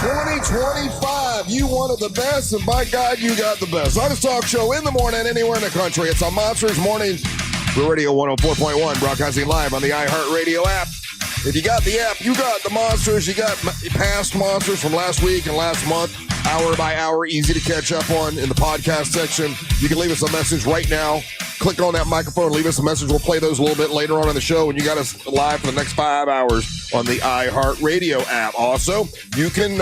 2025. You wanted the best, and by God, you got the best. Hottest talk show in the morning, anywhere in the country. It's on Monsters Mornings. Brew Radio 104.1, broadcasting live on the iHeartRadio app. If you got the app, you got the monsters. You got past monsters from last week and last month, hour by hour, easy to catch up on in the podcast section. You can leave us a message right now. Click on that microphone, leave us a message. We'll play those a little bit later on in the show, and you got us live for the next 5 hours on the iHeartRadio app. Also, you can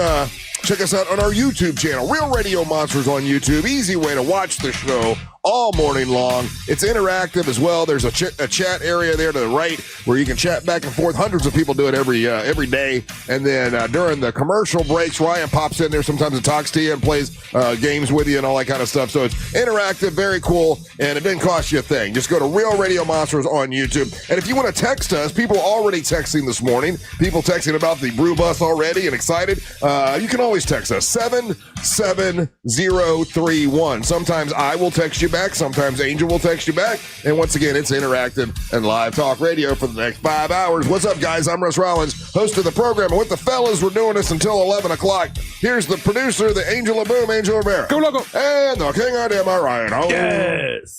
check us out on our YouTube channel, Real Radio Monsters on YouTube. Easy way to watch the show all morning long. It's interactive as well. There's a chat area there to the right where you can chat back and forth. Hundreds of people do it every day. And then during the commercial breaks, Ryan pops in there sometimes and talks to you and plays games with you and all that kind of stuff. So it's interactive, very cool, and it didn't cost you a thing. Just go to Real Radio Monsters on YouTube. And if you want to text us, people are already texting this morning. People texting about the Brew Bus already and excited. You can always text us, 77031. Sometimes I will text you back. Sometimes Angel will text you back. And once again, it's interactive and live talk radio for the next 5 hours. What's up, guys? I'm Russ Rollins, host of the program. And with the fellas, we're doing this until 11 o'clock. Here's the producer, the Angel of Boom, Angel Rivera. Go, logo. And the king of them, Ryan. Oh. Yes.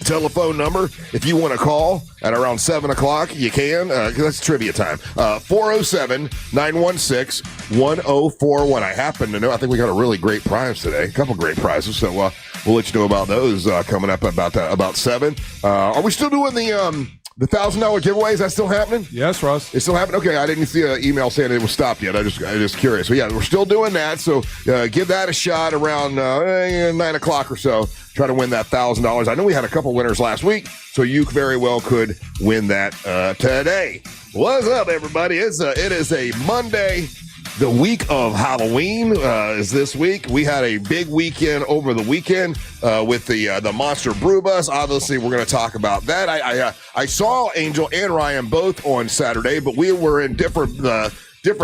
Telephone number, if you want to call at around 7 o'clock, you can. That's trivia time. 407-916-1041. I happen to know, I think we got a really great prize today. A couple great prizes, so we'll let you know about those coming up about 7. Are we still doing the $1,000 giveaway? Is that still happening? Yes, Russ. It's still happening? Okay, I didn't see an email saying it was stopped yet. I'm just curious. So, yeah, we're still doing that. So, give that a shot around 9 o'clock or so. Try to win that $1,000. I know we had a couple winners last week, so you very well could win that today. What's up, everybody? It is a Monday. The week of Halloween is this week. We had a big weekend over the weekend with the Monster Brew Bus. Obviously, we're going to talk about that. I saw Angel and Ryan both on Saturday, but we were in different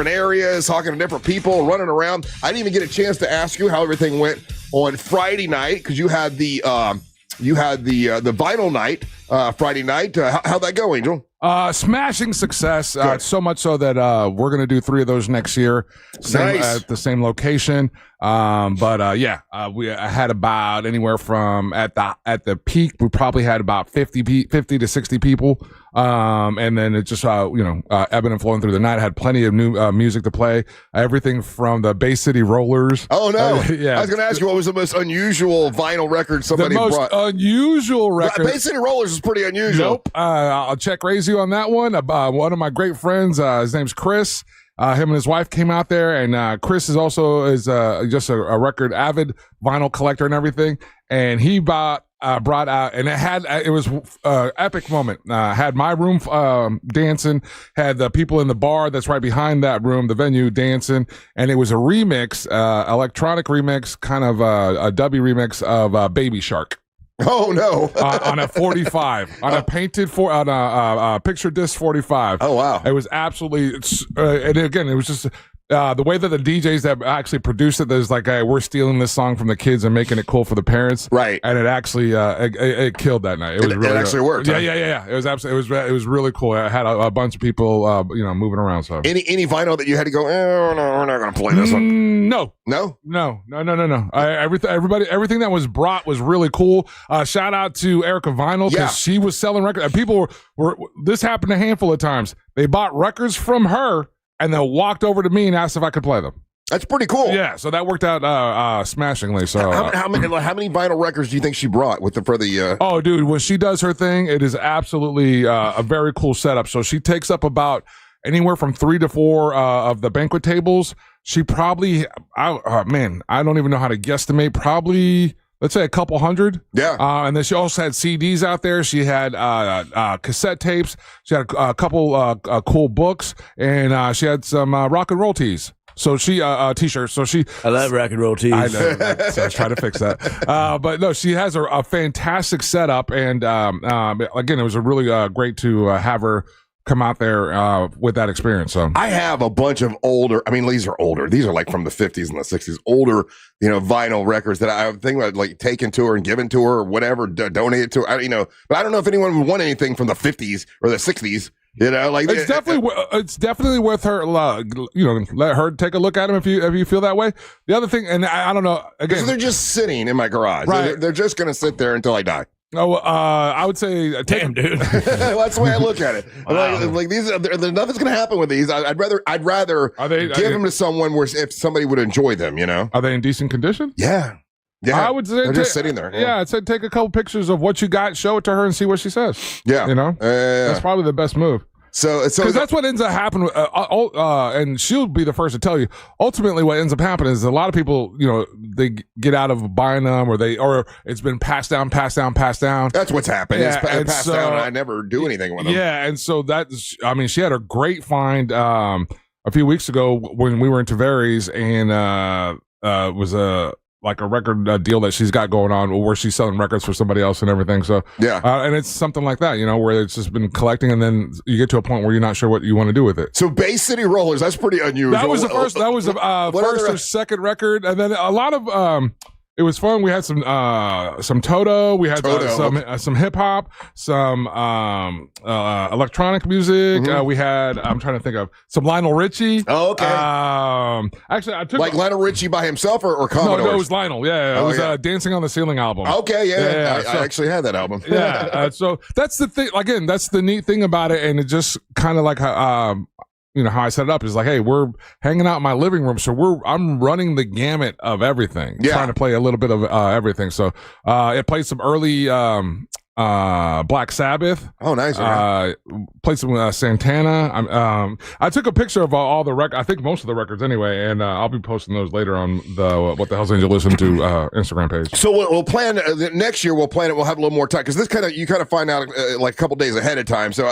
areas, talking to different people, running around. I didn't even get a chance to ask you how everything went on Friday night because you had the vinyl night Friday night. How'd that go, Angel? Smashing success. So much so that we're going to do 3 of those next year. Nice. At the same location. We had about anywhere from at the peak, we probably had about 50 to 60 people. And then it just, ebbing and flowing through the night. Had plenty of new music to play. Everything from the Bay City Rollers. Oh, no. Yeah. I was going to ask you what was the most unusual vinyl record somebody brought. The most unusual record. Bay City Rollers is pretty unusual. Nope. I'll check raise you on that one. One of my great friends, his name's Chris. Him and his wife came out there, and Chris is also just a record avid vinyl collector and everything. And he brought out, and it was epic moment. Had my room dancing, had the people in the bar that's right behind that room, the venue, dancing, and it was a remix, electronic remix, kind of a dubby remix of Baby Shark. Oh no! On a 45, on a on a picture disc 45. Oh wow! It was absolutely, and again, it was just the way that the DJs that actually produced it. There's like, hey, we're stealing this song from the kids and making it cool for the parents, right? And it actually it killed that night. It actually worked. Yeah. It was absolutely it was really cool. I had a bunch of people moving around. So any vinyl that you had to go, oh no, we're not going to play this one. No. Everything that was brought was really cool. Shout out to Erica Vinyl because she was selling records. And people were. This happened a handful of times. They bought records from her and then walked over to me and asked if I could play them. That's pretty cool. Yeah, so that worked out smashingly. So how many vinyl records do you think she brought for the? Oh, dude, when she does her thing, it is absolutely a very cool setup. So she takes up about anywhere from 3 to 4 of the banquet tables. She probably, I don't even know how to guesstimate. Probably, let's say a couple hundred. Yeah. And then she also had CDs out there. She had cassette tapes. She had a couple cool books, and she had some rock and roll tees. So she t-shirts. So I love rock and roll tees. I know. So I was trying to fix that. But no, she has a fantastic setup, and again, it was a really great to have her come out there with that experience. So I have a bunch of older, I mean, these are older. These are like from the 50s and the 60s, older, vinyl records that I think about like taking to her and giving to her or whatever, donated to her, but I don't know if anyone would want anything from the 50s or the 60s. Like it's definitely worth her. Let her take a look at them if you feel that way. The other thing, and I don't know, again, they're just sitting in my garage. Right. They're just gonna sit there until I die. Oh, I would say, damn, dude. That's the way I look at it. Wow. Like these, nothing's gonna happen with these. I'd rather give them to someone where if somebody would enjoy them. Are they in decent condition? Yeah. I would say they're just sitting there. Yeah, I'd say take a couple pictures of what you got, show it to her, and see what she says. Yeah, that's probably the best move. So because that's what ends up happening, and she'll be the first to tell you. Ultimately, what ends up happening is a lot of people, they get out of buying them, or it's been passed down. That's what's happened. Yeah, it's passed down, and I never do anything with them. Yeah, and so she had a great find a few weeks ago when we were in Tavares, and was a record deal that she's got going on where she's selling records for somebody else and everything. So yeah, and it's something like that, where it's just been collecting, and then you get to a point where you're not sure what you want to do with it. So Bay City Rollers, that's pretty unusual. That was the first. That was the first or second record, and then a lot of. It was fun. We had some Toto. We had some hip hop, some electronic music. Mm-hmm. We had, I'm trying to think of, some Lionel Richie. Oh, okay. Actually, I took Lionel Richie by himself or Commodores? No, it was Lionel. Yeah, it was Dancing on the Ceiling album. Okay, yeah. I actually had that album. Yeah. So that's the thing. Again, that's the neat thing about it, and it just kind of like how I set it up is like, hey, we're hanging out in my living room, so I'm running the gamut of everything, trying to play a little bit of everything. So it played some early Black Sabbath. Oh, nice. Played some Santana. I took a picture of all the records. I think most of the records anyway, and I'll be posting those later on the What the Hell's Angel Listen to Instagram page. So we'll plan next year. We'll plan it. We'll have a little more time because this you kind of find out like a couple days ahead of time. So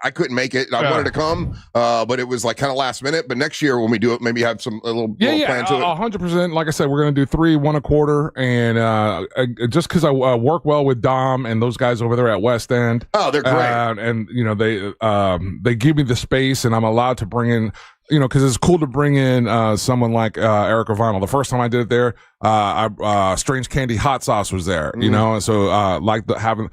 I couldn't make it. I wanted to come, but it was like kind of last minute. But next year when we do it, maybe have some little plan to it. 100%. Like I said, we're gonna do 3, 1 a quarter, and just because I work well with Dom and those guys over there at West End. Oh, they're great, and they give me the space, and I'm allowed to bring in. Because it's cool to bring in someone like Erica Vinyl. The first time I did it there, Strange Candy Hot Sauce was there, and so I liked having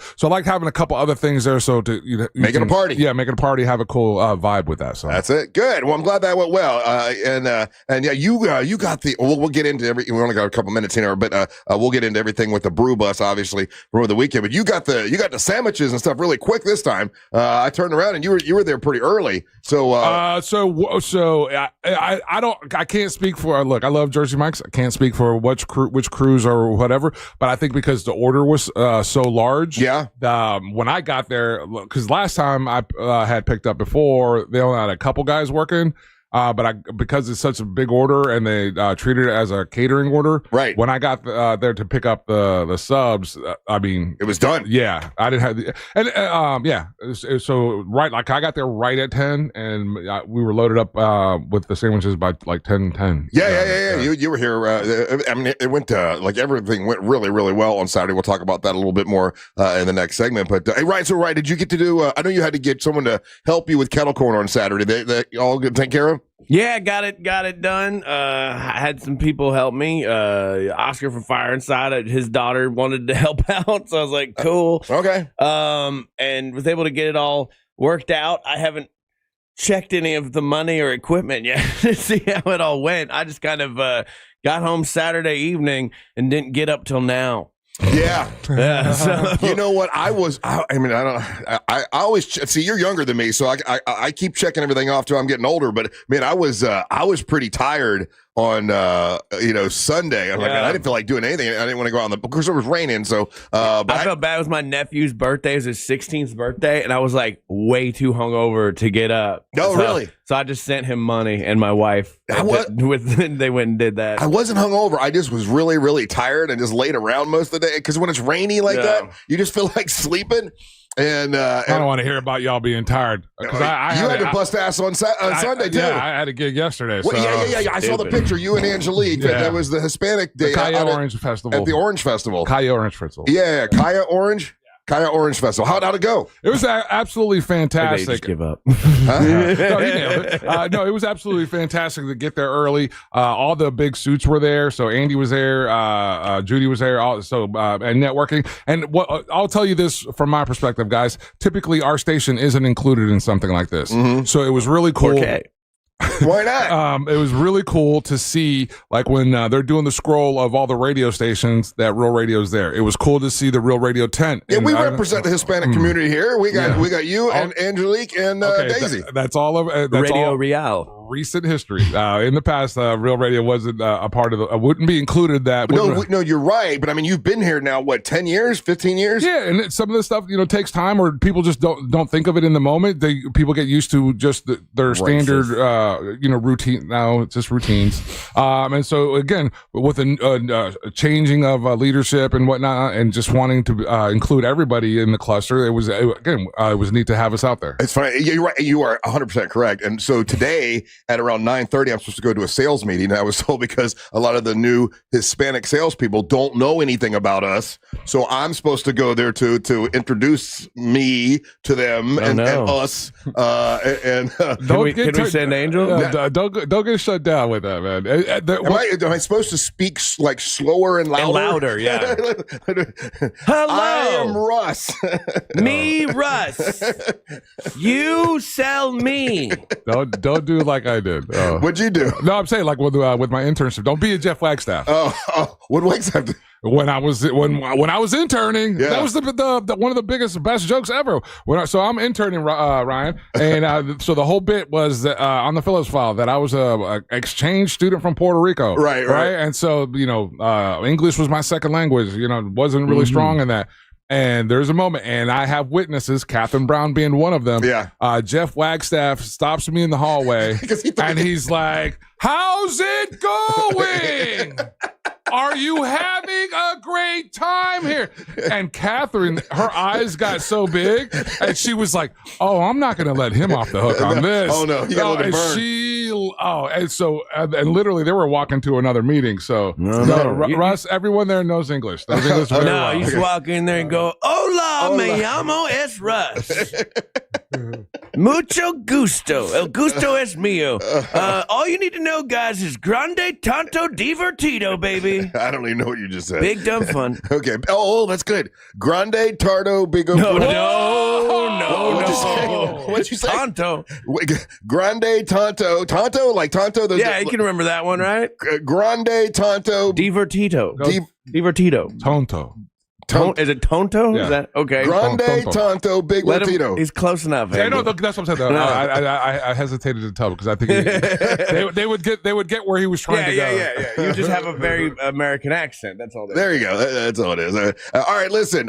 a couple other things there. So to make it a party, make it a party, have a cool vibe with that. So that's it. Good. Well, I'm glad that went well. And yeah, you got the. We'll get into everything. We only got a couple minutes here, but we'll get into everything with the Brew Bus, obviously, for the weekend. But you got the sandwiches and stuff really quick this time. I turned around and you were there pretty early. So I can't speak for. Look, I love Jersey Mike's. I can't speak for which crews or whatever, but I think because the order was so large. Yeah. When I got there, because last time I had picked up before, they only had a couple guys working. But because it's such a big order and they treated it as a catering order, right? When I got there to pick up the subs, I mean, it was done. Yeah, I didn't have so right, like I got there right at 10, and we were loaded up with the sandwiches by like 10:10. Yeah. You were here. I mean, it went like everything went really, really well on Saturday. We'll talk about that a little bit more in the next segment. But hey, Ryan, so did you get to do? I know you had to get someone to help you with kettle corn on Saturday. They all good to take care of. Yeah, got it done. I had some people help me. Oscar from Fire Inside, his daughter wanted to help out, so I was like, cool. Okay. And was able to get it all worked out. I haven't checked any of the money or equipment yet to see how it all went. I just kind of got home Saturday evening and didn't get up till now. Yeah. So. You know what? I always see you're younger than me, so I keep checking everything off till I'm getting older. But man, I was pretty tired on Sunday. I'm like, man, I didn't feel like doing anything. I didn't want to go out of course it was raining, so but I felt bad. It was my nephew's birthday. It was his 16th birthday, and I was like way too hungover to get up. No, really? So I just sent him money and my wife. They went and did that. I wasn't hungover. I just was really, really tired and just laid around most of the day. Because when it's rainy like that, you just feel like sleeping. And I don't want to hear about y'all being tired. Because I had to bust ass on Sunday too. Yeah, I had a gig yesterday. Well, yeah. I saw the picture. You and Angelique. Yeah. That was the Hispanic day Kaya Orange Festival. At the Orange Festival. Kaya Orange Festival. Yeah, Kaya Orange. Kaya Orange Festival. How'd it go? It was absolutely Maybe they fantastic. just give up. No, he nailed it. No, it was absolutely fantastic to get there early. All the big suits were there. So Andy was there, Judy was there, and networking. And what I'll tell you this from my perspective, guys. Typically, our station isn't included in something like this. So it was really cool. 4K. Why not? It was really cool to see, like, when they're doing the scroll of all the radio stations, that Real Radio's there. It was cool to see the Real Radio tent. Yeah, we represent the Hispanic community here. We got you and Angelique and Daisy. That's all of that's Radio all Real. recent history. In the past, Real Radio wasn't a part of wouldn't be included. No, you're right. But I mean, you've been here now, what, 10 years, 15 years? Yeah, and some of this stuff, takes time, or people just don't think of it in the moment. People get used to just their standard, routine. Now it's just routines. And so again, with a changing of leadership and whatnot, and just wanting to include everybody in the cluster, it was neat to have us out there. It's funny. Yeah, you're right. You are 100% correct. And so today at around 9:30, I'm supposed to go to a sales meeting. And I was told because a lot of the new Hispanic salespeople don't know anything about us. So I'm supposed to go there to introduce me to them and us. Can we send Angel? Don't get shut down with that, man. Am I supposed to speak like slower and louder? And louder, yeah. Hello. I am Russ. Me, Russ. You sell me. Don't do like I did. What'd you do? No, I'm saying like with my internship. Don't be a Jeff Wagstaff. What Wagstaff? When I was interning, that was the one of the best jokes ever. So I'm interning, Ryan, and so the whole bit was that, on the Phillips file that I was a exchange student from Puerto Rico, right, and so English was my second language. Wasn't really strong in that. And there's a moment, and I have witnesses, Catherine Brown being one of them. Yeah. Jeff Wagstaff stops me in the hallway, and he's like, "How's it going? Are you having a great time here?" And Catherine, her eyes got so big, and she was like, "Oh, I'm not going to let him off the hook on this." Oh no, you got to burn. And so literally they were walking to another meeting. So Russ, everyone there knows English. Knows English very well. You just walk in there and go, "Hola, me llamo es Russ. Mucho gusto. El gusto es mío. All you need to know, guys, is grande tanto divertido, baby." I don't even know what you just said. Big dumb fun. Okay. Oh, that's good. Grande tardo bigo. No. What'd you say? Tanto. Grande tanto. Tanto, like tanto. You can remember that one, right? Grande tanto. Divertido. Divertido. Tonto. Is it Tonto? Yeah. Is that okay? Grande Tonto Big Latino. He's close enough. Yeah, no, that's what I'm saying. Though. I hesitated to tell because I think they would get where he was trying to go. Yeah. You just have a very American accent. That's all. There you go. That's all it is. All right, listen.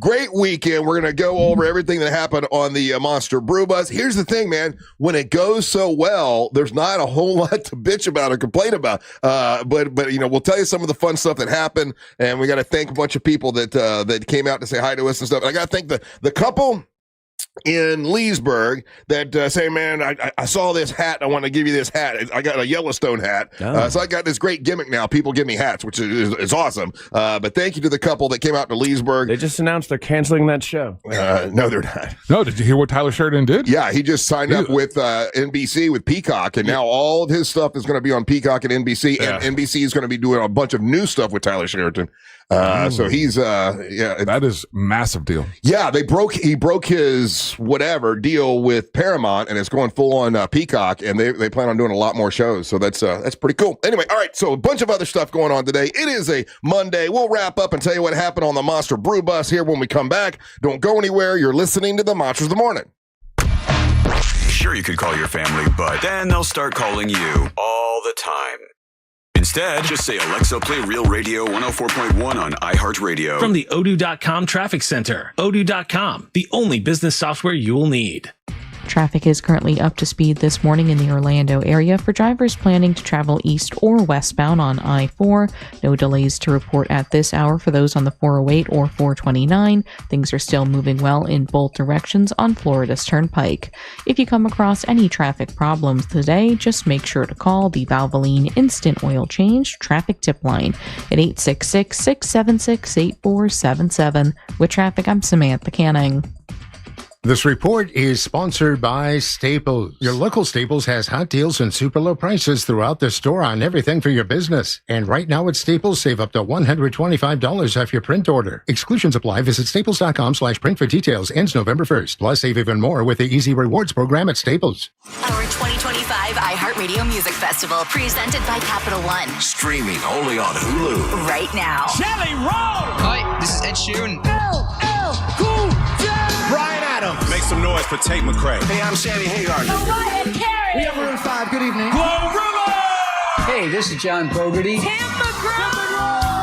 Great weekend. We're gonna go over everything that happened on the Monster Brew Bus. Here's the thing, man. When it goes so well, there's not a whole lot to bitch about or complain about. But we'll tell you some of the fun stuff that happened, and we got to thank a bunch of people that came out to say hi to us and stuff. And I got to thank the couple in Leesburg that say, "Man, I saw this hat. I want to give you this hat. I got a Yellowstone hat. So I got this great gimmick now. People give me hats, which is awesome. But thank you to the couple that came out to Leesburg. They just announced they're canceling that show. No, they're not. No, did you hear what Tyler Sheridan did? Yeah, he just signed up with NBC with Peacock, and now all of his stuff is going to be on Peacock and NBC. And NBC is going to be doing a bunch of new stuff with Tyler Sheridan. So he's that is massive deal. Yeah, he broke his whatever deal with Paramount, and it's going full on Peacock, and they plan on doing a lot more shows. So that's pretty cool. Anyway, all right, so a bunch of other stuff going on today. It is a Monday. We'll wrap up and tell you what happened on the Monster Brew Bus here when we come back. Don't go anywhere. You're listening to the Monsters of the Morning. Sure, you could call your family, but then they'll start calling you all the time. Instead, just say, "Alexa, play Real Radio 104.1 on iHeartRadio." From the Odoo.com Traffic Center. Odoo.com, the only business software you'll need. Traffic is currently up to speed this morning in the Orlando area for drivers planning to travel east or westbound on I-4. No delays to report at this hour for those on the 408 or 429. Things are still moving well in both directions on Florida's Turnpike. If you come across any traffic problems today, just make sure to call the Valvoline Instant Oil Change Traffic Tip Line at 866-676-8477. With traffic, I'm Samantha Canning. This report is sponsored by Staples. Your local Staples has hot deals and super low prices throughout the store on everything for your business. And right now at Staples, save up to $125 off your print order. Exclusions apply. Visit staples.com/print for details. Ends November 1st. Plus, save even more with the Easy Rewards program at Staples. Our 2025 iHeartRadio Music Festival, presented by Capital One. Streaming only on Hulu. Right now. Jelly Roll! Hi, this is Ed Sheeran. LL Cool J! Brian Adams. Make some noise for Tate McRae. Hey, I'm Sammy Hagar. Mariah Carey! We have Maroon 5. Good evening. Glorilla! Hey, this is John Bogarty. Tim McGraw!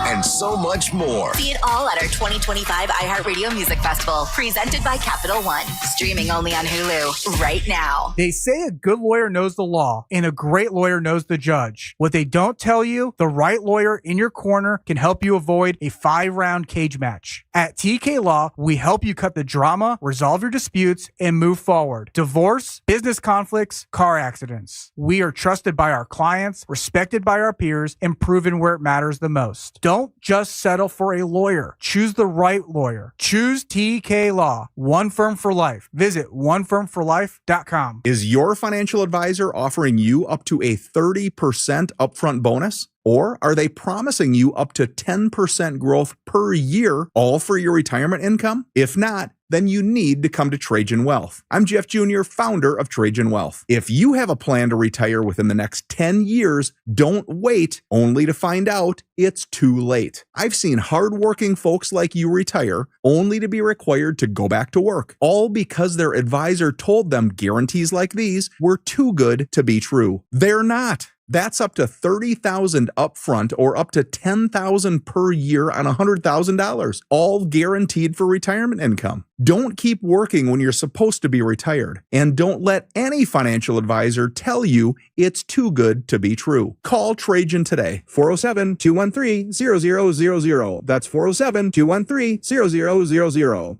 And so much more. See it all at our 2025 iHeartRadio Music Festival, presented by Capital One. Streaming only on Hulu right now. They say a good lawyer knows the law and a great lawyer knows the judge. What they don't tell you, the right lawyer in your corner can help you avoid a 5-round cage match. At TK Law, we help you cut the drama, resolve your disputes, and move forward. Divorce, business conflicts, car accidents. We are trusted by our clients, respected by our peers, and proven where it matters the most. Don't just settle for a lawyer. Choose the right lawyer. Choose TK Law. One firm for life. Visit onefirmforlife.com. Is your financial advisor offering you up to a 30% upfront bonus? Or are they promising you up to 10% growth per year, all for your retirement income? If not, then you need to come to Trajan Wealth. I'm Jeff Jr., founder of Trajan Wealth. If you have a plan to retire within the next 10 years, don't wait only to find out it's too late. I've seen hardworking folks like you retire only to be required to go back to work, all because their advisor told them guarantees like these were too good to be true. They're not. That's up to $30,000 upfront or up to $10,000 per year on $100,000, all guaranteed for retirement income. Don't keep working when you're supposed to be retired, and don't let any financial advisor tell you it's too good to be true. Call Trajan today, 407-213-0000. That's 407-213-0000.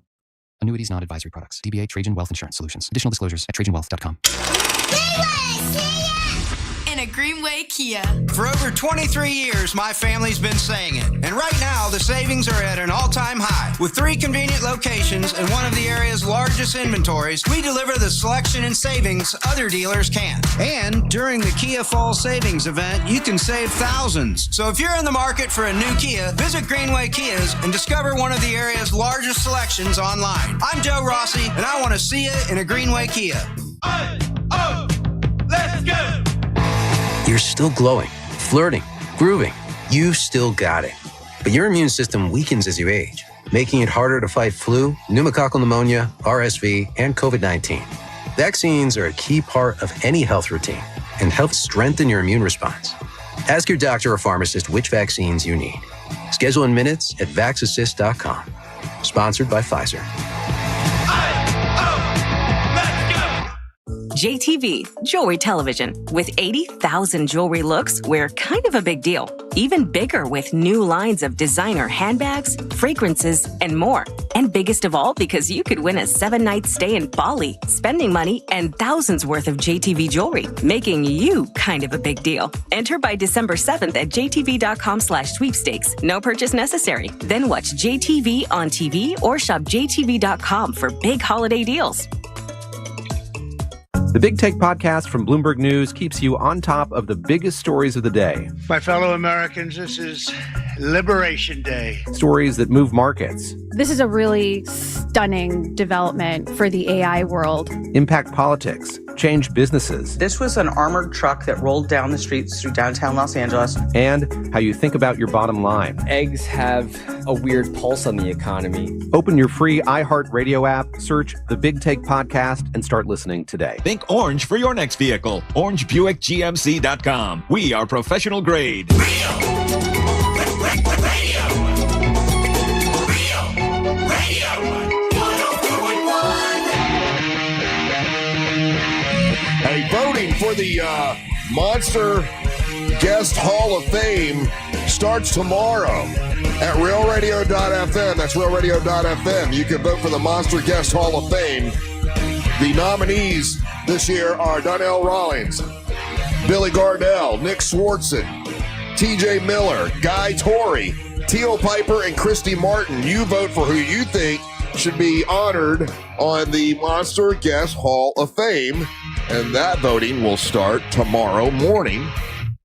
Annuities, not advisory products. DBA Trajan Wealth Insurance Solutions. Additional disclosures at trajanwealth.com. In a Greenway Kia. For over 23 years, my family's been saying it. And right now, the savings are at an all-time high. With 3 convenient locations and one of the area's largest inventories, we deliver the selection and savings other dealers can't. And during the Kia Fall Savings event, you can save thousands. So if you're in the market for a new Kia, visit Greenway Kias and discover one of the area's largest selections online. I'm Joe Rossi, and I want to see you in a Greenway Kia. Let's go! You're still glowing, flirting, grooving. You still got it. But your immune system weakens as you age, making it harder to fight flu, pneumococcal pneumonia, RSV, and COVID-19. Vaccines are a key part of any health routine and help strengthen your immune response. Ask your doctor or pharmacist which vaccines you need. Schedule in minutes at vaxassist.com. Sponsored by Pfizer. JTV, Jewelry Television. With 80,000 jewelry looks, we're kind of a big deal. Even bigger with new lines of designer handbags, fragrances, and more. And biggest of all, because you could win a 7-night stay in Parley, spending money and thousands worth of JTV jewelry, making you kind of a big deal. Enter by December 7th at jtv.com/sweepstakes. No purchase necessary. Then watch JTV on TV or shop jtv.com for big holiday deals. The Big Take podcast from Bloomberg News keeps you on top of the biggest stories of the day. My fellow Americans, this is Liberation Day. Stories that move markets. This is a really stunning development for the AI world. Impact politics. Change businesses. This was an armored truck that rolled down the streets through downtown Los Angeles. And how you think about your bottom line. Eggs have a weird pulse on the economy. Open your free iHeartRadio app, search The Big Take podcast, and start listening today. Think orange for your next vehicle. OrangeBuickGMC.com. We are professional grade. voting for the Monster Guest Hall of Fame starts tomorrow at realradio.fm. That's realradio.fm. You can vote for the Monster Guest Hall of Fame. The nominees this year are Donnell Rawlings, Billy Gardell, Nick Swartzen, TJ Miller, Guy Torrey, Teal Piper, and Christy Martin. You vote for who you think should be honored on the Monster Guest Hall of Fame, and that voting will start tomorrow morning.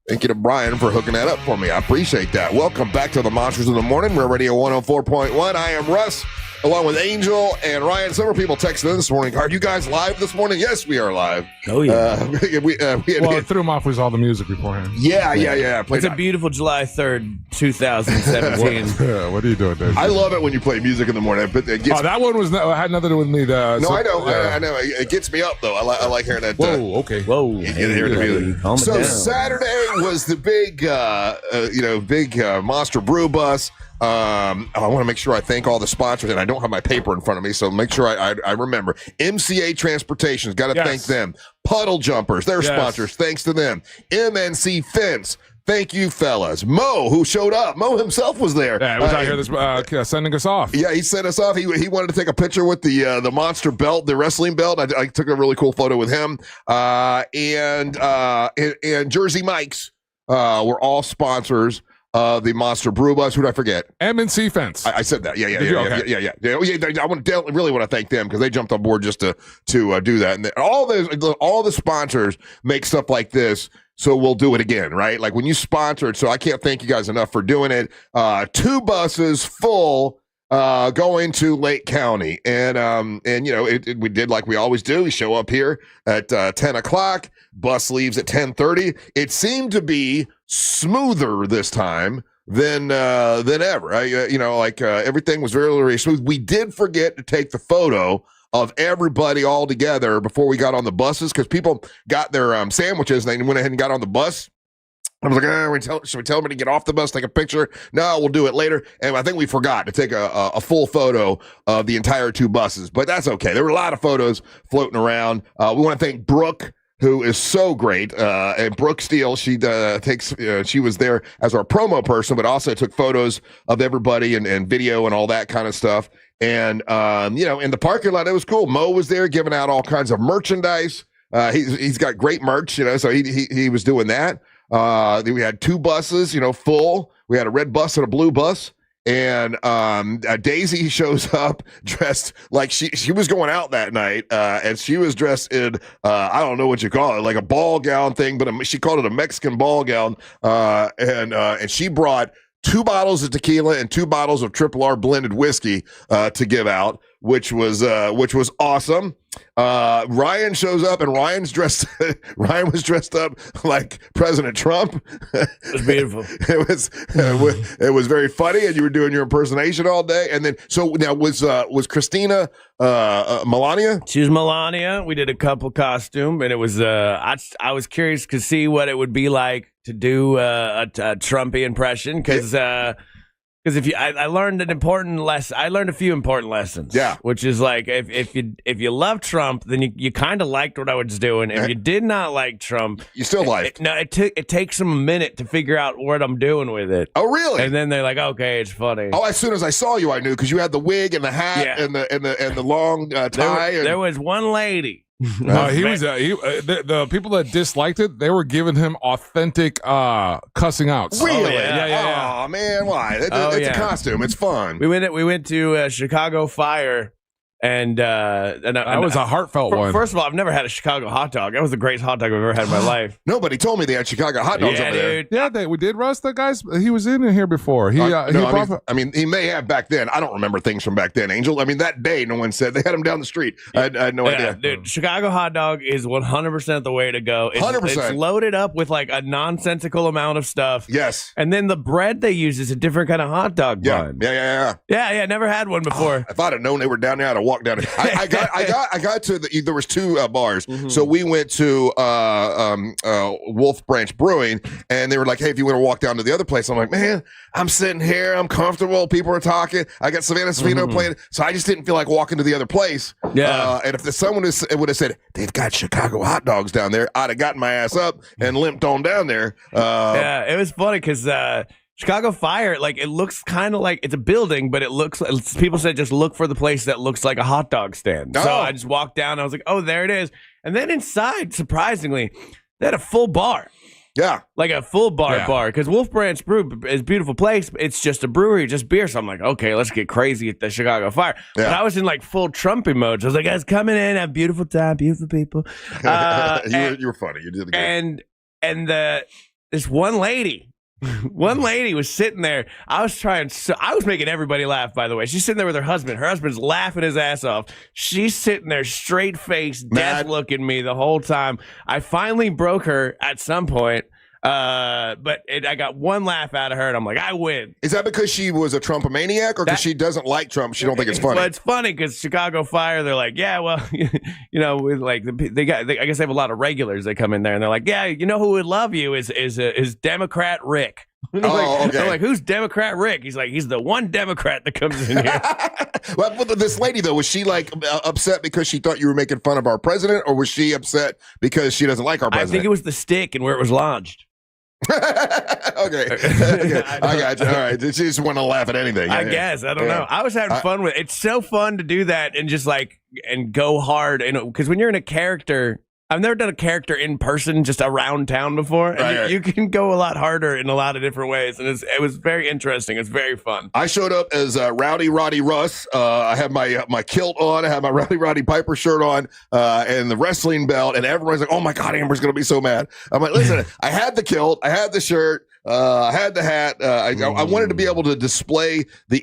Thank you to Brian for hooking that up for me. I appreciate that. Welcome back to the Monsters in the Morning. We're Radio 104.1. I am Russ, along with Angel and Ryan. Several people texted in this morning. Are you guys live this morning? Yes, we are live. Oh, yeah. I threw him off with all the music beforehand. Yeah. It's a beautiful July 3rd, 2017. What are you doing, Dave? I love it when you play music in the morning. But it gets that one had nothing to do with me. I know. I know. It gets me up, though. I like hearing that. Whoa, okay. Whoa. You get hear the music. So Saturday was the big, Monster Brew Bus. I want to make sure I thank all the sponsors, and I don't have my paper in front of me, so make sure I remember. MCA Transportation's got to thank them. Puddle Jumpers, their sponsors, thanks to them. MNC Fence, thank you, fellas. Mo, who showed up, Mo himself was there. Yeah, he was out here sending us off. Yeah, he sent us off. He wanted to take a picture with the monster belt, the wrestling belt. I took a really cool photo with him. And Jersey Mike's were all sponsors. The Monster Brew Bus. Who did I forget? MNC Fence. I said that. Yeah. I really want to thank them because they jumped on board just to do that. And all the sponsors make stuff like this, so we'll do it again, right? Like when you sponsored. So I can't thank you guys enough for doing it. 2 buses full. Going to Lake County, and we did like we always do. We show up here at 10 o'clock. Bus leaves at 10:30. It seemed to be smoother this time than ever. Everything was very, very smooth. We did forget to take the photo of everybody all together before we got on the buses because people got their sandwiches and they went ahead and got on the bus. I was like, should we tell them to get off the bus, take a picture? No, we'll do it later. And I think we forgot to take a full photo of the entire 2 buses, but that's okay. There were a lot of photos floating around. We want to thank Brooke, who is so great. And Brooke Steele, she was there as our promo person, but also took photos of everybody and video and all that kind of stuff. And, in the parking lot, it was cool. Mo was there giving out all kinds of merchandise. He's got great merch, so he was doing that. We had 2 buses, full. We had a red bus and a blue bus. And Daisy shows up dressed like she was going out that night, and she was dressed in I don't know what you call it, like a ball gown thing, but she called it a Mexican ball gown. And she brought 2 bottles of tequila and 2 bottles of Triple R blended whiskey to give out, which was awesome. Ryan shows up and Ryan was dressed up like President Trump. It was beautiful. It was very funny, and you were doing your impersonation all day. And then was Christina Melania? She was Melania. We did a couple costume, and it was I was curious to see what it would be like to do a Trumpy impression because I learned an important lesson. I learned a few important lessons. Yeah, which is like if you love Trump, then you kind of liked what I was doing. If you did not like Trump, you still liked. It takes them a minute to figure out what I'm doing with it. Oh, really? And then they're like, okay, it's funny. Oh, as soon as I saw you, I knew because you had the wig and the hat and the long tie. There was one lady. The people that disliked it, they were giving him authentic cussing outs. Really? Yeah. Oh man, why? It's a costume. It's fun. We went to Chicago Fire, and that was a heartfelt one. First of all, I've never had a Chicago hot dog. That was the greatest hot dog I've ever had in my life. Nobody told me they had Chicago hot dogs over there. Dude. Yeah, we did. Russ, that guy's he was in here before. He he may have back then. I don't remember things from back then, Angel. I mean, that day, no one said they had him down the street. I had no idea. Dude, Chicago hot dog is 100% the way to go. 100%. It's loaded up with like a nonsensical amount of stuff. Yes. And then the bread they use is a different kind of hot dog bun. Yeah. Yeah, never had one before. If I'd have known they were down there, I'd have walk down. I got to there was two bars. So we went to Wolf Branch Brewing, and they were like, "Hey, if you want to walk down to the other place," I'm like, "Man, I'm sitting here, I'm comfortable. People are talking. I got Savannah Savino playing, so I just didn't feel like walking to the other place." Yeah. And if someone would have said they've got Chicago hot dogs down there, I'd have gotten my ass up and limped on down there. Yeah, it was funny because Chicago Fire, like, it looks kind of like it's a building, but it looks. People said just look for the place that looks like a hot dog stand. So I just walked down. I was like, oh, there it is. And then inside, surprisingly, they had a full bar. Yeah. Like a full bar. Because Wolf Branch Brew is a beautiful place. It's just a brewery, just beer. So I'm like, okay, let's get crazy at the Chicago Fire. Yeah. But I was in like full Trumpy mode. So I was like, guys, coming in, have a beautiful time, beautiful people. You were funny. You did good. And this one lady was sitting there. I was making everybody laugh, by the way. She's sitting there with her husband. Her husband's laughing his ass off. She's sitting there straight faced, death looking me the whole time. I finally broke her at some point. But I got one laugh out of her, and I'm like, I win. Is that because she was a Trumpomaniac, or because she doesn't like Trump? She don't think it's funny. Well, it's funny because Chicago Fire, they're like, yeah, well, you know, like I guess they have a lot of regulars that come in there, and they're like, yeah, you know who would love you is Democrat Rick. Okay. I'm like, who's Democrat Rick? He's like, he's the one Democrat that comes in here. Well, this lady, though, was she like upset because she thought you were making fun of our president, or was she upset because she doesn't like our president? I think it was the stick and where it was lodged. Okay. I got you. All right. She just want to laugh at anything. I guess. I don't know. I was having fun with it. It's so fun to do that and just like and go hard. Because when you're in a character, I've never done a character in person just around town before. And you can go a lot harder in a lot of different ways. And it was very interesting. It's very fun. I showed up as Rowdy Roddy Russ. I had my kilt on. I had my Rowdy Roddy Piper shirt on and the wrestling belt. And everyone's like, oh, my God, Amber's going to be so mad. I'm like, listen, I had the kilt. I had the shirt. I had the hat. I wanted to be able to display the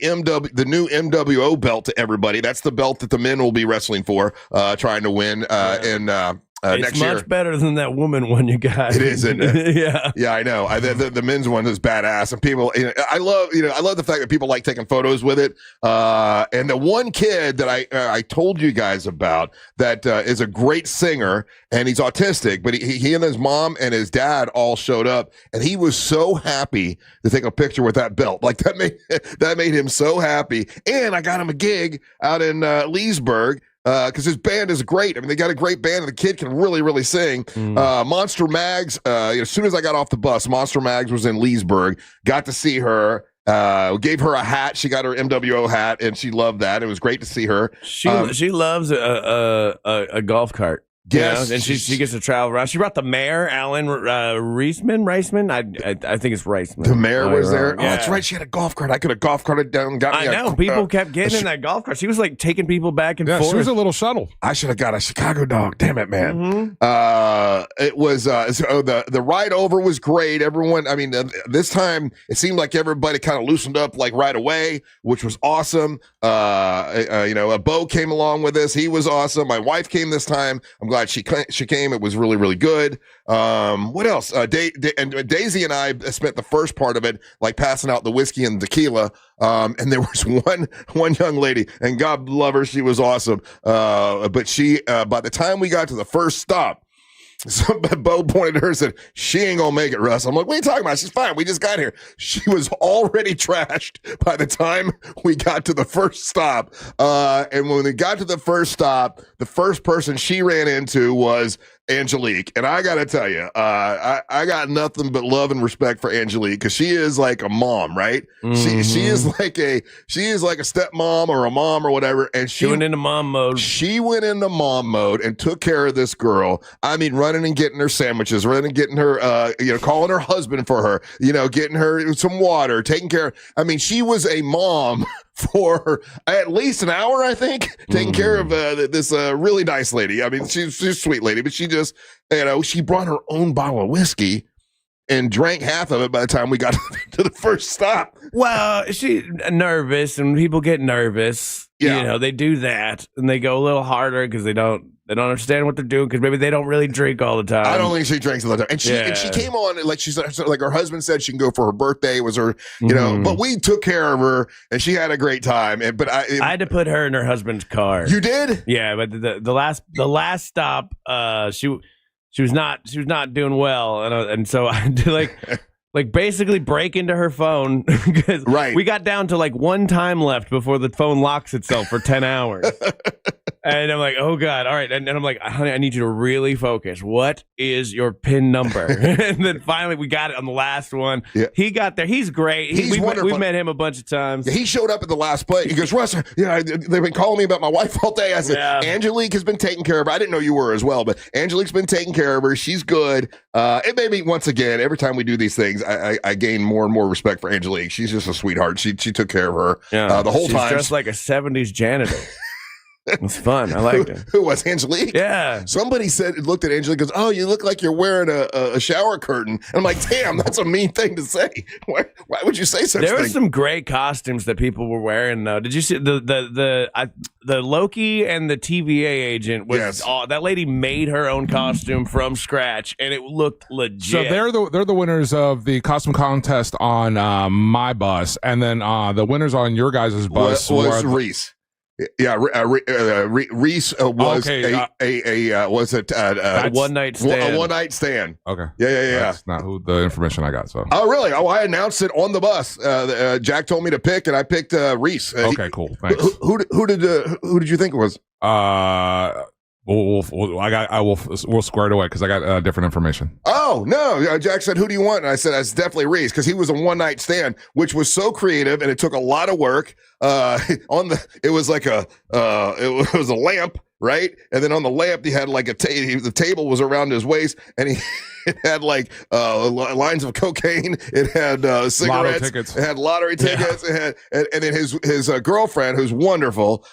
new MWO belt to everybody. That's the belt that the men will be wrestling for, trying to win in it's next year. Much better than that woman one you got. It is, isn't it? Yeah, I know. The men's one is badass, and people. I love the fact that people like taking photos with it. And the one kid that I told you guys about that is a great singer, and he's autistic, but he and his mom and his dad all showed up, and he was so happy to take a picture with that belt. Like that made him so happy. And I got him a gig out in Leesburg. Because his band is great. I mean, they got a great band, and the kid can really, really sing. Monster Mags, as soon as I got off the bus, Monster Mags was in Leesburg. Got to see her. Gave her a hat. She got her MWO hat, and she loved that. It was great to see her. She loves a golf cart. Yes, and she gets to travel around. She brought the mayor, Alan Reisman. I think it's Reisman. The mayor was there. Yeah. Oh, that's right. She had a golf cart. I could have golf carted down. I know. People kept getting in that golf cart. She was like taking people back and forth. She was a little shuttle. I should have got a Chicago dog. Damn it, man. It was the ride over was great. Everyone. I mean, this time it seemed like everybody kind of loosened up like right away, which was awesome. Bo came along with us. He was awesome. My wife came this time. I'm glad she came. It was really, really good. What else? Daisy and I spent the first part of it like passing out the whiskey and tequila. And there was one young lady, and God love her, she was awesome. But she, by the time we got to the first stop, Bo pointed at her and said, she ain't gonna make it, Russ. I'm like, what are you talking about? She's fine. We just got here. She was already trashed by the time we got to the first stop. And when we got to the first stop, the first person she ran into was Angelique. And I got to tell you, I got nothing but love and respect for Angelique because she is like a mom, right? She is like a stepmom or a mom or whatever. And she went into mom mode. She went into mom mode and took care of this girl. I mean, running and getting her sandwiches, running and getting her, calling her husband for her, getting her some water, taking care. I mean, she was a mom for at least an hour, I think, taking care of this really nice lady. I mean, she's a sweet lady, but she just, she brought her own bottle of whiskey and drank half of it by the time we got to the first stop. Well, she's nervous, and people get nervous. Yeah. You know, they do that, and they go a little harder because they don't understand what they're doing because maybe they don't really drink all the time. I don't think she drinks all the time. And she came on like she's like her husband said she can go for her birthday. It was her, you know, but we took care of her and she had a great time. And I had to put her in her husband's car. You did? Yeah, but the last stop, she was not doing well, and so I had to like basically break into her phone because we got down to like one time left before the phone locks itself for 10 hours. And I'm like, oh God. All right. And I'm like, honey, I need you to really focus. What is your PIN number? And then finally we got it on the last one. Yeah. He got there. He's great. He's wonderful. We've met him a bunch of times. Yeah, he showed up at the last play. He goes, Russ, they've been calling me about my wife all day. I said, Angelique has been taking care of her. I didn't know you were as well, but Angelique's been taking care of her. She's good. It made me, once again, every time we do these things, I gain more and more respect for Angelique. She's just a sweetheart. She took care of her the whole time. She's dressed like a 70s janitor. It was fun. I liked it. Who was Angelique? Yeah. Somebody looked at Angelique and goes, oh, you look like you're wearing a shower curtain. And I'm like, damn, that's a mean thing to say. Why would you say such There thing? were some great costumes that people were wearing, though. Did you see the Loki and the TVA agent? That lady made her own costume from scratch, and it looked legit. So they're the winners of the costume contest on my bus, and then the winners on your guys' bus was Reese. Yeah, Reese was a one night stand. A one night stand. Okay. Yeah. That's not the information I got. So. Oh, really? Oh, I announced it on the bus. Jack told me to pick, and I picked Reese. Okay, cool. Thanks. Who did you think it was? We'll square it away because I got different information. Oh no! Jack said, "Who do you want?" And I said, "That's definitely Reese," because he was a one night stand, which was so creative and it took a lot of work. It was like it was a lamp, right? And then on the lamp, he had like the table was around his waist, and it had like lines of cocaine. It had cigarettes. It had lottery tickets. Yeah. And then his girlfriend, who's wonderful,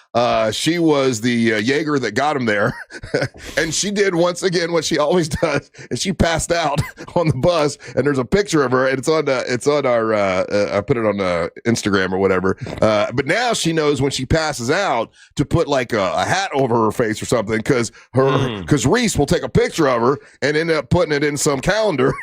she was the Jaeger that got him there, and she did once again what she always does, and she passed out on the bus. And there's a picture of her, and it's on our I put it on Instagram or whatever. But now she knows when she passes out to put like a hat over her face or something, because Reese will take a picture of her and end up putting it in some calendar,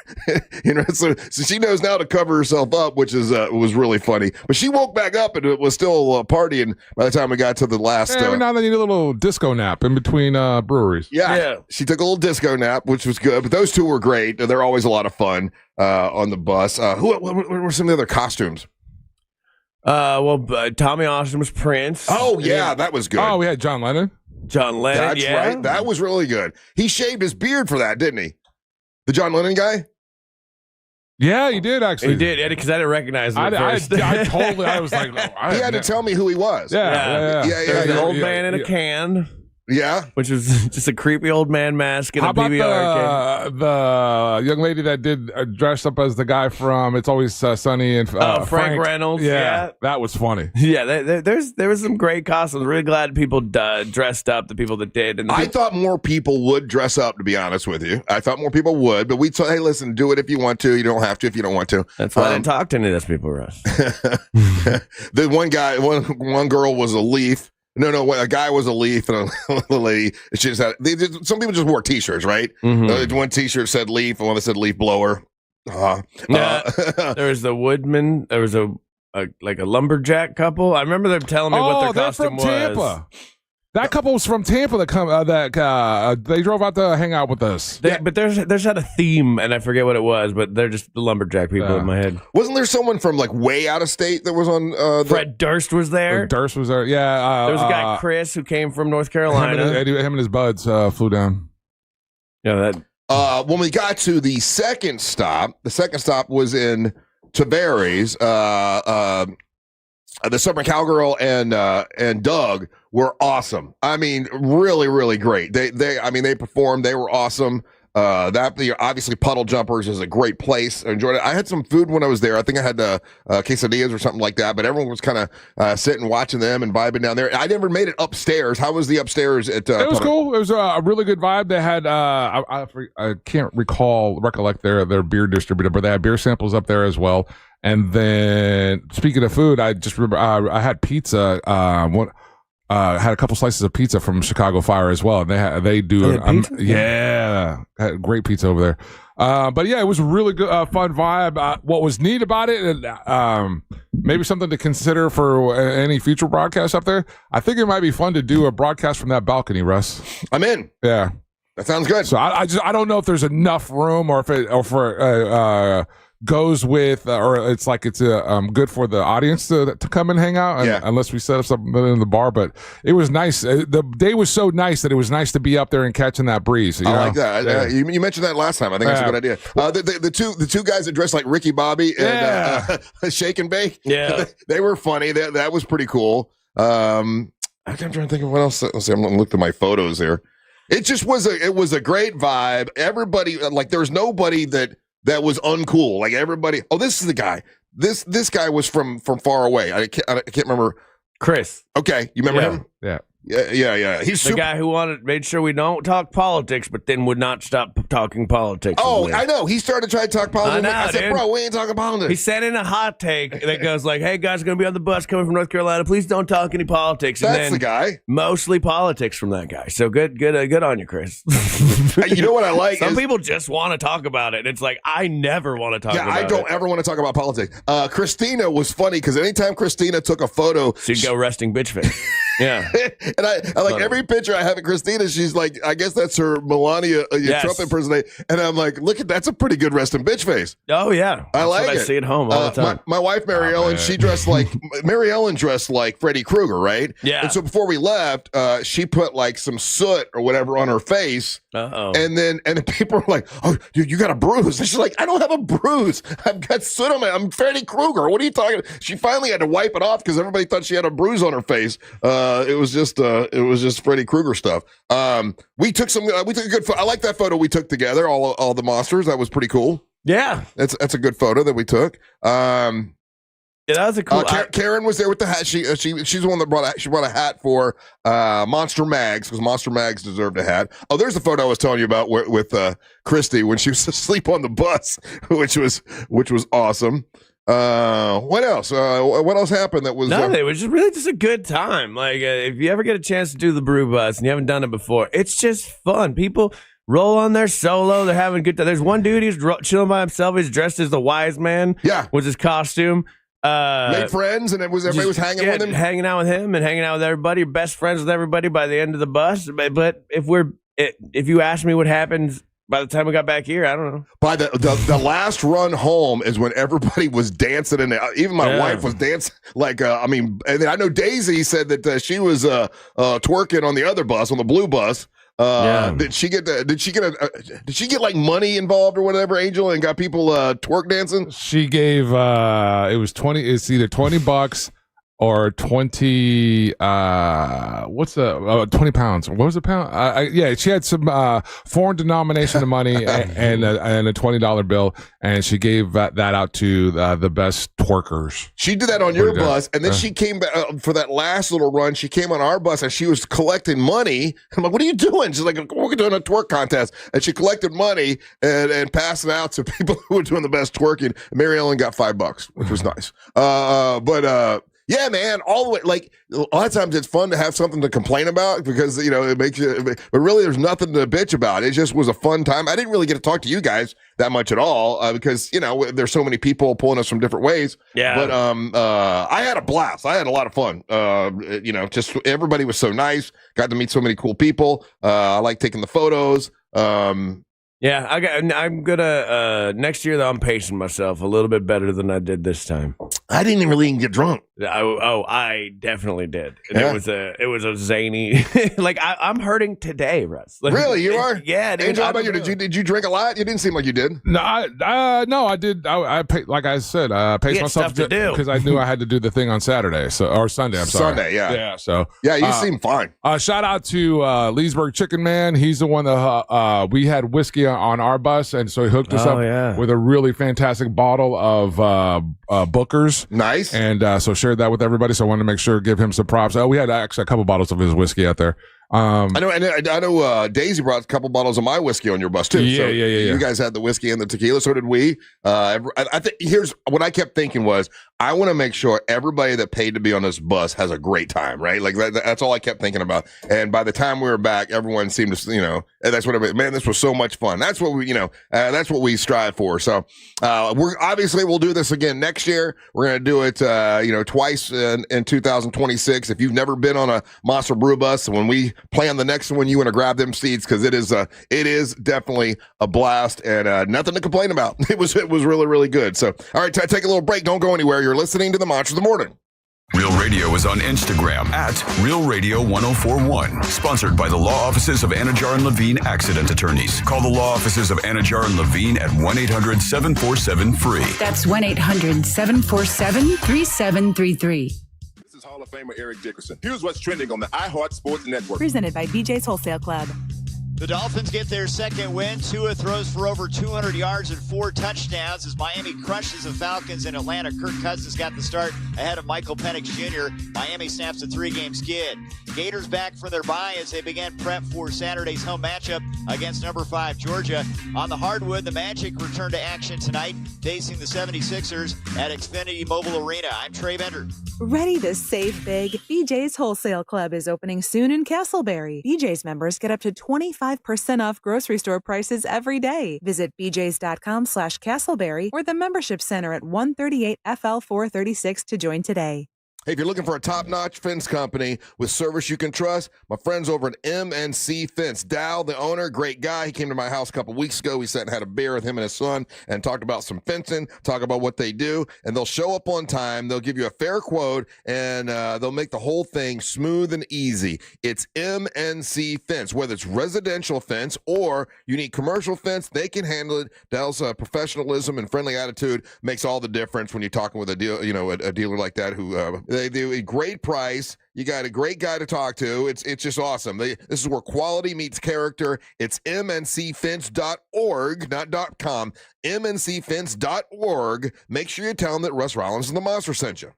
so she knows now to cover herself up, which is was really funny. But she woke back up and it was still partying by the time we got to the last. Every now and then you need a little disco nap in between breweries. Yeah, she took a little disco nap, which was good. But those two were great. They're always a lot of fun on the bus. What were some of the other costumes? Tommy Austin was Prince. Oh yeah, that was good. Oh, we had John Lennon. That's right. That was really good. He shaved his beard for that, didn't he? The John Lennon guy? Yeah, he did actually. He did, because I didn't recognize him at first. I was like, he had to tell me who he was. Yeah. There's an old man in a can. Yeah, which was just a creepy old man mask and How a PBR about the young lady that did dress up as the guy from It's Always Sunny and Frank Reynolds? Yeah, that was funny. Yeah, there was some great costumes. Really glad people dressed up. The people that did. And I thought more people would dress up. To be honest with you, I thought more people would. But we told, hey, listen, do it if you want to. You don't have to if you don't want to. That's why I didn't talk to any of those people, Russ. The one guy, one girl was a leaf. No, a guy was a leaf and a lady. She just had. Some people just wore T-shirts, right? Mm-hmm. One T-shirt said leaf, and one that said leaf blower. There was the woodman. There was a lumberjack couple. I remember them telling me what their costume was. Tampa. That couple was from Tampa that they drove out to hang out with us. But there's had a theme, and I forget what it was, but they're just the lumberjack people in my head. Wasn't there someone from like way out of state that was on? Fred Durst was there. Durst was there. Yeah. There was a guy, Chris, who came from North Carolina. Him and his buds flew down. Yeah. When we got to the second stop was in Tavares. The Summer Cowgirl and Doug were awesome. I mean, really, really great. They performed. They were awesome. Obviously Puddle Jumpers is a great place. I enjoyed it. I had some food when I was there. I think I had quesadillas or something like that, but everyone was kind of sitting watching them and vibing down there. I never made it upstairs. How was the upstairs at it was cool. It was a really good vibe. They had I can't recollect their beer distributor, but they had beer samples up there as well. And then speaking of food, I just remember I had pizza. Had a couple slices of pizza from Chicago Fire as well. And they do had great pizza over there. But yeah, it was a really good, fun vibe. What was neat about it, and maybe something to consider for any future broadcasts up there. I think it might be fun to do a broadcast from that balcony, Russ. I'm in. Yeah, that sounds good. So I don't know if there's enough room or if goes with or it's good for the audience to come and hang out unless we set up something in the bar. But it was nice. The day was so nice that it was nice to be up there and catching that breeze. I like that. You mentioned that last time. I think that's a good idea. The two guys that dressed like Ricky Bobby and Shake and Bake, they were funny. That was pretty cool. I'm trying to think of what else. Let's see, I'm going to look at my photos here. It just was a great vibe. Everybody, there was nobody that was uncool. Like everybody. Oh, this is the guy. This guy was from far away. I can't remember. Chris. Okay, you remember him? Yeah. Yeah. He's the guy who made sure we don't talk politics, but then would not stop talking politics. Oh, I know. He started trying to talk politics. I said, bro, we ain't talking politics. He sent in a hot take that goes like, hey, guys, going to be on the bus coming from North Carolina. Please don't talk any politics. And that's the guy. Mostly politics from that guy. So good on you, Chris. You know what I like? Some people just want to talk about it. It's like, I never want to talk about it. Yeah, I don't ever want to talk about politics. Christina was funny because anytime Christina took a photo, she'd go resting bitch face. Yeah. And I like every picture I have of Christina, she's like, I guess that's her Melania Trump impersonation. And I'm like, look at that's a pretty good resting bitch face. Oh, yeah. I like it. I see at home all the time. My wife, Mary Ellen, she dressed like Mary Ellen dressed like Freddy Krueger, right? Yeah. And so before we left, she put like some soot or whatever on her face. Uh-oh. And then people were like, oh, dude, you got a bruise. And she's like, I don't have a bruise. I've got soot on I'm Freddy Krueger. What are you talking about? She finally had to wipe it off because everybody thought she had a bruise on her face. It was just Freddy Krueger stuff. We took a good photo. I like that photo we took together, all the monsters. That was pretty cool. Yeah. That's a good photo that we took. Yeah, that was a cool. Karen was there with the hat. She's the one that brought a hat for Monster Mags because Monster Mags deserved a hat. Oh, there's the photo I was telling you about with Christy when she was asleep on the bus, which was awesome. What else? What else happened that was? Nothing. It was just a good time. Like if you ever get a chance to do the Brew Bus and you haven't done it before, it's just fun. People roll on their solo. They're having a good time. There's one dude he's chilling by himself. He's dressed as the wise man. Yeah, with his costume. Made friends, and everybody was hanging with him, hanging out with him, and hanging out with everybody. Best friends with everybody by the end of the bus. But if you ask me what happens by the time we got back here, I don't know. By the last run home is when everybody was dancing, and even my wife was dancing. Like and I know Daisy said that she was twerking on the other bus, on the blue bus. Did she get like money involved or whatever, Angel, and got people twerk dancing? She gave it was 20. It's either $20 or 20 what's 20 pounds. What was a pound? Yeah, she had some foreign denomination of money and a $20 bill, and she gave that out to the best twerkers. She did that on your bus, and then she came back for that last little run. She came on our bus and she was collecting money. I'm like, what are you doing? She's like, we're doing a twerk contest, and she collected money and passed it out to people who were doing the best twerking. Mary Ellen got $5, which was nice. Yeah, man, all the way. Like a lot of times, it's fun to have something to complain about because it makes you. But really, there's nothing to bitch about. It just was a fun time. I didn't really get to talk to you guys that much at all because there's so many people pulling us from different ways. Yeah. But I had a blast. I had a lot of fun. Just everybody was so nice. Got to meet so many cool people. I like taking the photos. Yeah, I'm gonna next year though. I'm pacing myself a little bit better than I did this time. I didn't really even get drunk. I definitely did. And it was a zany. Like I'm hurting today, Russ. Like, really, you are? Yeah. Dude, Angel, how about you? Did you drink a lot? You didn't seem like you did. No, I did. I paid, like I said, paced myself to do because I knew I had to do the thing on Saturday, or Sunday. I'm sorry. Sunday, yeah. Yeah. So you seem fine. Shout out to Leesburg Chicken Man. He's the one that we had whiskey on our bus, and so he hooked us up with a really fantastic bottle of Booker's. Nice. And so shared that with everybody. So I wanted to make sure give him some props. We had actually a couple bottles of his whiskey out there. I know. Daisy brought a couple bottles of my whiskey on your bus too. Yeah. You guys had the whiskey and the tequila. So did we. I think here's what I kept thinking was I want to make sure everybody that paid to be on this bus has a great time, right? Like that's all I kept thinking about. And by the time we were back, everyone seemed to, that's what man, this was so much fun. That's what we, that's what we strive for. So we'll do this again next year. We're gonna do it, twice in 2026. If you've never been on a Monster Brew Bus, when we plan the next one, you want to grab them seats because it is definitely a blast and nothing to complain about. It was really, really good. So all right, take a little break. Don't go anywhere. You're listening to the Monster of the Morning. Real Radio is on Instagram at Real Radio 1041. Sponsored by the law offices of Anajar and Levine Accident Attorneys. Call the law offices of Anajar and Levine at 1-800-747-FREE. That's 1-800-747-3733. This is Hall of Famer Eric Dickerson. Here's what's trending on the iHeart Sports Network. Presented by BJ's Wholesale Club. The Dolphins get their second win. Tua throws for over 200 yards and 4 touchdowns as Miami crushes the Falcons in Atlanta. Kirk Cousins got the start ahead of Michael Penix Jr. Miami snaps a 3-game skid. Gators back from their bye as they began prep for Saturday's home matchup against number 5 Georgia. On the hardwood, the Magic return to action tonight, facing the 76ers at Xfinity Mobile Arena. I'm Trey Bender. Ready to save big? BJ's Wholesale Club is opening soon in Castleberry. BJ's members get up to 25% off grocery store prices every day. Visit bjs.com/Castleberry or the membership center at 138 FL 436 to join today. Hey, if you're looking for a top-notch fence company with service you can trust, my friends over at M&C Fence. Dow, the owner, great guy. He came to my house a couple weeks ago. We sat and had a beer with him and his son and talked about some fencing, talk about what they do, and they'll show up on time. They'll give you a fair quote, and they'll make the whole thing smooth and easy. It's M&C Fence. Whether it's residential fence or you need commercial fence, they can handle it. Dow's professionalism and friendly attitude makes all the difference when you're talking with a deal, a dealer like that who they do a great price. You got a great guy to talk to. It's just awesome. This is where quality meets character. It's mncfence.org, not .com. mncfence.org. Make sure you tell them that Russ Rollins and the Monster sent you.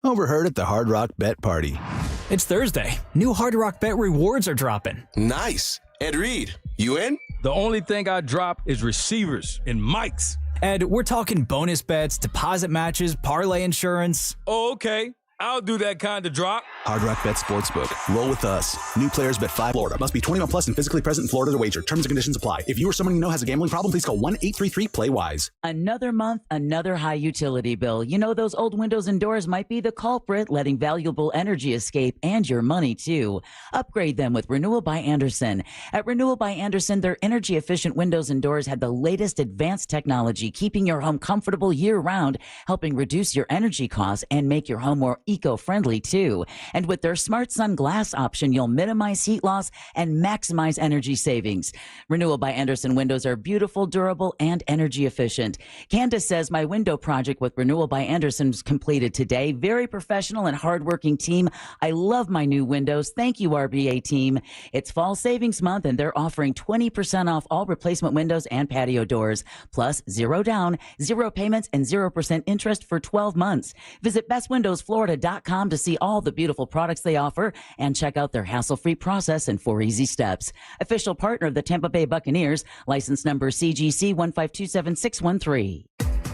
Overheard at the Hard Rock Bet Party. It's Thursday. New Hard Rock Bet rewards are dropping. Nice. Ed Reed, you in? The only thing I drop is receivers and mics. Ed, we're talking bonus bets, deposit matches, parlay insurance. Oh, okay. I'll do that kind of drop. Hard Rock Bet Sportsbook. Roll with us. New players bet $5. Florida. Must be 21 plus and physically present in Florida to wager. Terms and conditions apply. If you or someone you know has a gambling problem, please call 1-833-PLAY-WISE. Another month, another high utility bill. You know those old windows and doors might be the culprit, letting valuable energy escape and your money too. Upgrade them with Renewal by Andersen. At Renewal by Andersen, their energy efficient windows and doors had the latest advanced technology, keeping your home comfortable year round, helping reduce your energy costs and make your home more eco-friendly too. And with their Smart Sun Glass option, you'll minimize heat loss and maximize energy savings. Renewal by Andersen windows are beautiful, durable, and energy efficient. Candace says my window project with Renewal by Andersen was completed today. Very professional and hardworking team. I love my new windows. Thank you, RBA team. It's fall savings month, and they're offering 20% off all replacement windows and patio doors. Plus, 0 down, 0 payments, and 0% interest for 12 months. Visit bestwindowsflorida.com to see all the beautiful products they offer and check out their hassle-free process in 4 easy steps. Official partner of the Tampa Bay Buccaneers, license number CGC 1527613.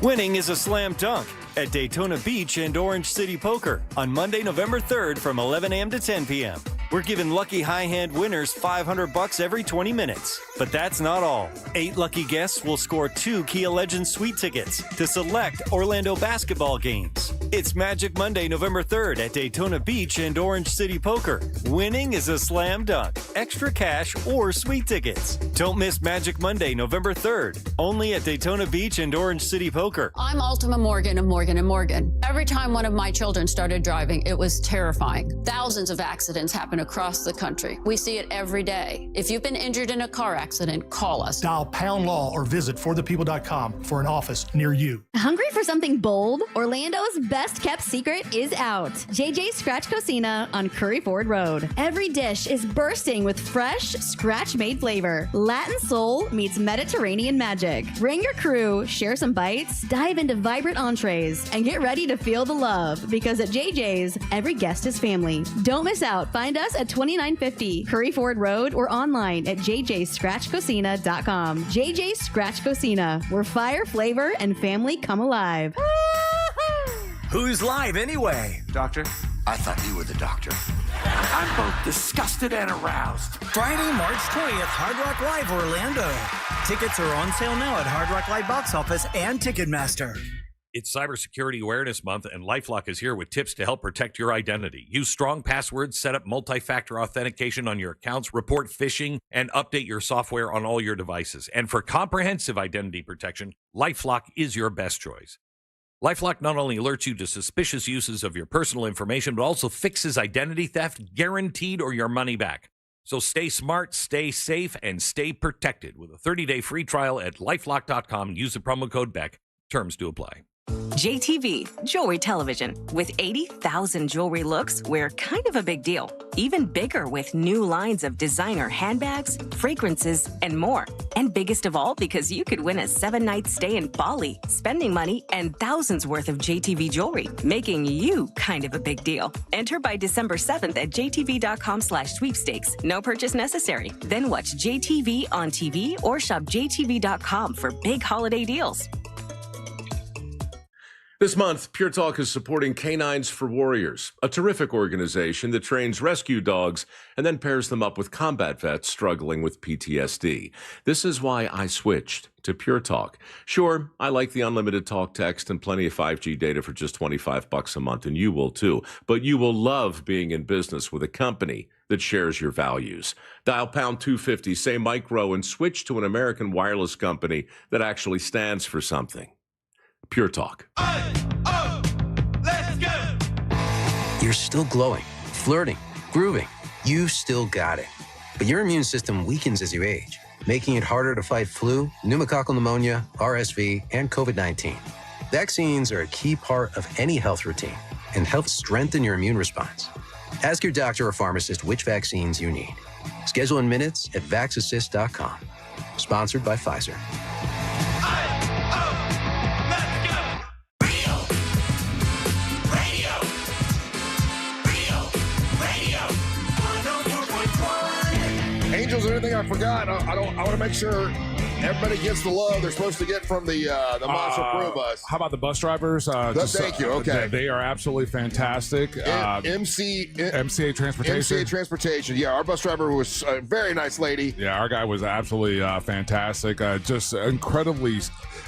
Winning is a slam dunk at Daytona Beach and Orange City Poker on Monday, November 3rd from 11 a.m. to 10 p.m. We're giving lucky high-hand winners $500 every 20 minutes. But that's not all. 8 lucky guests will score 2 Kia Legends suite tickets to select Orlando basketball games. It's Magic Monday, November 3rd at Daytona Beach and Orange City Poker. Winning is a slam dunk, extra cash, or sweet tickets. Don't miss Magic Monday, November 3rd, only at Daytona Beach and Orange City Poker. I'm Ultima Morgan of Morgan & Morgan. Every time one of my children started driving, it was terrifying. Thousands of accidents happen across the country. We see it every day. If you've been injured in a car accident, call us. Dial pound law or visit forthepeople.com for an office near you. Hungry for something bold? Orlando's best kept secret is out. JJ's Scratch Cocina on Curry Ford Road. Every dish is bursting with fresh, scratch-made flavor. Latin soul meets Mediterranean magic. Bring your crew, share some bites, dive into vibrant entrees, and get ready to feel the love, because at JJ's, every guest is family. Don't miss out. Find us at 2950 Curry Ford Road or online at jjscratchcocina.com. JJ's Scratch Cocina, where fire, flavor, and family come alive. Who's live anyway? Doctor? I thought you were the doctor. I'm both disgusted and aroused. Friday, March 20th, Hard Rock Live Orlando. Tickets are on sale now at Hard Rock Live Box Office and Ticketmaster. It's Cybersecurity Awareness Month, and LifeLock is here with tips to help protect your identity. Use strong passwords, set up multi-factor authentication on your accounts, report phishing, and update your software on all your devices. And for comprehensive identity protection, LifeLock is your best choice. LifeLock not only alerts you to suspicious uses of your personal information, but also fixes identity theft, guaranteed, or your money back. So stay smart, stay safe, and stay protected with a 30-day free trial at LifeLock.com. Use the promo code BECK. Terms do apply. JTV, Jewelry Television. With 80,000 jewelry looks, we're kind of a big deal. Even bigger with new lines of designer handbags, fragrances, and more. And biggest of all, because you could win a 7-night stay in Bali, spending money, and thousands worth of JTV jewelry, making you kind of a big deal. Enter by December 7th at jtv.com/sweepstakes. No purchase necessary. Then watch JTV on TV or shop jtv.com for big holiday deals. This month, Pure Talk is supporting Canines for Warriors, a terrific organization that trains rescue dogs and then pairs them up with combat vets struggling with PTSD. This is why I switched to Pure Talk. Sure, I like the unlimited talk, text, and plenty of 5G data for just $25 a month, and you will too. But you will love being in business with a company that shares your values. Dial pound 250, say micro, and switch to an American wireless company that actually stands for something. Pure Talk. Let's go! You're still glowing, flirting, grooving. You still got it. But your immune system weakens as you age, making it harder to fight flu, pneumococcal pneumonia, RSV, and COVID-19. Vaccines are a key part of any health routine and help strengthen your immune response. Ask your doctor or pharmacist which vaccines you need. Schedule in minutes at vaxassist.com. Sponsored by Pfizer. Angels, anything I forgot? I want to make sure everybody gets the love they're supposed to get from the Monster Brew Bus. How about the bus drivers? Thank you. Okay, they are absolutely fantastic. MCA Transportation. MCA Transportation. Yeah, our bus driver was a very nice lady. Yeah, our guy was absolutely fantastic. Just incredibly.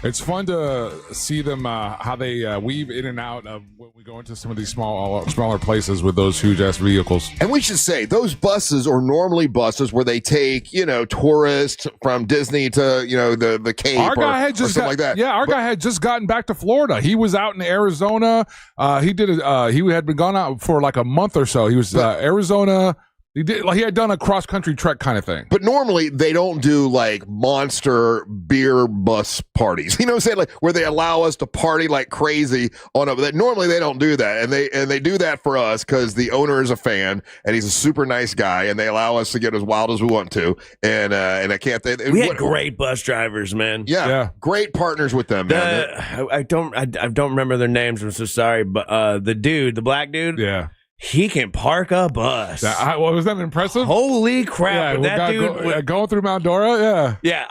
It's fun to see them how they weave in and out of when we go into some of these smaller places with those huge ass vehicles. And we should say those buses are normally buses where they take tourists from Disney to the Cape or something like that. Yeah, our guy had just gotten back to Florida. He was out in Arizona. He had been gone out for like a month or so. He was Arizona. He had done a cross country trek kind of thing. But normally they don't do like monster beer bus parties. You know what I'm saying? Like where they allow us to party like crazy on that. Normally they don't do that, and they do that for us because the owner is a fan and he's a super nice guy, and they allow us to get as wild as we want to. And I can't. We had great bus drivers, man. Yeah, great partners with them, man. I don't remember their names. I'm so sorry, but the black dude, yeah. He can park a bus. Was that impressive? Holy crap! Yeah, that dude going through Mount Dora. Yeah.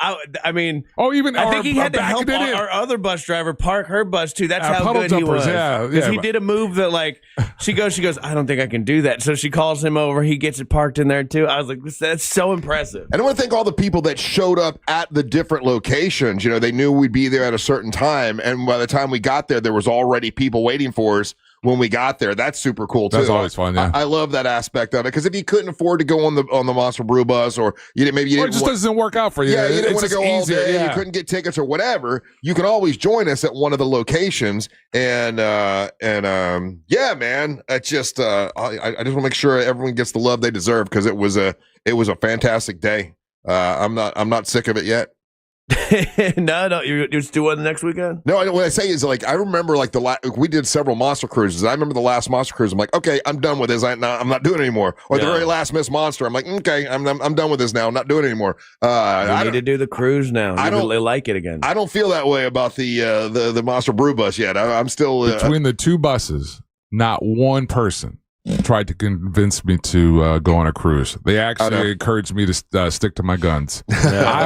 I mean, I think he had to help our other bus driver park her bus too. That's how good he was. Yeah. He did a move that like she goes, I don't think I can do that. So she calls him over. He gets it parked in there too. I was like, that's so impressive. And I want to thank all the people that showed up at the different locations. They knew we'd be there at a certain time, and by the time we got there was already people waiting for us when we got there. That's super cool too. That's always fun. Yeah. I love that aspect of it because if you couldn't afford to go on the Monster Brew Bus, or you it just doesn't work out for you. Yeah, you didn't want to go all easier, day. yeah. You couldn't get tickets or whatever. You can always join us at one of the locations. And yeah, man, it's just I just want to make sure everyone gets the love they deserve because it was a fantastic day. I'm not sick of it yet. No, you're just doing the next weekend. No, what I say is like I remember like we did several monster cruises. I remember the last monster cruise. I'm like, okay, I'm done with this. I'm not doing it anymore. Or the very last Miss Monster. I'm like, okay, I'm done with this now. I'm not doing it anymore. I need to do the cruise now. I don't like it again. I don't feel that way about the Monster Brew Bus yet. I'm still between the two buses. Not one person tried to convince me to go on a cruise. They actually encouraged me to stick to my guns. Yeah. I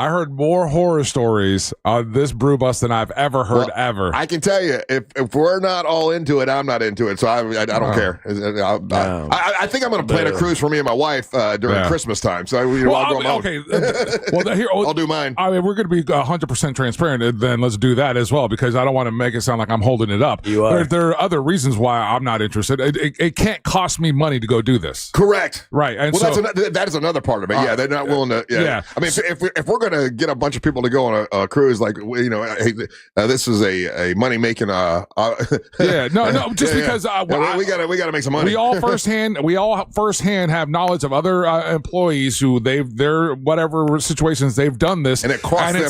heard more horror stories on this brew bus than I've ever heard ever. I can tell you, if we're not all into it, I'm not into it. So I don't care. I think I'm going to plan a cruise for me and my wife during Christmas time. So I'll go okay. Here, I'll do mine. I mean, we're going to be 100% transparent. Then let's do that as well because I don't want to make it sound like I'm holding it up. You are. There are other reasons why I'm not interested. It can't cost me money to go do this. Correct. Right. And that is another part of it. Yeah, they're not willing to. Yeah. I mean, if we're going to get a bunch of people to go on a cruise, like hey, this is a money making. Yeah. No. Just because we got to make some money. We all firsthand have knowledge of other employees who their whatever situations they've done this, and it's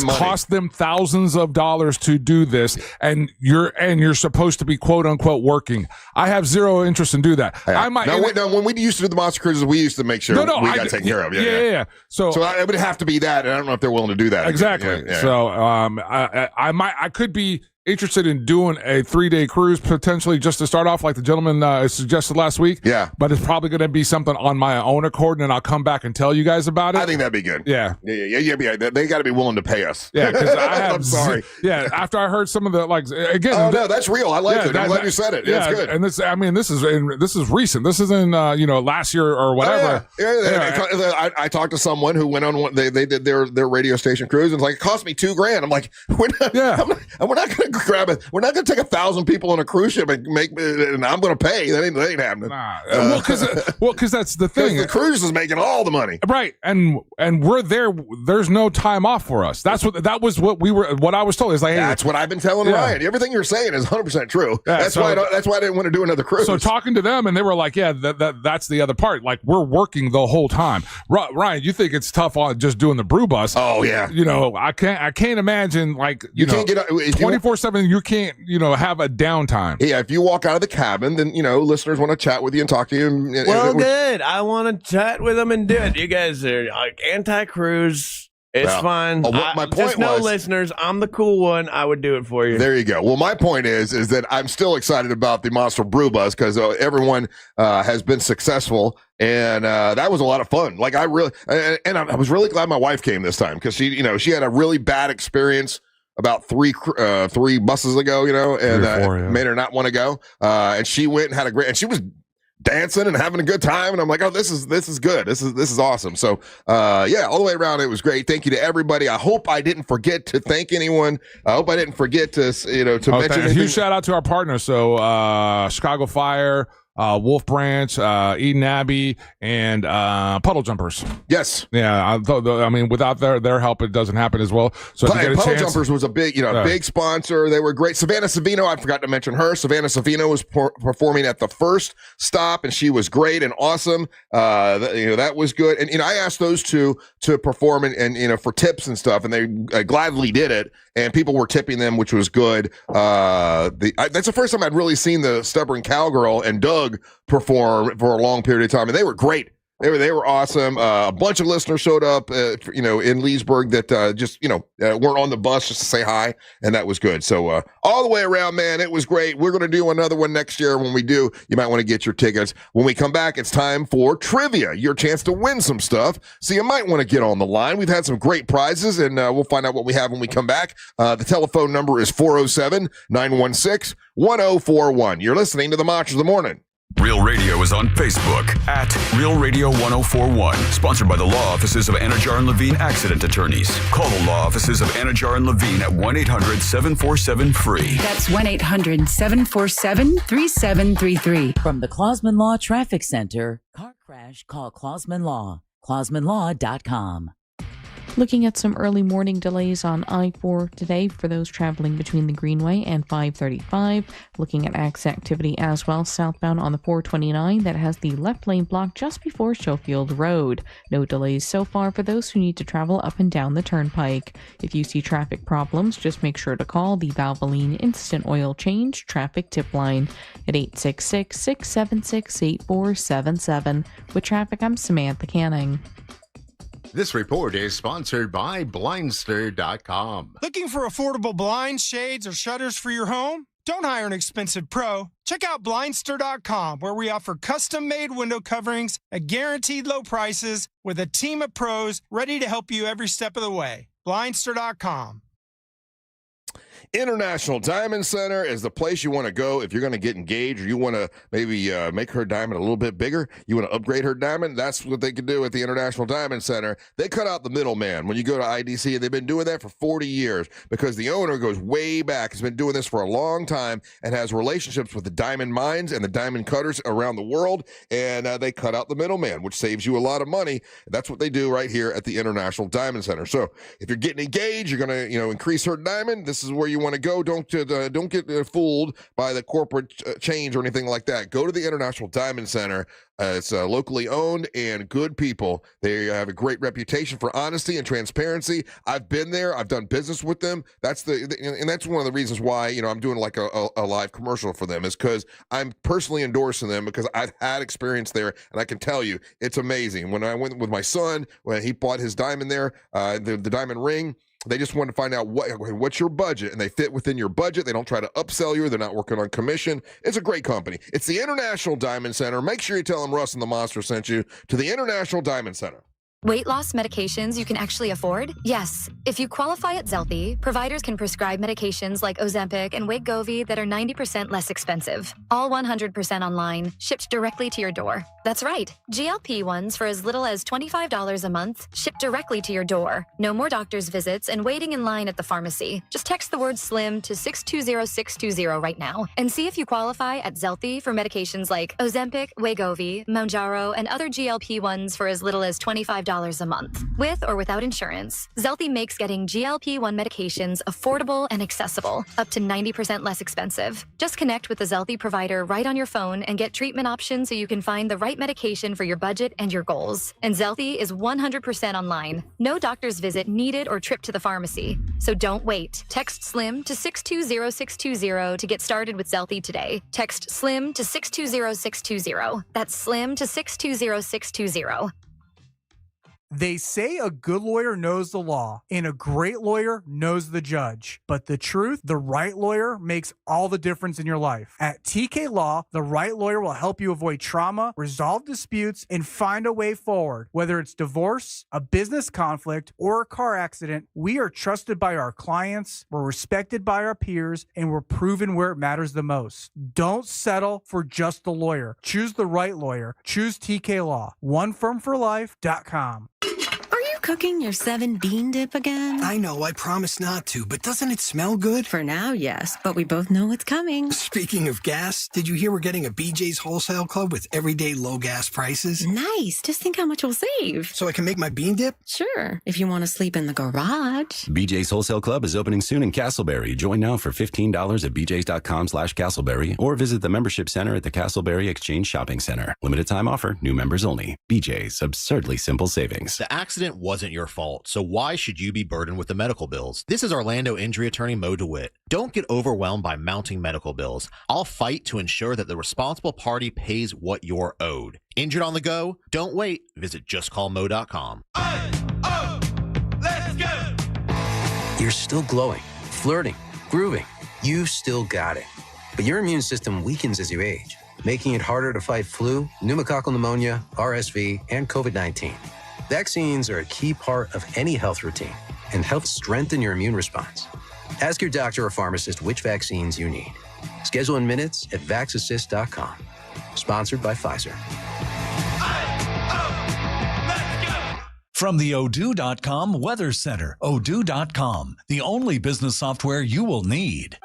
cost them thousands of dollars to do this, and you're supposed to be quote unquote working. I have zero interest in do that. Yeah. I might. No, when we used to do the monster cruises, we used to make sure we got taken care of. Yeah. So it would have to be that, and I don't know if they're willing to do that. Exactly. Yeah. So I could be interested in doing a 3-day cruise potentially just to start off like the gentleman suggested last week. Yeah. But it's probably going to be something on my own accord, and then I'll come back and tell you guys about it. I think that'd be good. Yeah. They got to be willing to pay us. Yeah, because I have. I'm sorry. Yeah, after I heard some of the again. Oh no, that's real. I like it. I'm glad you said it. That's good. And this is recent. This isn't last year or whatever. I talked to someone who went on one. They did their radio station cruise, and it's like it cost me $2,000. I'm like, we're not going to grab it. We're not going to take 1,000 people on a cruise ship and and I'm going to pay. That ain't happening. Because that's the thing. The cruise is making all the money, right? And we're there. There's no time off for us. That was what I was told. Is like, that's what I've been telling Ryan. Everything you're saying is 100% true. Yeah, that's why I didn't want to do another cruise. So talking to them, and they were like, that's the other part. Like we're working the whole time. Ryan, you think it's tough on just doing the brew bus? Oh yeah. I can't imagine like you can't get 24/7. You can't have a downtime. Yeah, if you walk out of the cabin, then listeners want to chat with you and talk to you. Good. I want to chat with them and do it. You guys are like anti-cruise. It's fine. My point just know, listeners, I'm the cool one. I would do it for you. There you go. Well, my point is that I'm still excited about the Monster Brew Bus because everyone has been successful, and that was a lot of fun. Like I was really glad my wife came this time because she had a really bad experience about three buses ago, and made her not want to go. And she went and had and she was dancing and having a good time, and I'm like, oh, this is good. This is awesome. So all the way around, it was great. Thank you to everybody. I hope I didn't forget to thank anyone. I hope I didn't forget to mention anything. A huge shout out to our partners. So Chicago Fire, Wolf Branch, Eden Abbey, and Puddle Jumpers. Yes. Yeah. I mean, without their help, it doesn't happen as well. So Puddle Jumpers was a big, big sponsor. They were great. Savannah Savino, I forgot to mention her. Savannah Savino was performing at the first stop, and she was great and awesome. That was good. And I asked those two to perform and for tips and stuff, and they gladly did it. And people were tipping them, which was good. That's the first time I'd really seen the Stubborn Cowgirl and Doug perform for a long period of time, and they were great. They were awesome. A bunch of listeners showed up, in Leesburg that just weren't on the bus just to say hi, and that was good. So all the way around, man, it was great. We're going to do another one next year. When we do, you might want to get your tickets. When we come back, it's time for trivia. Your chance to win some stuff. So you might want to get on the line. We've had some great prizes, and we'll find out what we have when we come back. The telephone number is 407-916-1041. You're listening to the Monsters of the Morning Real Radio is on Facebook at Real Radio 1041. Sponsored by the law offices of Anajar and Levine Accident Attorneys. Call the law offices of Anajar and Levine at 1-800-747-FREE. That's 1-800-747-3733. From the Clausman Law Traffic Center, car crash, call Clausman Law. ClausmanLaw.com. Looking at some early morning delays on I-4 today for those traveling between the Greenway and 535. Looking at activity as well southbound on the 429 that has the left lane blocked just before Schofield Road. No delays so far for those who need to travel up and down the turnpike. If you see traffic problems, just make sure to call the Valvoline Instant Oil Change Traffic Tip Line at 866-676-8477. With traffic, I'm Samantha Canning. This report is sponsored by Blindster.com. Looking for affordable blinds, shades, or shutters for your home? Don't hire an expensive pro. Check out Blindster.com, where we offer custom-made window coverings at guaranteed low prices with a team of pros ready to help you every step of the way. Blindster.com. International Diamond Center is the place you want to go if you're going to get engaged, or you want to maybe make her diamond a little bit bigger. You want to upgrade her diamond. That's what they can do at the International Diamond Center. They cut out the middleman. When you go to IDC, they've been doing that for 40 years because the owner goes way back. He's been doing this for a long time and has relationships with the diamond mines and the diamond cutters around the world. And they cut out the middleman, which saves you a lot of money. That's what they do right here at the International Diamond Center. So if you're getting engaged, you're going to increase her diamond. This is where you want to go. Don't get fooled by the corporate change or anything like that. Go to the International Diamond Center. It's locally owned and good people. They have a great reputation for honesty and transparency. I've been there. I've done business with them. That's and that's one of the reasons why I'm doing like a live commercial for them, is because I'm personally endorsing them because I've had experience there, and I can tell you it's amazing. When I went with my son, when he bought his diamond there, the diamond ring. They just want to find out what's your budget, and they fit within your budget. They don't try to upsell you. They're not working on commission. It's a great company. It's the International Diamond Center. Make sure you tell them Russ and the Monster sent you to the International Diamond Center. Weight loss medications you can actually afford? Yes. If you qualify at Zelthy, providers can prescribe medications like Ozempic and Wegovy that are 90% less expensive. All 100% online, shipped directly to your door. That's right. GLP-1s for as little as $25 a month, shipped directly to your door. No more doctor's visits and waiting in line at the pharmacy. Just text the word SLIM to 620620 right now and see if you qualify at Zelthy for medications like Ozempic, Wegovy, Mounjaro, and other GLP-1s for as little as $25 a month. With or without insurance, Zelthy makes getting GLP-1 medications affordable and accessible, up to 90% less expensive. Just connect with the Zelthy provider right on your phone and get treatment options so you can find the right medication for your budget and your goals. And Zelthy is 100% online. No doctor's visit needed or trip to the pharmacy. So don't wait. Text SLIM to 620620 to get started with Zelthy today. Text SLIM to 620620. That's SLIM to 620620. They say a good lawyer knows the law and a great lawyer knows the judge. But the truth, the right lawyer makes all the difference in your life. At TK Law, the right lawyer will help you avoid trauma, resolve disputes, and find a way forward. Whether it's divorce, a business conflict, or a car accident, we are trusted by our clients, we're respected by our peers, and we're proven where it matters the most. Don't settle for just the lawyer. Choose the right lawyer. Choose TK Law. OneFirmForLife.com. Cooking your 7 bean dip again? I know, I promised not to, but doesn't it smell good? For now, yes, but we both know it's coming. Speaking of gas, did you hear we're getting a BJ's Wholesale Club with everyday low gas prices? Nice. Just think how much we'll save. So I can make my bean dip? Sure, if you want to sleep in the garage. BJ's Wholesale Club is opening soon in Castleberry. Join now for $15 at bjs.com/Castleberry or visit the membership center at the Castleberry Exchange Shopping Center. Limited time offer, new members only. BJ's, absurdly simple savings. The accident wasn't your fault, so why should you be burdened with the medical bills? This is Orlando injury attorney Mo DeWitt. Don't get overwhelmed by mounting medical bills. I'll fight to ensure that the responsible party pays what you're owed. Injured on the go? Don't wait. Visit justcallmo.com. Let's go! You're still glowing, flirting, grooving. You still got it. But your immune system weakens as you age, making it harder to fight flu, pneumococcal pneumonia, RSV, and COVID-19. Vaccines are a key part of any health routine and help strengthen your immune response. Ask your doctor or pharmacist which vaccines you need. Schedule in minutes at vaxassist.com. Sponsored by Pfizer. From the Odoo.com Weather Center, Odoo.com, the only business software you will need.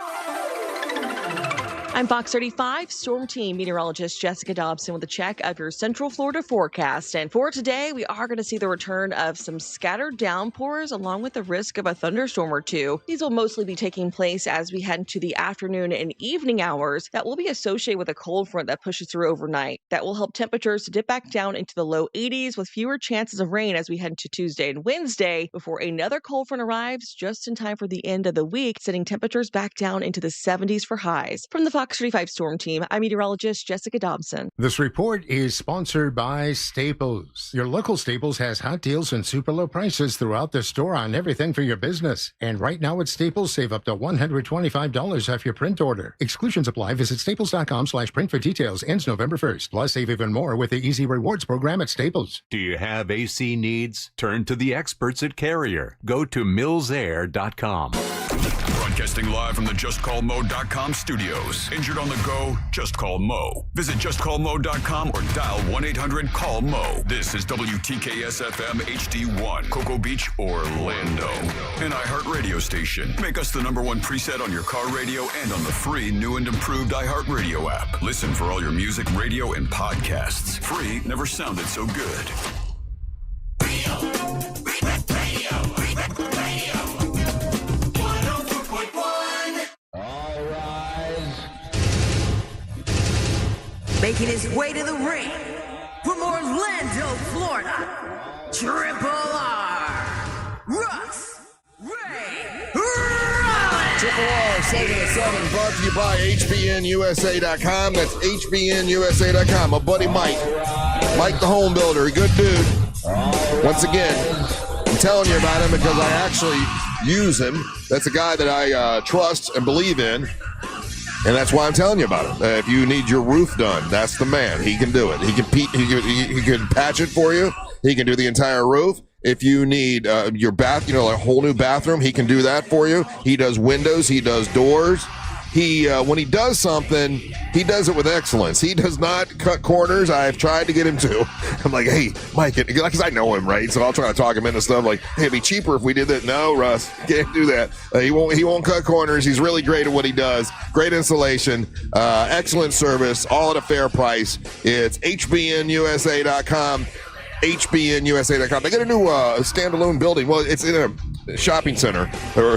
I'm Fox 35 Storm Team meteorologist Jessica Dobson with a check of your Central Florida forecast. And for today, we are going to see the return of some scattered downpours along with the risk of a thunderstorm or two. These will mostly be taking place as we head into the afternoon and evening hours. That will be associated with a cold front that pushes through overnight. That will help temperatures to dip back down into the low 80s with fewer chances of rain as we head into Tuesday and Wednesday before another cold front arrives just in time for the end of the week, sending temperatures back down into the 70s for highs. From the Fox 35 Storm Team, I'm meteorologist Jessica Dobson. This report is sponsored by Staples. Your local Staples has hot deals and super low prices throughout the store on everything for your business. And right now at Staples, save up to $125 off your print order. Exclusions apply. Visit staples.com/print for details. Ends November 1st. Plus, save even more with the Easy Rewards program at Staples. Do you have AC needs? Turn to the experts at Carrier. Go to millsair.com. Broadcasting live from the JustCallMo.com studios. Injured on the go? Just call Mo. Visit JustCallMo.com or dial 1-800-CALL-MO. This is WTKS-FM HD1, Cocoa Beach, Orlando. An iHeartRadio station. Make us the #1 preset on your car radio and on the free new and improved iHeartRadio app. Listen for all your music, radio, and podcasts. Free never sounded so good. Making his way to the ring from Orlando, Florida, Triple R, Russ Ray Rollins. Triple R 707 brought to you by HBNUSA.com. That's HBNUSA.com. My buddy Mike the home builder, a good dude. Once again, I'm telling you about him because I actually use him. That's a guy that I trust and believe in. And that's why I'm telling you about it. If you need your roof done, that's the man. He can do it. He can patch it for you. He can do the entire roof. If you need your bath, a whole new bathroom, he can do that for you. He does windows. He does doors. When he does something, he does it with excellence. He does not cut corners. I've tried to get him to. I'm like, hey, Mike, because I know him, right? So I'll try to talk him into stuff like, hey, it'd be cheaper if we did that. No, Russ, can't do that. He won't cut corners. He's really great at what he does. Great installation, excellent service, all at a fair price. It's HBNUSA.com. HBNUSA.com. They got a new standalone building. Well, it's in a shopping center or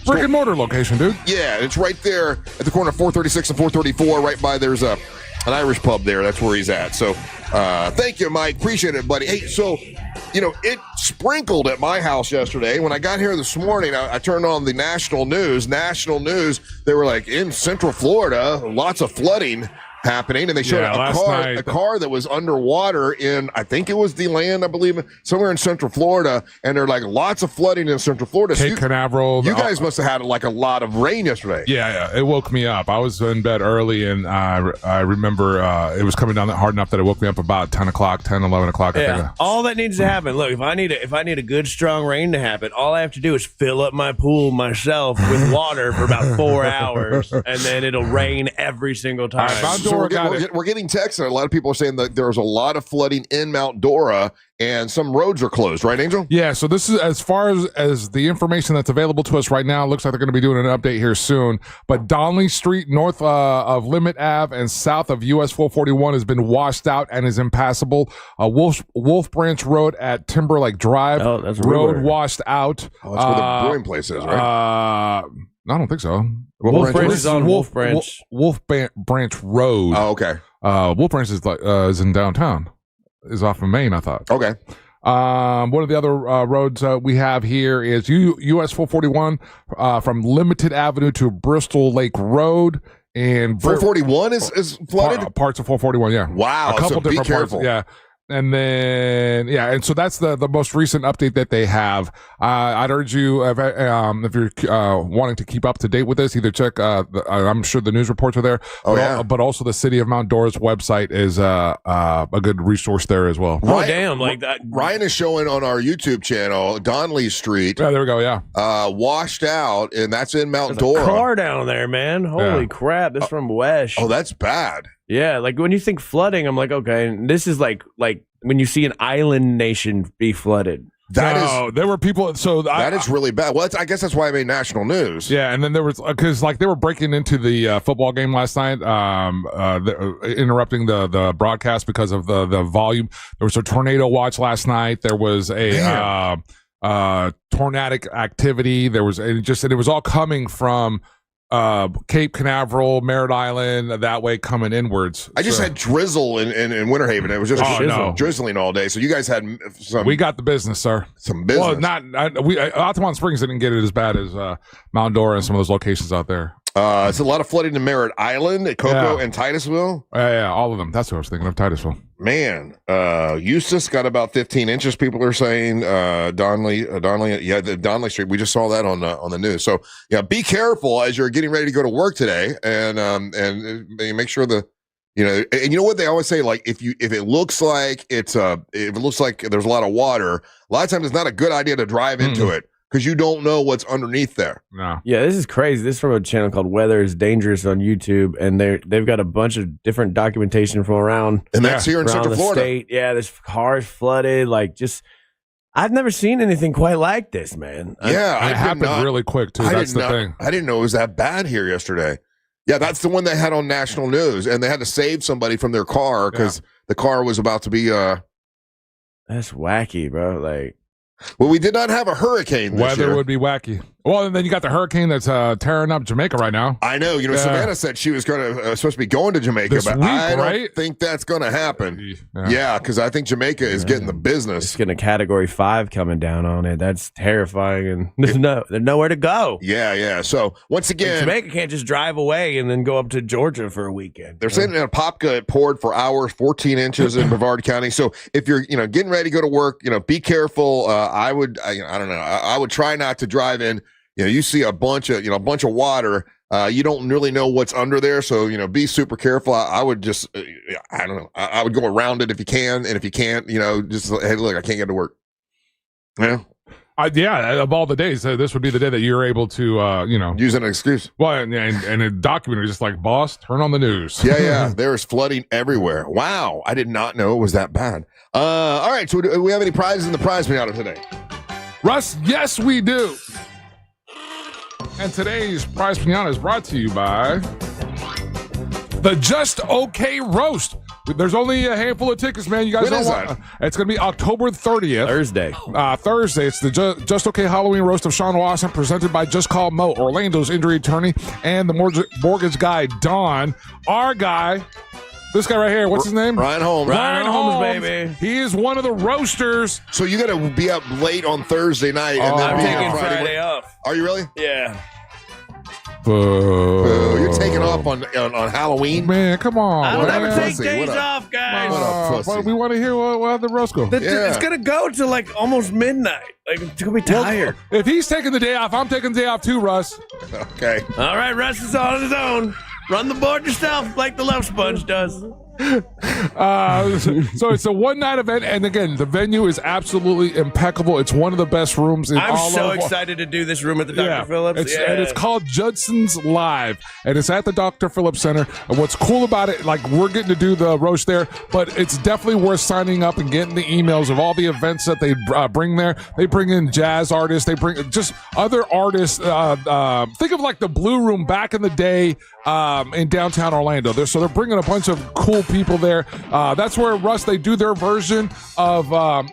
brick and mortar location, dude. Yeah, it's right there at the corner of 436 and 434. Right by there's an Irish pub there. That's where he's at. So thank you, Mike. Appreciate it, buddy. Hey, so it sprinkled at my house yesterday. When I got here this morning, I turned on the national news. They were like, in Central Florida, lots of flooding happening, and they showed a car that was underwater in, I think it was DeLand, I believe, somewhere in Central Florida, and they're like lots of flooding in Central Florida. Cape Canaveral. You guys must have had like a lot of rain yesterday. Yeah, it woke me up. I was in bed early, and I remember it was coming down that hard enough that it woke me up about 10 o'clock, 10, 11 o'clock. Yeah, I think. all that needs to happen. Look, if I need a good strong rain to happen, all I have to do is fill up my pool myself with water for about 4 hours, and then it'll rain every single time. We're getting texts, and a lot of people are saying that there's a lot of flooding in Mount Dora, and some roads are closed, right, Angel? Yeah, so this is as far as the information that's available to us right now. It looks like they're going to be doing an update here soon. But Donnelly Street, north of Limit Ave and south of US 441 has been washed out and is impassable. Wolf Branch Road at Timberlake Drive, road washed out. Oh, that's where the brewing place is, right? I don't think so. Wolf Branch is on Wolf Branch. Wolf Branch Road. Oh, okay. Wolf Branch is in downtown. Is off of Main, I thought. Okay. One of the other roads we have here is US 441 from Limited Avenue to Bristol Lake Road. And 441 is flooded? Parts of 441, yeah. Wow. A couple so different be careful. parts. Yeah. And then, and so that's the most recent update that they have. I'd urge you, if you're wanting to keep up to date with this, either check, I'm sure the news reports are there, but also the City of Mount Dora's website is a good resource there as well. Oh, damn. Like that. Ryan is showing on our YouTube channel, Donley Street. Yeah, there we go, washed out, and that's in Mount Dora. A car down there, man. Holy crap. This is from Wesh. Oh, that's bad. Yeah, like when you think flooding, I'm like, okay, and this is like when you see an island nation be flooded. There were people. So that is really bad. Well, I guess that's why I made national news. Yeah, and then there was because like they were breaking into the football game last night, interrupting the broadcast because of the volume. There was a tornado watch last night. There was a tornadic activity. There was it was all coming from Cape Canaveral, Merritt Island, that way coming inwards. I just had drizzle in Winter Haven. It was just drizzling all day. So you guys had some. We got the business, sir. Some business. Well, Altamont Springs didn't get it as bad as Mount Dora and some of those locations out there. It's a lot of flooding in Merritt Island, Cocoa, and Titusville. Yeah, all of them. That's what I was thinking of, Titusville. Man, Eustis got about 15 inches. People are saying Donley, the Donley Street. We just saw that on the news. So yeah, be careful as you're getting ready to go to work today, and make sure and you know what they always say, like if it looks like if it looks like there's a lot of water, a lot of times it's not a good idea to drive into it. Because you don't know what's underneath there. No. Yeah, this is crazy. This is from a channel called Weather is Dangerous on YouTube, and they've got a bunch of different documentation from around. And that's here in Central Florida. State. Yeah, there's cars flooded. Like I've never seen anything quite like this, man. It happened really quick too. That's the thing. I didn't know it was that bad here yesterday. Yeah, that's the one they had on national news, and they had to save somebody from their car because the car was about to be. That's wacky, bro. Like. Well, we did not have a hurricane this Weather year. would be wacky. Well, and then you got the hurricane that's tearing up Jamaica right now. I know. Savannah said she was supposed to be going to Jamaica, but I don't think that's going to happen. Yeah, because I think Jamaica is getting the business. It's getting a Category 5 coming down on it. That's terrifying, and there's nowhere to go. Yeah. So once again, Jamaica can't just drive away and then go up to Georgia for a weekend. They're saying that Apopka poured for hours, 14 inches in Brevard County. So if you're getting ready to go to work, be careful. I don't know. I would try not to drive in. You see a bunch of water. You don't really know what's under there, so be super careful. I would just, I don't know. I would go around it if you can, and if you can't, just hey, look, I can't get to work. Yeah. Of all the days, this would be the day that you're able to, use an excuse. Well, and a documentary just like, boss, turn on the news. Yeah. There's flooding everywhere. Wow, I did not know it was that bad. All right, so do we have any prizes in the prize pinata today? Russ, yes, we do. And today's prize pinata is brought to you by the Just Okay Roast. There's only a handful of tickets, man. You guys When don't is want. that? It's going to be October 30th. Thursday. Thursday. It's the Just Okay Halloween Roast of Sean Watson, presented by Just Call Mo, Orlando's injury attorney, and the mortgage guy, Don. Our guy. This guy right here, what's his name? Ryan Holmes. Ryan Holmes, baby. He is one of the roasters. So you got to be up late on Thursday night. And then I'm be taking on Friday off. Are you really? Yeah. Boo. You're taking off on Halloween? Man, come on. I don't man. ever take Pussy, days what up? off, guys. What up, pussy? We want to hear how the roast go. It's going to go to like almost midnight. Like, it's going to be tired. If he's taking the day off, I'm taking the day off too, Russ. Okay. All right, Russ is on his own. Run the board yourself like the Love Sponge does. So it's a one-night event, and again, the venue is absolutely impeccable. It's one of the best rooms in all I'm so of excited to do this room at the Dr. Phillips. And it's called Judson's Live, and it's at the Dr. Phillips Center. And what's cool about it, like, we're getting to do the roast there, but it's definitely worth signing up and getting the emails of all the events that they bring there. They bring in jazz artists. They bring just other artists. Think of like the Blue Room back in the day in downtown Orlando. They're bringing a bunch of cool people there. That's where, Russ, they do their version of the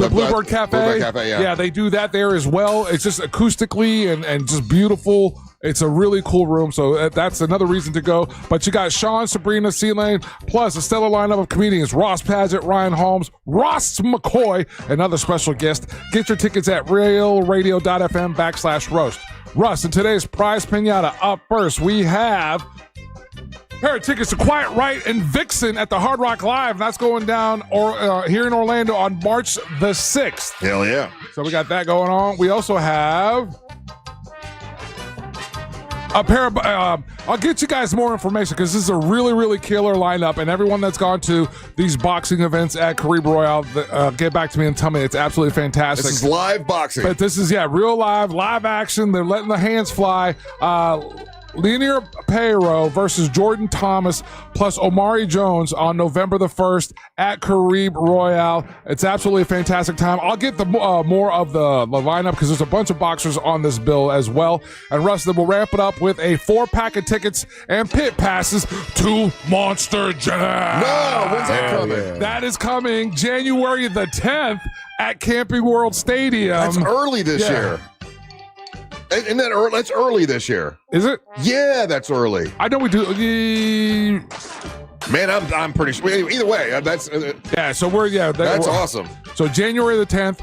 Bluebird Cafe. Bluebird Cafe, yeah. They do that there as well. It's just acoustically and just beautiful. It's a really cool room, so that's another reason to go. But you got Sean, Sabrina, C-Lane, plus a stellar lineup of comedians: Ross Padgett, Ryan Holmes, Ross McCoy, and other special guests. Get your tickets at realradio.fm/roast. Russ, in today's prize pinata, up first, we have pair of tickets to Quiet Riot and Vixen at the Hard Rock Live. That's going down here in Orlando on March the 6th. Hell yeah. So we got that going on. We also have a pair of, I'll get you guys more information because this is a really, really killer lineup. And everyone that's gone to these boxing events at Caribe Royale, get back to me and tell me it's absolutely fantastic. This is live boxing. But this is, real live action. They're letting the hands fly. Linear Pereiro versus Jordan Thomas plus Omari Jones on November the 1st at Caribe Royale. It's absolutely a fantastic time. I'll get the more of the lineup because there's a bunch of boxers on this bill as well. And Russ, then we'll wrap it up with a 4-pack of tickets and pit passes to Monster Jam. No, when's that coming? Yeah. That is coming January the 10th at Camping World Stadium. That's early this year. Isn't that early? That's early this year. Is it? Yeah, that's early. I know we do. Man, I'm pretty sure. Either way, that's So we're that's awesome. So January the 10th.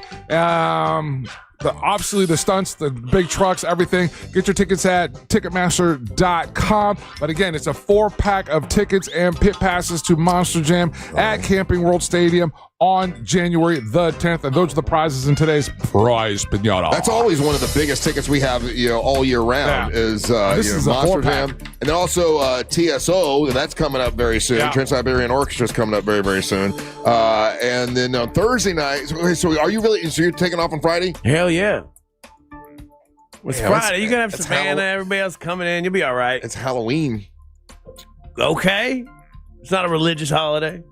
Obviously the stunts, the big trucks, everything. Get your tickets at Ticketmaster.com. But again, it's a 4-pack of tickets and pit passes to Monster Jam at Camping World Stadium on January the 10th. And those are the prizes in today's prize pinata. That's always one of the biggest tickets we have, all year round is Monster Jam. And then also TSO, and that's coming up very soon. Trans-Siberian Orchestra is coming up very, very soon. And then on Thursday night, so are you really, so you're taking off on Friday? Hell yeah. It's Friday. You're going to have Savannah, everybody else coming in. You'll be all right. It's Halloween. Okay. It's not a religious holiday.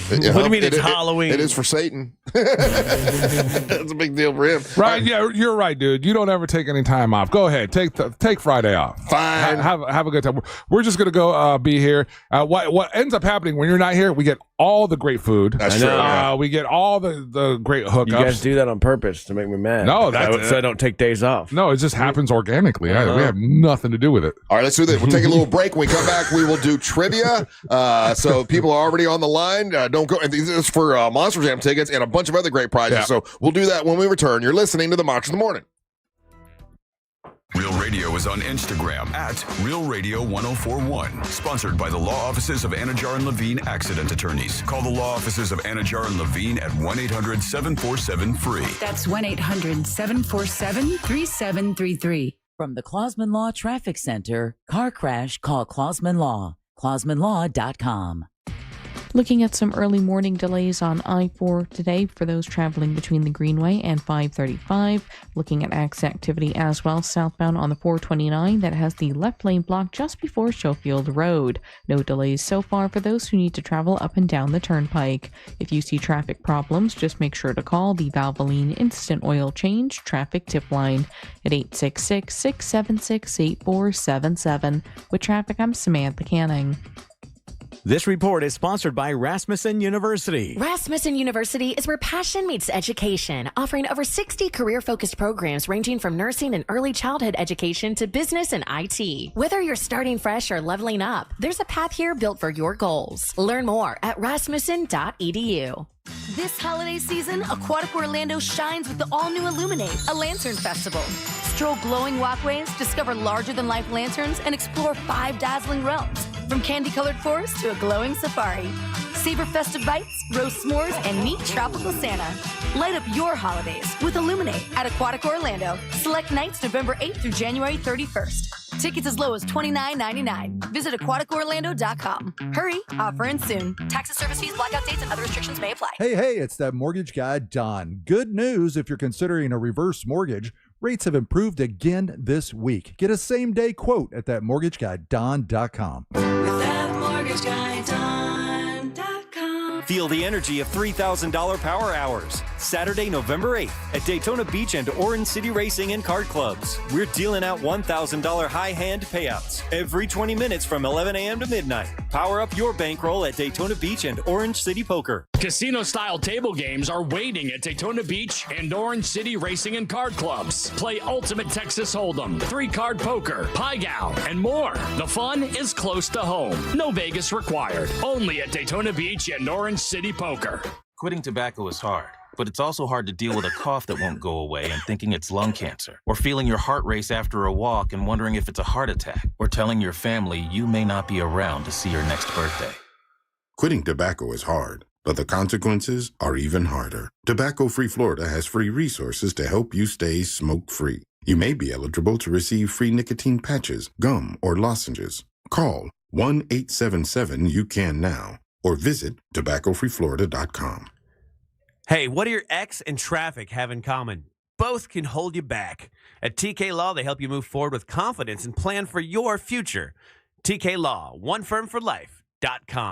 What do you mean it's Halloween? It is for Satan. That's a big deal for him. Right, yeah, you're right, dude. You don't ever take any time off. Go ahead. Take Friday off. Fine. Have a good time. We're just going to go be here. What ends up happening when you're not here, we get all the great food. That's true. Yeah. We get all the great hookups. You guys do that on purpose to make me mad. No, so I don't take days off. No, it just happens organically. We have nothing to do with it. All right, let's do this. We'll take a little break. When we come back, we will do trivia. So people are already on the line. Don't go. And this is for Monster Jam tickets and a bunch of other great prizes. Yeah. So we'll do that when we return. You're listening to the Monster in the Morning. Real Radio is on Instagram at Real Radio 1041. Sponsored by the law offices of Anajar and Levine Accident Attorneys. Call the law offices of Anajar and Levine at 1-800-747-FREE. That's 1-800-747-3733. From the Clausman Law Traffic Center, car crash, call Clausman Law. ClausmanLaw.com. Looking at some early morning delays on I-4 today for those traveling between the Greenway and 535. Looking at activity as well southbound on the 429 that has the left lane blocked just before Schofield Road. No delays so far for those who need to travel up and down the turnpike. If you see traffic problems, just make sure to call the Valvoline Instant Oil Change Traffic Tip Line at 866-676-8477. With traffic, I'm Samantha Canning. This report is sponsored by Rasmussen University. Rasmussen University is where passion meets education, offering over 60 career-focused programs ranging from nursing and early childhood education to business and IT. Whether you're starting fresh or leveling up, there's a path here built for your goals. Learn more at rasmussen.edu. This holiday season, Aquatic Orlando shines with the all-new Illuminate, a lantern festival. Stroll glowing walkways, discover larger-than-life lanterns, and explore 5 dazzling realms, from candy-colored forests to a glowing safari. Savor festive bites, roast s'mores, and meet tropical Santa. Light up your holidays with Illuminate at Aquatic Orlando. Select nights November 8th through January 31st. Tickets as low as $29.99. Visit aquaticorlando.com. Hurry, offer ends soon. Taxes, service fees, blackout dates, and other restrictions may apply. Hey, it's that mortgage guy, Don. Good news if you're considering a reverse mortgage. Rates have improved again this week. Get a same-day quote at thatmortgageguyDon.com. With thatmortgageguyDon.com. Feel the energy of $3,000 Power Hours. Saturday, November 8th at Daytona Beach and Orange City Racing and Card Clubs. We're dealing out $1,000 high hand payouts every 20 minutes from 11 a.m. to midnight. Power up your bankroll at Daytona Beach and Orange City Poker. Casino-style table games are waiting at Daytona Beach and Orange City Racing and Card Clubs. Play Ultimate Texas Hold'em, 3-card poker, Pai Gow, and more. The fun is close to home. No Vegas required. Only at Daytona Beach and Orange City Poker. Quitting tobacco is hard, But it's also hard to deal with a cough that won't go away and thinking it's lung cancer, or feeling your heart race after a walk and wondering if it's a heart attack, or telling your family you may not be around to see your next birthday. Quitting tobacco is hard, but the consequences are even harder. Tobacco-Free Florida has free resources to help you stay smoke-free. You may be eligible to receive free nicotine patches, gum, or lozenges. Call 1-877-YOU-CAN-NOW or visit tobaccofreeflorida.com. Hey, what do your ex and traffic have in common? Both can hold you back. At TK Law, they help you move forward with confidence and plan for your future. TK Law, one firm for life.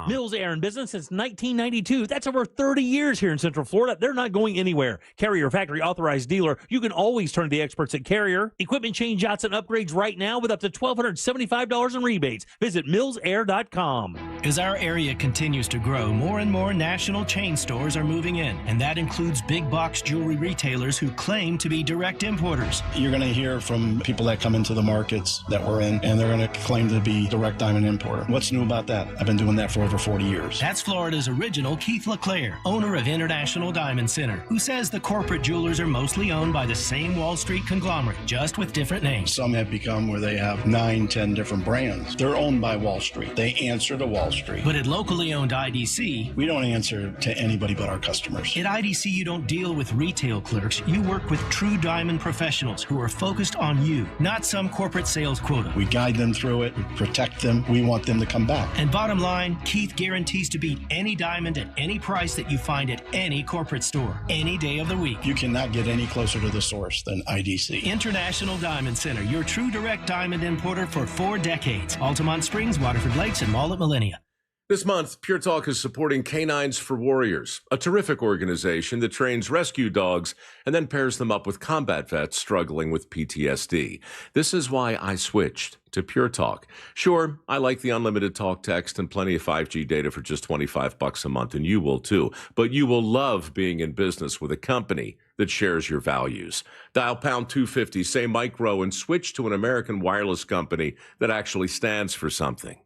Mills Air and Business since 1992. That's over 30 years here in Central Florida. They're not going anywhere. Carrier factory authorized dealer. You can always turn to the experts at Carrier. Equipment change-outs and upgrades right now with up to $1,275 in rebates. Visit millsair.com. As our area continues to grow, more and more national chain stores are moving in, and that includes big box jewelry retailers who claim to be direct importers. You're going to hear from people that come into the markets that we're in, and they're going to claim to be direct diamond importer. What's new about that? I've been doing that for over 40 years. That's Florida's original Keith LeClaire, owner of International Diamond Center, who says the corporate jewelers are mostly owned by the same Wall Street conglomerate, just with different names. Some have become where they have 9, 10 different brands. They're owned by Wall Street. They answer to Wall Street. But at locally owned IDC, we don't answer to anybody but our customers. At IDC, you don't deal with retail clerks. You work with true diamond professionals who are focused on you, not some corporate sales quota. We guide them through it. We protect them. We want them to come back. And bottom line, Keith guarantees to beat any diamond at any price that you find at any corporate store, any day of the week. You cannot get any closer to the source than IDC. International Diamond Center, your true direct diamond importer for 4 decades. Altamont Springs, Waterford Lakes, and Mall at Millennia. This month, Pure Talk is supporting Canines for Warriors, a terrific organization that trains rescue dogs and then pairs them up with combat vets struggling with PTSD. This is why I switched to Pure Talk. Sure, I like the unlimited talk, text, and plenty of 5G data for just $25 a month, and you will too. But you will love being in business with a company that shares your values. Dial pound 250, say micro, and switch to an American wireless company that actually stands for something.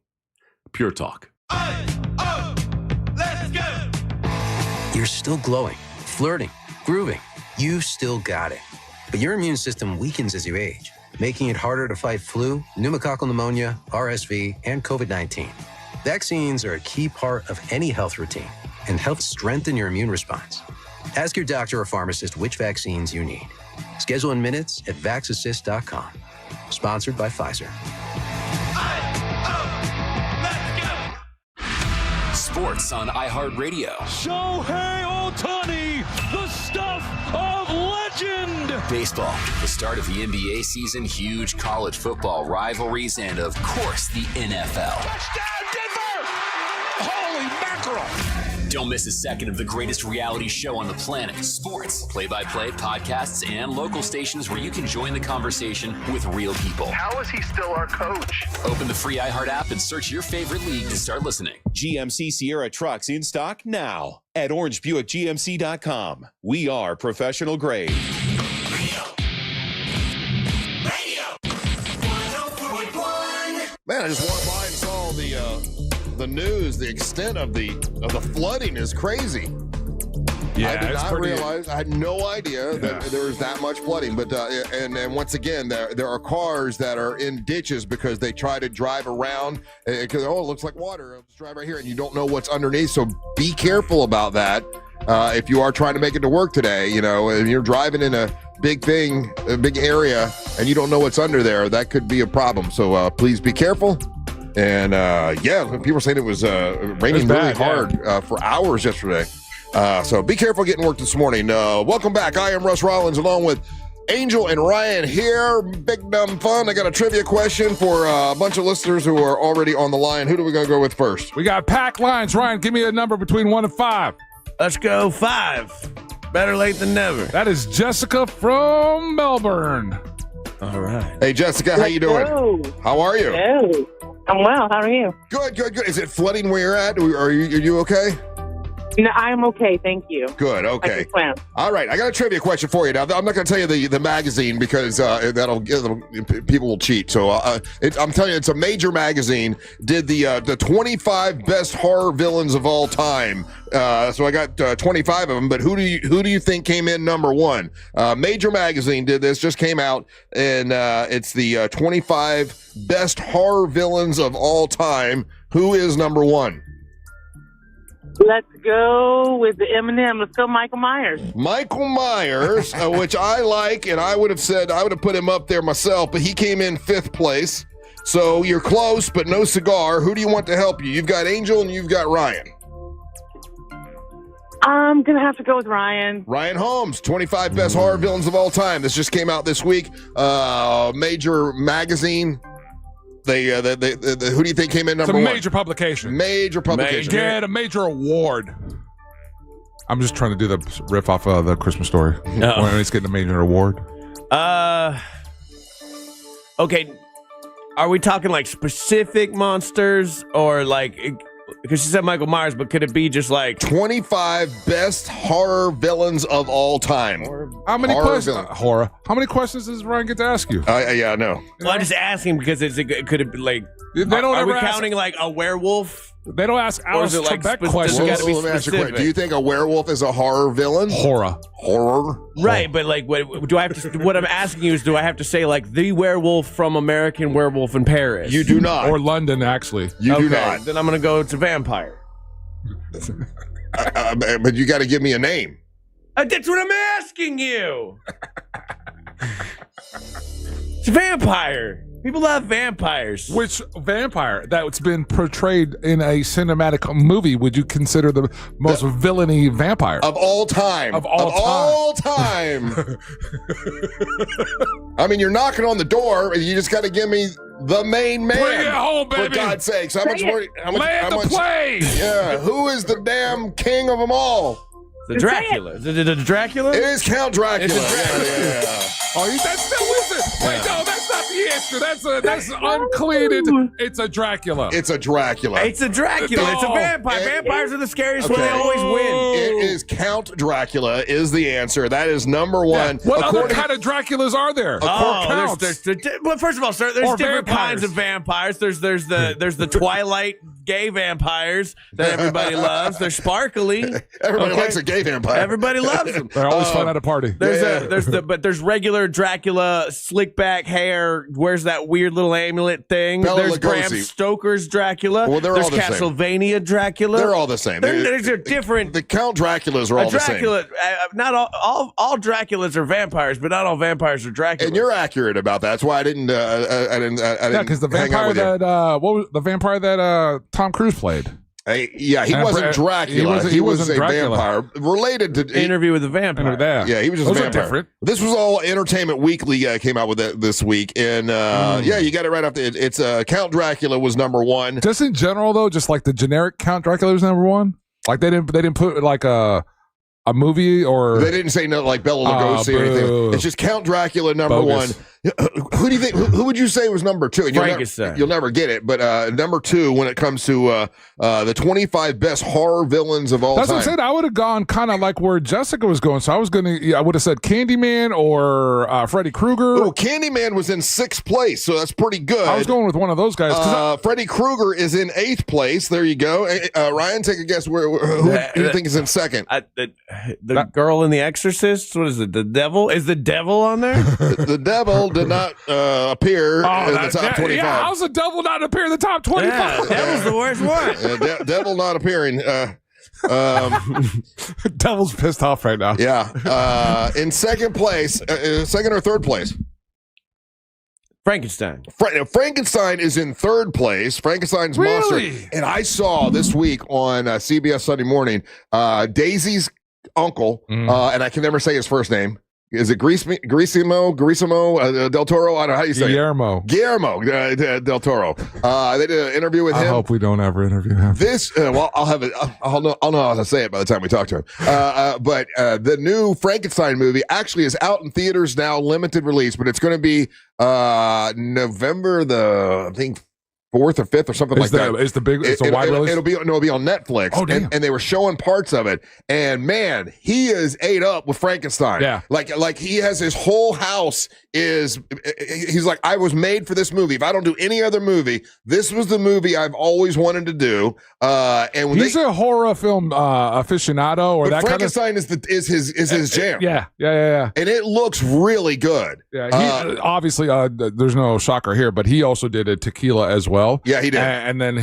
Pure Talk. Let's go! You're still glowing, flirting, grooving. You still got it. But your immune system weakens as you age, making it harder to fight flu, pneumococcal pneumonia, RSV, and COVID-19. Vaccines are a key part of any health routine and help strengthen your immune response. Ask your doctor or pharmacist which vaccines you need. Schedule in minutes at vaxassist.com. Sponsored by Pfizer. Sports on iHeartRadio. Shohei Ohtani, the stuff of legend. Baseball, the start of the NBA season, huge college football rivalries, and of course the NFL. Touchdown Denver! Holy mackerel! Don't miss a second of the greatest reality show on the planet. Sports, play-by-play, podcasts, and local stations where you can join the conversation with real people. How is he still our coach? Open the free iHeart app and search your favorite league to start listening. GMC Sierra trucks in stock now at orangebuickgmc.com. We are professional grade. Man, I just walked by and saw the news. The extent of the flooding is crazy. Yeah, I did not realize. I had no idea that there was that much flooding. But and once again, there are cars that are in ditches because they try to drive around because it looks like water. I'll just drive right here, and you don't know what's underneath. So be careful about that. If you are trying to make it to work today, and you're driving in a big area, and you don't know what's under there, that could be a problem. So please be careful. And people were saying it was raining really hard for hours yesterday. So be careful getting work this morning. Welcome back. I am Russ Rollins along with Angel and Ryan here. Big dumb fun. I got a trivia question for a bunch of listeners who are already on the line. Who do we going to go with first? We got pack lines. Ryan, give me a number between 1 and 5. Let's go 5. Better late than never. That is Jessica from Melbourne. All right. Hey, Jessica, how you doing? Hello. How are you? Hello. I'm well. How are you? Good. Is it flooding where you're at? Are you okay? No, I'm okay. Thank you. Good. Okay. All right. I got a trivia question for you. Now, I'm not going to tell you the magazine because people will cheat. So I'm telling you, it's a major magazine. Did the 25 best horror villains of all time. So I got 25 of them. But who do you think came in number one? Major magazine did this. Just came out, and it's the 25 best horror villains of all time. Who is number one? Let's go with the Eminem. Let's go Michael Myers. Michael Myers, which I like, and I would have put him up there myself, but he came in 5th place. So you're close, but no cigar. Who do you want to help you? You've got Angel and you've got Ryan. I'm going to have to go with Ryan. Ryan Holmes, 25 best horror villains of all time. This just came out this week. Major magazine. Who do you think came in number one? It's a major publication. Major publication. Get a major award. I'm just trying to do the riff off of the Christmas Story. When he's getting a major award. Okay. Are we talking like specific monsters or like? Because she said Michael Myers, but could it be just like 25 best horror villains of all time? How many questions? Horror. How many questions does Ryan get to ask you? Yeah, I know. Well, I'm just asking because could it be like? They don't are we ever counting like a werewolf? They don't ask Alice like Trebek questions. Let me ask you a question. Do you think a werewolf is a horror villain? Horror. Right, but like, what do I have to? What I'm asking you is, do I have to say like the werewolf from American Werewolf in Paris? You do not. Or London, actually. You do not. Then I'm gonna go to vampire. But you got to give me a name. That's what I'm asking you. It's vampire. People love vampires. Which vampire that's been portrayed in a cinematic movie would you consider the most villainy vampire? Of all time. Of all time. I mean, you're knocking on the door, and you just got to give me the main man. Bring it home, baby. For God's sakes. How much? Play. Yeah. Who is the damn king of them all? The Dracula. Is it the Dracula? It is Count Dracula. Yeah. Oh, that still isn't. Wait, no, that's not the answer. That's uncleated. It's a Dracula. It's a Dracula. It's a Dracula. It's a vampire. Vampires are the scariest one. They always win. It is Count Dracula is the answer. That is number one. What other kind of Draculas are there? Well, first of all, sir, there's different kinds of vampires. There's the Twilight gay vampires that everybody loves. They're sparkly. Everybody likes a gay vampire. Everybody loves them. They're always fun at a party. There's regular Dracula, slick back hair, wears that weird little amulet thing. Bela There's Lugosi. Bram Stoker's Dracula. Well, there's all the Castlevania Dracula. They're all the same. They're different. The Count Draculas are all the same. Not all Draculas are vampires, but not all vampires are Dracula. And you're accurate about that. That's why I didn't. Because the vampire the vampire that Tom Cruise played. He wasn't Dracula. He was a vampire related to Interview with the Vampire. Yeah, he was just a vampire. Different. This was all Entertainment Weekly came out with it this week, and you got it right off the. It's Count Dracula was number one. Just in general, though, just like the generic Count Dracula was number one. Like they didn't put like a movie or they didn't say no like Bela Lugosi or anything. It's just Count Dracula number one. Who do you think? Who would you say was number two? Frankenstein. You'll never get it, but number two when it comes to the 25 best horror villains of all time. That's what I said. I would have gone kind of like where Jessica was going. So I would have said Candyman or Freddy Krueger. Oh, Candyman was in 6th place, so that's pretty good. I was going with one of those guys. Freddy Krueger is in 8th place. There you go. Ryan, take a guess. Who do you think is in second? The girl in The Exorcist. What is it? The devil? Is the devil on there? The devil did not appear in the top 25. Yeah, how's the devil not appear in the top 25? Yeah, devil's the worst one. Devil not appearing. Devil's pissed off right now. Yeah. In second place, second or third place? Frankenstein. Frankenstein is in 3rd place. Frankenstein's monster. And I saw this week on CBS Sunday Morning, Daisy's uncle, and I can never say his first name. Is it Grisimo del Toro? I don't know how you say Guillermo del Toro. They did an interview with him. I hope we don't ever interview him. I'll have it. I'll know how to say it by the time we talk to him. But the new Frankenstein movie actually is out in theaters now, limited release, but it's going to be November I think 4th or 5th or something like that. It's the big. It's a wide release. It'll be on Netflix. Oh, damn. And they were showing parts of it. And man, he is ate up with Frankenstein. Yeah. Like he has his whole house he's like, I was made for this movie. If I don't do any other movie, this was the movie I've always wanted to do. And when he's a horror film aficionado, or that Frankenstein kind of is his jam. Yeah. And it looks really good. Yeah, obviously, there's no shocker here, but he also did a tequila as well. Yeah, he did. And then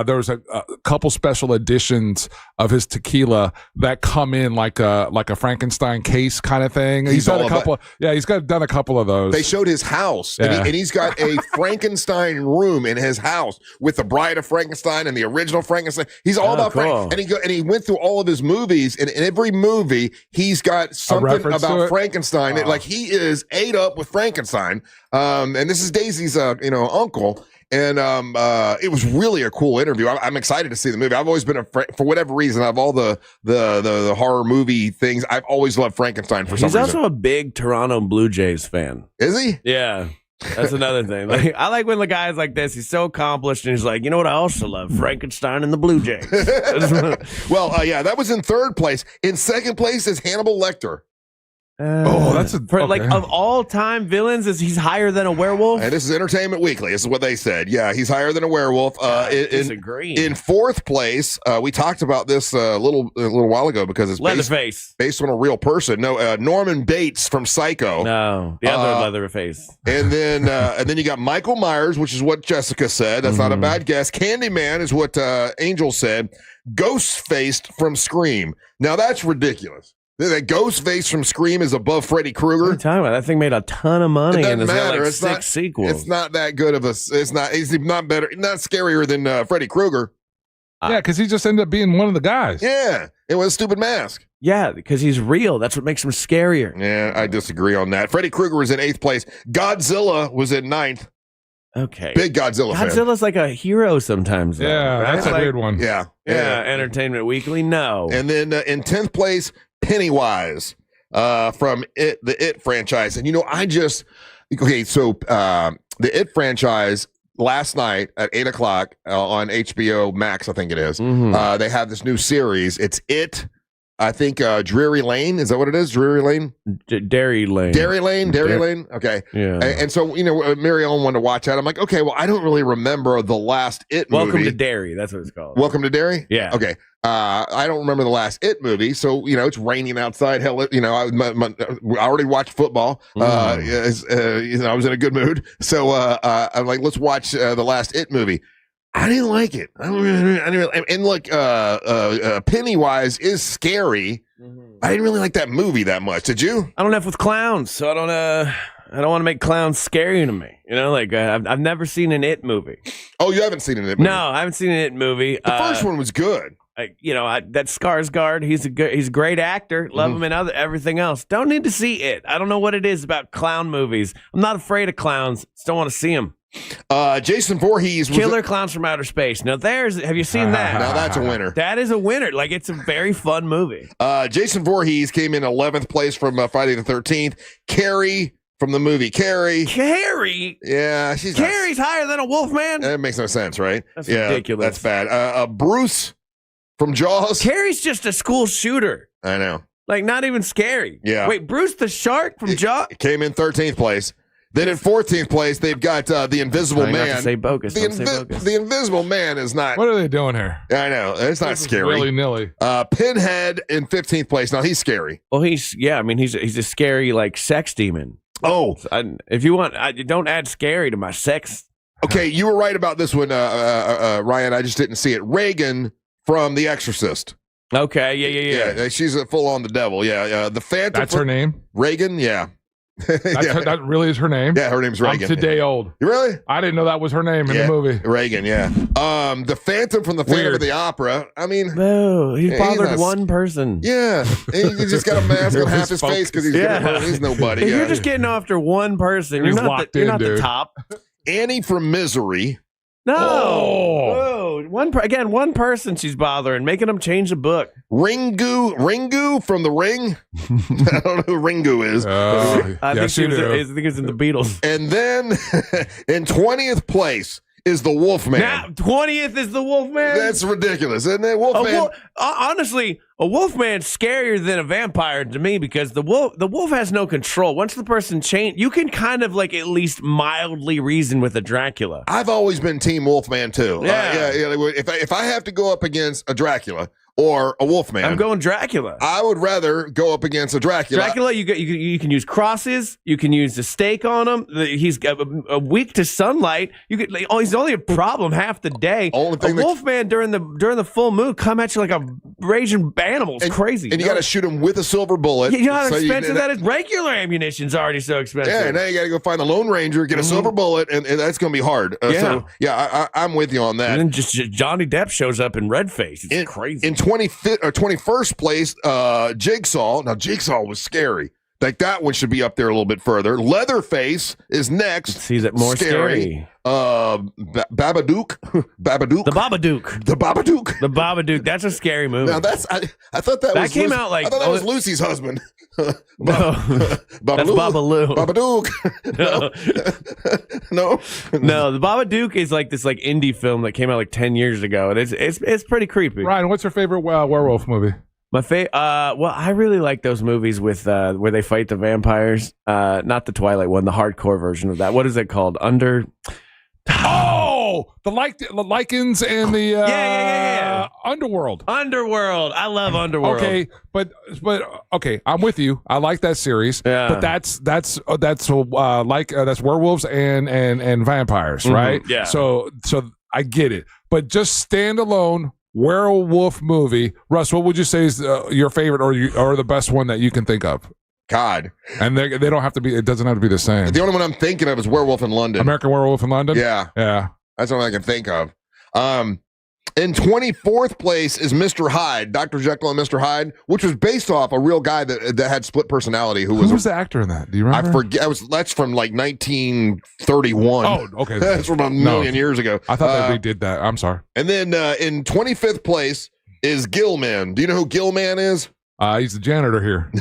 there was a couple special editions of his tequila that come in like a Frankenstein case kind of thing. He's done a couple. He's done a couple of those. They showed his house, and he's got a Frankenstein room in his house with the Bride of Frankenstein and the original Frankenstein. He's all about cool. And he went through all of his movies, and in every movie he's got something about Frankenstein. Like he is ate up with Frankenstein. And this is Daisy's uncle. And it was really a cool interview. I'm excited to see the movie. I've always been for whatever reason, of all the horror movie things, I've always loved Frankenstein for some reason. He's also a big Toronto Blue Jays fan. Is he? Yeah. That's another thing. Like, I like when the guy's like this. He's so accomplished, and he's like, you know what? I also love Frankenstein and the Blue Jays. Well, that was in 3rd place. In 2nd place is Hannibal Lecter. That's like of all time villains, he's higher than a werewolf. And this is Entertainment Weekly. This is what they said. Yeah, he's higher than a werewolf. Disagree. In 4th place, we talked about this a little while ago because it's based on a real person. No, Norman Bates from Psycho. No, the other Leatherface. And then you got Michael Myers, which is what Jessica said. That's not a bad guess. Candyman is what Angel said. Ghostfaced from Scream. Now that's ridiculous. That Ghostface from Scream is above Freddy Krueger. What are you talking about? That thing made a ton of money. It doesn't and matter. Like it's 6 sequels. It's not that good of a. It's not. He's not better. Not scarier than Freddy Krueger. Yeah, because he just ended up being one of the guys. Yeah, it was a stupid mask. Yeah, because he's real. That's what makes him scarier. Yeah, I disagree on that. Freddy Krueger was in 8th place. Godzilla was in 9th. Okay. Big Godzilla fan. Godzilla's like a hero sometimes. Though, yeah, right? that's a weird one. Yeah. Entertainment Weekly, no. And then in 10th place, Pennywise. From the It franchise. And so the It franchise last night at 8:00 on HBO Max, I think it is. They have this new series. It's It. I think Drury Lane. Is that what it is? Drury Lane? Dairy Lane. Dairy Lane? Okay. Yeah. And so, Mary Ellen wanted to watch that. I'm like, okay, well, I don't really remember the last It movie. Welcome to Dairy. That's what it's called. Welcome to Dairy? Yeah. Okay. I don't remember the last It movie. So, it's raining outside. Hell, I already watched football. I was in a good mood. So I'm like, let's watch the last It movie. I didn't like it. And look, Pennywise is scary. I didn't really like that movie that much. Did you? I don't F with clowns, so I don't want to make clowns scary to me. I've never seen an It movie. Oh, you haven't seen an It movie? No, I haven't seen an It movie. The first one was good. That Skarsgård, he's a great actor. Love him in everything else. Don't need to see It. I don't know what it is about clown movies. I'm not afraid of clowns. Just don't want to see them. Jason Voorhees was Killer Clowns from Outer Space. Now have you seen that? Now that's a winner. That is a winner. Like, it's a very fun movie. Jason Voorhees came in 11th place from Friday the 13th. Carrie from the movie Carrie. Carrie? Yeah, Carrie's higher than a wolf man. That makes no sense, right? That's ridiculous. That's bad. Bruce from Jaws. Carrie's just a school shooter. I know. Like, not even scary. Yeah. Wait, Bruce the Shark from Jaws? Came in 13th place. Then in 14th place, they've got the Invisible Man. Not to say bogus. The Invisible Man is not. What are they doing here? I know. It's not scary. Willy-nilly. Pinhead in 15th place. Now, he's scary. Well, he's a scary, like, sex demon. Oh. If you want, don't add scary to my sex. Okay, you were right about this one, Ryan. I just didn't see it. Reagan from The Exorcist. Okay, yeah. She's full on the devil. Yeah, the Phantom. That's her name? Reagan, yeah. That really is her name? Yeah, her name's Reagan. I'm today old. You really? I didn't know that was her name in the movie. Reagan, yeah. The Phantom from the Phantom of the Opera. I mean, no, he bothered one person. Yeah, he just got a mask on half his face because he's nobody. You're just getting after one person. You're not the top. Annie from Misery. No. One person she's bothering, making them change the book. Ringu from The Ring. I don't know who Ringu is. I think it's in the Beatles. And then in 20th place is the Wolfman. Now, 20th is the Wolfman? That's ridiculous, isn't it? Wolfman. Honestly, a Wolfman's scarier than a vampire to me because the wolf has no control. Once the person change, you can kind of like at least mildly reason with a Dracula. I've always been Team Wolfman too. Yeah. If I have to go up against a Dracula or a Wolfman, I'm going Dracula. I would rather go up against a Dracula. Dracula, you can use crosses. You can use the stake on him. He's a weak to sunlight. He's only a problem half the day. A Wolfman during the full moon come at you like a raging animal. It's crazy. And you got to shoot him with a silver bullet. You know how expensive that is? Regular ammunition's already so expensive. Yeah, now you got to go find the Lone Ranger, get a silver bullet, and that's going to be hard. I'm with you on that. And then just Johnny Depp shows up in red face. It's crazy. In 21st place, Jigsaw. Now, Jigsaw was scary. Like, that one should be up there a little bit further. Leatherface is next. Sees it more scary. Babadook. The Babadook. The Babadook. That's a scary movie. Now, I thought that came out like... I thought that was Lucy's husband. No. That's Babalu. Babadook. No. No, the Babadook is like this like indie film that came out like 10 years ago. And it's pretty creepy. Ryan, what's your favorite werewolf movie? My well, I really like those movies with where they fight the vampires. Not the Twilight one, the hardcore version of that. What is it called? The lichens and the yeah. Underworld. Underworld. I love Underworld. Okay, but okay, I'm with you. I like that series. Yeah. But that's werewolves and vampires, right? Yeah. So I get it. But just standalone werewolf movie, Russ, what would you say is your favorite or the best one that you can think of? God. And they don't have to be. It doesn't have to be the same. The only one I'm thinking of is Werewolf in London. American Werewolf in London. Yeah. That's what I can think of. In 24th place is Mr. Hyde, Dr. Jekyll and Mr. Hyde, which was based off a real guy that had split personality. Who was the actor in that? Do you remember? I forget. That's from like 1931. Oh, okay. That's from a million years ago. I thought they redid that. I'm sorry. And then in 25th place is Gilman. Do you know who Gilman is? He's the janitor here.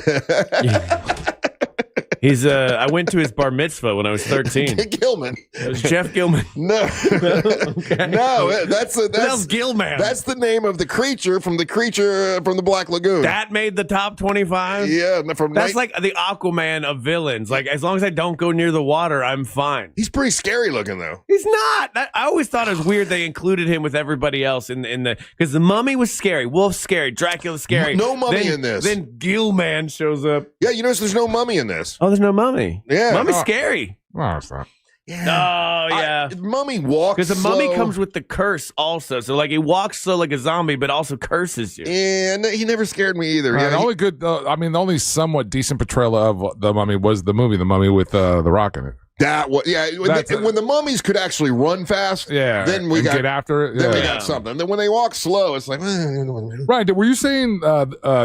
He's I went to his bar mitzvah when I was 13. Gilman. It was Jeff Gilman. No. Okay. No, that's Gilman. That's the name of the creature from the Black Lagoon. That made the top 25? Yeah, that's like the Aquaman of villains. Like, as long as I don't go near the water, I'm fine. He's pretty scary looking, though. He's not. I always thought it was weird they included him with everybody else in the because the Mummy was scary, Wolf's scary, Dracula's scary. No mummy in this. Then Gilman shows up. Yeah, you notice there's no mummy in this. Oh, there's no mummy. Yeah, Mummy's scary. No, it's not. Yeah. Oh, yeah. Mummy walks because the mummy slow. comes with the curse also. So like he walks slow like a zombie, but also curses you. Yeah, he never scared me either. The only good, the only somewhat decent portrayal of the Mummy was the movie The Mummy with the Rock in it. That was when the mummies could actually run fast. Yeah, then we got get after it. Then we Yeah. got something. Then when they walk slow, it's like Right? Were you saying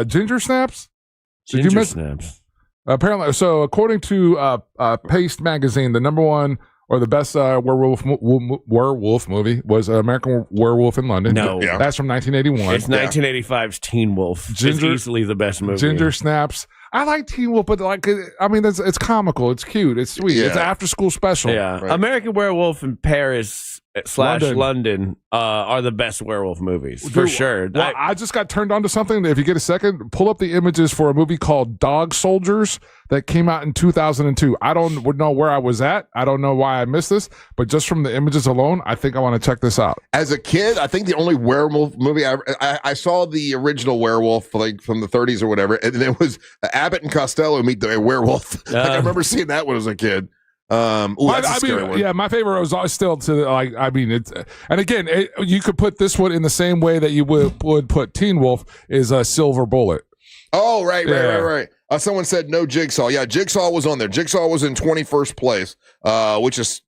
ginger snaps? Did you Ginger miss snaps. Apparently, so according to Paste magazine, the number one or the best werewolf movie was American Werewolf in London. No. Yeah. That's from 1981. It's 1985's Teen Wolf. It's easily the best movie. Ginger snaps. I like Teen Wolf, but like, I mean, it's comical, it's cute, it's sweet, it's an after school special. Yeah, Right. American Werewolf in Paris / London are the best werewolf movies for sure. Well, I just got turned on to something. If you get a second, pull up the images for a movie called Dog Soldiers that came out in 2002. I don't know where I was at. I don't know why I missed this, but just from the images alone, I think I want to check this out. As a kid, I think the only werewolf movie I saw the original werewolf like from the 30s or whatever, and it was Abbott and Costello meet the werewolf. Like, I remember seeing that when I was a kid. That's a scary one. Yeah, my favorite was still it's and again, you could put this one in the same way that you would put Teen Wolf is a Silver Bullet. Oh, right. Someone said no Jigsaw. Yeah, Jigsaw was on there. Jigsaw was in 21st place, which is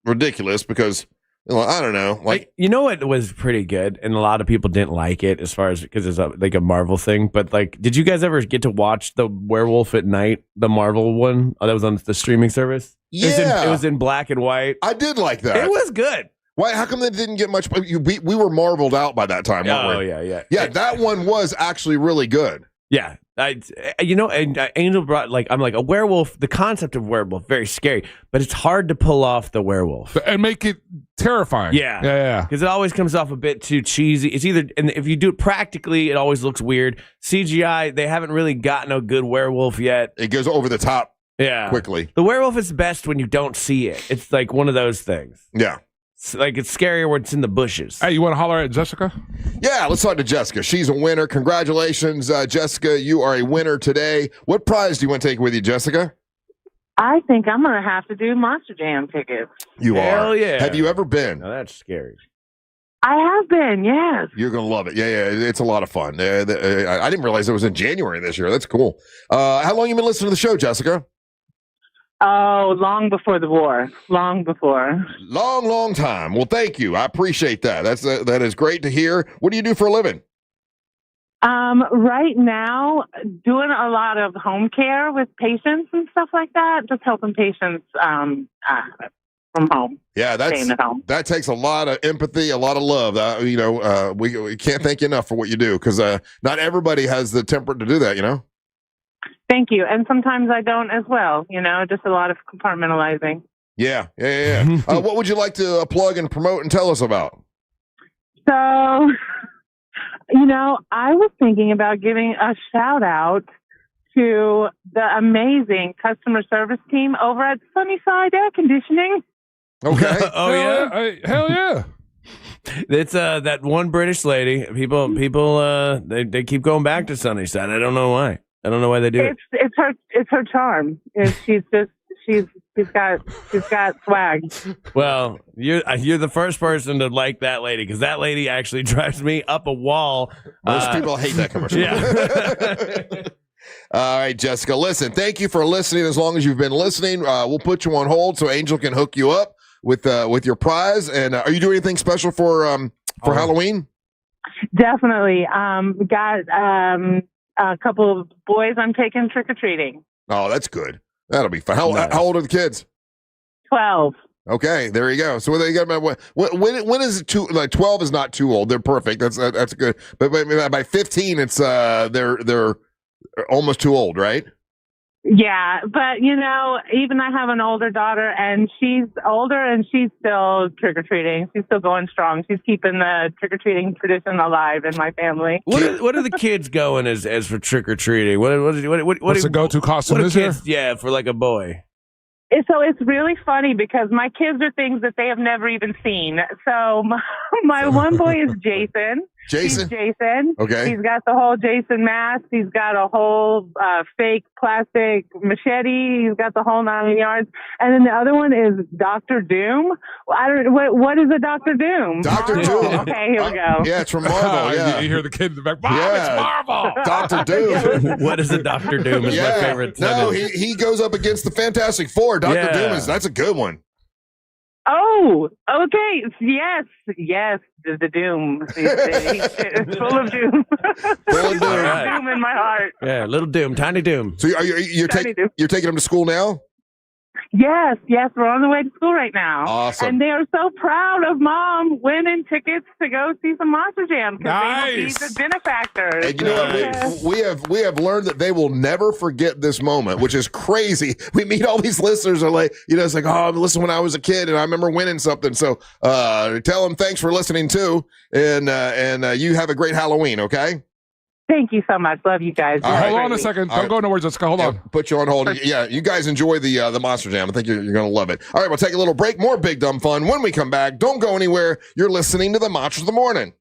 ridiculous because I don't know. Like, you know what was pretty good, and a lot of people didn't like it as far as because it's like a Marvel thing. But like, did you guys ever get to watch the Werewolf at Night, the Marvel one that was on the streaming service? Yeah, it was in black and white. I did like that. It was good. Why? How come they didn't get much? We were marveled out by that time. Weren't we? Yeah. Yeah, that one was actually really good. Yeah, Angel brought I'm like a werewolf. The concept of werewolf very scary, but it's hard to pull off the werewolf and make it terrifying. Yeah, because it always comes off a bit too cheesy. It's either, and if you do it practically, it always looks weird. CGI, they haven't really gotten a good werewolf yet. It goes over the top. Yeah, quickly. The werewolf is best when you don't see it. It's like one of those things. Yeah. It's scarier when it's in the bushes. Hey, you want to holler at Jessica? Yeah, let's talk to Jessica. She's a winner. Congratulations, Jessica. You are a winner today. What prize do you want to take with you, Jessica? I think I'm going to have to do Monster Jam tickets. You Hell are. yeah. Have you ever been? No, that's scary. I have been, yes. You're going to love it. Yeah, it's a lot of fun. I didn't realize it was in January this year. That's cool. How long have you been listening to the show, Jessica? Oh, long before the war. Long before. Long time. Well, thank you. I appreciate that. That is great to hear. What do you do for a living? Right now, doing a lot of home care with patients and stuff like that. Just helping patients from home. Yeah, staying at home. that takes a lot of empathy, a lot of love. We can't thank you enough for what you do, because not everybody has the temperament to do that. Thank you. And sometimes I don't as well, just a lot of compartmentalizing. Yeah. What would you like to plug and promote and tell us about? So, I was thinking about giving a shout out to the amazing customer service team over at Sunnyside Air Conditioning. Okay. Hell yeah. It's that one British lady. People, they keep going back to Sunnyside. I don't know why. I don't know why they do it. It's her charm. She's got swag. Well, you're the first person to like that lady, because that lady actually drives me up a wall. Most people hate that commercial. Yeah. All right, Jessica. Listen, thank you for listening. As long as you've been listening, we'll put you on hold so Angel can hook you up with your prize. And are you doing anything special for Halloween? Definitely. Got a couple of boys I'm taking trick-or-treating. Oh, that's good. That'll be fun. How old are the kids? 12. Okay, there you go. So they got when is it too? 12 is not too old. They're perfect. That's good. But by 15, it's they're almost too old, right? Yeah, but even I have an older daughter, and she's older, and she's still trick-or-treating. She's still going strong. She's keeping the trick-or-treating tradition alive in my family. What are the kids going as for trick-or-treating? What's the go-to costume this year? Yeah, for like a boy. So it's really funny because my kids are things that they have never even seen. So my one boy is Jason. Jason? He's Jason. Okay. He's got the whole Jason mask. He's got a whole fake plastic machete. He's got the whole 9 yards. And then the other one is Dr. Doom. Well, I don't. What is a Dr. Doom? Dr. Doom. Okay, here we go. Yeah, it's from Marvel. Yeah. You hear the kid in the back. Mom, it's Marvel. Dr. Doom. What is a Dr. Doom? Is my favorite. No, he goes up against the Fantastic Four. Dr. Doom that's a good one. Oh, okay. Yes. The Doom. It's full of doom. Full of doom. Right. Doom in my heart. Yeah, little Doom, tiny Doom. So you're taking them to school now? Yes, we're on the way to school right now. Awesome. And they are so proud of Mom winning tickets to go see some Monster Jam because they will be the benefactors. And you know what? We have learned that they will never forget this moment, which is crazy. We meet all these listeners are like, it's like, oh, listen, when I was a kid and I remember winning something. So tell them thanks for listening too, and you have a great Halloween. Okay. Thank you so much. Love you guys. Hold on a second. Don't go nowhere, Jessica. Hold on. Put you on hold. Yeah, you guys enjoy the Monster Jam. I think you're going to love it. All right, we'll take a little break. More Big Dumb Fun when we come back. Don't go anywhere. You're listening to the Monsters of the Morning.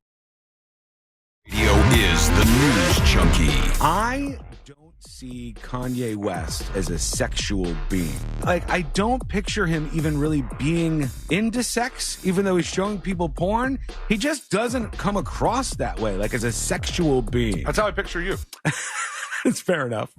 Radio is the news junkie. I don't see Kanye West as a sexual being. I don't picture him even really being into sex, even though he's showing people porn. He just doesn't come across that way, as a sexual being. That's how I picture you. It's fair enough.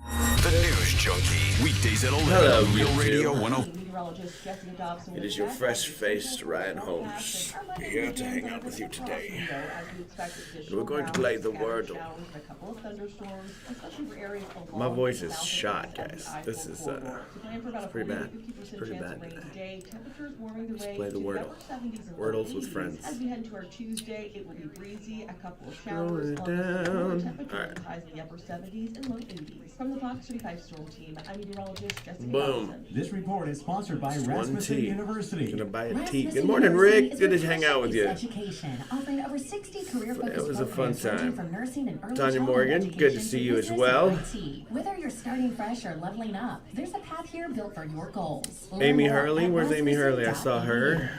The news junkie. Weekdays at 11. Real Radio 101. meteorologist Jessica Dobson. It is your fresh-faced Ryan Holmes here to hang out with you today. And we're going to play the Wordle. My voice is shot, guys. This is it's pretty bad. It's pretty bad today. Let's play the Wordle. Wordles with friends. As we head into our Tuesday, it will be breezy, a couple of showers. Down. All right. Highs in the upper 70s and low 80s. From the Fox 35 Storm Team, I'm meteorologist Jessica Boom. Dobson. This report is sponsored by Just Rasmussen one tea. University. Gonna buy a tea. Good morning, Rick. Good to hang out with you. Education, offering over 60 career-focused It was a fun programs ranging time. from nursing and early Tanya childhood Morgan, education good to see you as business well. and IT. Whether you're starting fresh or leveling up, there's a path here built for your goals. Learn Amy more Hurley. at Where's Amy Hurley? I saw her.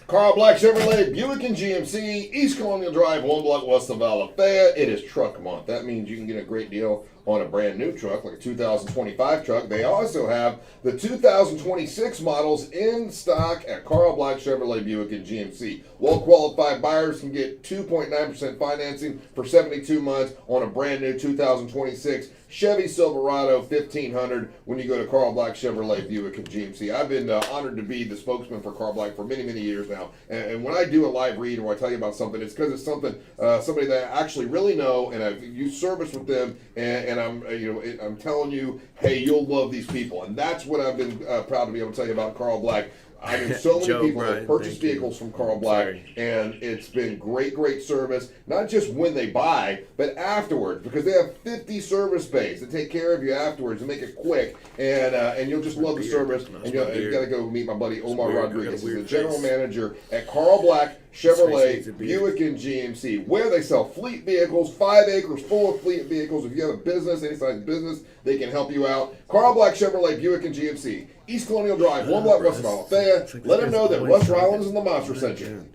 Carl Black Chevrolet, Buick and GMC, East Colonial Drive, 1 block west of Alafaya. It is truck month. That means you can get a great deal on a brand new truck, like a 2025 truck. They also have the 2026 models in stock at Carl Black Chevrolet, Buick and GMC. Well-qualified buyers can get 2.9% financing for 72 months on a brand new 2026 Chevy Silverado 1500 when you go to Carl Black Chevrolet, Buick and GMC. I've been honored to be the spokesman for Carl Black for many, many years now. And when I do a live read or I tell you about something, it's because it's something somebody that I actually really know, and I've used service with them, and I'm telling you, hey, you'll love these people. And that's what I've been proud to be able to tell you about Carl Black. I mean, so many Joe people Bryan, have purchased thank you. vehicles from Carl Black, and it's been great service, not just when they buy, but afterwards, because they have 50 service bays to take care of you afterwards and make it quick, and you'll just love the service, and you got to go meet my buddy Omar Rodriguez. He's the general manager at Carl Black Chevrolet, Buick and GMC, where they sell fleet vehicles, 5 acres full of fleet vehicles. If you have a business, any size business, they can help you out. Carl Black Chevrolet, Buick and GMC, East Colonial Drive, 1 block west of Alafaya. Let them know that Russ Rollins and the Monster sent you.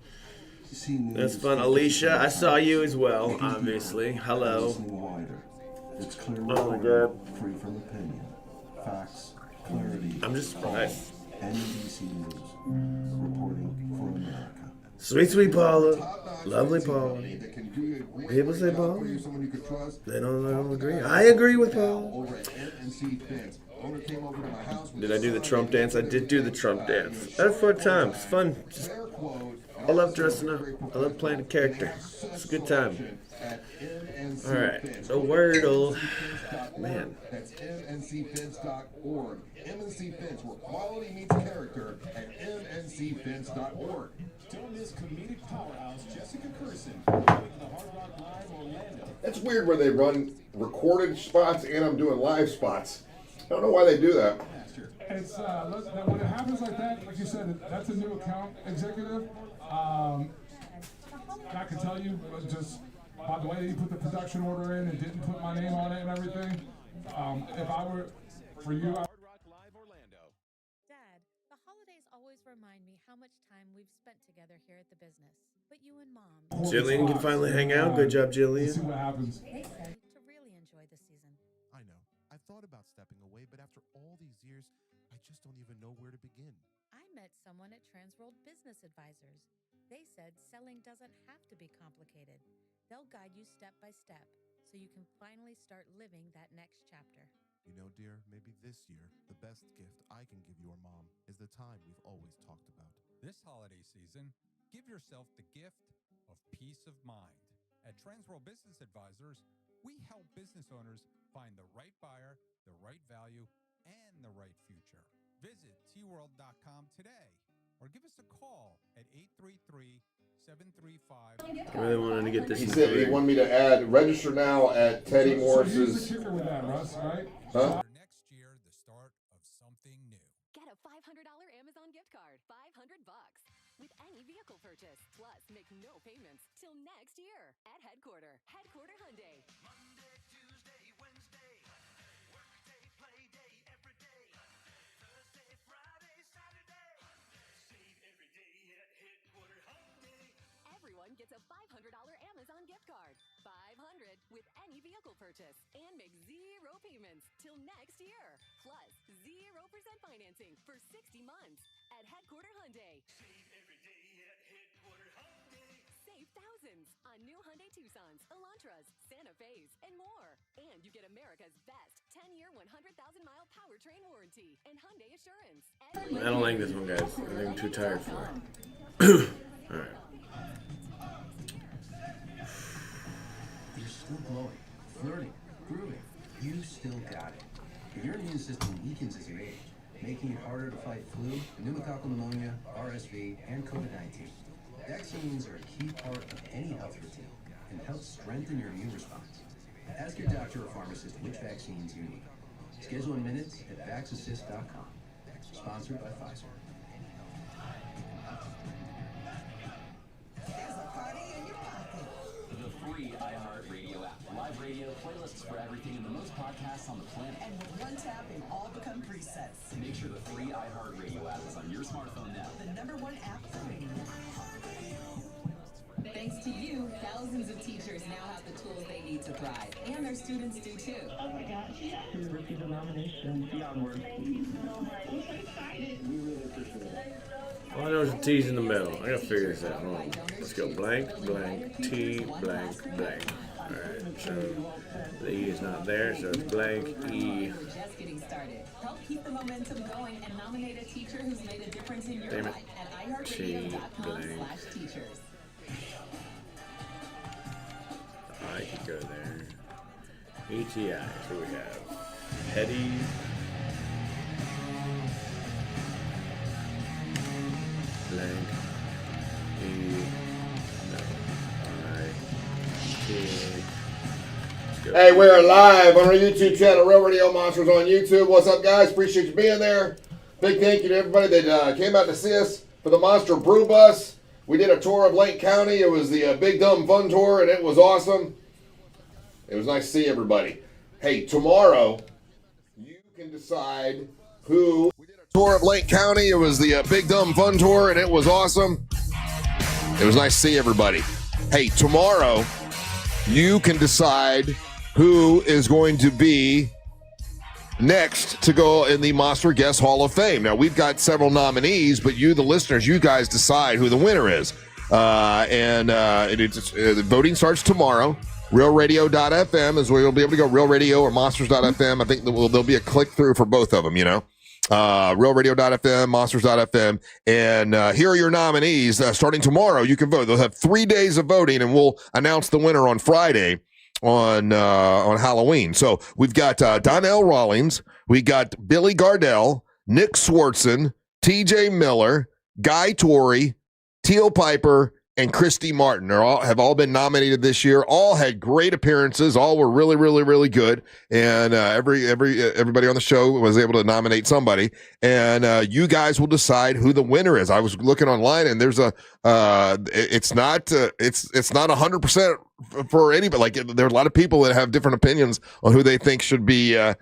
That's fun. Alicia, I saw you as well, obviously. Hello. It's clear Oh my God. free from opinion. Facts, clarity. I'm just surprised. NBC News. Reporting for America. Sweet Paula. Lovely Paula. People say Paula. They don't agree. I agree with Paula. Did I do the Trump dance? I did do the Trump dance. I had a fun time. It's fun. I love dressing up. I love playing a character. It's a good time. All right. The Wordle. Man. That's mncfence.org. MNC Fence, where quality meets character at mncfence.org. Don't miss comedic powerhouse Jessica Curson with the Hard Rock Live Orlando. That's weird where they run recorded spots and I'm doing live spots. I don't know why they do that. It's when it happens like that, like you said, that's a new account executive. I can tell you just by the way that you put the production order in and didn't put my name on it and everything. If I were for you, Dad, the holidays always remind me how much time we've spent together here at the business. But you and Mom. Jillian can finally hang out. Good job, Jillian. See what happens. They said to really enjoy the season. I know. I've thought about stepping away, but after all these years, I just don't even know where to begin. I met someone at Transworld Business Advisors. They said selling doesn't have to be complicated. They'll guide you step by step so you can finally start living that next chapter. You know, dear, maybe this year, the best gift I can give your mom is the time we've always talked about. This holiday season, give yourself the gift of peace of mind. At Transworld Business Advisors, we help business owners find the right buyer, the right value, and the right future. Visit tworld.com today or give us a call at 833-735. I really wanted to get this. He said he wanted me to add register now at Teddy Morris's. Here's the kicker with that, Russ, right? Huh? Next year, the start of something new. Get a $500 Amazon gift card, $500 with any vehicle purchase. Plus, make no payments till next year at Headquarter Hyundai. Monday, Tuesday, Wednesday, workday, play day, every day. Thursday, Friday, Saturday. Save every day at Headquarter Hyundai. Everyone gets a $500 Amazon gift card, $500 with any vehicle purchase, and make zero payments till next year. Plus, 0% financing for 60 months at Headquarter Hyundai. Save every day at Headquarter Hyundai. Save thousands on new Hyundai Tucsons, Elantras, Santa Fe's, and more. And you get America's best 10-year, 100,000-mile powertrain warranty, and Hyundai Assurance. I don't like this one, guys. I think I'm too tired for it. All right. You're still glowing, flirting, grooving. You still got it. But your immune system weakens as you age, making it harder to fight flu, pneumococcal pneumonia, RSV, and COVID-19. Vaccines are a key part of any health routine and help strengthen your immune response. Ask your doctor or pharmacist which vaccines you need. Schedule in minutes at vaxassist.com. Sponsored by Pfizer. The free iHeartRadio app. Live radio, playlists for everything, and the most podcasts on the planet. And with one tap, they all become presets. Make sure the free iHeartRadio app is on your smartphone now. The #1 app for radio. Thanks to you, thousands of teachers now have the tools they need to thrive. And their students do too. Oh my gosh, yes. We received a nomination. The onward. I'm so excited. We really appreciate it. Oh, there's a T's in the middle. I gotta figure this out. Hold on. Let's go blank, blank, T, blank, blank. Alright, so the E is not there, so it's blank, E. We're just getting started. Help keep the momentum going and nominate a teacher who's made a difference in your life at iHeartRadio.com/teachers. I can go there. ETI, so we have Petty. Blank. E. No. I. T. Hey, we're live on our YouTube channel, Real Radio Monsters on YouTube. What's up, guys? Appreciate you being there. Big thank you to everybody that came out to see us for the Monster Brew Bus. We did a tour of Lake County. It was the Big Dumb Fun Tour, and it was awesome. It was nice to see everybody. Hey, tomorrow, you can decide who... We did a tour of Lake County. It was the Big Dumb Fun Tour, and it was awesome. It was nice to see everybody. Hey, tomorrow, you can decide who is going to be next to go in the Monster Guest Hall of Fame. Now, we've got several nominees, but you, the listeners, you guys decide who the winner is. The voting starts tomorrow. RealRadio.fm is where you'll be able to go. Real Radio or Monsters.fm. I think there'll be a click through for both of them, you know. RealRadio.fm, Monsters.fm. And here are your nominees. Starting tomorrow, you can vote. They'll have 3 days of voting, and we'll announce the winner on Friday on Halloween. So we've got Donnell Rawlings, we got Billy Gardell, Nick Swartzen, TJ Miller, Guy Torrey, Teal Piper, and Christy Martin have all been nominated this year. All had great appearances. All were really, really, really good. And everybody on the show was able to nominate somebody. And you guys will decide who the winner is. I was looking online, and there's it's not 100% for anybody. Like, there are a lot of people that have different opinions on who they think should be on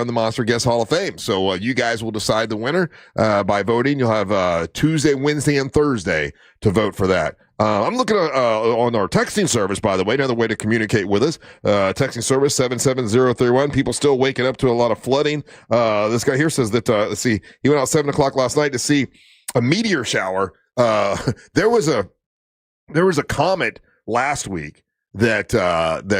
the Monster Guest Hall of Fame. So you guys will decide the winner by voting. You'll have Tuesday, Wednesday, and Thursday to vote for that. I'm looking on our texting service, by the way, another way to communicate with us. Texting service 77031. People still waking up to a lot of flooding. This guy here says that, let's see, he went out 7 o'clock last night to see a meteor shower. There was a comet last week that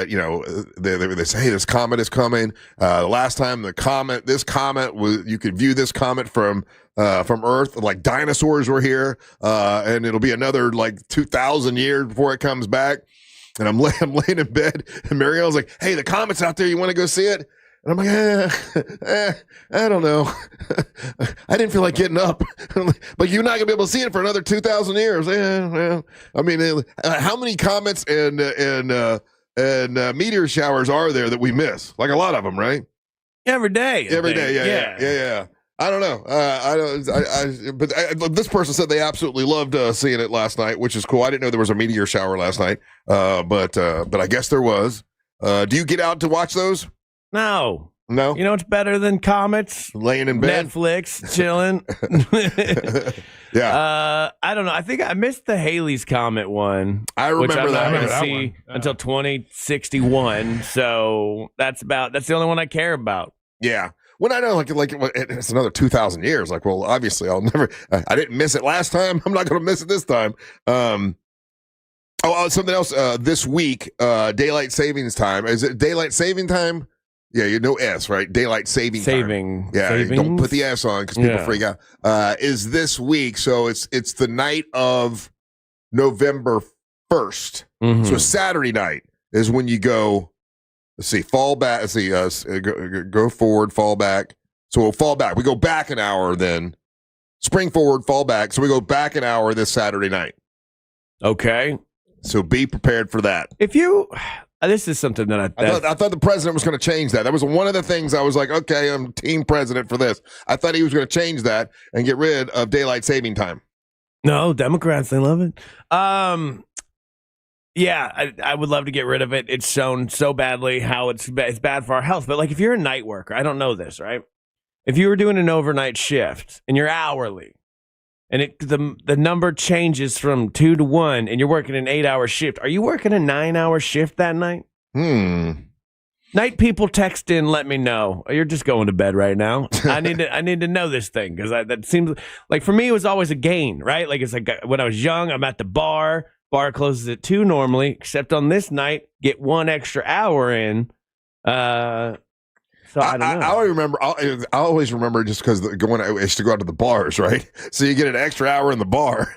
you know, they say, hey, this comet is coming. The last time this comet was, you could view this comet from Earth, like dinosaurs were here, and it'll be another like 2,000 years before it comes back. And I'm laying in bed, and Marielle's like, hey, the comet's out there. You want to go see it? And I'm like, I don't know. I didn't feel like getting up. But you're not going to be able to see it for another 2,000 years. I mean, how many comets and meteor showers are there that we miss? Like a lot of them, right? Every day. Yeah. I don't know. But this person said they absolutely loved seeing it last night, which is cool. I didn't know there was a meteor shower last night. But I guess there was. Do you get out to watch those? No. You know what's better than comets? Laying in bed. Netflix, chilling. Yeah. I don't know. I think I missed the Halley's Comet one. I remember which I'm that. not going to see until 2061. So that's the only one I care about. Yeah. When I know, like it's another 2,000 years. Like, well, obviously, I'll never. I didn't miss it last time. I'm not going to miss it this time. Something else. This week, daylight savings time. Is it daylight saving time Yeah, you know S, right? Daylight saving time. Yeah, savings? don't put the S on because people Yeah. freak out. Is this week, so it's the night of November 1st. Mhm. So Saturday night is when you go. Let's see, fall back. Let's see, go forward, fall back. So we'll fall back. We go back an hour then. Spring forward, fall back. So we go back an hour this Saturday night. Okay. So be prepared for that. If you, this is something that I thought the president was going to change that. That was one of the things I was like, okay, I'm team president for this. I thought he was going to change that and get rid of daylight saving time. No, Democrats, they love it. Yeah, I would love to get rid of it. It's shown so badly how it's bad for our health. But like, if you're a night worker, I don't know this, right? If you were doing an overnight shift and you're hourly, and the number changes from 2 to 1, and you're working an 8-hour shift, are you working a 9-hour shift that night? Night people text in, let me know. You're just going to bed right now. I need to know this thing because that seems like for me it was always a gain, right? Like it's like when I was young, I'm at the bar. Bar closes at 2 normally, except on this night, get 1 extra hour in. So I don't know. I always remember just because I used to go out to the bars, right? So you get an extra hour in the bar.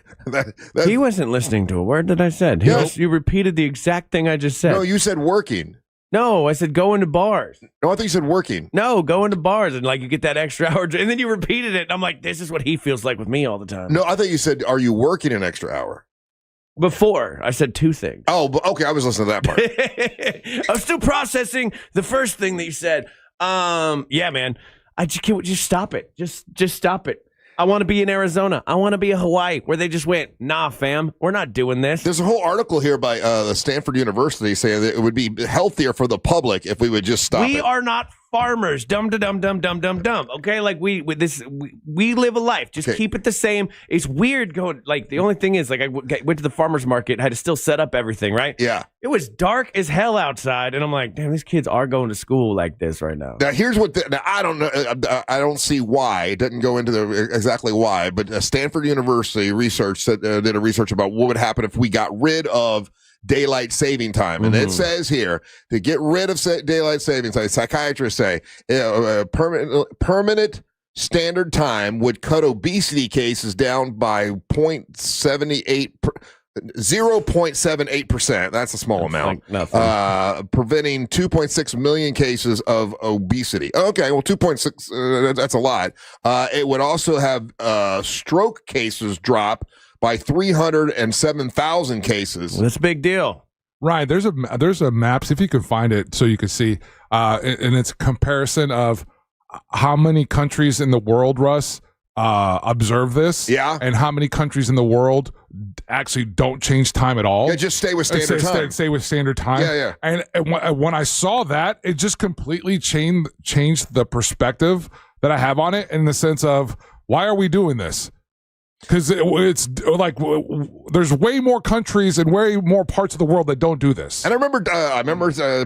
He wasn't listening to a word that I said. You repeated the exact thing I just said. No, you said working. No, I said go into bars. No, I think you said working. No, go into bars and like you get that extra hour, and then you repeated it. And I'm like, this is what he feels like with me all the time. No, I thought you said, are you working an extra hour? Before I said 2 things. Oh, but okay, I was listening to that part. I'm still processing the first thing that you said. Yeah, man. I just stop it. Just stop it. I want to be in Arizona. I want to be in Hawaii, where they just went, nah, fam, we're not doing this. There's a whole article here by the Stanford University saying that it would be healthier for the public if we would just stop We it. are not farmers. Dumb. Okay, like we live a life. Just keep it the same. It's weird going. Like the only thing is, like I went to the farmers market, had to still set up everything. Right? Yeah. It was dark as hell outside, and I'm like, damn, these kids are going to school like this right now. Now here's what. Now I don't know. I don't see why. It doesn't go into exactly why, but Stanford University research did a research about what would happen if we got rid of daylight saving time. And it says here, to get rid of daylight saving time, psychiatrists say permanent standard time would cut obesity cases down by 0.78%. That's a small amount. Like nothing. Preventing 2.6 million cases of obesity. Okay, well, 2.6, that's a lot. It would also have stroke cases drop by 307,000 cases. That's a big deal. Right. There's a map. See if you can find it so you can see. And it's a comparison of how many countries in the world, Russ, observe this. Yeah. And how many countries in the world actually don't change time at all. Yeah, just stay with standard time. Stay with standard time. Yeah. And when I saw that, it just completely changed the perspective that I have on it in the sense of, why are we doing this? Because it's like there's way more countries and way more parts of the world that don't do this. And I remember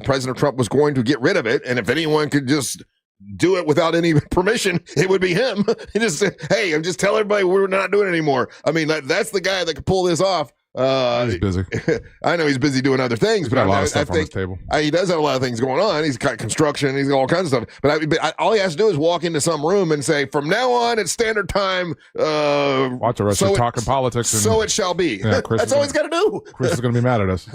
President Trump was going to get rid of it, and if anyone could just do it without any permission, it would be him. He just said, "Hey, I'm just telling everybody we're not doing it anymore." I mean, that's the guy that could pull this off. He's busy. I know he's busy doing other things, but a lot of I stuff on think his table. He does have a lot of things going on. He's got construction. He's got all kinds of stuff. But all he has to do is walk into some room and say, "From now on, it's standard time." Watch the rest of talking politics. And, so it shall be. Yeah, That's all he's got to do. Chris is going to be mad at us.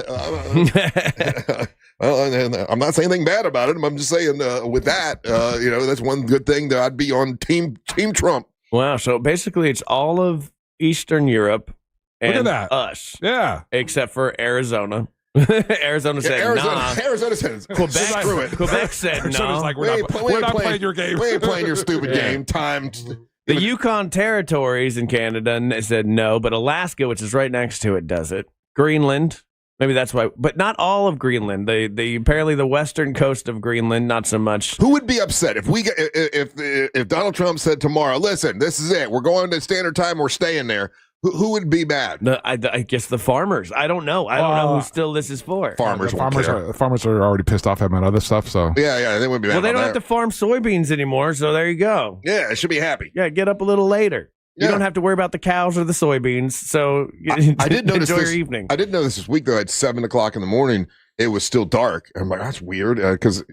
Well, I'm not saying anything bad about it. I'm just saying with that, that's one good thing that I'd be on Team Trump. Wow. So basically, it's all of Eastern Europe. Look and at that. Us. Yeah. Except for Arizona. Arizona said, nah. Arizona said, Quebec, screw it. Quebec said, no. Like, we're not playing your game. We ain't playing your stupid game. The Yukon territories in Canada said no, but Alaska, which is right next to it, does it. Greenland, maybe that's why, but not all of Greenland. The apparently the western coast of Greenland, not so much. Who would be upset if Donald Trump said tomorrow, "Listen, this is it. We're going to standard time. We're staying there." Who would be mad? I guess the farmers. I don't know. I don't know who still this is for. Farmers are already pissed off at other stuff. So yeah, they wouldn't be mad. Well, they don't have to farm soybeans anymore. So there you go. Yeah, I should be happy. Yeah, get up a little later. Yeah. You don't have to worry about the cows or the soybeans. So I did notice enjoy this, your evening. I did notice this week though at 7:00 in the morning it was still dark. I'm like, that's weird because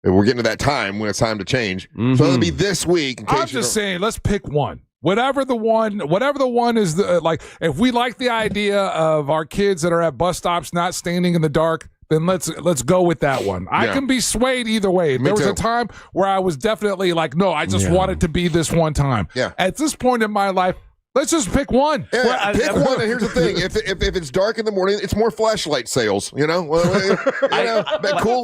We're getting to that time when it's time to change. So it'll be this week. In case I'm just saying, let's pick one. Whatever the one is, like, if we like the idea of our kids that are at bus stops not standing in the dark, then let's go with that one. I can be swayed either way. There was a time where I was definitely like, no, I just want it to be this one time. Yeah. At this point in my life, let's just pick one. Yeah, pick one. And here's the thing: if it's dark in the morning, it's more flashlight sales. Cool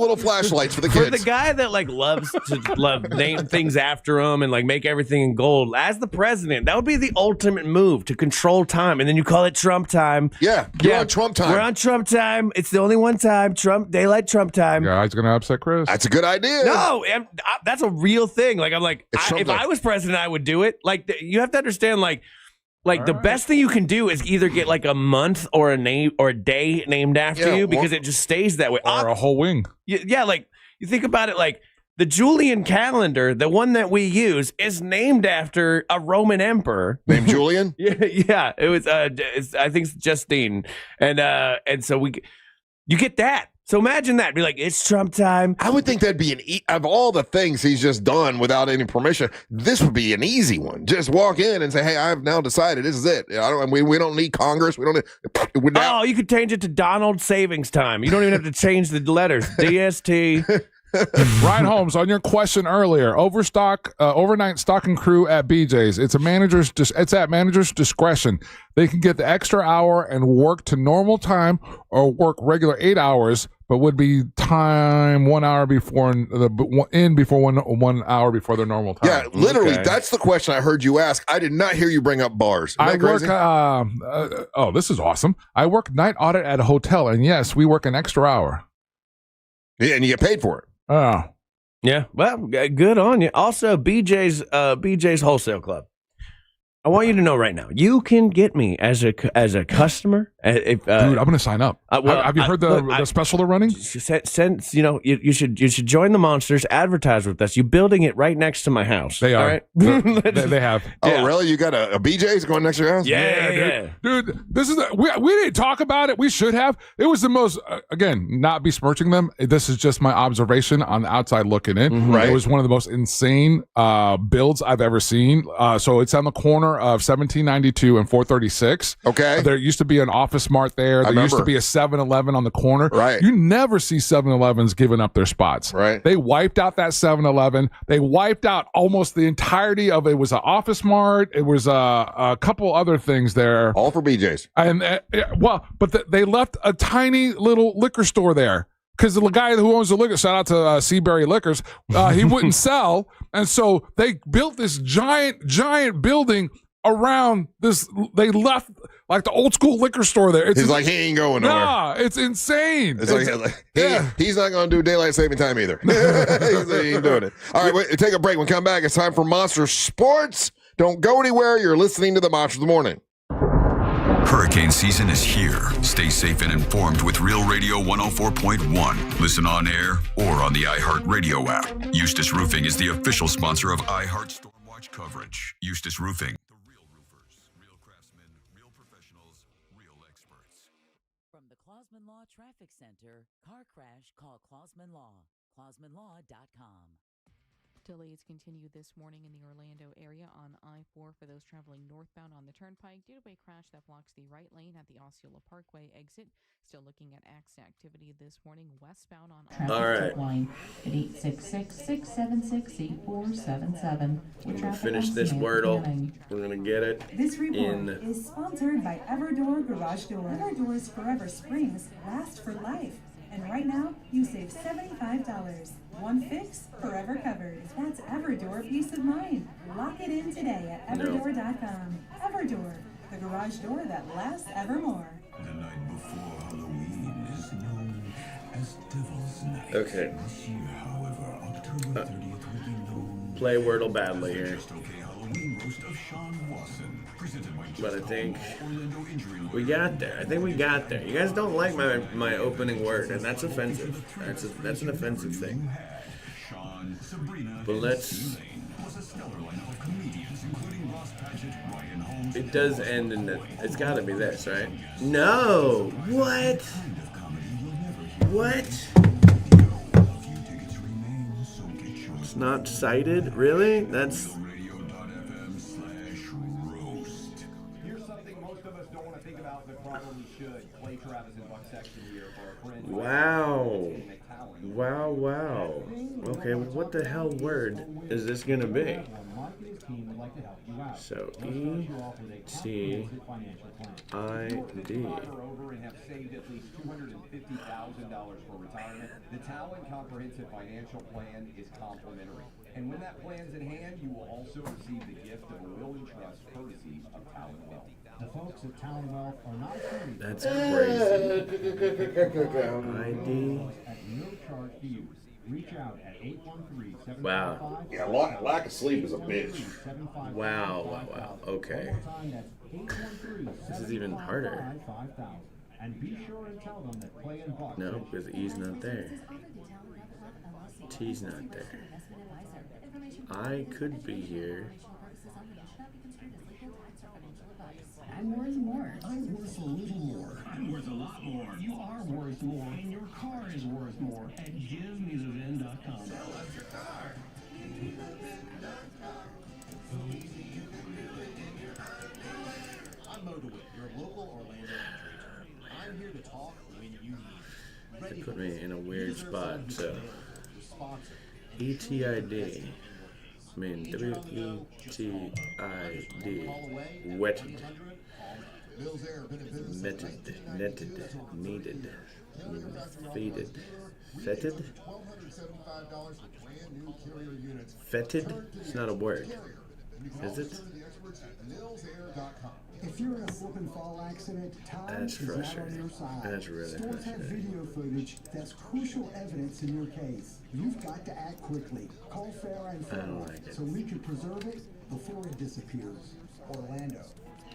little flashlights for the kids. For the guy that like loves to name things after him and like make everything in gold, as the president, that would be the ultimate move to control time. And then you call it Trump time. Yeah, you're on Trump time. We're on Trump time. It's the only one time. Daylight Trump time. Guys, gonna upset Chris. That's a good idea. No, that's a real thing. Like I'm like, if I was president, I would do it. Like you have to understand, like the best thing you can do is either get like a month or a name or a day named after you because it just stays that way. Or a whole wing. Yeah, like you think about it, like the Julian calendar, the one that we use, is named after a Roman emperor named Julian. yeah, it was. I think it's Justine, and so you get that. So imagine that. Be like, it's Trump time. I would think that'd be of all the things he's just done without any permission, this would be an easy one. Just walk in and say, hey, I've now decided this is it. We don't need Congress. We don't need, oh, you could change it to Donald Savings Time. You don't even have to change the letters. DST. Ryan Holmes, on your question earlier, overnight stocking crew at BJ's. It's at manager's discretion. They can get the extra hour and work to normal time, or work regular 8 hours, but would be time 1 hour before 1 hour before their normal time. Yeah, literally, that's the question I heard you ask. I did not hear you bring up bars. Isn't that crazy? This is awesome. I work night audit at a hotel, and yes, we work an extra hour. Yeah, and you get paid for it. Oh, yeah. Well, good on you. Also, BJ's Wholesale Club. I want you to know right now, you can get me as a customer. Dude, I'm going to sign up. Have you heard the special they're running? Since you should join the Monsters. Advertise with us. You're building it right next to my house. They are. All right? they have. Oh, really? You got a BJ's going next to your house? Yeah. Dude, this is we didn't talk about it. We should have. It was the most again, not besmirching them. This is just my observation on the outside looking in. Mm-hmm. Right. It was one of the most insane builds I've ever seen. So it's on the corner of 1792 and 436. Okay. There used to be an Office Mart there. There used to be a 7-Eleven on the corner. Right. You never see 7-Elevens giving up their spots. Right. They wiped out that 7-Eleven. They wiped out almost the entirety of it. Was an Office Mart. It was a couple other things there. All for BJ's. And they left a tiny little liquor store there. Because the guy who owns the liquor, shout out to Seabury Liquors, he wouldn't sell. And so they built this giant building around this. They left like the old school liquor store there. He's like, he ain't going nowhere. Nah, it's insane. He's not going to do daylight saving time either. He ain't doing it. All right, wait, take a break. When we come back, it's time for Monster Sports. Don't go anywhere. You're listening to the Monster of the Morning. Hurricane season is here. Stay safe and informed with Real Radio 104.1. Listen on air or on the iHeartRadio app. Eustace Roofing is the official sponsor of iHeart Stormwatch coverage. Eustace Roofing, the real roofers, real craftsmen, real professionals, real experts. From the Clausman Law Traffic Center, car crash, call Clausman Law. ClausmanLaw.com. Delays continue this morning in the Orlando area on I-4 for those traveling northbound on the Turnpike due to a crash that blocks the right lane at the Osceola Parkway exit. Still looking at activity this morning westbound on I-4. All right. Line at 866-676-8477. We're going to finish this Wordle. We're going to get it. This report is sponsored by Everdoor Garage Door. Everdoor's Forever Springs last for life. And right now, you save $75. One fix, forever covered. That's Everdoor Peace of Mind. Lock it in today at Everdoor.com. Everdoor, the garage door that lasts evermore. The night before Halloween is known as Devil's Night. Okay. This year, however, October 30th will be known. Play Wordle badly here. Halloween roast of Sean Watson, presented by But I think we got there. You guys don't like my opening word, and that's offensive. That's an offensive thing. But let's. It does end in that. It's got to be this, right? No. What? not cited? Really? That's... Here's something most of us don't want to think about, but probably should. Play Travis and Buck section here for our friend. Wow. Wow. Okay, well, what the hell word is this going to be? So, E-T-I-D. Over and have saved at least $250,000 for retirement. The Talon Comprehensive Financial Plan is complimentary. And when that plan's in hand, you will also receive the gift of a will and trust courtesy of Talon Wealth. The folks at Talon Wealth are not free. That's crazy. ID. At no charge to use. Reach out at 813-755. Wow. Yeah, lack of sleep is a bitch. Wow. Okay. This is even harder. And be sure and tell them that Play and Buck. No, because the E's not there. T's not there. I could be here. I'm worth more. I'm worth a little more. I'm worth a lot more. You are worth more, and your car is worth more at GiveMeTheVin.com. Sell us your car. I'm Mo DeWitt, your local Orlando agent. I'm here to talk when you need. They put me in a weird spot, so ETID. I mean WETID. Wetted. Netted. Needed. Feeded. Fetid? Fetid? It's not a word. Is it? If you're in a slip and fall accident, time That's is not on frustrating. your side. That's really Stores have frustrating. video footage that's crucial evidence in your case. You've got to act quickly. Call Farah and I don't Farah like it. so we can preserve it before it disappears. Orlando.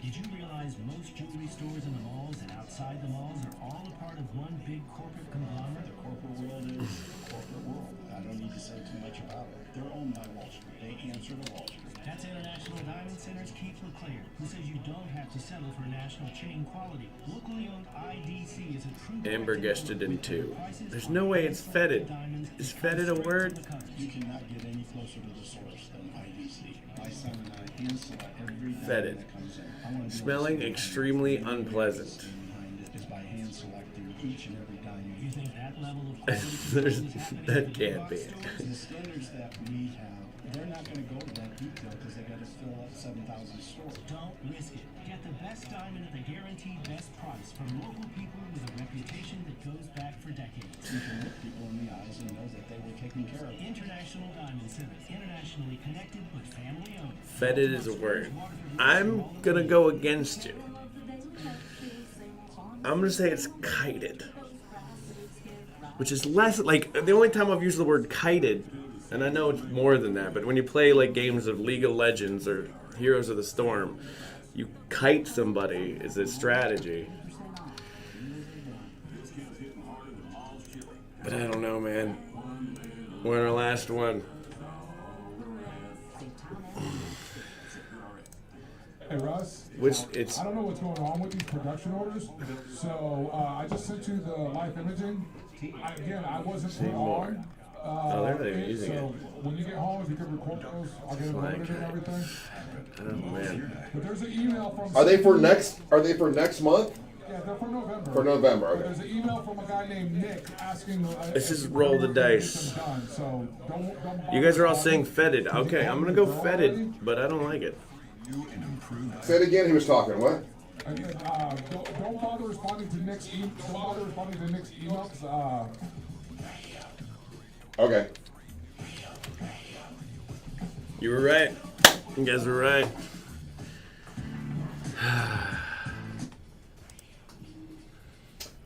Did you realize most jewelry stores in the malls and outside the malls are all a part of one big corporate conglomerate? The corporate world is the corporate world. I don't need to say too much about it. They're owned by Wall Street. They answer to Wall Street. That's International Diamond Center's Keith LeClaire, who says you don't have to settle for national chain quality. Locally owned IDC is a true... Amber guessed it in 2. There's no way it's fetid. Is fetid a word? You cannot get any closer to the source than IDC. My son and I hand select every diamond Fetid. that comes in. I want to Smelling extremely unpleasant. is by hand selecting each and every diamond. You think that level of That can't be it. The standards that we have, they're not going to go to that detail because they got to fill up 7,000 stores. Don't risk it. Get the best diamond at the guaranteed best price from local people with a reputation that goes back for decades. You can look people in the eyes and know that they were taken care of. International Diamond Center, internationally connected but family owned. Fetid is a word. I'm gonna go against you. I'm gonna say it's kited. Which is less, like, the only time I've used the word kited, and I know it's more than that, but when you play, like, games of League of Legends or Heroes of the Storm, you kite somebody is a strategy. But I don't know, man. We're in our last one. Hey, Russ. I don't know what's going on with these production orders, so I just sent you the live imaging. I wasn't put on. They're not even using so it. when you get home, if you could record those, I'll get them loaded and everything. Oh man. But there's an email from. Are they for next month? Yeah, they're for November. For November, okay. There's an email from a guy named Nick asking. Let's just roll the dice. Done, so don't You guys are all saying fetid. Okay, I'm gonna go fetid, but I don't like it. Say it again. He was talking. What? Don't bother responding to Nick's email. Okay. You were right. You guys were right.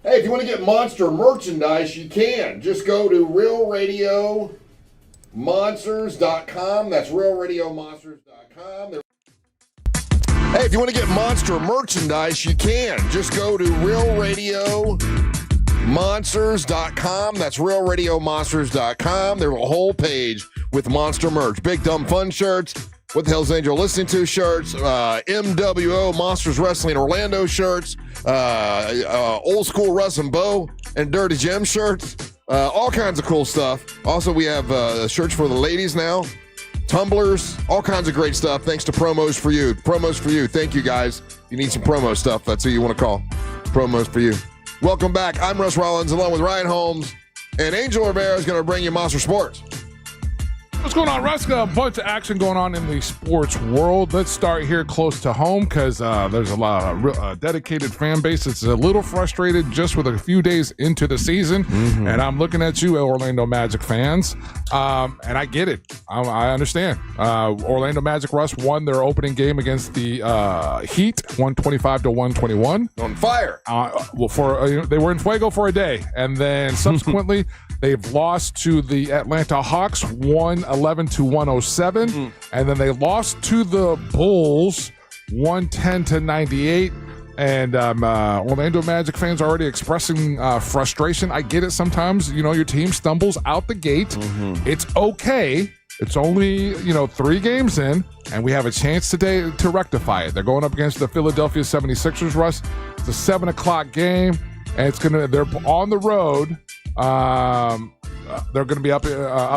Hey, if you want to get Monster merchandise, you can. Just go to realradiomonsters.com. That's realradiomonsters.com. Hey, if you want to get Monster merchandise, you can. Just go to realradiomonsters.com. That's realradiomonsters.com. There's a whole page with Monster merch. Big Dumb Fun shirts. What the Hell's Angel listening to shirts. MWO Monsters Wrestling Orlando shirts. Old School Russ and Bo and Dirty Gem shirts. All kinds of cool stuff. Also, we have shirts for the ladies now, tumblers, all kinds of great stuff. Thanks to Promos For You. Promos For You. Thank you, guys. If you need some promo stuff, that's who you want to call. Promos For You. Welcome back. I'm Russ Rollins, along with Ryan Holmes, and Angel Rivera is going to bring you Monster Sports. What's going on, Russ? Got a bunch of action going on in the sports world. Let's start here close to home because there's a lot of dedicated fan base that's a little frustrated just with a few days into the season. Mm-hmm. And I'm looking at you, Orlando Magic fans, and I get it. I understand. Orlando Magic, Russ, won their opening game against the Heat, 125-121. On fire. They were in fuego for a day, and then subsequently they've lost to the Atlanta Hawks, 111-107, and then they lost to the Bulls 110-98. And Orlando Magic fans are already expressing frustration. I get it sometimes. Your team stumbles out the gate. Mm-hmm. It's okay. It's only 3 games in, and we have a chance today to rectify it. They're going up against the Philadelphia 76ers, Russ. It's a 7:00 game, and they're on the road. They're going to be up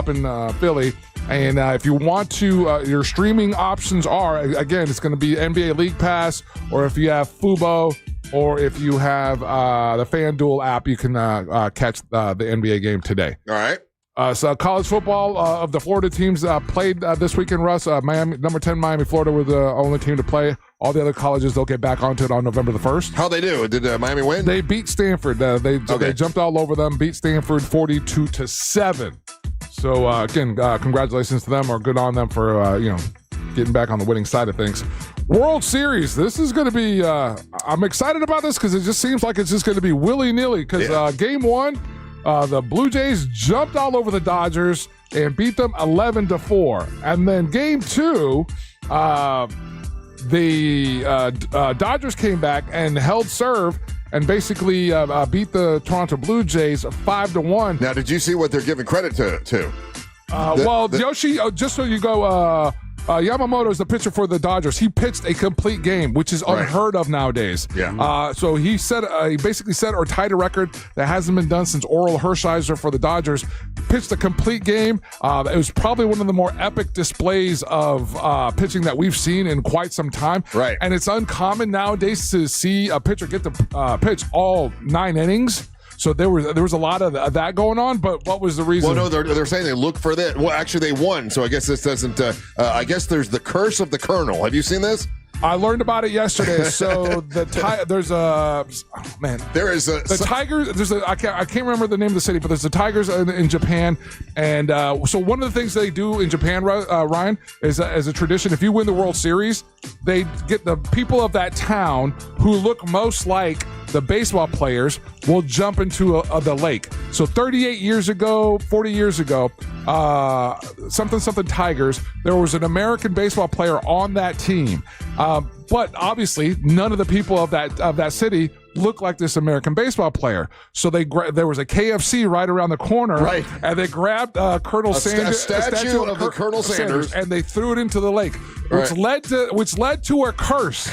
in Philly, and if you want to, your streaming options are, again, it's going to be NBA League Pass, or if you have Fubo, or if you have the FanDuel app, you can catch the NBA game today. All right. So college football of the Florida teams played this weekend, Russ. Miami, number 10 Miami, Florida were the only team to play. All the other colleges, they'll get back onto it on November the 1st. How'd they do? Did Miami win? They beat Stanford. They jumped all over them, beat Stanford 42-7. So, again, congratulations to them, or good on them for, getting back on the winning side of things. World Series, this is going to be, I'm excited about this because it just seems like it's just going to be willy-nilly because game 1, the Blue Jays jumped all over the Dodgers and beat them 11-4. And then game 2, the Dodgers came back and held serve and basically beat the Toronto Blue Jays 5-1. Now, did you see what they're giving credit to? Yoshi, just so you go, Yamamoto is the pitcher for the Dodgers. He pitched a complete game, which is unheard of nowadays. Yeah. So he basically set or tied a record that hasn't been done since Oral Hershiser for the Dodgers. Pitched a complete game. It was probably one of the more epic displays of pitching that we've seen in quite some time. Right. And it's uncommon nowadays to see a pitcher get to pitch all 9 innings. So there was a lot of that going on, but what was the reason? Well, no, they're saying they look for that. Well, actually, they won, so I guess this doesn't. I guess there's the curse of the Colonel. Have you seen this? I learned about it yesterday. So the Tigers. I can't remember the name of the city, but there's the Tigers in Japan, and so one of the things they do in Japan, Ryan, is as a tradition. If you win the World Series, they get the people of that town who look most like the baseball players will jump into the lake. So 38 years ago, 40 years ago, something Tigers, there was an American baseball player on that team. But obviously, none of the people of that city look like this American baseball player. So there was a KFC right around the corner, right? And they grabbed Colonel Sanders, a statue of the Colonel Sanders, and they threw it into the lake, which led to a curse.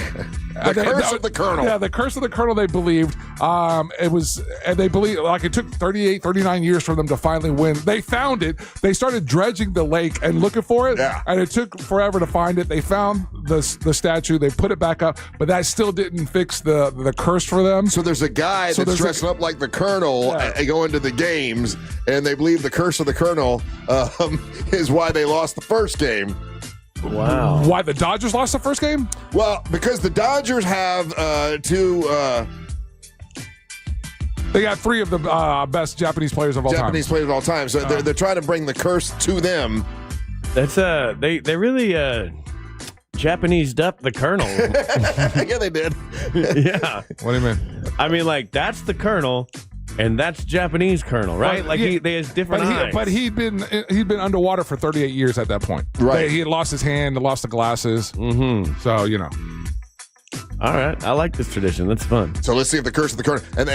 The curse of the Colonel. Yeah, the curse of the Colonel, they believed. They believe, like, it took 38, 39 years for them to finally win. They found it. They started dredging the lake and looking for it, and it took forever to find it. They found the statue. They put it back up, but that still didn't fix the curse for them. So there's a guy that's dressing up like the Colonel going to the games, and they believe the curse of the Colonel is why they lost the first game. Wow. Why the Dodgers lost the first game? Well, because the Dodgers have two... they got 3 of the best Japanese players of all time. So they're trying to bring the curse to them. That's they really Japanesed up the Colonel. Yeah, they did. Yeah. What do you mean? I mean, like, that's the Colonel, and that's Japanese Colonel, right? They has different eyes. But he'd been underwater for 38 years at that point. Right. He had lost his hand and lost the glasses. Mm-hmm. So, All right, I like this tradition. That's fun. So let's see if the curse of the Colonel and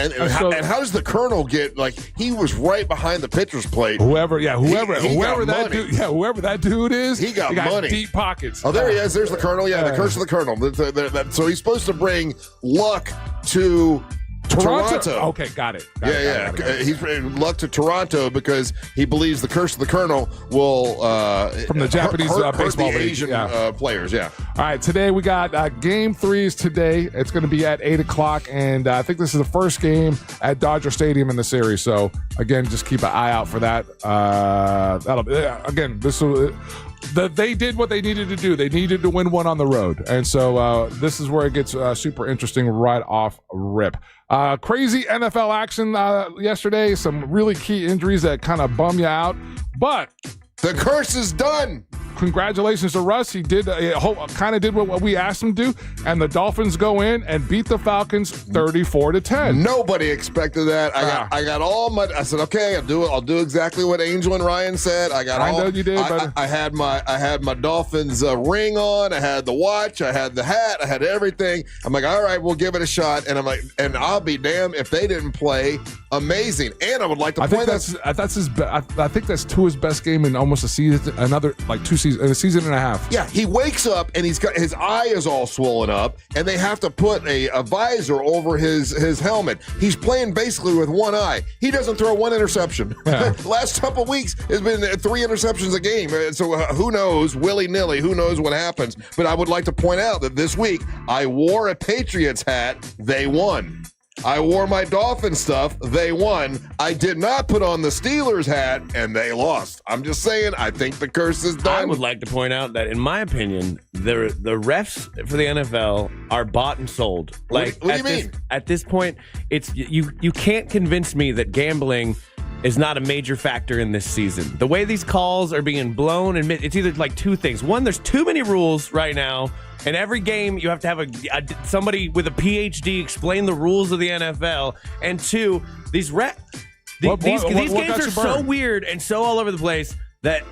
how does the Colonel get, like, he was right behind the pitcher's plate. Whoever that dude is, he got money, deep pockets. Oh, there he is. There's the Colonel. Yeah, the curse of the Colonel. So he's supposed to bring luck to Toronto. Okay, got it. He's luck to Toronto because he believes the curse of the Colonel will from the Japanese hurt baseball the league. Asian players. Yeah. All right, today we got Game 3s today. It's going to be at 8 o'clock, and I think this is the first game at Dodger Stadium in the series. So, again, just keep an eye out for that. They did what they needed to do. They needed to win one on the road. And so this is where it gets super interesting right off rip. Crazy NFL action yesterday. Some really key injuries that kind of bum you out. But the curse is done. Congratulations to Russ. He did kind of did what we asked him to, and the Dolphins go in and beat the Falcons 34-10. Nobody expected that. I got all my. I said, okay, I'll do exactly what Angel and Ryan said. I know you did. I had my Dolphins ring on. I had the watch. I had the hat. I had everything. I'm like, all right, we'll give it a shot. And I'm like, and I'll be damned if they didn't play amazing. And I would like to point out. I think that's Tua's best game in almost a season. Another like 2 seasons. In a season and a half. Yeah, he wakes up and he's got his eye is all swollen up, and they have to put a visor over his helmet. He's playing basically with one eye. He doesn't throw one interception. Yeah. Last couple weeks has been 3 interceptions a game. So who knows, willy-nilly, who knows what happens. But I would like to point out that this week I wore a Patriots hat. They won. I wore my Dolphin stuff. They won. I did not put on the Steelers hat, and they lost. I'm just saying, I think the curse is done. I would like to point out that, in my opinion, the refs for the NFL are bought and sold. What do you mean? At this point, it's you can't convince me that gambling is not a major factor in this season. The way these calls are being blown, and it's either like 2 things. One, there's too many rules right now. In every game, you have to have somebody with a PhD explain the rules of the NFL. And 2, these games are so weird and so all over the place that.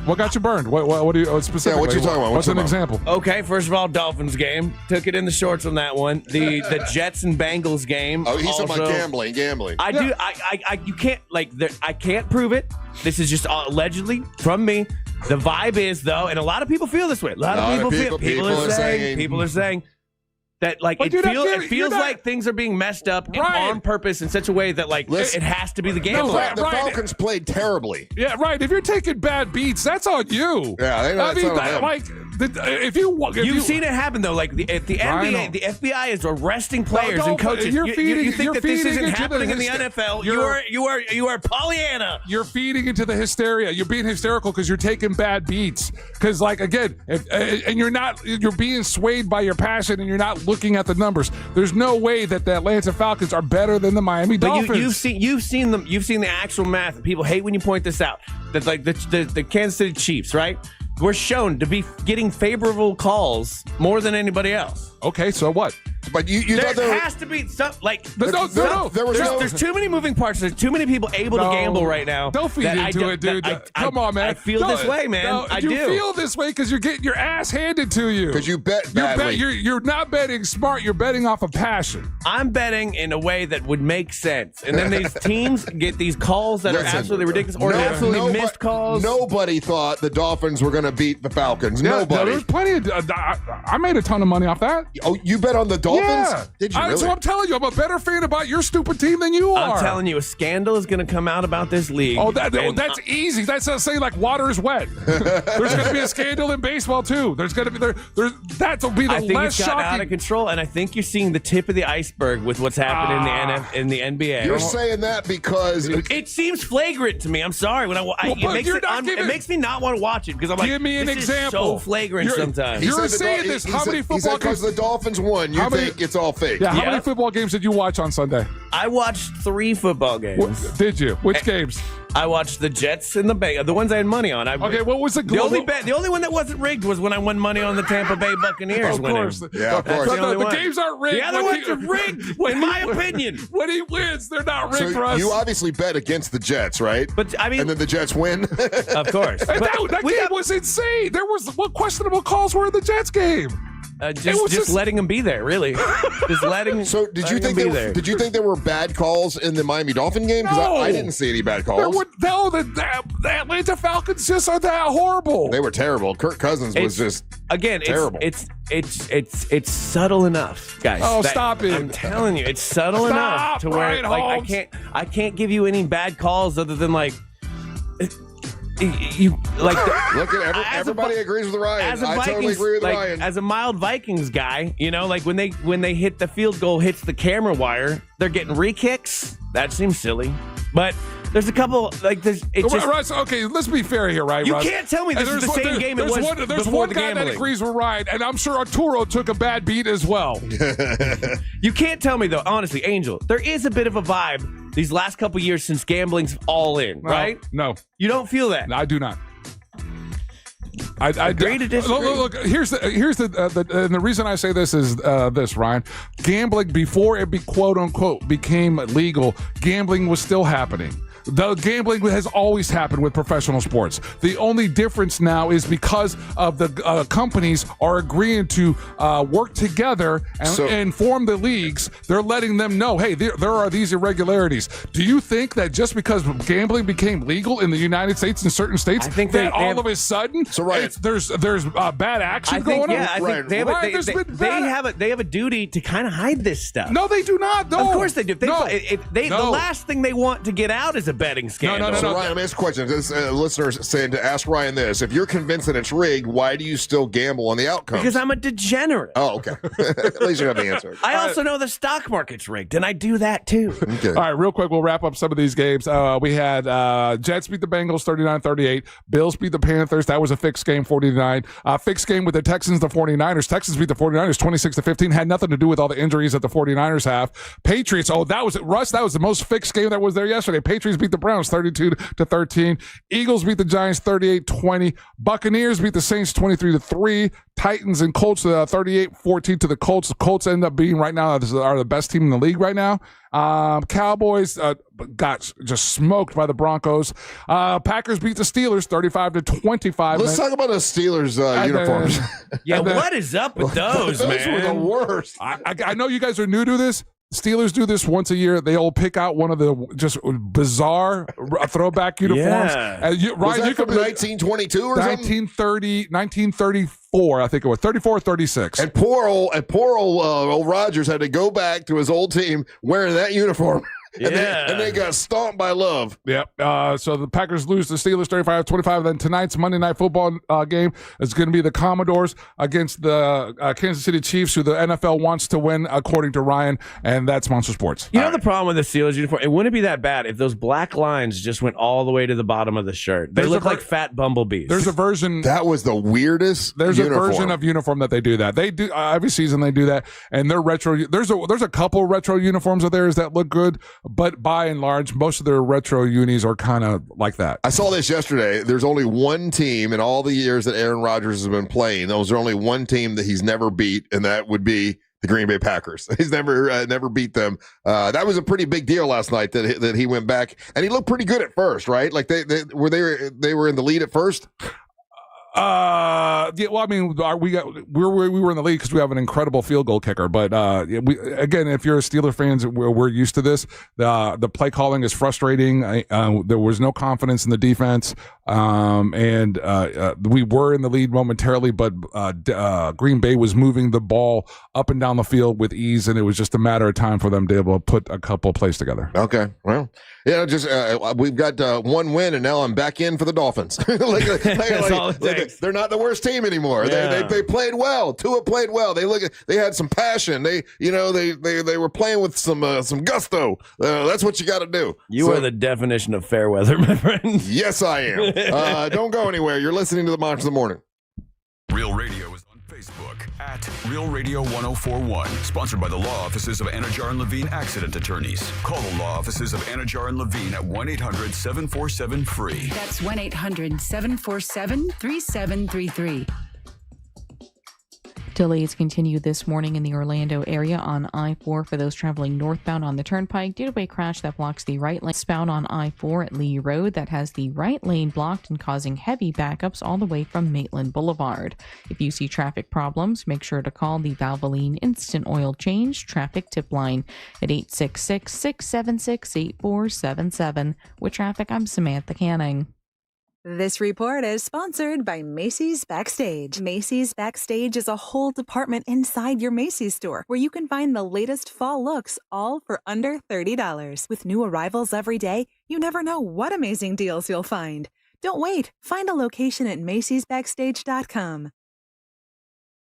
What got you burned? What do you specifically? Yeah, what you talking about? What's an example? Okay, first of all, Dolphins game. Took it in the shorts on that one. The Jets and Bengals game. Oh, he's talking about gambling. You can't I can't prove it. This is just allegedly from me. The vibe is though, and a lot of people feel this way. People are saying that it feels like things are being messed up on purpose in such a way that it has to be the game. The Falcons played terribly. Yeah, right. If you're taking bad beats, that's on you. Yeah, you've seen it happen though. Like at the NBA, the FBI is arresting players and coaches. You think that this isn't happening in the NFL? You are Pollyanna. You're feeding into the hysteria. You're being hysterical because you're taking bad beats. Because and you're being swayed by your passion, and you're not looking at the numbers. There's no way that the Atlanta Falcons are better than the Miami Dolphins. You've seen them. You've seen the actual math. People hate when you point this out. That the Kansas City Chiefs, right? We're shown to be getting favorable calls more than anybody else. Okay, so what? But there has to be some there's too many moving parts. There's too many people able to gamble right now. Don't feed into it, dude. Come on, man. I feel this way, man. I do. You feel this way because you're getting your ass handed to you. Because you bet badly. You're not betting smart. You're betting off of passion. I'm betting in a way that would make sense. And then these teams get these calls that are absolutely ridiculous or absolutely missed calls. Nobody thought the Dolphins were going to beat the Falcons. Nobody. There was plenty of. I made a ton of money off that. Oh, you bet on the Dolphins? Yeah. Did you really? So I'm telling you, I'm a better fan about your stupid team than you are. I'm telling you, a scandal is going to come out about this league. Oh, that's easy. That's saying like water is wet. There's going to be a scandal in baseball too. There's going to be that'll be the I think less it's gotten shocking. out of control, and I think you're seeing the tip of the iceberg with what's happening in the NBA. You're saying that because it seems flagrant to me. I'm sorry. It makes me not want to watch it because I'm like, give me an this example. Is so flagrant sometimes. You're saying this. How many football games? Because the Dolphins won, you think it's all fake. Yeah. How many football games did you watch on Sunday? I watched 3 football games. Did you? Which games? I watched the Jets and the Bengals, the ones I had money on. Okay, what was the only one that wasn't rigged was when I won money on the Tampa Bay Buccaneers. Of course. Yeah, of course. The games aren't rigged. The other ones are rigged, in my opinion. When he wins, they're not rigged for us. You obviously bet against the Jets, right? But I mean, and then the Jets win. Of course. That game was insane. There was what questionable calls were in the Jets game. Just letting him be there, really. Just letting. So did you think there were bad calls in the Miami Dolphin game? Because No. I didn't see any bad calls. The Atlanta Falcons just are that horrible. They were terrible. Kirk Cousins was just terrible. It's subtle enough, guys. Oh, stop it! I'm telling you, it's subtle enough to where I can't give you any bad calls other than like. You like look at everybody agrees with Ryan. I totally agree with Ryan. As a mild Vikings guy, like when they hit the field goal hits the camera wire, they're getting re-kicks. That seems silly, but there's a couple Russ, okay, let's be fair here, right? You Russ? can't tell me this is the same game it was There's before one the guy gambling. that agrees with Ryan, and I'm sure Arturo took a bad beat as well. You can't tell me though, honestly, Angel. There is a bit of a vibe these last couple years since gambling's all in, right? No, you don't feel that. I do not. I agree to disagree. Look, here's the reason I say this is this, Ryan. Gambling before it quote unquote became legal, gambling was still happening. The gambling has always happened with professional sports. The only difference now is because of the companies are agreeing to work together and form the leagues. They're letting them know, hey, there are these irregularities. Do you think that just because gambling became legal in the United States and certain states, all of a sudden, there's bad action going on? I think they have a duty to kind of hide this stuff. No, they do not. No. Of course they do. The last thing they want to get out is a betting scandal. No. Ryan, let me ask a question. This listener's saying to ask Ryan this: if you're convinced that it's rigged, why do you still gamble on the outcomes? Because I'm a degenerate. Oh, okay. At least you have the answer. I also know the stock market's rigged, and I do that too. Okay. All right, real quick, we'll wrap up some of these games. We had Jets beat the Bengals 39-38. Bills beat the Panthers. That was a fixed game, 40-9. Fixed game with the Texans, the 49ers. Texans beat the 49ers 26-15. Had nothing to do with all the injuries that the 49ers have. Patriots, that was the most fixed game that was there yesterday. Patriots beat the Browns 32-13. Eagles beat the Giants 38-20. Buccaneers beat the Saints 23-3. Titans and Colts 38-14 to the Colts. The Colts end up being right now are the best team in the league right now. Cowboys got just smoked by the Broncos. Packers beat the Steelers 35-25. Let's talk about the Steelers uniforms. What is up with those, man? Those were the worst. I know you guys are new to this. Steelers do this once a year. They all pick out one of the just bizarre throwback uniforms. Yeah. Was that from 1922 or something? 1934, I think it was. 34 or 36. And poor old Rodgers had to go back to his old team wearing that uniform. And they got stomped by Love. Yep. So the Packers lose to Steelers 35-25. Then tonight's Monday Night Football game is going to be the Commodores against the Kansas City Chiefs, who the NFL wants to win, according to Ryan, and that's Monster Sports. You know the problem with the Steelers uniform? It wouldn't be that bad if those black lines just went all the way to the bottom of the shirt. They look like fat bumblebees. There's a version. That was the weirdest There's uniform. a version of uniform that they do that. They do every season they do that, and they're retro. There's a couple retro uniforms of theirs that look good, but by and large, most of their retro unis are kind of like that. I saw this yesterday. There's only one team in all the years that Aaron Rodgers has been playing. There's only one team that he's never beat, and that would be the Green Bay Packers. He's never beat them. That was a pretty big deal last night that he went back, and he looked pretty good at first, right? Like they were in the lead at first. Yeah, well, I mean, we were in the league because we have an incredible field goal kicker. But again, if you're a Steeler fans, we're used to this. The play calling is frustrating. There was no confidence in the defense, and we were in the lead momentarily. But Green Bay was moving the ball up and down the field with ease, and it was just a matter of time for them to be able to put a couple of plays together. Okay, well, we've got one win, and now I'm back in for the Dolphins. That's all it takes. They're not the worst team anymore. Yeah. They played well. Tua played well. They had some passion. They were playing with some gusto. That's what you got to do. You are the definition of fair weather, my friend. Yes, I am. Don't go anywhere. You're listening to the Monsters of the Morning. Real Radio is on Facebook at Real Radio 1041. Sponsored by the law offices of Anajar and Levine Accident Attorneys. Call the law offices of Anajar and Levine at 1-800-747-FREE. That's 1-800-747-3733. Delays continue this morning in the Orlando area on I-4 for those traveling northbound on the turnpike due to a crash that blocks the right lane. Southbound on I-4 at Lee Road that has the right lane blocked and causing heavy backups all the way from Maitland Boulevard. If you see traffic problems, make sure to call the Valvoline Instant Oil Change traffic tip line at 866-676-8477. With traffic, I'm Samantha Canning. This report is sponsored by Macy's Backstage. Macy's Backstage is a whole department inside your Macy's store where you can find the latest fall looks all for under $30. With new arrivals every day, you never know what amazing deals you'll find. Don't wait. Find a location at macysbackstage.com.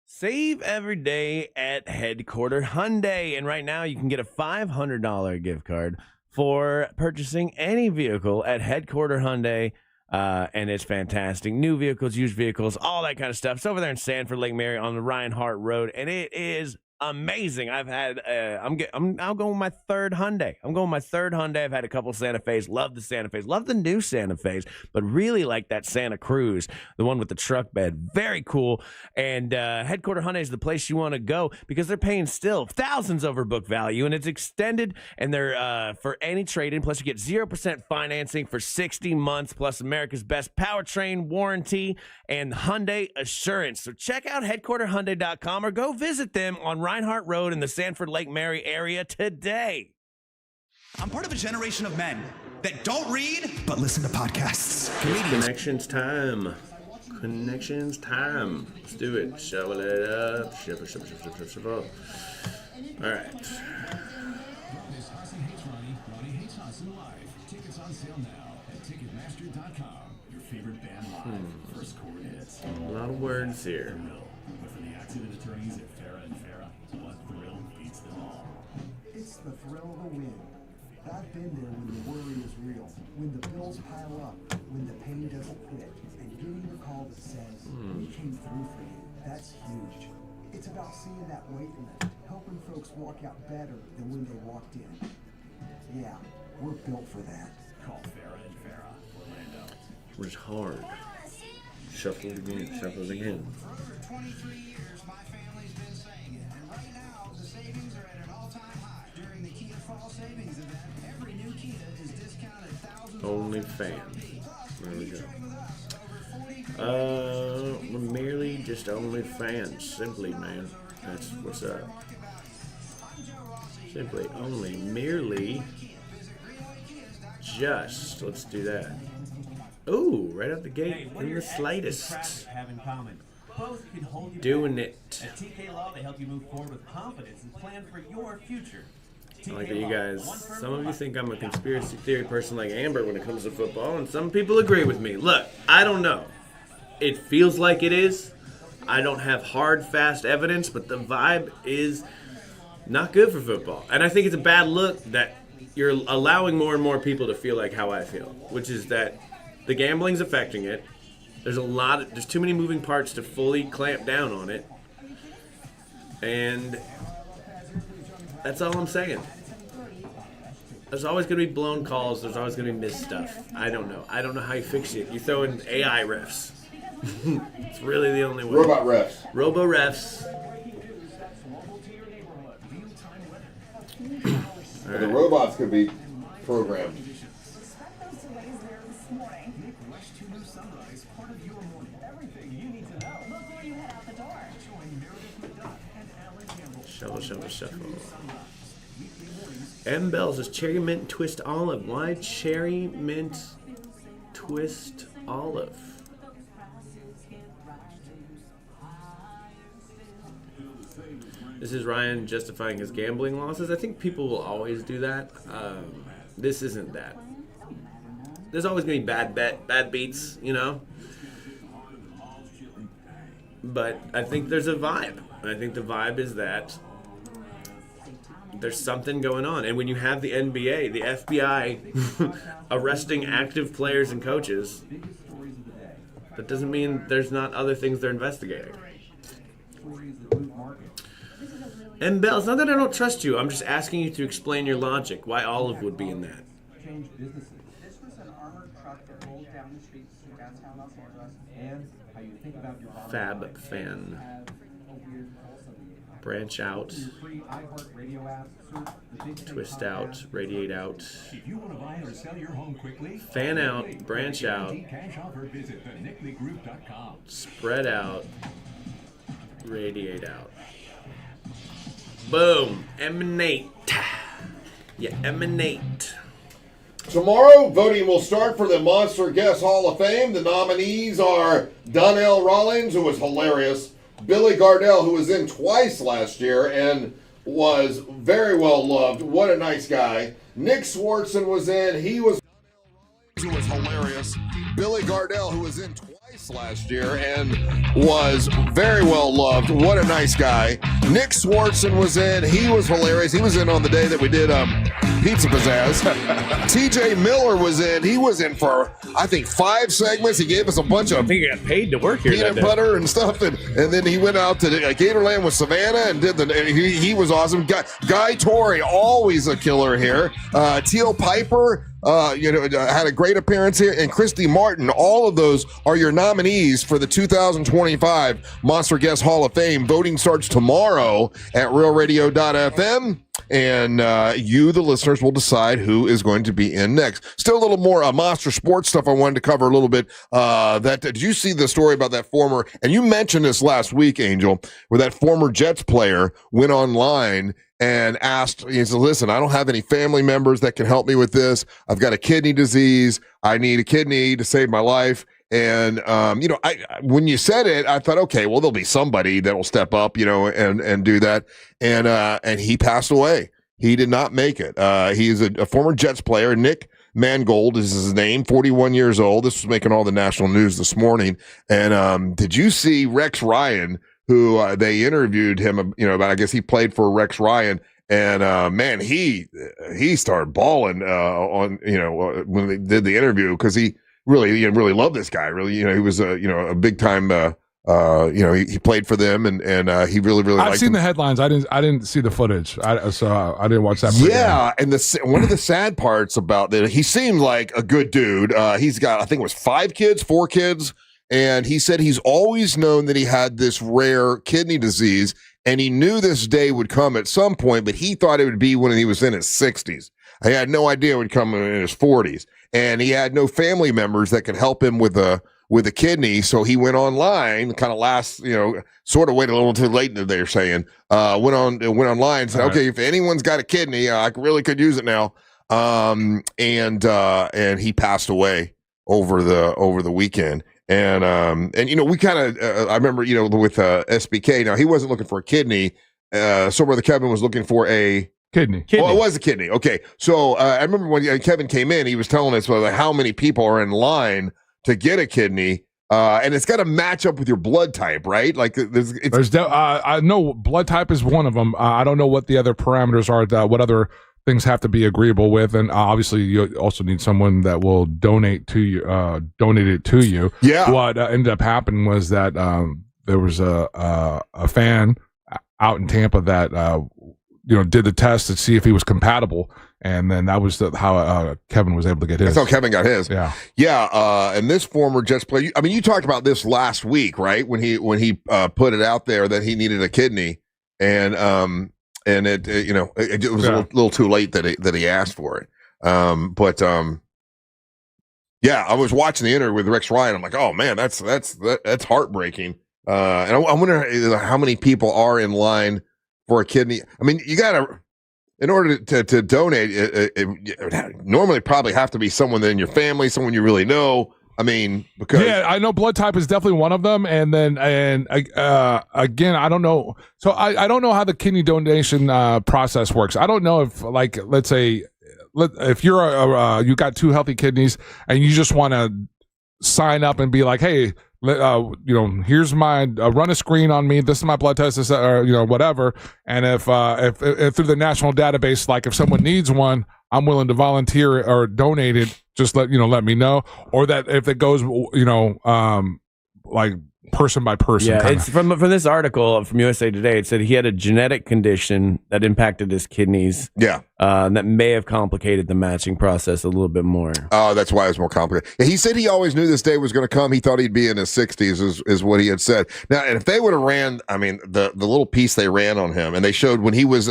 Save every day at Headquarter Hyundai. And right now you can get a $500 gift card for purchasing any vehicle at Headquarter Hyundai. And it's fantastic. New vehicles, used vehicles, all that kind of stuff. It's over there in Sanford Lake Mary on the Reinhardt Road, and it is amazing. I've had I'm going with my third Hyundai. I've had a couple Santa Fe's. Love the Santa Fe's. Love the new Santa Fe's, but really like that Santa Cruz, the one with the truck bed. Very cool. And Headquarter Hyundai is the place you want to go because they're paying still thousands over book value, and it's extended. And they're for any trade-in. Plus, you get 0% financing for 60 months, plus America's best powertrain warranty and Hyundai assurance. So check out headquarterhyundai.com or go visit them on Reinhardt Road in the Sanford Lake Mary area today. I'm part of a generation of men that don't read but listen to podcasts. Connections time. Let's do it. Shovel it up. Shovel. All right. This Hudson hates Ronnie. Ronnie hates Hudson live. Tickets on sale now at Ticketmaster.com. Your favorite band live. First chord hits. A lot of words here. But for the accident attorneys at Farrah and Farrah, what thrill beats them all? It's the thrill of a win. I've been there when the worry is real, when the bills pile up, when the pain doesn't quit, and getting the call that says, we came through for you. That's huge. It's about seeing that wait lift, helping folks walk out better than when they walked in. Yeah, we're built for that. Call Farrah and Farrah, Orlando. Which hard. Shuffle it again. Shuffle it again. For over 23 years, my family's been saying it, and right now the savings are at an all-time high. During the Kia Fall Savings event, every new Kia is discounted thousands. Only fan. There we go. We're merely just only fans. Simply, man. That's what's up. Simply, only, merely, just. Let's do that. Ooh, right out the gate in the slightest. Have in common. Both can hold you Doing back. it. At TK Law, they help you move forward with confidence and plan for your future. I like that you guys, some of you think I'm a conspiracy theory person like Amber when it comes to football, and some people agree with me. Look, I don't know. It feels like it is. I don't have hard, fast evidence, but the vibe is not good for football. And I think it's a bad look that you're allowing more and more people to feel like how I feel, which is that the gambling's affecting it. There's too many moving parts to fully clamp down on it. And that's all I'm saying. There's always going to be blown calls. There's always going to be missed stuff. I don't know. I don't know how you fix it. You throw in AI refs. It's really the only way. Robot refs. Robo refs. The robots could be programmed. Shuffle. M. Bell says cherry mint twist olive. Why cherry mint twist olive? This is Ryan justifying his gambling losses. I think people will always do that. This isn't that. There's always going to be bad beats, you know? But I think there's a vibe. I think the vibe is that there's something going on. And when you have the NBA, the FBI arresting active players and coaches, that doesn't mean there's not other things they're investigating. And Bell, it's not that I don't trust you. I'm just asking you to explain your logic. Why Olive would be in that. Change businesses. This was an armored truck that rolled down the streets in downtown Los Angeles. And how you think about your Fab fan. branch out, twist out, radiate out, If you want to buy or sell your home quickly, fan out, branch out, cash offer, visit thenickleygroup.com. spread out, radiate out. Boom. Emanate. You emanate. Tomorrow, voting will start for the Monster Guest Hall of Fame. The nominees are Donnell Rawlings, who was hilarious, Billy Gardell, who was in twice last year and was very well loved. What a nice guy. Nick Swartzen was in. He was hilarious. Billy Gardell, who was in twice last year and was very well loved. What a nice guy. Nick Swartzen was in. He was hilarious. He was in on the day that we did Pizza Pizzazz. TJ Miller was in. He was in for, I think, 5 segments. He gave us a bunch of I think he got paid to work here. peanut butter and stuff. And then he went out to Gatorland with Savannah and did he was awesome. Guy Torrey, always a killer here. Teal Piper, had a great appearance here, and Christy Martin. All of those are your nominees for the 2025 Monster Guest Hall of Fame. Voting starts tomorrow at realradio.fm, and you, the listeners, will decide who is going to be in next. Still a little more Monster Sports stuff I wanted to cover a little bit. Did you see the story about that former, and you mentioned this last week, Angel, where that former Jets player went online and asked, he said, listen, I don't have any family members that can help me with this. I've got a kidney disease. I need a kidney to save my life. And, when you said it, I thought, okay, well, there'll be somebody that will step up, and do that. And he passed away. He did not make it. He's a former Jets player. Nick Mangold is his name, 41 years old. This was making all the national news this morning. And did you see Rex Ryan, who they interviewed him, about, I guess he played for Rex Ryan, and man, he started bawling when they did the interview, because he really loved this guy. Really, he was a big time. He played for them, and he really liked I've seen him. the headlines. I didn't see the footage, so I didn't watch that. Yeah, and one of the sad parts about that, he seemed like a good dude. He's got, I think it was 4 kids. And he said he's always known that he had this rare kidney disease, and he knew this day would come at some point, but he thought it would be when he was in his 60s. He had no idea it would come in his 40s. And he had no family members that could help him with a kidney, so he went online, kind of sort of waited a little too late, they're saying. Went online and said, okay, if anyone's got a kidney, I really could use it now. And he passed away over the weekend. And we kind of, I remember, with SBK, now he wasn't looking for a kidney. So Brother Kevin was looking for a kidney. Oh, it was a kidney. Okay. So I remember when Kevin came in, he was telling us how many people are in line to get a kidney. And it's got to match up with your blood type, right? Like I know blood type is one of them. I don't know what the other parameters are, what other things have to be agreeable with, and obviously you also need someone that will donate it to you. Yeah. What ended up happening was that there was a fan out in Tampa that did the test to see if he was compatible, and then that was how Kevin was able to get his. That's how Kevin got his. Yeah. And this former Jets player, I mean, you talked about this last week, right? When he put it out there that he needed a kidney, and it was a little too late that he asked for it. I was watching the interview with Rex Ryan. I'm like, oh man, that's heartbreaking. And I wonder how many people are in line for a kidney. I mean, you gotta, in order to donate, it normally probably have to be someone in your family, someone you really know. I mean, because I know blood type is definitely one of them, and again, I don't know. So I don't know how the kidney donation process works. I don't know if, like, let's say, if you're you got 2 healthy kidneys and you just want to sign up and be like, hey, here's my run a screen on me. This is my blood test, whatever. And if through the national database, like if someone needs one, I'm willing to volunteer or donate it. Just let me know. Or that if it goes, like person by person. Yeah, kinda. it's from this article from USA Today. It said he had a genetic condition that impacted his kidneys. Yeah. That may have complicated the matching process a little bit more. Oh, that's why it was more complicated. Yeah, he said he always knew this day was going to come. He thought he'd be in his 60s, is what he had said. Now, and if they would have ran, I mean, the little piece they ran on him, and they showed when he was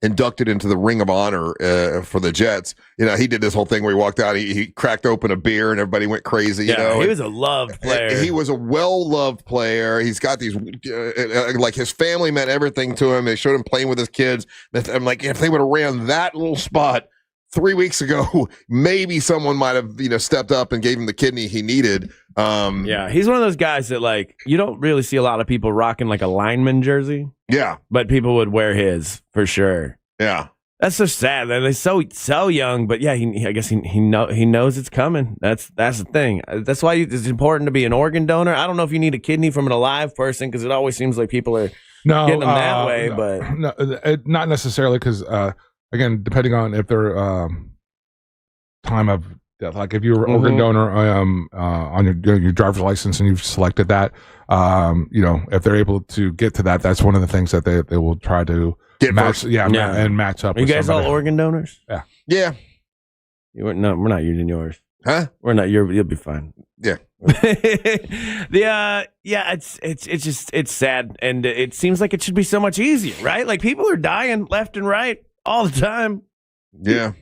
inducted into the Ring of Honor for the Jets, he did this whole thing where he walked out, he cracked open a beer, and everybody went crazy. He was a loved player. He was a well-loved player. He's got these, like his family meant everything to him. They showed him playing with his kids. I'm like, if they would have ran that little spot 3 weeks ago, maybe someone might have, stepped up and gave him the kidney he needed. Yeah, he's one of those guys that, like, you don't really see a lot of people rocking like a lineman jersey. Yeah, but people would wear his for sure. Yeah, that's so sad. They're so young, but yeah, I guess he knows it's coming. That's the thing. That's why it's important to be an organ donor. I don't know if you need a kidney from an alive person because it always seems like people are getting them that way. But not necessarily because again, depending on if they're time of death, like if you're an organ donor on your driver's license and you've selected that, if they're able to get to that, that's one of the things that they will try to match. And match up. Are you with guys somebody. all organ donors? Yeah. We're not using yours. Huh? We're not. You'll be fine. Yeah. It's sad, and it seems like it should be so much easier, right? Like people are dying left and right all the time. Yeah.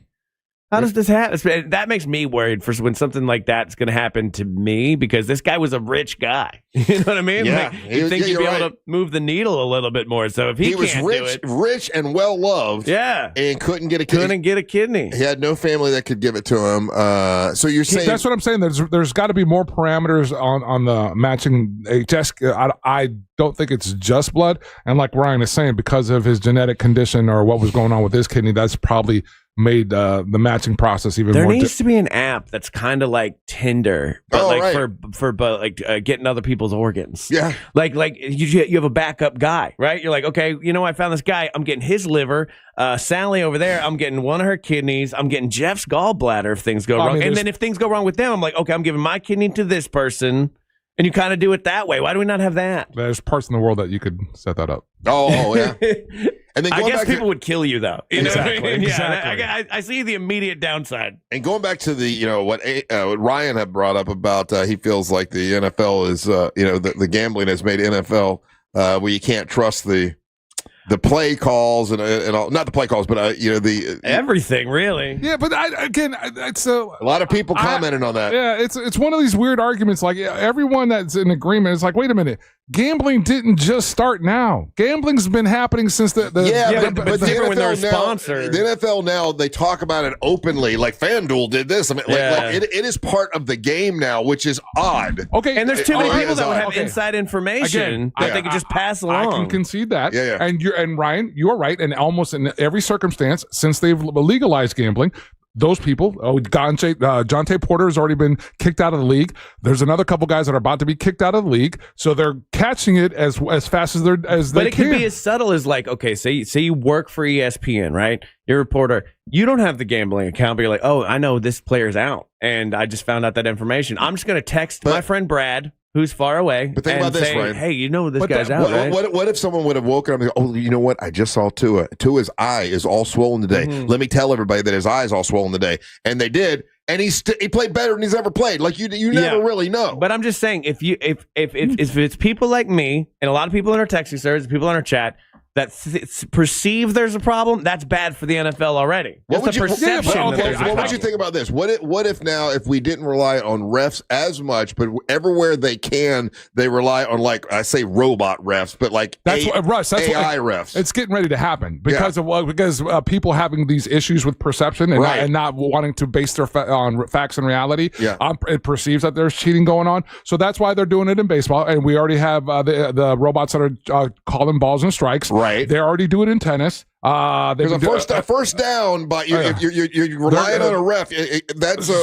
How does this happen? That makes me worried for when something like that's going to happen to me because this guy was a rich guy. You know what I mean? Yeah. Like, you'd think you'd be able to move the needle a little bit more. So if he was can't rich, do it, rich and well loved, and couldn't get a kidney. He had no family that could give it to him. So you're saying that's what I'm saying. There's got to be more parameters on the matching. I don't think it's just blood. And like Ryan is saying, because of his genetic condition or what was going on with his kidney, that's probably made the matching process even there more. Needs to be an app that's kind of like Tinder, but for getting other people's organs. Yeah, like you have a backup guy, right? You're like, okay, I found this guy. I'm getting his liver. Sally over there, I'm getting one of her kidneys. I'm getting Jeff's gallbladder if things go wrong. And then if things go wrong with them, I'm like, okay, I'm giving my kidney to this person. And you kind of do it that way. Why do we not have that? There's parts in the world that you could set that up. Oh yeah. And then I guess people would kill you though. Exactly. Exactly. I see the immediate downside. And going back to the, what Ryan had brought up about he feels like the NFL is, the gambling has made NFL where you can't trust the play calls and all, not the play calls, but the everything really. Yeah, but it's a lot of people commented on that. Yeah, it's one of these weird arguments. Like everyone that's in agreement is like, wait a minute, gambling didn't just start now. Gambling's been happening since the but the NFL when they're sponsored. The NFL now they talk about it openly. Like FanDuel did this. I mean, it is part of the game now, which is odd. Okay, and there's too many people that would have inside information that they could just pass along. I can concede that. Yeah. And Ryan, you're right. And almost in every circumstance since they've legalized gambling, those people, Jonte Porter has already been kicked out of the league. There's another couple guys that are about to be kicked out of the league, so they're catching it as fast as they can. But it can be as subtle as like, okay, say you work for ESPN, right? You're a reporter. You don't have the gambling account, but you're like, oh, I know this player's out, and I just found out that information. I'm just going to text my friend Brad, who's far away, but think about this, right? Hey, this guy's out, right? What if someone would have woken up and go, oh, you know what? I just saw Tua. Tua's eye is all swollen today. Mm-hmm. Let me tell everybody that his eye is all swollen today. And they did. And he played better than he's ever played. Like you never really know. But I'm just saying, if it's people like me and a lot of people in our texting service, people in our chat that perceive there's a problem, that's bad for the NFL already. What would you think about this? What if now, if we didn't rely on refs as much, but everywhere they can, they rely on, like, I say robot refs, but like Russ, AI refs. It's getting ready to happen because of people having these issues with perception and not wanting to base their on facts and reality. Yeah. It perceives that there's cheating going on. So that's why they're doing it in baseball. And we already have the robots that are calling balls and strikes. Right. They already do it in tennis. There's a first down, but if you're relying on a ref.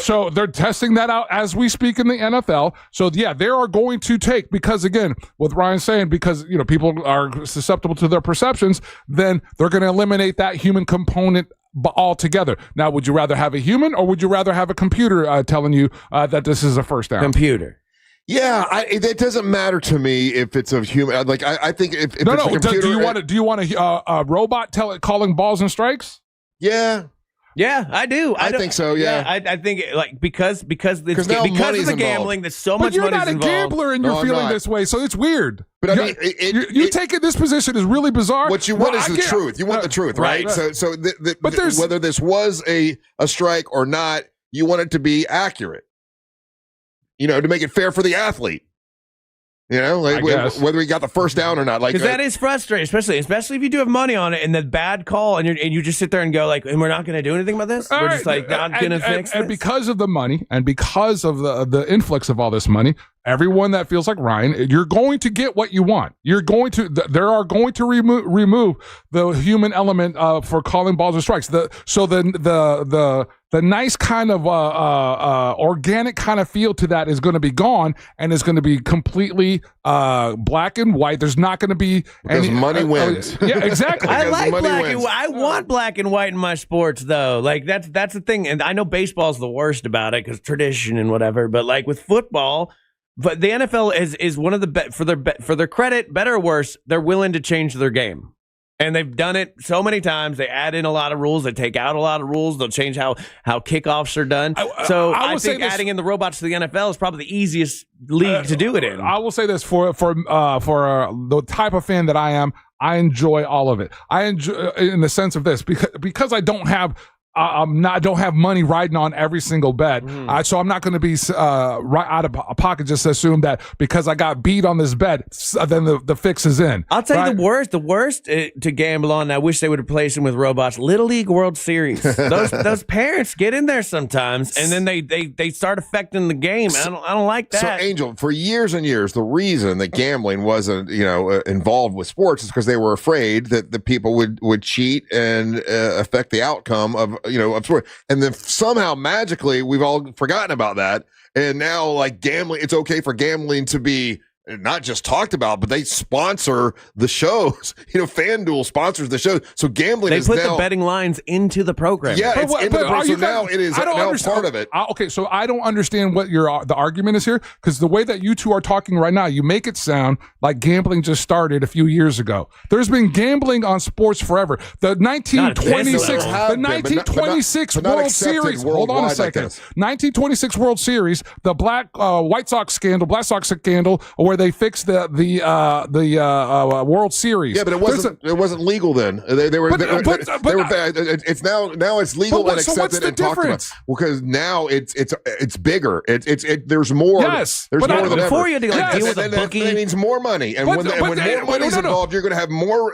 So they're testing that out as we speak in the NFL. So yeah, they are going to take, because again, with Ryan saying, because people are susceptible to their perceptions, then they're going to eliminate that human component altogether. Now, would you rather have a human or would you rather have a computer telling you that this is a first down? Computer. Yeah, it doesn't matter to me if it's a human. Like I think if it's a computer, do you want a robot calling balls and strikes? Yeah. Yeah, I do. I think so. Yeah, I think because of now the money's gambling, there's so much But you're money's not a involved. gambler and you're feeling this way, so it's weird. But I mean, you taking this position is really bizarre. What you want is the truth. You want the truth, right? So whether this was a strike or not, you want it to be accurate. To make it fair for the athlete. Like whether he got the first down or not. Like because that is frustrating, especially if you do have money on it and the bad call, and you just sit there and go like, and we're not going to do anything about this. We're just like not going to fix and this. because of the money and because of the influx of all this money, everyone that feels like Ryan, you're going to get what you want. They are going to remove the human element for calling balls or strikes. The nice kind of organic kind of feel to that is going to be gone, and it's going to be completely black and white. There's not going to be any money wins. Yeah, exactly. I like black and white. I want black and white in my sports, though. Like that's the thing. And I know baseball's the worst about it because tradition and whatever. But like with football, but the NFL is one of the for their credit, better or worse, they're willing to change their game. And they've done it so many times. They add in a lot of rules. They take out a lot of rules. They'll change how kickoffs are done. I think adding in the robots to the NFL is probably the easiest league to do it in. I will say this for the type of fan that I am, I enjoy all of it. I enjoy in the sense of this because I don't have. I don't have money riding on every single bet, so I'm not going to be right out of pocket. Just assume that because I got beat on this bet, then the fix is in. I'll tell you the worst to gamble on. And I wish they would replace them with robots. Little League World Series. Those parents get in there sometimes, and then they start affecting the game. I don't like that. So Angel, for years and years, the reason that gambling wasn't involved with sports is because they were afraid that the people would cheat and affect the outcome of sport. And then somehow magically we've all forgotten about that. And now like gambling, it's okay for gambling to be not just talked about, but they sponsor the shows. FanDuel sponsors the show. So gambling is now. They put the betting lines into the program. Yeah, it's into the program. So now it is now part of it. Okay, so I don't understand what the argument is here, because the way that you two are talking right now, you make it sound like gambling just started a few years ago. There's been gambling on sports forever. The 1926 World Series. Hold on a second. 1926 World Series, the Black Sox scandal, where they fixed the World Series. Yeah, but it wasn't legal then. They were bad. It's now it's legal and accepted and talked about. Because now it's bigger. There's more. Yes, there's more than before ever. you deal with a bookie, that means more money, and when more money's involved, you're going to have more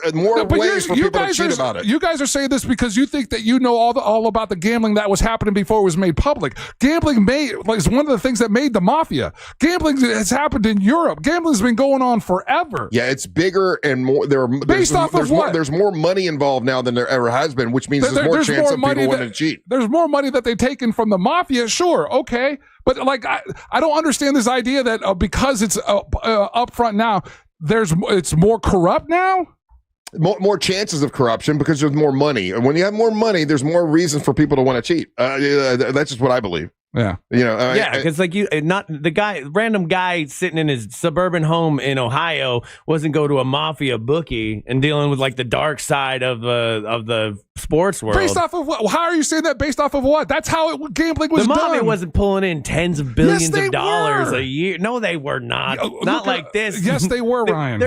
ways for people to cheat about it. You guys are saying this because you think that you know all about the gambling that was happening before it was made public. Gambling is one of the things that made the mafia. Gambling has happened in Europe. Gambling's been going on forever. Yeah, it's bigger and more. There's more money involved now than there ever has been, which means there's more chance of people wanting to cheat. There's more money that they've taken from the mafia. Sure, okay, but like I don't understand this idea that because it's up front now, it's more corrupt now. More chances of corruption because there's more money, and when you have more money, there's more reasons for people to want to cheat. That's just what I believe. Yeah, because random guy sitting in his suburban home in Ohio wasn't go to a mafia bookie and dealing with like the dark side of the sports world. Based off of what? How are you saying that? Based off of what? That's how gambling was done. The mafia wasn't pulling in tens of billions of dollars a year. No, they were not. Not like this. Yes, they were, Ryan.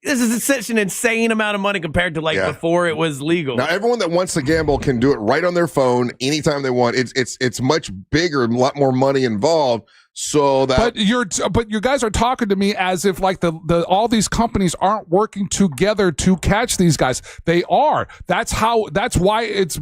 This is such an insane amount of money compared to before it was legal. Now, everyone that wants to gamble can do it right on their phone anytime they want. It's much bigger and a lot more money involved. So that, but you guys are talking to me as if like all these companies aren't working together to catch these guys. They are. That's why it's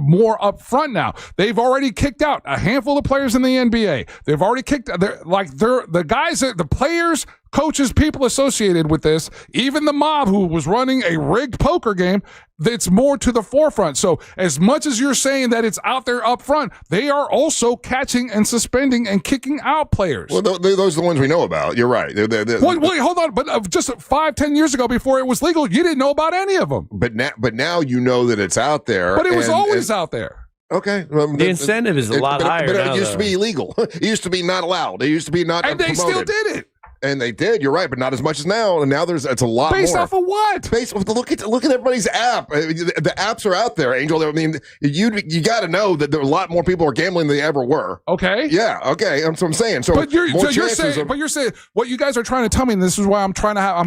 more upfront now. They've already kicked out a handful of players in the NBA. They've already kicked. The guys, the players, coaches, people associated with this, even the mob who was running a rigged poker game, it's more to the forefront. So as much as you're saying that it's out there up front, they are also catching and suspending and kicking out players. Well, those are the ones we know about. You're right. Wait, hold on. But just 5-10 years ago, before it was legal, you didn't know about any of them. But now you know that it's out there. But it was always out there. Okay. The incentive is a lot higher But now, it used to though. be illegal. It used to be not allowed. It used to be not And they still promoted. did it. And they did. You're right, but not as much as now. And now it's a lot Based more. off of what? Based off look at everybody's app. The apps are out there, Angel. I mean, you got to know that there are a lot more people are gambling than they ever were. Okay. Yeah. Okay. That's what I'm saying. So, But you're chances saying, what you guys are trying to tell me, and this is why I'm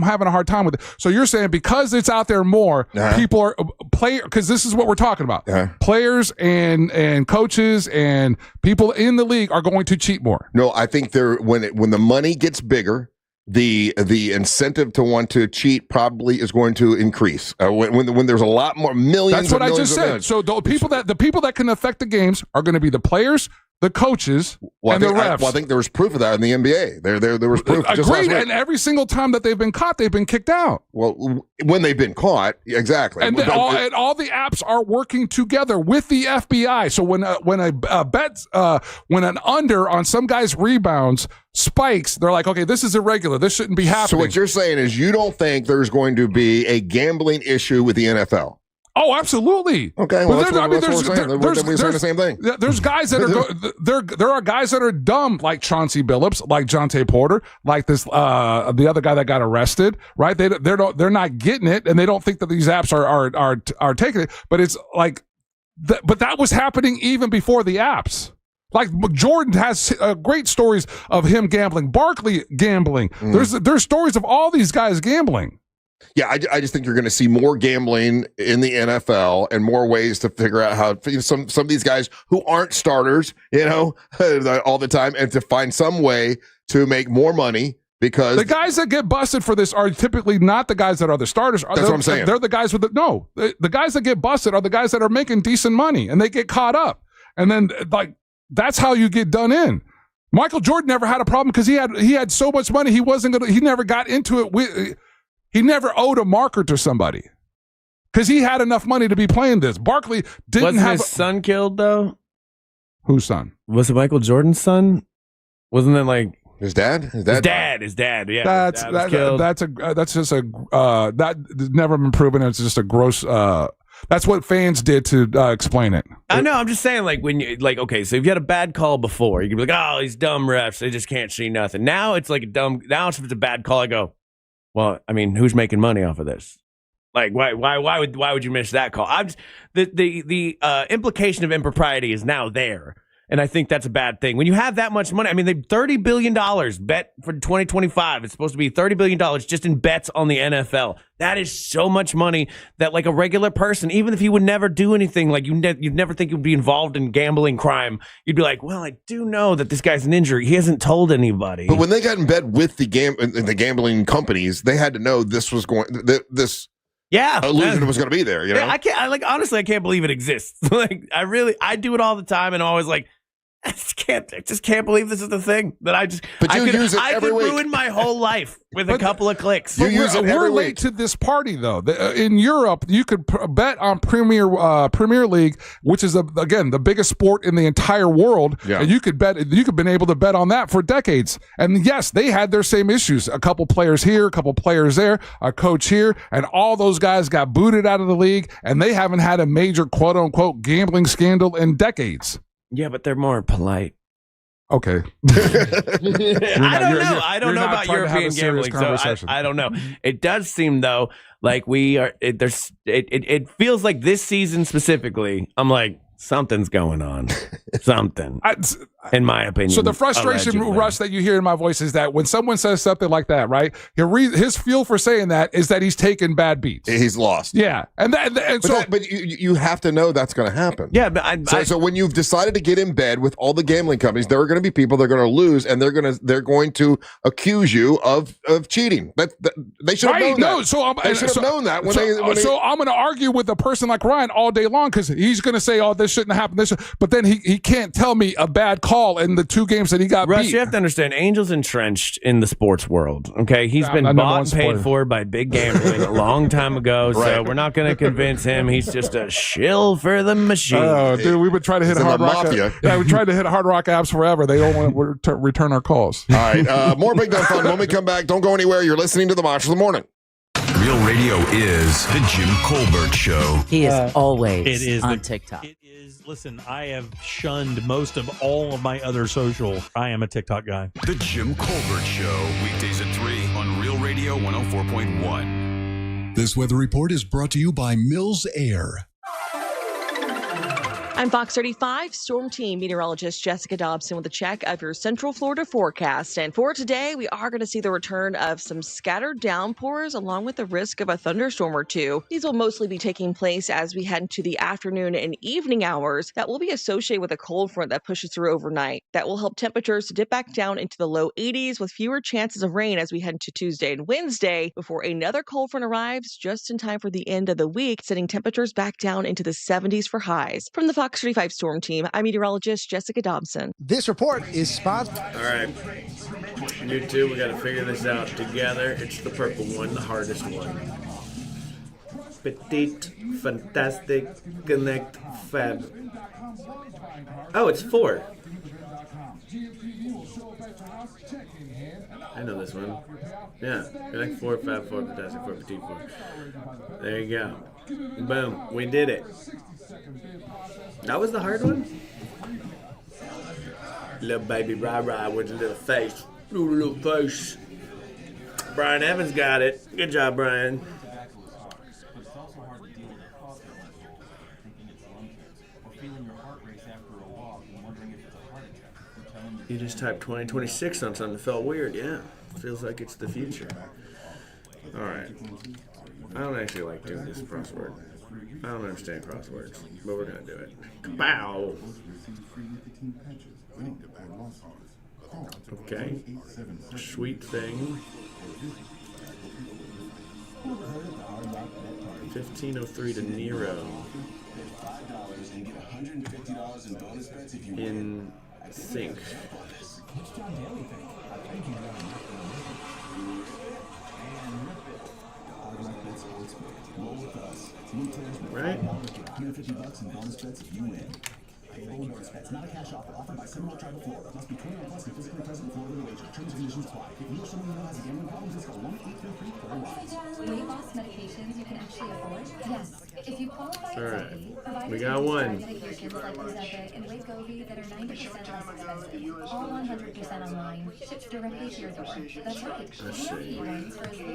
having a hard time with it. So you're saying because it's out there more, people are because this is what we're talking about. Players and coaches and people in the league are going to cheat more. No, I think when the money gets bigger, the incentive to want to cheat probably is going to increase. When there's a lot more millions. That's what I just said. Minutes. So the people that can affect the games are going to be the players, the coaches, and the refs. I think there was proof of that in the NBA. There was proof. Just last Agreed. week. And every single time that they've been caught, they've been kicked out. Well, when they've been caught, exactly. And all the apps are working together with the FBI. So when an under on some guy's rebounds spikes, they're like, okay, this is irregular. This shouldn't be happening. So what you're saying is you don't think there's going to be a gambling issue with the NFL? Oh, absolutely. Okay, well, that's what we're saying. We're saying the same thing. There's guys that are there are guys that are dumb, like Chauncey Billups, like Jonte Porter, like this the other guy that got arrested. Right? They're not getting it, and they don't think that these apps are taking it. But it's like, but that was happening even before the apps. Like Jordan has great stories of him gambling, Barkley gambling. There's stories of all these guys gambling. Yeah, I just think you're going to see more gambling in the NFL and more ways to figure out how some of these guys who aren't starters, all the time, and to find some way to make more money because the guys that get busted for this are typically not the guys that are the starters. That's what I'm saying. They're the guys with the guys that get busted are the guys that are making decent money and they get caught up, and then that's how you get done in. Michael Jordan never had a problem because he had so much money he never got into it. He never owed a marker to somebody because he had enough money to be playing this. Barkley didn't have his son killed though. Whose son? Was it Michael Jordan's son? Wasn't it like his dad? His dad. Yeah, that's never been proven. It's just a gross. That's what fans did to explain it. I know. I'm just saying, like when you okay, so if you had a bad call before, you could be like, oh, these dumb refs, they just can't see nothing. Now it's like now if it's a bad call, I go, well, I mean, who's making money off of this? Like, why would you miss that call? The implication of impropriety is now there, and I think that's a bad thing. When you have that much money, I mean, they $30 billion bet for 2025. It's supposed to be $30 billion just in bets on the NFL. That is so much money that, like, a regular person, even if he would never do anything, like you'd never think he would be involved in gambling crime, you'd be like, well, I do know that this guy's an injury. He hasn't told anybody. But when they got in bed with the gambling companies, they had to know this was this. Yeah, illusion was going to be there. You know, I can't. Honestly, I can't believe it exists. I do it all the time, and I'm always like, I just can't believe this is the thing that I just. But you use it every week. Ruin my whole life with a couple of clicks. We're late to this party though. In Europe, you could bet on Premier League, which is again the biggest sport in the entire world. Yeah. And you could been able to bet on that for decades. And yes, they had their same issues. A couple players here, a couple players there, a coach here, and all those guys got booted out of the league, and they haven't had a major quote unquote gambling scandal in decades. Yeah, but they're more polite. Okay. I don't know about European gambling, so I don't know. It does seem though like we are. It feels like this season specifically. I'm like, something's going on. Something. In my opinion. So the frustration, allegedly. Russ, that you hear in my voice is that when someone says something like that, right? His fuel for saying that is that he's taken bad beats. He's lost. Yeah, but you have to know that's going to happen. Yeah, but so when you've decided to get in bed with all the gambling companies, there are going to be people that are going to lose, and they're going to accuse you of cheating. They should have known that. They should have known that So I'm going to argue with a person like Ryan all day long because he's going to say, "Oh, this shouldn't happen." But then he can't tell me a bad call in the two games that he got Russ, beat. you have to understand, Angel's entrenched in the sports world. Okay, he's been bought and paid for by big gambling a long time ago. So we're not going to convince him. He's just a shill for the machine. Oh, dude, we've been trying to hit Hard Rock. Yeah, we tried to hit Hard Rock apps forever. They don't want to return our calls. All right, more Big Dumb Fun when we come back. Don't go anywhere. You're listening to the Monster of the Morning. Real Radio is the Jim Colbert Show. He is always on TikTok. It is Listen, I have shunned most of all of my other social. I am a TikTok guy. The Jim Colbert Show, weekdays at 3 on Real Radio 104.1. This weather report is brought to you by Mills Air. I'm Fox 35 Storm Team meteorologist Jessica Dobson with a check of your Central Florida forecast. And for today, we are going to see the return of some scattered downpours along with the risk of a thunderstorm or two. These will mostly be taking place as we head into the afternoon and evening hours. That will be associated with a cold front that pushes through overnight. That will help temperatures to dip back down into the low 80s with fewer chances of rain as we head into Tuesday and Wednesday before another cold front arrives just in time for the end of the week, sending temperatures back down into the 70s for highs. From the Fox 35 Storm Team, I'm meteorologist Jessica Dobson. This report is sponsored. All right. You two, we got to figure this out together. It's the purple one, the hardest one. Petite, fantastic, connect, fab. Oh, it's 4. I know this one. Yeah, connect 4, fab 4, fantastic 4, petite 4. There you go. Boom, we did it. That was the hard one? Little baby rah-rah with a little face. Little face. Brian Evans got it. Good job, Brian. You just typed 2026 on something that felt weird. Yeah, feels like it's the future. All right. I don't actually like doing this crossword. I don't understand crosswords, but we're going to do it. Kapow! Okay. Sweet thing. 1503 to Nero. In sync. Right? $150 in bonus bets if you win. Available bonus bets, not a cash offer. Offered by Seminole Tribe of Florida. Must be 21 plus and physically present in Florida to wager. Terms and conditions apply. If you or someone you know has a gambling problem, just call 1-833-4-WISE. Weight loss medications you can actually afford? Yes. If you qualify All right. providers We got one. medications like Ozempic and Wegovy that are 90% less expensive. All 100% online. Shipped directly to your door. That's right. Let's see.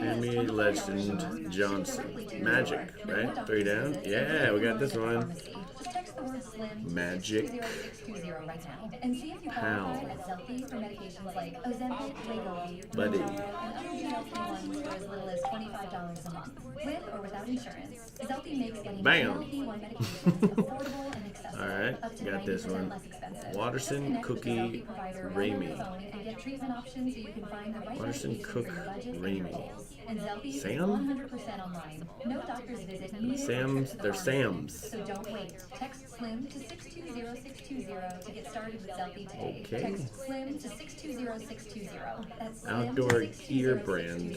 Amy Legend Johnson. Magic, right? 3 down? Yeah, we got this one. Just text the word SLIM Magic. 60620 right now and see if you How? qualify at Zelfie for medications like Ozempic, Wegovy, Buddy. and other GLP-1s for as little as $25 a month, with or without insurance. Zelfie makes getting Bam. GLP-1 medications affordable and accessible. All right, up to got this 90% one. less expensive. Watterson Connect with a Cookie Zelfie provider right on your Ramey. phone and get treatment options so you can find the right Watterson medications Cook for your budget and your Ramey. goals. And Zelfie is Sam? 100% online. No doctor's visit needed. Sam's, they're Sam's. So don't wait. Text SLIM to 620620 to get started with Zelfie today. Okay. Text SLIM to 620620. That's SLIM Outdoor to gear brand. 620620.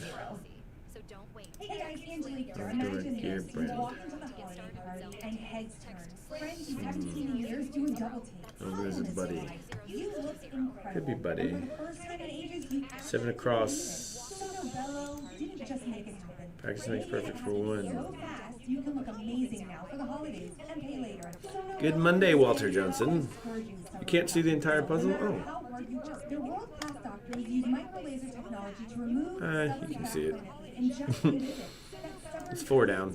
So don't wait. Hey guys, Angelique here. Outdoor Imagine gear this. You brand. walk into the holiday party and heads turn. Friends you haven't seen in years do a double take. Oh, there's a buddy. You look incredible. Could be buddy. And for the first time in ages, you 7 across. Soto Bello didn't just make it happen. Practice makes perfect for one. So fast, you can look amazing now for the holidays and pay later. Good Monday, Walter Johnson. You can't see the entire puzzle? Oh. How hard you work. Their world-class doctors use micro-laser technology to remove You can see it. in just 2 visits. It's 4 down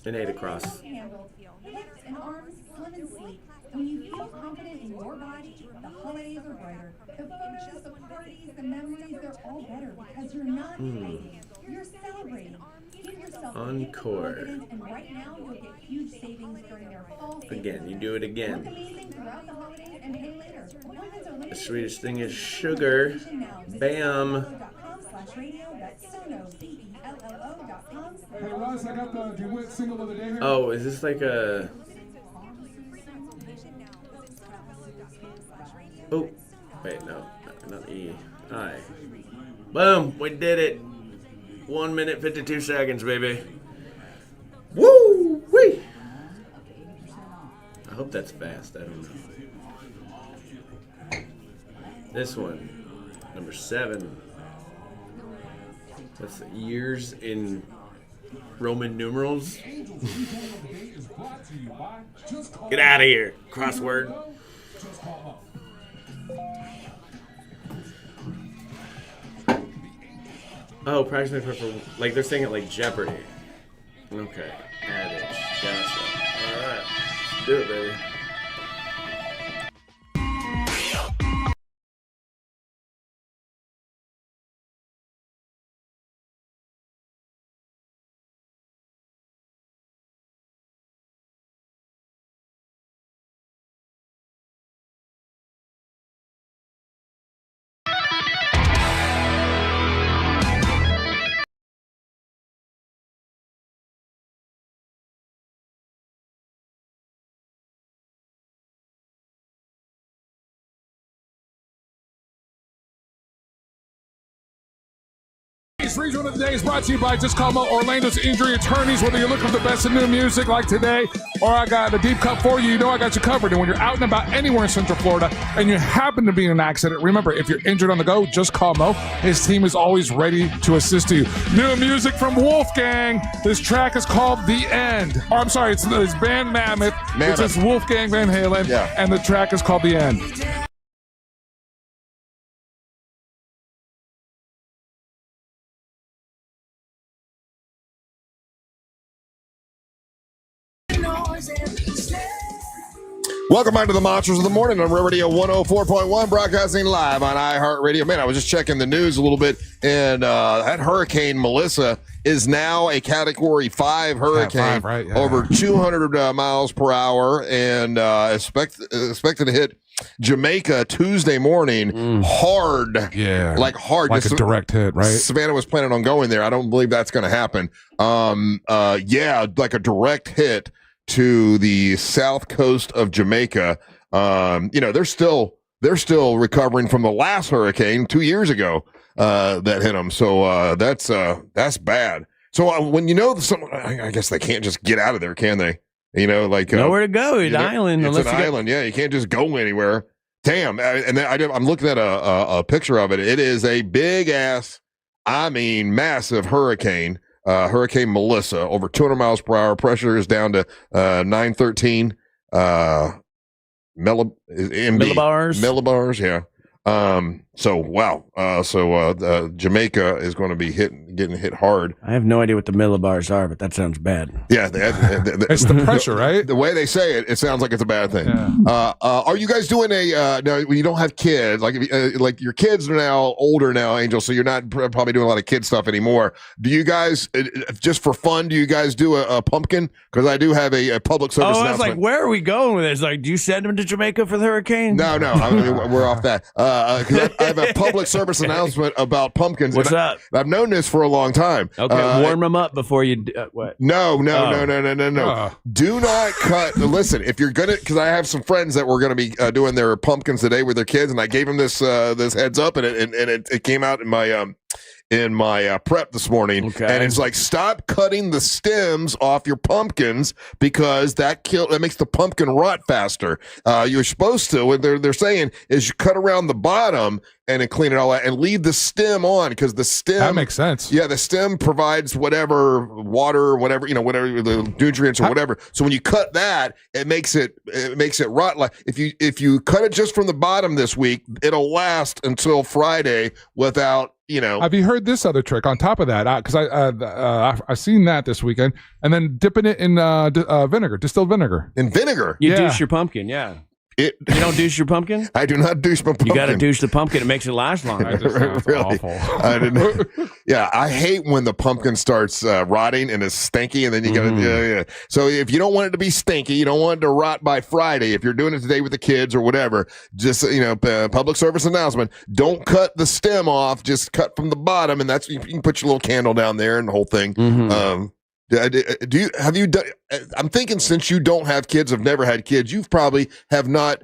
and 8 across. Handled. Hips and arms slim and sleek. When you feel confident in your body, the holidays are brighter. The photos, the parties, the memories, they're all better because you're not fighting. You're celebrating. Give yourself Encore. confidence, and right now you'll get huge savings during their fall sale. Again, you do it Look again. amazing throughout the holidays and pay later. Appointments are The limited. sweetest thing is sugar. Bam. Hey Russ, I got the went single of the day here. Oh, is this like a... Oh, wait, no, not E. I. Boom, we did it. 1 minute, 52 seconds, baby. Woo! Wee! I hope that's fast, I don't know. This one, number 7. That's years in Roman numerals. Get out of here, crossword. Oh, practice for like they're saying it like Jeopardy. Okay, adage. Gotcha. All right, let's do it, baby. This region of the day is brought to you by Just Call Orlando's injury attorneys. Whether you're looking for the best in new music like today, or I got a deep cut for you, you know I got you covered. And when you're out and about anywhere in Central Florida and you happen to be in an accident, remember, if you're injured on the go, just call Mo. His team is always ready to assist you. New music from Wolfgang. This track is called The End. Oh, I'm sorry, it's band Mammoth. It's just Wolfgang Van Halen, and the track is called The End. Welcome back to the Monsters of the Morning on Real Radio 104.1, broadcasting live on iHeartRadio. Man, I was just checking the news a little bit, and that Hurricane Melissa is now a Category 5 hurricane, over 200 miles per hour, and expected to hit Jamaica Tuesday morning hard. Yeah. Like hard. Like a direct hit, right? Savannah was planning on going there. I don't believe that's going to happen. Yeah, like a direct hit to the south coast of Jamaica. They're still recovering from the last hurricane 2 years ago that hit them. So that's bad. So when I guess they can't just get out of there, can they? Nowhere to go. It's an island. It's an island. Yeah, you can't just go anywhere. Damn. And then I'm looking at a picture of it. It is a big ass, massive hurricane. Hurricane Melissa, over 200 miles per hour. Pressure is down to 913 millibars. Yeah. So wow. Jamaica is going to be getting hit hard. I have no idea what the millibars are, but that sounds bad. Yeah, it's the pressure, right? The way they say it, it sounds like it's a bad thing. Yeah. Are you guys doing no, you don't have kids, like your kids are now older now, Angel, so you're not probably doing a lot of kid stuff anymore. Do you guys, just for fun, do you guys do a pumpkin? Because I do have a public service announcement. I was like, where are we going with this? Like, do you send them to Jamaica for the hurricane? No, we're off that. Because I have a public service announcement about pumpkins. What's up? I've known this for a long time. Okay, warm them up before you. What? No. Do not cut. Listen, if you're gonna, because I have some friends that were gonna be doing their pumpkins today with their kids, and I gave them this heads up, and it came out in my prep this morning. Okay. And it's like, stop cutting the stems off your pumpkins because that makes the pumpkin rot faster. You're supposed to, what they're saying is you cut around the bottom and then clean it all out and leave the stem on, because the stem, that makes sense. Yeah, the stem provides whatever water, whatever the nutrients or whatever. So when you cut that, it makes it rot. Like if you cut it just from the bottom this week, it'll last until Friday without. Have you heard this other trick on top of that? Because I seen that this weekend, and then dipping it in vinegar, distilled vinegar. In vinegar, you douche your pumpkin, yeah. You don't douche your pumpkin? I do not douche my pumpkin. You got to douche the pumpkin. It makes it last longer. That really awful. I didn't. Yeah, I hate when the pumpkin starts rotting and it's stinky, and then you got to. Yeah. So if you don't want it to be stinky, you don't want it to rot by Friday. If you're doing it today with the kids or whatever, just public service announcement: don't cut the stem off. Just cut from the bottom, and that's you can put your little candle down there and the whole thing. Have you done? I'm thinking, since you don't have kids, have never had kids, you've probably have not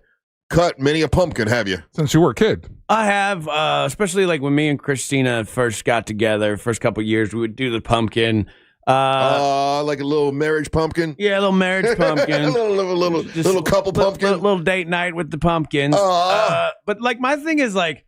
cut many a pumpkin, have you? Since you were a kid. I have, especially like when me and Christina first got together, first couple years, we would do the pumpkin. Like a little marriage pumpkin? Yeah, a little marriage pumpkin. a little couple pumpkin. Little date night with the pumpkins. But like my thing is like,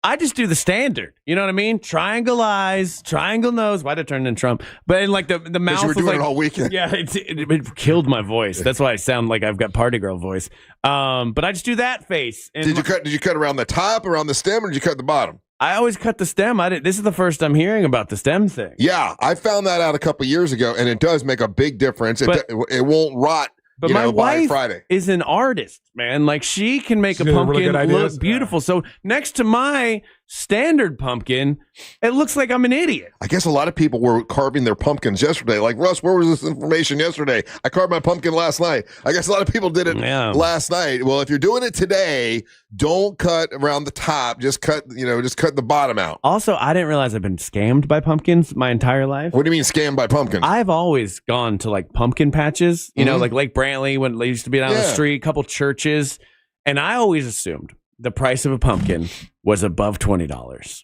I just do the standard. You know what I mean? Triangle eyes, triangle nose. Why'd I turn into Trump? But in like the mouth. You were was doing like, it all weekend. Yeah, it killed my voice. That's why I sound like I've got party girl voice. But I just do that face. And Did you cut around the top, around the stem, or did you cut the bottom? I always cut the stem. This is the first I'm hearing about the stem thing. Yeah, I found that out a couple years ago, and it does make a big difference. It won't rot. But my wife is an artist, man. Like, she can make a pumpkin look beautiful. So next to my standard pumpkin, it looks like I'm an idiot. I guess a lot of people were carving their pumpkins yesterday. Like, Russ, where was this information yesterday? I carved my pumpkin last night. I guess a lot of people did it last night. Well, if you're doing it today, don't cut around the top. Just cut the bottom out. Also, I didn't realize I've been scammed by pumpkins my entire life. What do you mean scammed by pumpkins? I've always gone to like pumpkin patches, you know, like Lake Brantley when they used to be down the street, a couple churches. And I always assumed the price of a pumpkin was above $20.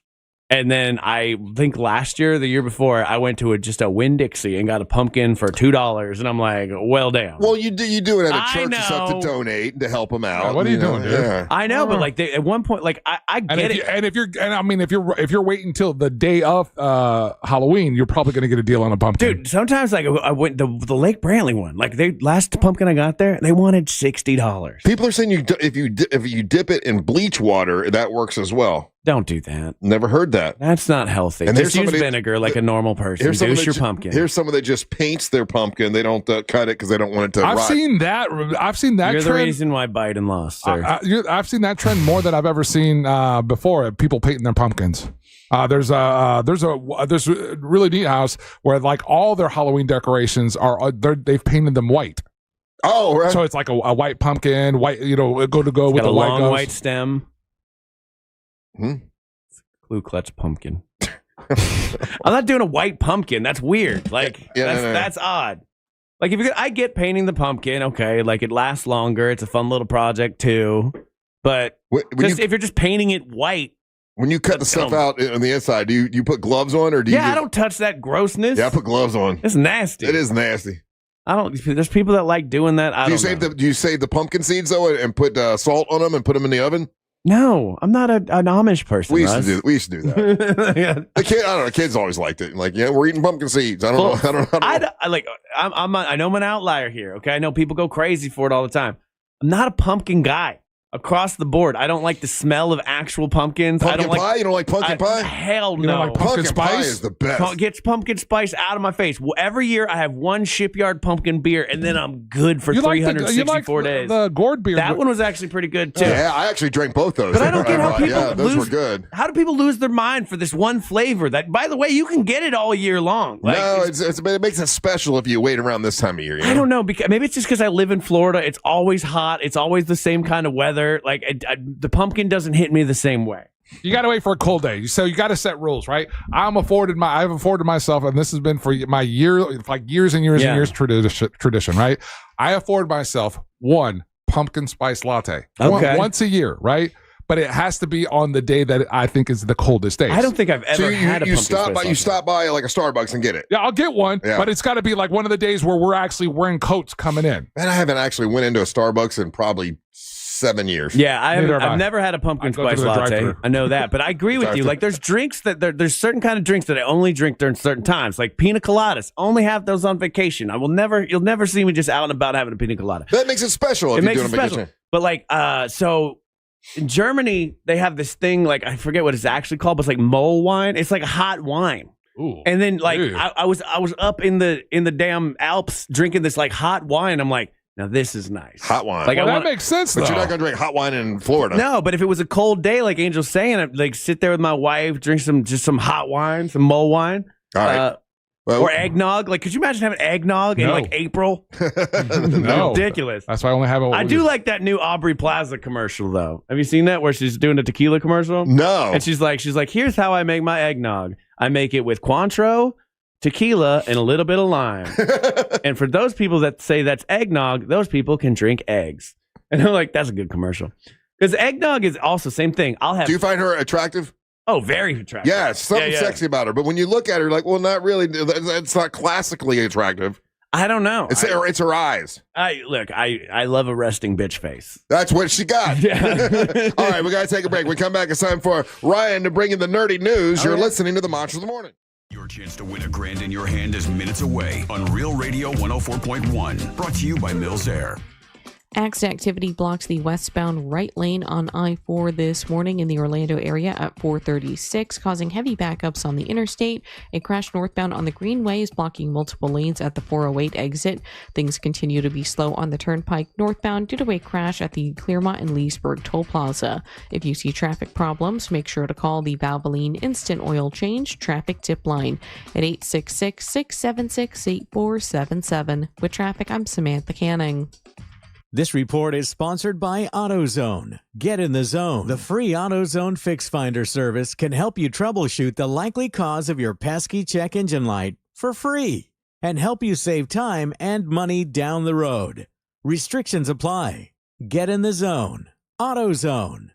And then I think last year, the year before, I went to just a Winn-Dixie and got a pumpkin for $2. And I'm like, well, damn. Well, you do it at a church and stuff to donate to help them out. Yeah, what are you doing, dude? Yeah. I know, but like at one point, like I get it. If you're waiting until the day of Halloween, you're probably going to get a deal on a pumpkin. Dude, sometimes like I went the Lake Brantley one. Like last pumpkin I got there, they wanted $60. People are saying if you dip it in bleach water, that works as well. Don't do that. Never heard that. That's not healthy. And just use vinegar like a normal person. Use your pumpkin. Here's someone that just paints their pumpkin. They don't cut it because they don't want it to rot. I've seen that You're trend. the reason why Biden lost, sir. I've seen that trend more than I've ever seen before. People painting their pumpkins. There's a really neat house where like all their Halloween decorations they've painted them white. Oh, right. So it's like a white pumpkin, white, go with got the a long Legos. white stem. Ku Klux pumpkin. I'm not doing a white pumpkin. That's weird. Like that's odd. Like I get painting the pumpkin. Okay, like it lasts longer. It's a fun little project too. But if you're just painting it white, when you cut the stuff out on the inside, do you put gloves on or do you? Yeah, I don't touch that grossness. Yeah, I put gloves on. It's nasty. It is nasty. I don't. There's people that like doing that. Do you save the pumpkin seeds though and put salt on them and put them in the oven? No, I'm not an Amish person. We used to do that. Yeah. I don't know. Kids always liked it. Like, yeah, we're eating pumpkin seeds. I don't know. I know I'm an outlier here. Okay, I know people go crazy for it all the time. I'm not a pumpkin guy. Across the board, I don't like the smell of actual pumpkins. Pumpkin pie? You don't like pumpkin pie? Hell no. You don't like pumpkin spice? Pie is the best. Gets pumpkin spice out of my face. Well, every year I have one Shipyard pumpkin beer, and then I'm good for 364 days. The gourd beer. That one was actually pretty good too. Yeah, I actually drank both those. But I don't get how people those were good. How do people lose their mind for this one flavor? That, by the way, you can get it all year long. Like, no, it makes it special if you wait around this time of year. You know? I don't know. Because maybe it's just because I live in Florida. It's always hot. It's always the same kind of weather. Like the pumpkin doesn't hit me the same way. You got to wait for a cold day. So you got to set rules, right? I've afforded myself, and this has been for my years and years tradition, right? I afford myself one pumpkin spice latte once a year, right? But it has to be on the day that I think is the coldest day. I don't think I've ever had a pumpkin spice latte. You stop by like a Starbucks and get it. Yeah, I'll get one, but it's got to be like one of the days where we're actually wearing coats coming in. And I haven't actually went into a Starbucks in probably 7 years. Yeah, I've never had a pumpkin spice latte. I know that, but I agree with you. Like, there's drinks there's certain kind of drinks that I only drink during certain times. Like pina coladas, only have those on vacation. You'll never see me just out and about having a pina colada. That makes it special. It makes it special. But like, so in Germany they have this thing, like I forget what it's actually called, but it's like mole wine. It's like a hot wine. Ooh, and then like I was up in the damn Alps drinking this like hot wine. I'm like, now this is nice. Hot wine. Like, that makes sense, but though. You're not going to drink hot wine in Florida. No, but if it was a cold day, like Angel's saying, I'd like sit there with my wife, drink some hot wine, some mull wine. All right. Or eggnog. Like, could you imagine having eggnog in like April? No. Ridiculous. That's why I only have I do like that new Aubrey Plaza commercial, though. Have you seen that where she's doing a tequila commercial? No. And she's like, here's how I make my eggnog. I make it with Cointreau, tequila, and a little bit of lime. And for those people that say that's eggnog, those people can drink eggs. And I'm like, that's a good commercial. Because eggnog is also same thing. Do you find her attractive? Oh, very attractive. Yeah, something sexy about her. But when you look at her, like, well, not really. It's not classically attractive. I don't know. It's her eyes. I love a resting bitch face. That's what she got. Yeah. All right, we got to take a break. We come back. It's time for Ryan to bring in the nerdy news. You're listening to the Monsters of the Morning. Your chance to win $1,000 in your hand is minutes away on Real Radio 104.1. Brought to you by Mills Air. Accident activity blocks the westbound right lane on I-4 this morning in the Orlando area at 436, causing heavy backups on the interstate. A crash northbound on the Greenway is blocking multiple lanes at the 408 exit. Things continue to be slow on the Turnpike northbound due to a crash at the Clearmont and Leesburg Toll Plaza. If you see traffic problems, make sure to call the Valvoline Instant Oil Change Traffic Tip Line at 866-676-8477. With traffic, I'm Samantha Canning. This report is sponsored by AutoZone. Get in the zone. The free AutoZone Fix Finder service can help you troubleshoot the likely cause of your pesky check engine light for free and help you save time and money down the road. Restrictions apply. Get in the zone. AutoZone.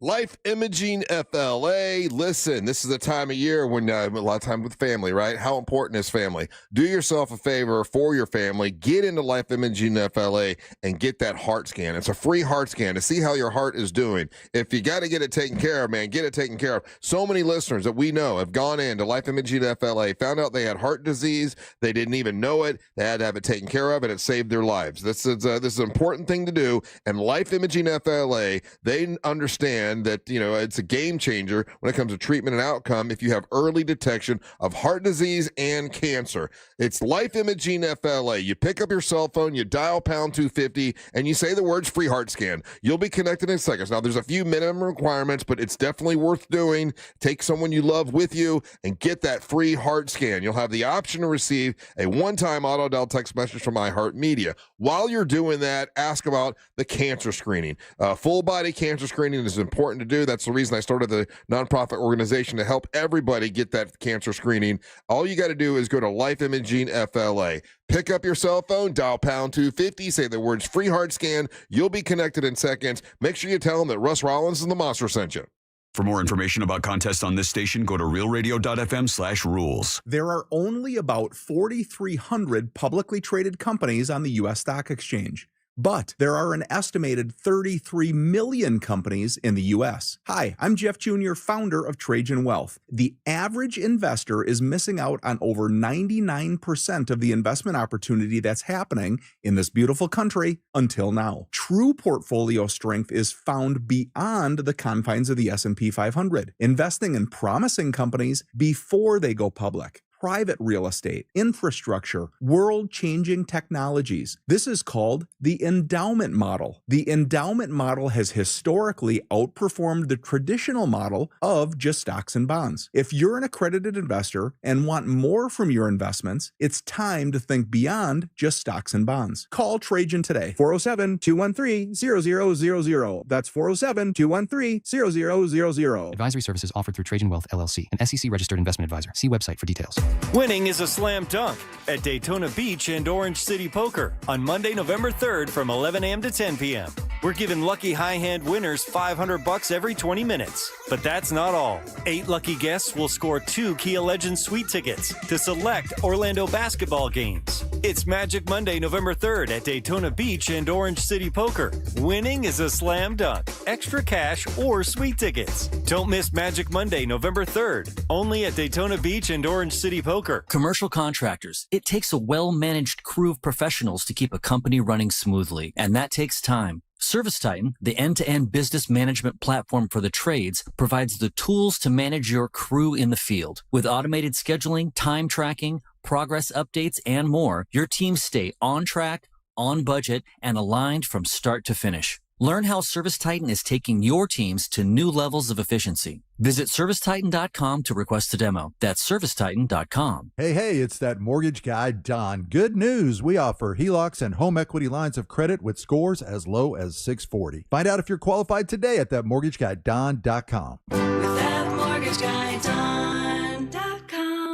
Life Imaging FLA. Listen, this is the time of year when a lot of time with family, right? How important is family? Do yourself a favor for your family. Get into Life Imaging FLA and get that heart scan. It's a free heart scan to see how your heart is doing. If you got to get it taken care of, man, get it taken care of. So many listeners that we know have gone into Life Imaging FLA, found out they had heart disease. They didn't even know it. They had to have it taken care of, and it saved their lives. This is an important thing to do. And Life Imaging FLA, they understand that, it's a game changer when it comes to treatment and outcome if you have early detection of heart disease and cancer. It's Life Imaging FLA. You pick up your cell phone, you dial pound 250, and you say the words free heart scan. You'll be connected in seconds. Now, there's a few minimum requirements, but it's definitely worth doing. Take someone you love with you and get that free heart scan. You'll have the option to receive a one-time auto-dial text message from iHeartMedia. While you're doing that, ask about the cancer screening. Full-body cancer screening is important to do. That's the reason I started the nonprofit organization to help everybody get that cancer screening. All you got to do is go to Life Imaging FLA. Pick up your cell phone, dial pound 250, say the words free heart scan. You'll be connected in seconds. Make sure you tell them that Russ Rollins and the Monster sent you. For more information about contests on this station, go to realradio.fm/rules. There are only about 4,300 publicly traded companies on the U.S. Stock Exchange. But there are an estimated 33 million companies in the U.S. Hi, I'm Jeff Jr., founder of Trajan Wealth. The average investor is missing out on over 99% of the investment opportunity that's happening in this beautiful country until now. True portfolio strength is found beyond the confines of the S&P 500, investing in promising companies before they go public. Private real estate, infrastructure, world-changing technologies. This is called the endowment model. The endowment model has historically outperformed the traditional model of just stocks and bonds. If you're an accredited investor and want more from your investments, it's time to think beyond just stocks and bonds. Call Trajan today, 407-213-0000. That's 407-213-0000. Advisory services offered through Trajan Wealth, LLC, an SEC-registered investment advisor. See website for details. Winning is a slam dunk at Daytona Beach and Orange City Poker on Monday, November 3rd from 11 a.m. to 10 p.m. We're giving lucky high-hand winners $500 every 20 minutes. But that's not all. 8 lucky guests will score 2 Kia Legends suite tickets to select Orlando basketball games. It's Magic Monday, November 3rd at Daytona Beach and Orange City Poker. Winning is a slam dunk. Extra cash or suite tickets. Don't miss Magic Monday, November 3rd. Only at Daytona Beach and Orange City Poker. Commercial contractors. It takes a well-managed crew of professionals to keep a company running smoothly, and that takes time. ServiceTitan, the end-to-end business management platform for the trades, provides the tools to manage your crew in the field. With automated scheduling, time tracking, progress updates, and more, your teams stay on track, on budget, and aligned from start to finish. Learn how ServiceTitan is taking your teams to new levels of efficiency. Visit ServiceTitan.com to request a demo. That's ServiceTitan.com. Hey, it's that mortgage guy, Don. Good news. We offer HELOCs and home equity lines of credit with scores as low as 640. Find out if you're qualified today at thatmortgageguyDon.com. With thatmortgageguyDon.com.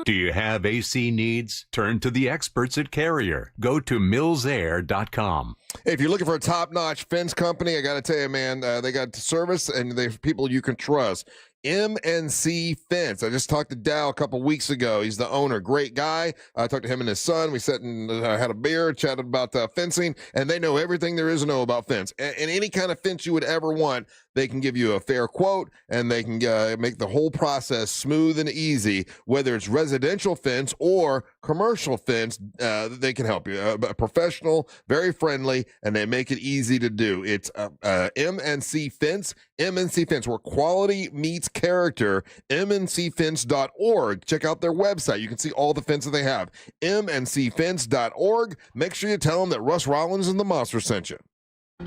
Do you have AC needs? Turn to the experts at Carrier. Go to millsair.com. Hey, if you're looking for a top-notch fence company, I got to tell you, man, they got service and they have people you can trust. MNC Fence. I just talked to Dow a couple weeks ago. He's the owner. Great guy. I talked to him and his son. We sat and had a beer, chatted about fencing, and they know everything there is to know about fence. And any kind of fence you would ever want, they can give you a fair quote, and they can make the whole process smooth and easy, whether it's residential fence or commercial fence. They can help you. Professional, very friendly, and they make it easy to do. It's MNC Fence. MNC Fence, where quality meets character. MNCFence.org. Check out their website. You can see all the fences they have. MNCFence.org. Make sure you tell them that Russ Rollins and the Monster sent you.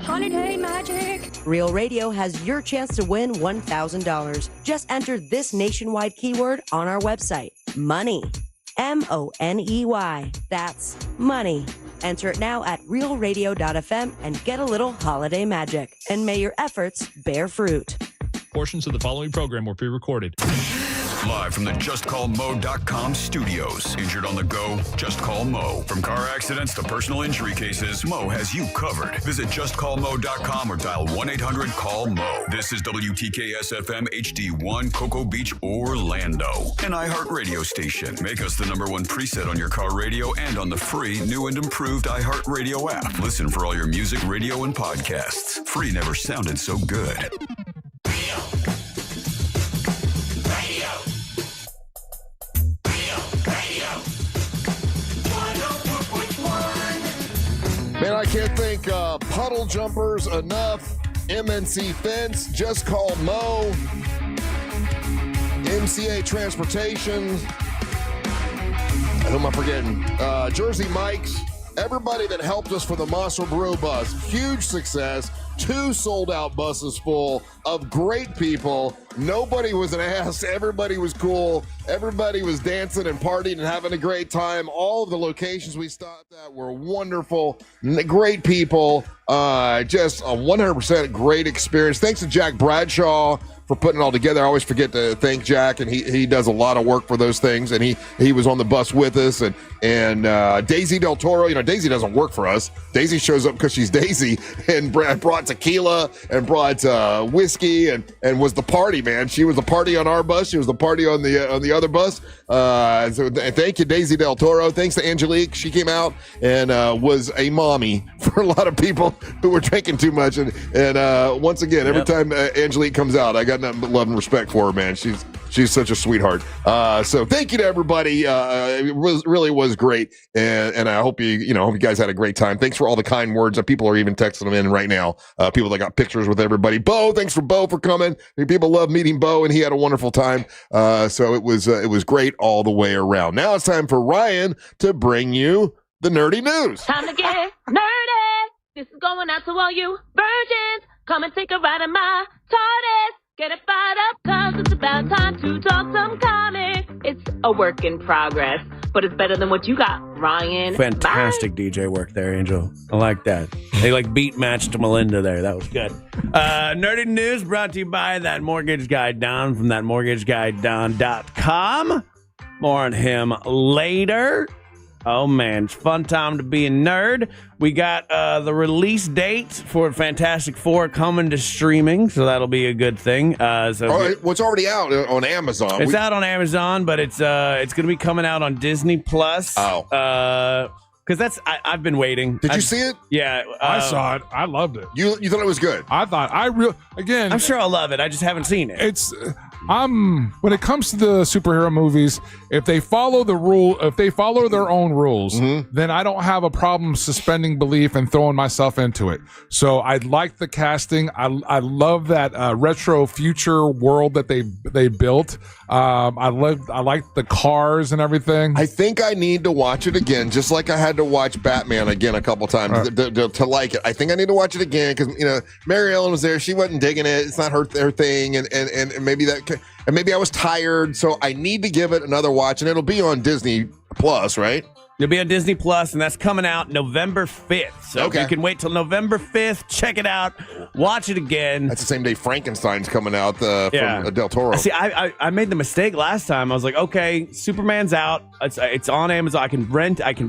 Holiday magic! Real Radio has your chance to win $1,000. Just enter this nationwide keyword on our website. Money. MONEY. That's money. Enter it now at realradio.fm and get a little holiday magic. And may your efforts bear fruit. Portions of the following program were pre-recorded. Live from the JustCallMo.com studios. Injured on the go? Just call Mo. From car accidents to personal injury cases, Mo has you covered. Visit JustCallMo.com or dial 1-800-CALL-MO. This is WTKS-FM HD1, Cocoa Beach, Orlando. An iHeart radio station. Make us the #1 preset on your car radio and on the free, new and improved iHeart Radio app. Listen for all your music, radio, and podcasts. Free never sounded so good. Man, I can't thank Puddle Jumpers enough. MNC Fence, Just Call Mo, MCA Transportation. Who am I forgetting? Jersey Mike's. Everybody that helped us for the Monster Brew Bus. Huge success. 2 sold-out buses full of great people. Nobody was an ass. Everybody was cool. Everybody was dancing and partying and having a great time. All of the locations we stopped at were wonderful. Great people. Just a 100% great experience. Thanks to Jack Bradshaw for putting it all together. I always forget to thank Jack, and he does a lot of work for those things, and he was on the bus with us, and Daisy Del Toro. You know, Daisy doesn't work for us. Daisy shows up because she's Daisy, and brought tequila and brought whiskey and was the party, man. She was the party on our bus. She was the party on the other bus. So thank you, Daisy Del Toro. Thanks to Angelique. She came out and was a mommy for a lot of people who were drinking too much. And once again, every time Angelique comes out, I got nothing but love and respect for her, man. She's such a sweetheart. So thank you to everybody. It really was great, and I hope you guys had a great time. Thanks for all the kind words. People are even texting them in right now. People that got pictures with everybody. Bo, thanks for Bo for coming. People love meeting Bo, and he had a wonderful time. So it was great all the way around. Now it's time for Ryan to bring you the nerdy news. Time to get nerdy. This is going out to all you virgins. Come and take a ride in my TARDIS. Get it fired up, cause it's about time to talk some comics. It's a work in progress, but it's better than what you got, Ryan. Fantastic DJ work there, Angel. I like that. They beat matched Melinda there. That was good. Nerdy News brought to you by That Mortgage Guy Don from thatmortgageguyDon.com. More on him later. Oh, man, it's a fun time to be a nerd. We got the release date for Fantastic Four coming to streaming, so that'll be a good thing. What's already out on Amazon? It's out on Amazon, but it's going to be coming out on Disney Plus. Oh. Because I've been waiting. Did you see it? Yeah. I saw it. I loved it. You thought it was good? I thought again. I'm sure I'll love it. I just haven't seen it. It's when it comes to the superhero movies, if they follow their own rules, then I don't have a problem suspending belief and throwing myself into it. So I like the casting. I love that retro future world that they built. I like the cars and everything. I think I need to watch it again, just like I had to watch Batman again a couple times to like it. I think I need to watch it again because Mary Ellen was there. She wasn't digging it. It's not her thing, and maybe that. And maybe I was tired, so I need to give it another watch, and it'll be on Disney Plus, right? It'll be on Disney Plus, and that's coming out November 5th. So you can wait till November 5th. Check it out. Watch it again. That's the same day Frankenstein's coming out from Del Toro. See, I made the mistake last time. I was like, okay, Superman's out. It's on Amazon. I can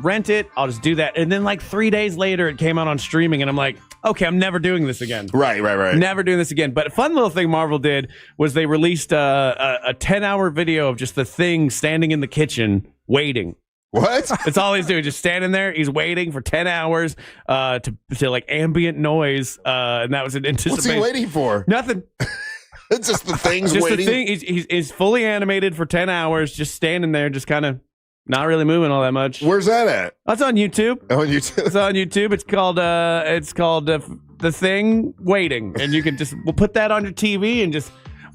rent it. I'll just do that. And then like 3 days later, it came out on streaming, and I'm like, okay, I'm never doing this again. Right. Never doing this again. But a fun little thing Marvel did was they released a 10-hour video of just the Thing standing in the kitchen waiting. What? That's all he's doing, just standing there. He's waiting for 10 hours to like ambient noise, and that was an anticipation. What's he waiting for? Nothing. It's just the Thing's just waiting. The Thing. He's fully animated for 10 hours, just standing there, just kind of not really moving all that much. Where's that at? That's on YouTube. On YouTube. It's on YouTube. It's called The Thing Waiting, and you can we'll put that on your TV and just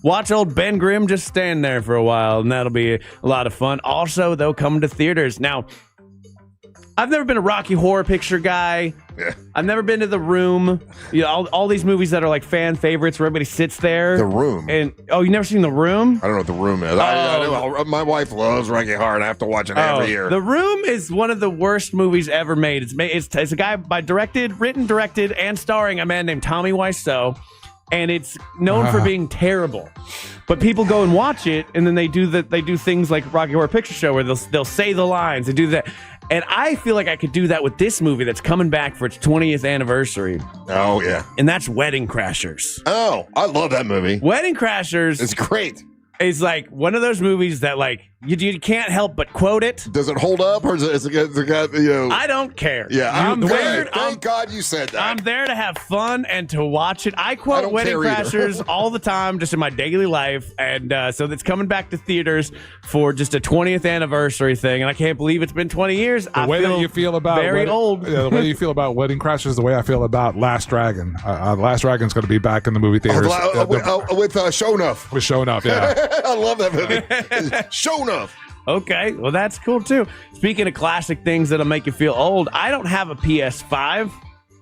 watch old Ben Grimm just stand there for a while, and that'll be a lot of fun. Also, though, coming to theaters. Now, I've never been a Rocky Horror Picture guy. Yeah. I've never been to The Room. You know, all these movies that are like fan favorites where everybody sits there. The Room. And you never seen The Room? I don't know what The Room is. I know, my wife loves Rocky Horror, and I have to watch it every year. The Room is one of the worst movies ever made. It's a guy written, directed, and starring a man named Tommy Wiseau. And it's known for being terrible, but people go and watch it, and then they do things like Rocky Horror Picture Show where they'll say the lines, they do that, and I feel like I could do that with this movie that's coming back for its 20th anniversary. Oh yeah, and that's Wedding Crashers. Oh, I love that movie. Wedding Crashers. It's great. It's like one of those movies that like you can't help but quote it. Does it hold up, or is it I don't care. Yeah, I'm there. Thank God you said that. I'm there to have fun and to watch it. I quote Wedding Crashers all the time, just in my daily life, and so that's coming back to theaters for just a 20th anniversary thing, and I can't believe it's been 20 years. The way that you feel about very old. Yeah, the way you feel about Wedding Crashers is the way I feel about Last Dragon. Last Dragon's going to be back in the movie theaters with Shonuff. With Shonuff, yeah. I love that movie. Shonuff. Okay, well that's cool too. Speaking of classic things that'll make you feel old, I don't have a PS5,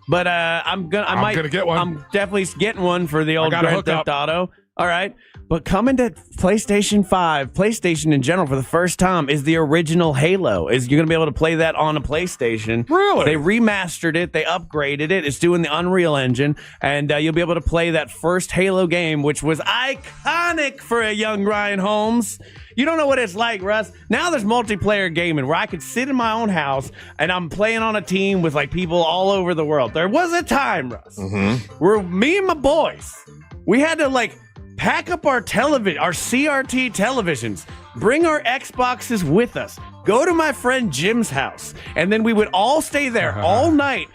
but I'm gonna get one. I'm definitely getting one for the old Grand Theft Auto. All right, but coming to PlayStation 5, PlayStation in general for the first time is the original Halo. You're gonna be able to play that on a PlayStation. Really? They remastered it. They upgraded it. It's doing the Unreal Engine, and you'll be able to play that first Halo game, which was iconic for a young Ryan Holmes. You don't know what it's like, Russ. Now there's multiplayer gaming where I could sit in my own house and I'm playing on a team with like people all over the world. There was a time, Russ, where me and my boys, we had to like pack up our television, our CRT televisions, bring our Xboxes with us, go to my friend Jim's house, and then we would all stay there all night.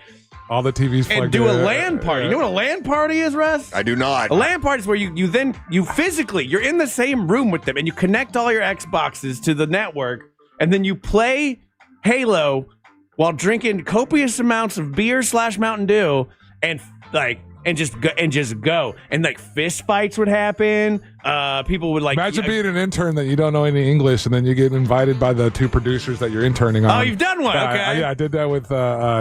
All the TVs and do a LAN party. You know what a LAN party is, Russ? I do not. A LAN party is where you physically, you're in the same room with them and you connect all your Xboxes to the network and then you play Halo while drinking copious amounts of beer / Mountain Dew and just go. And like fist fights would happen. People would like imagine being an intern that you don't know any English and then you get invited by the two producers that you're interning on. Oh, you've done one. Okay. I did that with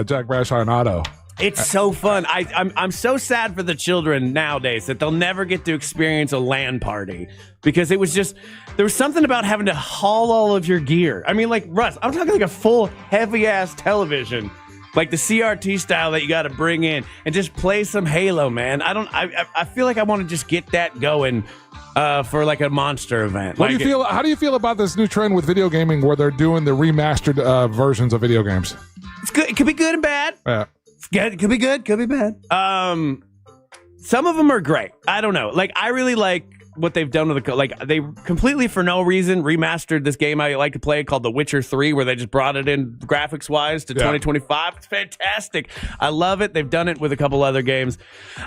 Jack Bradshaw and Otto. It's so fun. I'm so sad for the children nowadays that they'll never get to experience a LAN party because it was just there was something about having to haul all of your gear. I mean, like Russ, I'm talking like a full heavy ass television. Like the CRT style that you got to bring in and just play some Halo, man. I feel like I want to just get that going for like a monster event. How do you feel about this new trend with video gaming where they're doing the remastered versions of video games? It's good. It could be good and bad. Yeah. It could be good. Could be bad. Some of them are great. I don't know. Like I really like what they've done with they completely for no reason remastered this game I like to play called The Witcher 3 where they just brought it in graphics wise to 2025. It's fantastic. I love it. They've done it with a couple other games.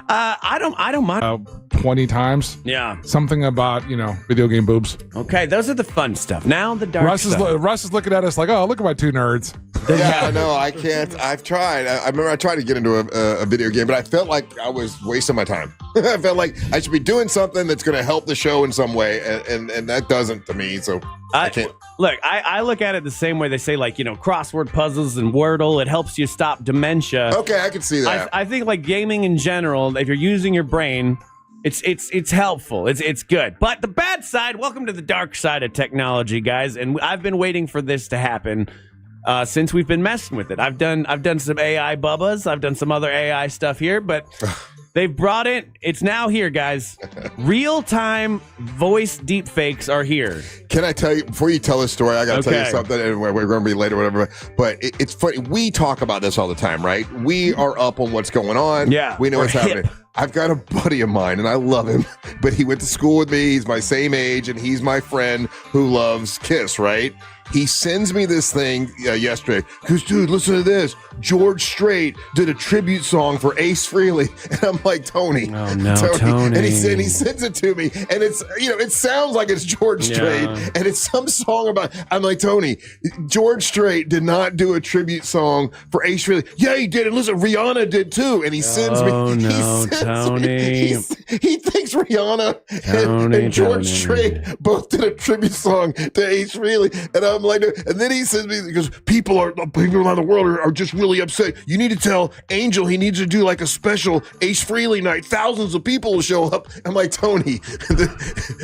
I don't mind 20 times. Yeah. Something about, video game boobs. Okay, those are the fun stuff. Now the dark stuff. Russ is looking at us like, oh, look at my two nerds. Yeah, no, I can't. I've tried. I remember I tried to get into a video game, but I felt like I was wasting my time. I felt like I should be doing something that's going to help the show in some way, and that doesn't to me, so I can't. Look, I look at it the same way they say, like, crossword puzzles and Wordle, it helps you stop dementia. Okay, I can see that. I think, like, gaming in general, if you're using your brain, it's helpful. It's good. But the bad side, welcome to the dark side of technology, guys, and I've been waiting for this to happen. since we've been messing with it. I've done some AI bubbas. I've done some other AI stuff here, but they've brought it. It's now here, guys. Real-time voice deepfakes are here. Can I tell you, before you tell this story, I got to tell you something, and we're going to be late or whatever, but it's funny. We talk about this all the time, right? We are up on what's going on. Yeah. We know what's hip. happening. I've got a buddy of mine, and I love him, but he went to school with me. He's my same age, and he's my friend who loves Kiss, right? He sends me this thing yesterday. Because, dude, listen to this. George Strait did a tribute song for Ace Frehley. And I'm like, Tony. Oh, no, Tony. And he sends it to me. And it's, it sounds like it's George Strait. And it's some song about, I'm like, Tony, George Strait did not do a tribute song for Ace Frehley. Yeah, he did. And listen, Rihanna did too. And he sends me. Oh, no, Tony. He thinks Rihanna and George Strait both did a tribute song to Ace Frehley. And I'm like, and then he sends me, because people around the world are just really upset. You need to tell Angel he needs to do like a special Ace Frehley night. Thousands of people will show up. I'm like, Tony,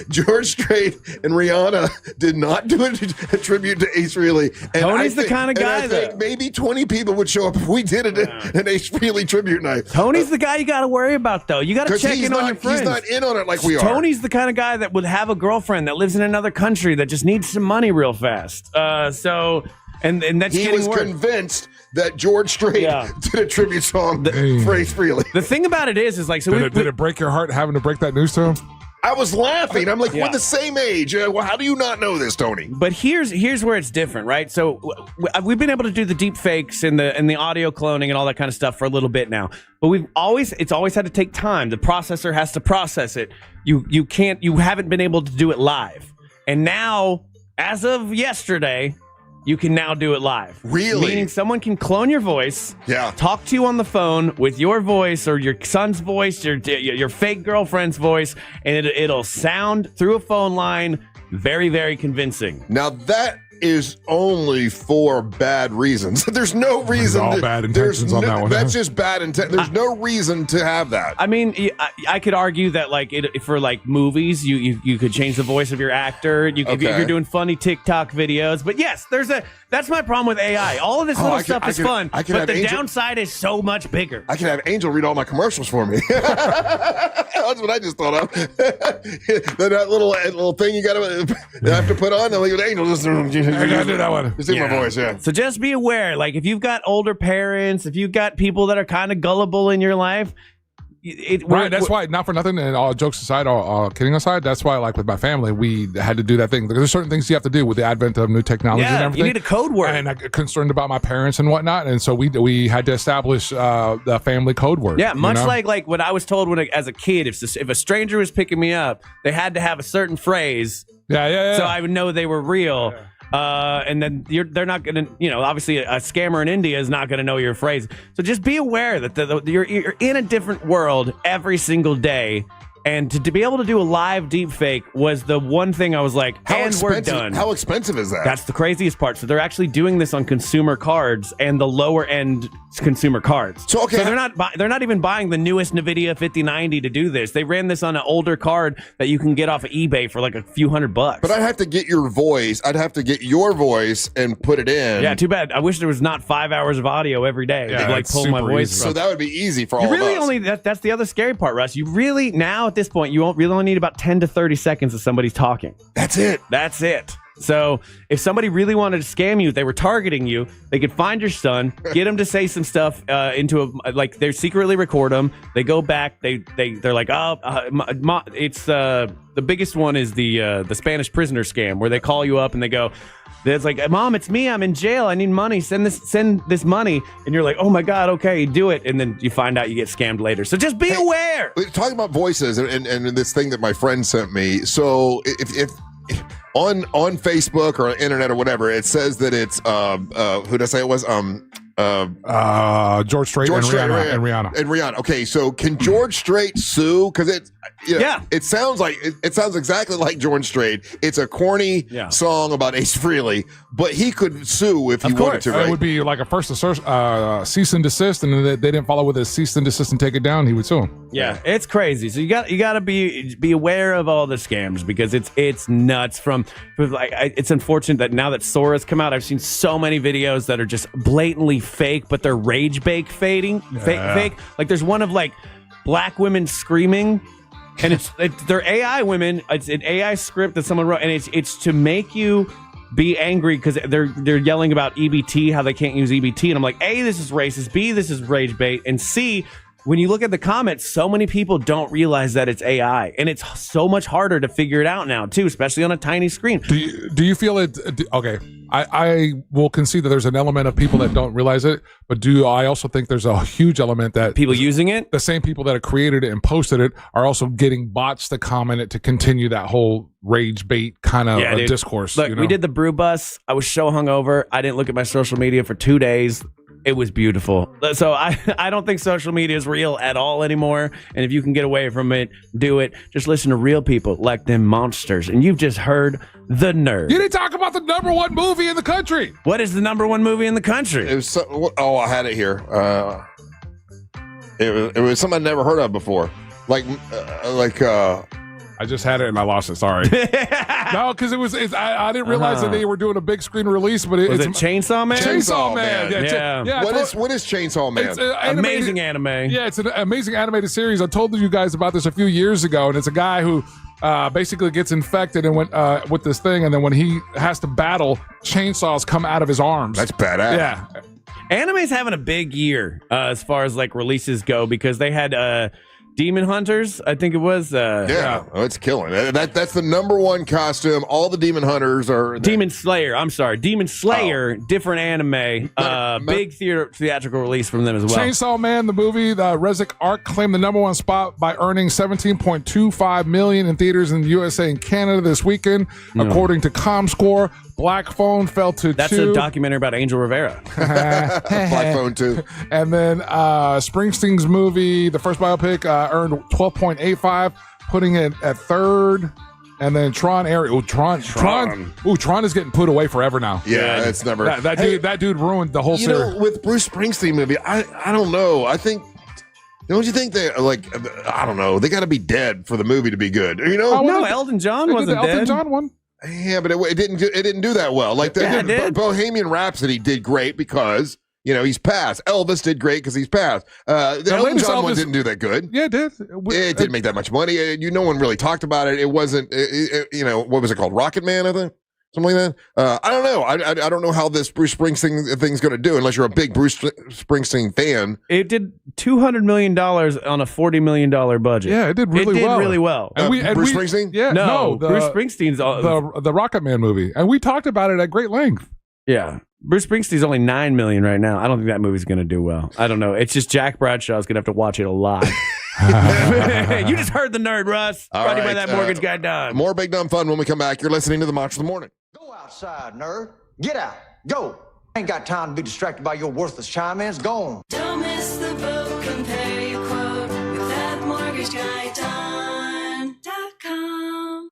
George Strait and Rihanna did not do a tribute to Ace Frehley. And Tony's the kind of guy I think maybe 20 people would show up if we did an Ace Frehley tribute night. Tony's the guy you got to worry about, though. You got to check in on your friends. He's not in on it like we are. Tony's the kind of guy that would have a girlfriend that lives in another country that just needs some money real fast. And that's he getting was worse. Convinced that George Strait did a tribute song for Ace Frehley. The thing about it is like, so did it break your heart having to break that news to him? I was laughing. I'm like, we're the same age. Well, how do you not know this, Tony? But here's where it's different, right? So we've been able to do the deep fakes and the audio cloning and all that kind of stuff for a little bit now. But it's always had to take time. The processor has to process it. You haven't been able to do it live. And now, as of yesterday, you can now do it live. Really? Meaning someone can clone your voice, talk to you on the phone with your voice or your son's voice, your fake girlfriend's voice, and it'll sound through a phone line very, very convincing. Now that is only for bad reasons. There's no reason. All bad intentions on that one. That's just bad intent. There's no reason to have that. I mean, I could argue that for movies, you could change the voice of your actor. If you're doing funny TikTok videos. But yes, that's my problem with AI. All of this little stuff is fun, but the downside is so much bigger. I can have Angel read all my commercials for me. That's what I just thought of. that little thing you have to put on. I'm like, Angel, I gotta do that one. Just in my voice, So just be aware, like if you've got older parents, if you've got people that are kind of gullible in your life, that's why, not for nothing, and all jokes aside, all kidding aside, that's why, like with my family, we had to do that thing. There's certain things you have to do with the advent of new technology and everything. You need a code word. And I'm concerned about my parents and whatnot, and so we had to establish the family code word. Yeah, much like what I was told as a kid, if a stranger was picking me up, they had to have a certain phrase. Yeah. So I would know they were real. And then they're not going to, obviously a scammer in India is not going to know your phrase. So just be aware that you're in a different world every single day. And to be able to do a live deep fake was the one thing I was like, we're done. How expensive is that? That's the craziest part. So they're actually doing this on consumer cards and the lower end consumer cards. So they're not even buying the newest NVIDIA 5090 to do this. They ran this on an older card that you can get off of eBay for like a few $100. But I'd have to get your voice. I'd have to get your voice and put it in. Yeah, too bad. I wish there was not 5 hours of audio every day to pull my voice. So that would be easy for all of us. That's the other scary part, Russ. You really now at this point, you won't really only need about 10 to 30 seconds of somebody talking. That's it. So if somebody really wanted to scam you, they were targeting you, they could find your son, get him to say some stuff they secretly record him. They go back. They're like, it's the biggest one is the Spanish prisoner scam where they call you up and they go, it's like, Mom, it's me. I'm in jail. I need money. Send this money. And you're like, oh my God, okay, do it. And then you find out you get scammed later. So just be aware. Talking about voices and this thing that my friend sent me. So if on Facebook or on internet or whatever, it says that it's who did I say it was? George Strait and Rihanna. Okay, so can George Strait sue? Because it sounds exactly like George Strait. It's a corny song about Ace Frehley, but he could sue if he wanted to. Right? It would be like a first cease and desist, and they didn't follow with a cease and desist and take it down. He would sue him. Yeah, it's crazy. So you got to be aware of all the scams because it's nuts. It's unfortunate that now that Sora's come out, I've seen so many videos that are just blatantly fake, but they're rage bait fake. Like there's one of like black women screaming, and they're AI women. It's an AI script that someone wrote, and it's to make you be angry because they're yelling about EBT, how they can't use EBT, and I'm like, A, this is racist. B, this is rage bait, and C, when you look at the comments, so many people don't realize that it's AI, and it's so much harder to figure it out now, too, especially on a tiny screen. Do you feel it? Okay, I will concede that there's an element of people that don't realize it, but I also think there's a huge element that people using it, the same people that have created it and posted it, are also getting bots to comment it to continue that whole rage bait kind of discourse. Look, we did the Brew Bus. I was so hungover. I didn't look at my social media for 2 days. It was beautiful. So I don't think social media is real at all anymore. And if you can get away from it, do it. Just listen to real people like them monsters. And you've just heard The Nerd. You didn't talk about the #1 movie in the country. What is the #1 movie in the country? It was I had it here. It was something I'd never heard of before. I just had it and I lost it. Sorry. No, because I didn't realize that they were doing a big screen release. But it's Chainsaw Man. Chainsaw Man. Yeah. What is Chainsaw Man? It's amazing anime. Yeah, it's an amazing animated series. I told you guys about this a few years ago, and it's a guy who basically gets infected and went with this thing, and then when he has to battle, chainsaws come out of his arms. That's badass. Yeah. Anime's having a big year as far as like releases go because they had Demon Hunters, I think it was. It's killing. That's the #1 costume. All the Demon Hunters are Demon Slayer. I'm sorry, Demon Slayer. Different anime. Big theatrical release from them as well. Chainsaw Man, the movie, the Rezik Arc claimed the #1 spot by earning $17.25 million in theaters in the USA and Canada this weekend, according to ComScore. Black Phone fell to That's 2. a documentary about Angel Rivera. Black Phone 2. And then Springsteen's movie, the first biopic, earned 12.85, putting it at 3rd. And then Tron is getting put away forever now. Yeah, it's never that dude ruined the whole series. With Bruce Springsteen movie, I don't know. I think. Don't you think they I don't know. They got to be dead for the movie to be good. No, Elton John wasn't dead. Elton John one. Yeah, but it didn't do that well. Like Bohemian Rhapsody did great because he's passed. Elvis did great because he's passed. The Elton John one didn't do that good. Yeah, it did. It didn't make that much money. No one really talked about it. It wasn't. What was it called? Rocket Man, I think. Something like that. I don't know. I don't know how this Bruce Springsteen thing's going to do unless you're a big Bruce Springsteen fan. It did $200 million on a $40 million budget. Yeah, it did really well. And Bruce Springsteen? Yeah, no, Bruce Springsteen's the Rocket Man movie, and we talked about it at great length. Yeah, Bruce Springsteen's only $9 million right now. I don't think that movie's going to do well. I don't know. It's just Jack Bradshaw's going to have to watch it a lot. You just heard The Nerd, Russ. Brought to you by that mortgage guy, Don. More Big Dumb Fun when we come back. You're listening to the Monster of the Morning. Outside, nerd. Get out. Go. Ain't got time to be distracted by your worthless chime-ins. Go on. Don't miss the boat. Compare your quote with that mortgage guy, Don.com.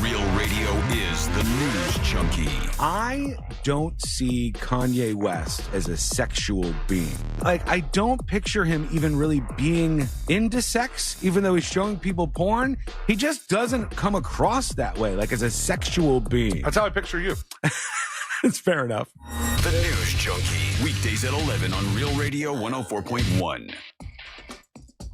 Real Radio is the news junkie. I don't see Kanye West as a sexual being. I don't picture him even really being into sex, even though he's showing people porn. He just doesn't come across that way, like as a sexual being. That's how I picture you. It's fair enough. The News Junkie, weekdays at 11 on Real Radio 104.1.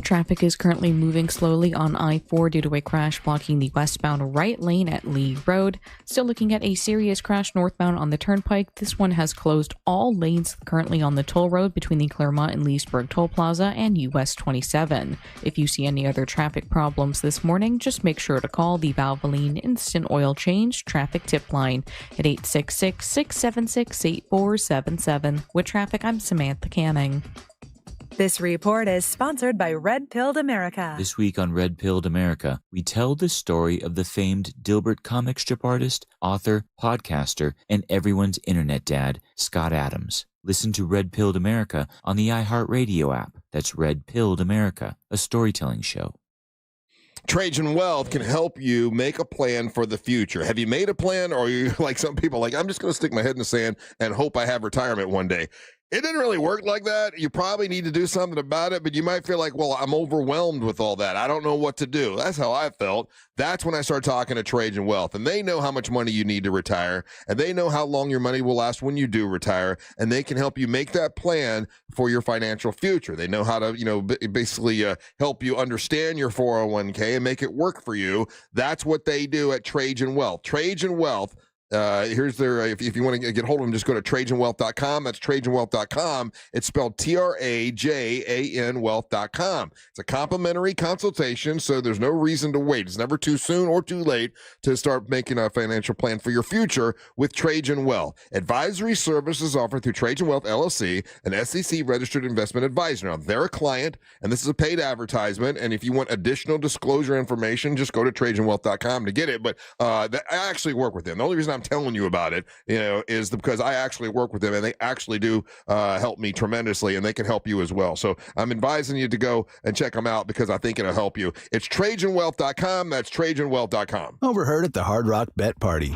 Traffic is currently moving slowly on I-4 due to a crash blocking the westbound right lane at Lee Road. Still looking at a serious crash northbound on the Turnpike. This one has closed all lanes currently on the toll road between the Claremont and Leesburg Toll Plaza and US 27. If you see any other traffic problems this morning, just make sure to call the Valvoline Instant Oil Change Traffic Tip Line at 866-676-8477. With traffic, I'm Samantha Canning. This report is sponsored by Red Pilled America. This week on Red Pilled America, we tell the story of the famed Dilbert comic strip artist, author, podcaster, and everyone's internet dad, Scott Adams. Listen to Red Pilled America on the iHeartRadio app. That's Red Pilled America, a storytelling show. Trajan Wealth can help you make a plan for the future. Have you made a plan, or are you like some people, like, I'm just going to stick my head in the sand and hope I have retirement one day? It didn't really work like that. You probably need to do something about it, but you might feel like, well, I'm overwhelmed with all that. I don't know what to do. That's how I felt. That's when I started talking to Trajan Wealth, and they know how much money you need to retire, and they know how long your money will last when you do retire, and they can help you make that plan for your financial future. They know how to, basically help you understand your 401k and make it work for you. That's what they do at Trajan Wealth. Trajan Wealth. Here's their, if you want to get hold of them, just go to TrajanWealth.com. That's TrajanWealth.com. It's spelled TRAJAN Wealth.com. It's a complimentary consultation, so there's no reason to wait. It's never too soon or too late to start making a financial plan for your future with Trajan Wealth. Advisory services offered through Trajan Wealth LLC, an SEC registered investment advisor. Now, they're a client, and this is a paid advertisement, and if you want additional disclosure information, just go to TrajanWealth.com to get it, but I actually work with them. The only reason I'm telling you about it, is because I actually work with them, and they actually do help me tremendously, and they can help you as well. So I'm advising you to go and check them out because I think it'll help you. It's TrajanWealth.com. That's TrajanWealth.com. Overheard at the Hard Rock Bet Party.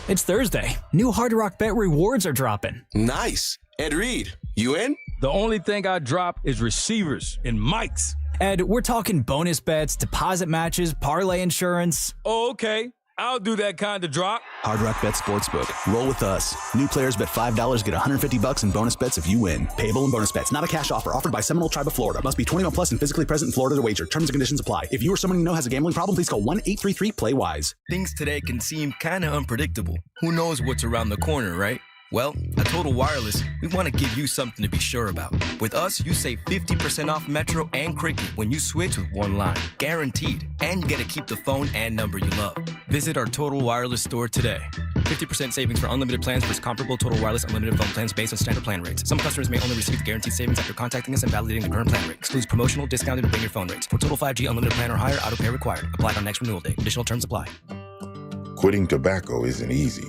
It's Thursday. New Hard Rock Bet rewards are dropping. Nice. Ed Reed, you in? The only thing I drop is receivers and mics. Ed, we're talking bonus bets, deposit matches, parlay insurance. Oh, okay. I'll do that kind of drop. Hard Rock Bet Sportsbook. Roll with us. New players bet $5, get $150 in bonus bets if you win. Payable in bonus bets. Not a cash offer. Offered by Seminole Tribe of Florida. Must be 21 plus and physically present in Florida to wager. Terms and conditions apply. If you or someone you know has a gambling problem, please call 1-833-PLAY-WISE. Things today can seem kind of unpredictable. Who knows what's around the corner, right? Well, at Total Wireless, we want to give you something to be sure about. With us, you save 50% off Metro and Cricket when you switch with one line. Guaranteed. And you get to keep the phone and number you love. Visit our Total Wireless store today. 50% savings for unlimited plans versus comparable Total Wireless unlimited phone plans based on standard plan rates. Some customers may only receive the guaranteed savings after contacting us and validating the current plan rate. Excludes promotional, discounted, and bring your phone rates. For Total 5G unlimited plan or higher, auto pay required. Applied on next renewal date. Additional terms apply. Quitting tobacco isn't easy.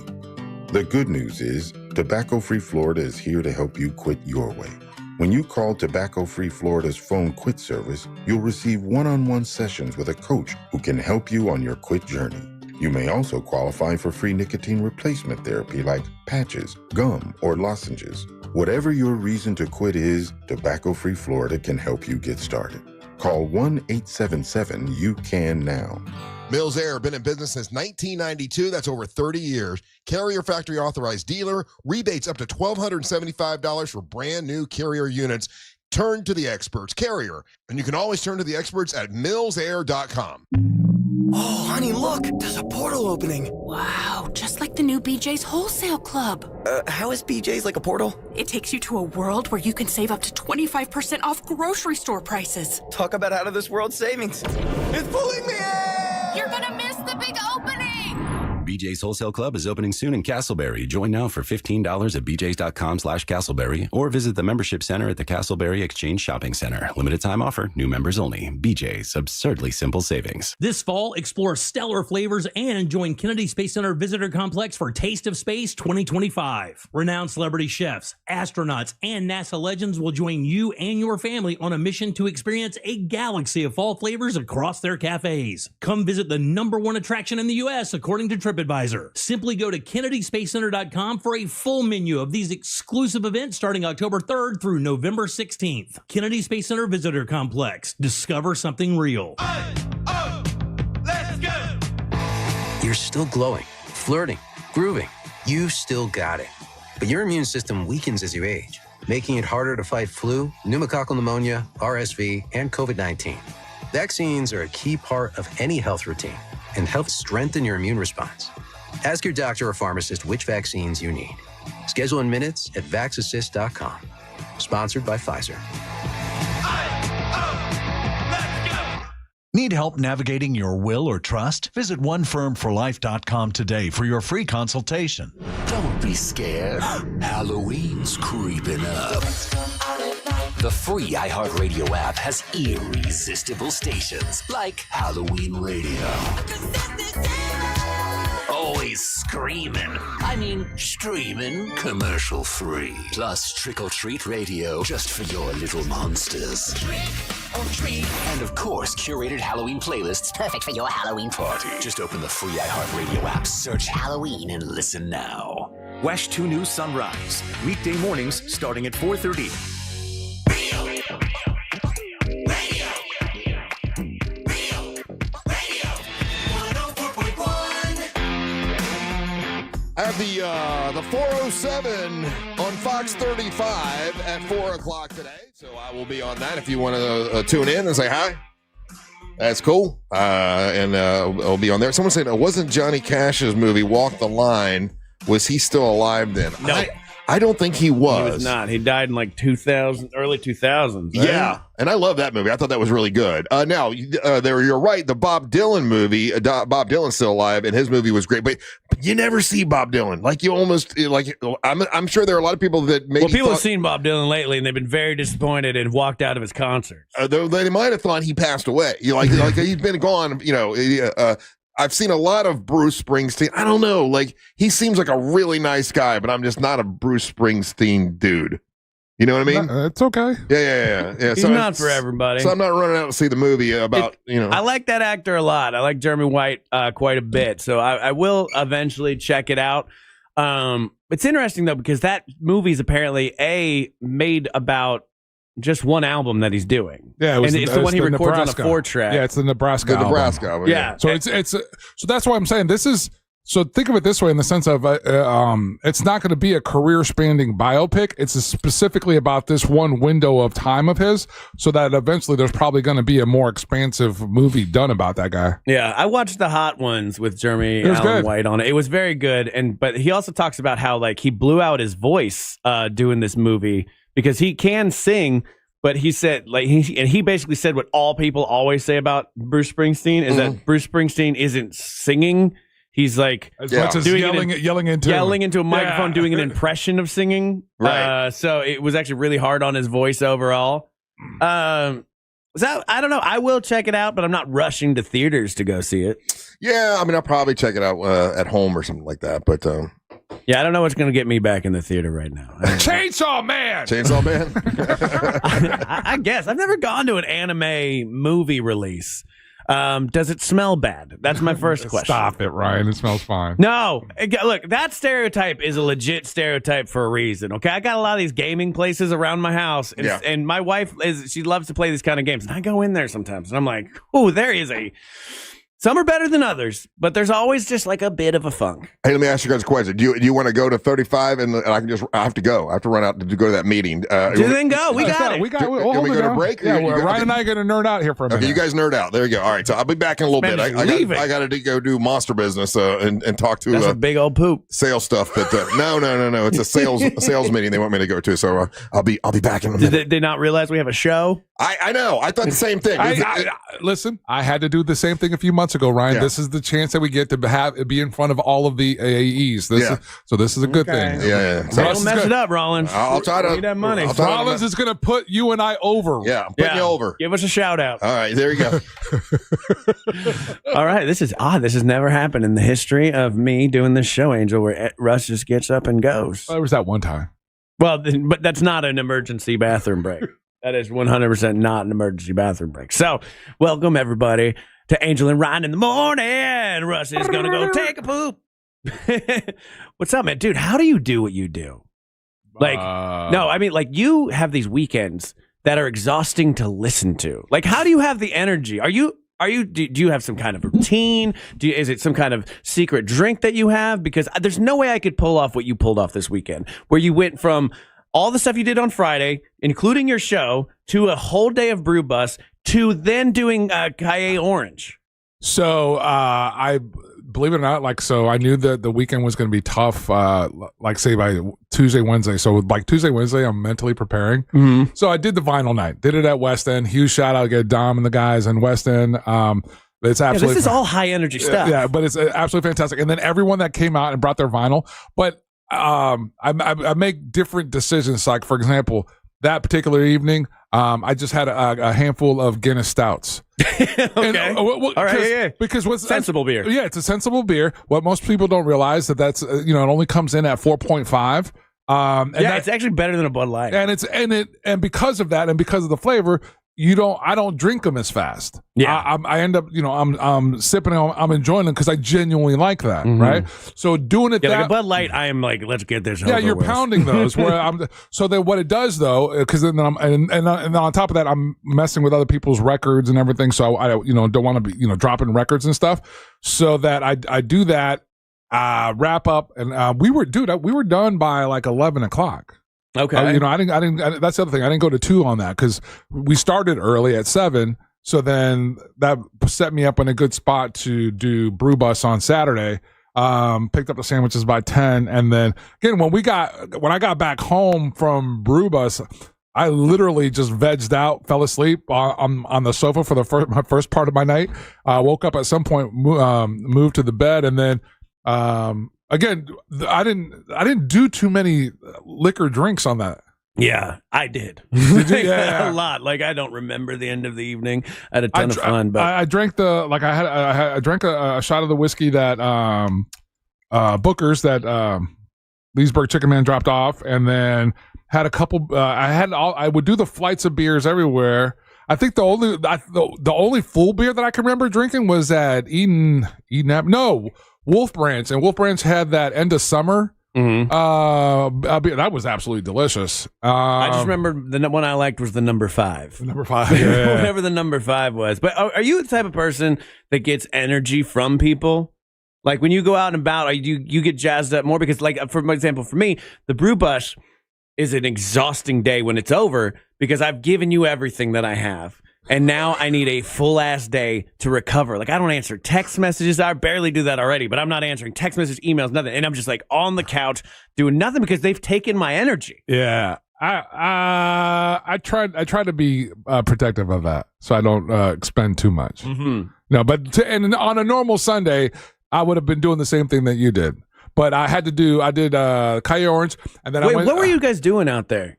The good news is, Tobacco-Free Florida is here to help you quit your way. When you call Tobacco-Free Florida's phone quit service, you'll receive one-on-one sessions with a coach who can help you on your quit journey. You may also qualify for free nicotine replacement therapy like patches, gum, or lozenges. Whatever your reason to quit is, Tobacco-Free Florida can help you get started. Call 1-877-YOU-CAN-NOW. Mills Air, been in business since 1992. That's over 30 years. Carrier factory authorized dealer. Rebates up to $1,275 for brand new Carrier units. Turn to the experts. Carrier. And you can always turn to the experts at millsair.com. Oh, honey, look. There's a portal opening. Wow, just like the new BJ's Wholesale Club. How is BJ's like a portal? It takes you to a world where you can save up to 25% off grocery store prices. Talk about out of this world savings. It's pulling me in! You're gonna miss the big opening! BJ's Wholesale Club is opening soon in Castleberry. Join now for $15 at bjs.com/Castleberry or visit the membership center at the Castleberry Exchange Shopping Center. Limited time offer, new members only. BJ's, absurdly simple savings. This fall, explore stellar flavors and join Kennedy Space Center Visitor Complex for Taste of Space 2025. Renowned celebrity chefs, astronauts, and NASA legends will join you and your family on a mission to experience a galaxy of fall flavors across their cafes. Come visit the #1 attraction in the U.S. according to TripAdvisor. Simply go to KennedySpaceCenter.com for a full menu of these exclusive events starting October 3rd through November 16th. Kennedy Space Center Visitor Complex. Discover something real. Let's go! You're still glowing, flirting, grooving. You've still got it. But your immune system weakens as you age, making it harder to fight flu, pneumococcal pneumonia, RSV, and COVID-19. Vaccines are a key part of any health routine and help strengthen your immune response. Ask your doctor or pharmacist which vaccines you need. Schedule in minutes at vaxassist.com. Sponsored by Pfizer. Need help navigating your will or trust? Visit onefirmforlife.com today for your free consultation. Don't be scared. Halloween's creeping up. The free iHeartRadio app has irresistible stations like Halloween Radio. Always screaming. I mean, streaming commercial free. Plus Trick or Treat Radio just for your little monsters. Trick or treat. And of course, curated Halloween playlists perfect for your Halloween party. Just open the free iHeartRadio app, search Halloween, and listen now. WESH 2 News Sunrise. Weekday mornings starting at 4:30. I have the 407 on Fox 35 at 4 o'clock today, so I will be on that if you want to tune in and say hi. That's cool, and I'll be on there. Someone said, wasn't Johnny Cash's movie Walk the Line, was he still alive then? No. I don't think he was. He was not. He died in like 2000, early 2000s. Right? Yeah, and I love that movie. I thought that was really good. Now, you're right. The Bob Dylan movie, Bob Dylan's still alive, and his movie was great. But you never see Bob Dylan. Like you almost like. I'm sure there are a lot of people that maybe. Well, people have seen Bob Dylan lately, and they've been very disappointed and walked out of his concert. They might have thought he passed away. Like he's been gone. I've seen a lot of Bruce Springsteen. I don't know. Like, he seems like a really nice guy, but I'm just not a Bruce Springsteen dude. You know what I mean? It's okay. Yeah. He's not for everybody. So I'm not running out to see the movie about, I like that actor a lot. I like Jeremy White quite a bit. So I will eventually check it out. It's interesting, though, because that movie's apparently, made about just one album that he's doing. Yeah, it's the one he records Nebraska. on a 4-track. Yeah, it's the Nebraska album. Yeah. So so that's why I'm saying this is. So think of it this way, in the sense of it's not going to be a career-spanning biopic. It's specifically about this one window of time of his, so that eventually there's probably going to be a more expansive movie done about that guy. Yeah, I watched The Hot Ones with Jeremy Allen White on it. It was very good, but he also talks about how like he blew out his voice doing this movie because he can sing. But he said, he basically said what all people always say about Bruce Springsteen is that Bruce Springsteen isn't singing. He's like as much as yelling into a microphone, doing an impression of singing. Right. So it was actually really hard on his voice overall. So I don't know. I will check it out, but I'm not rushing to theaters to go see it. Yeah, I mean, I'll probably check it out at home or something like that. But yeah, I don't know what's going to get me back in the theater right now. Chainsaw Man. Chainsaw Man. I guess I've never gone to an anime movie release. Does it smell bad? That's my first question. Stop it, Ryan. It smells fine. No, look, that stereotype is a legit stereotype for a reason. Okay, I got a lot of these gaming places around my house, and my wife she loves to play these kind of games, and I go in there sometimes, and I'm like, oh, there is some are better than others, but there's always just like a bit of a funk. Hey, let me ask you guys a question. Do you want to go to 35 and I have to go. I have to run out to go to that meeting. Then go. We got it. We go to break? Yeah, Ryan and I are going to nerd out here for a minute. Okay, you guys nerd out. There you go. All right, so I'll be back in a little bit. I got to go do monster business and talk to That's a big old poop sales stuff. That no. It's a sales meeting they want me to go to. So I'll be back in a minute. Did they not realize we have a show? I know. I thought the same thing. Listen, I had to do the same thing a few months ago, Ryan. Yeah. This is the chance that we get to be in front of all of the AAEs. This is a good thing. Yeah. So don't mess it up, Rollins. I'll try to. Need that money. Rollins is going to put you and I over. Yeah, I'm putting you over. Give us a shout out. All right, there you go. All right, this is odd. This has never happened in the history of me doing this show, Angel, where Russ just gets up and goes. There was that one time. Well, but that's not an emergency bathroom break. That is 100% not an emergency bathroom break. So, welcome everybody to Angel and Ryan in the morning. Russ is going to go take a poop. What's up, man? Dude, how do you do what you do? Like, no, I mean, like you have these weekends that are exhausting to listen to. Like, how do you have the energy? Do you have some kind of routine? Is it some kind of secret drink that you have? Because there's no way I could pull off what you pulled off this weekend, where you went from all the stuff you did on Friday, including your show, to a whole day of Brew Bus, to then doing Calle Orange. So I believe it or not, so I knew that the weekend was going to be tough, say by Tuesday, Wednesday. So like Tuesday, Wednesday, I'm mentally preparing. Mm-hmm. So I did the vinyl night, did it at West End. Huge shout out to Dom and the guys in West End. It's absolutely this is all high energy stuff. Yeah, but it's absolutely fantastic. And then everyone that came out and brought their vinyl, but I make different decisions. Like, for example, that particular evening, I just had a handful of Guinness stouts. Okay. And, all right. Yeah. Because what's sensible beer? Yeah, it's a sensible beer. What most people don't realize that's it only comes in at 4.5. It's actually better than a Bud Light. And because of that, and because of the flavor, I don't drink them as fast. Yeah. I end up, I'm sipping them, I'm enjoying them because I genuinely like that, right? So doing it like that a Bud Light, I am like, let's get this. yeah, over you're with. pounding those. So then what it does though, because then and on top of that, I'm messing with other people's records and everything. So I don't want to be dropping records and stuff. So that I do that, wrap up, and we were done by like 11 o'clock. Okay. I didn't. That's the other thing. I didn't go to 2 on that because we started early at 7. So then that set me up in a good spot to do Brew Bus on Saturday. Picked up the sandwiches by 10, and then again when I got back home from Brew Bus, I literally just vegged out, fell asleep on the sofa for my first part of my night. Woke up at some point, moved to the bed, and then. Again, I didn't do too many liquor drinks on that. Yeah, I did. Did you? Yeah. A lot. Like I don't remember the end of the evening. I had a ton of fun, but I drank I drank a shot of the whiskey that Booker's that Leesburg Chicken Man dropped off, and then had a couple. I would do the flights of beers everywhere. I think the only full beer that I can remember drinking was at Wolf Branch, and Wolf Branch had that end of summer. That was absolutely delicious. I just remember the one I liked was the number 5. Number 5, yeah. Whatever the number 5 was. But are you the type of person that gets energy from people? Like when you go out and about, you get jazzed up more? Because, like, for example, for me, the Brew Bus is an exhausting day when it's over because I've given you everything that I have. And now I need a full-ass day to recover. Like, I don't answer text messages. I barely do that already, but I'm not answering text messages, emails, nothing. And I'm just, like, on the couch doing nothing because they've taken my energy. Yeah. I try to be protective of that so I don't expend too much. No, but and on a normal Sunday, I would have been doing the same thing that you did. But I did Calle Orange, and then Wait, what were you guys doing out there?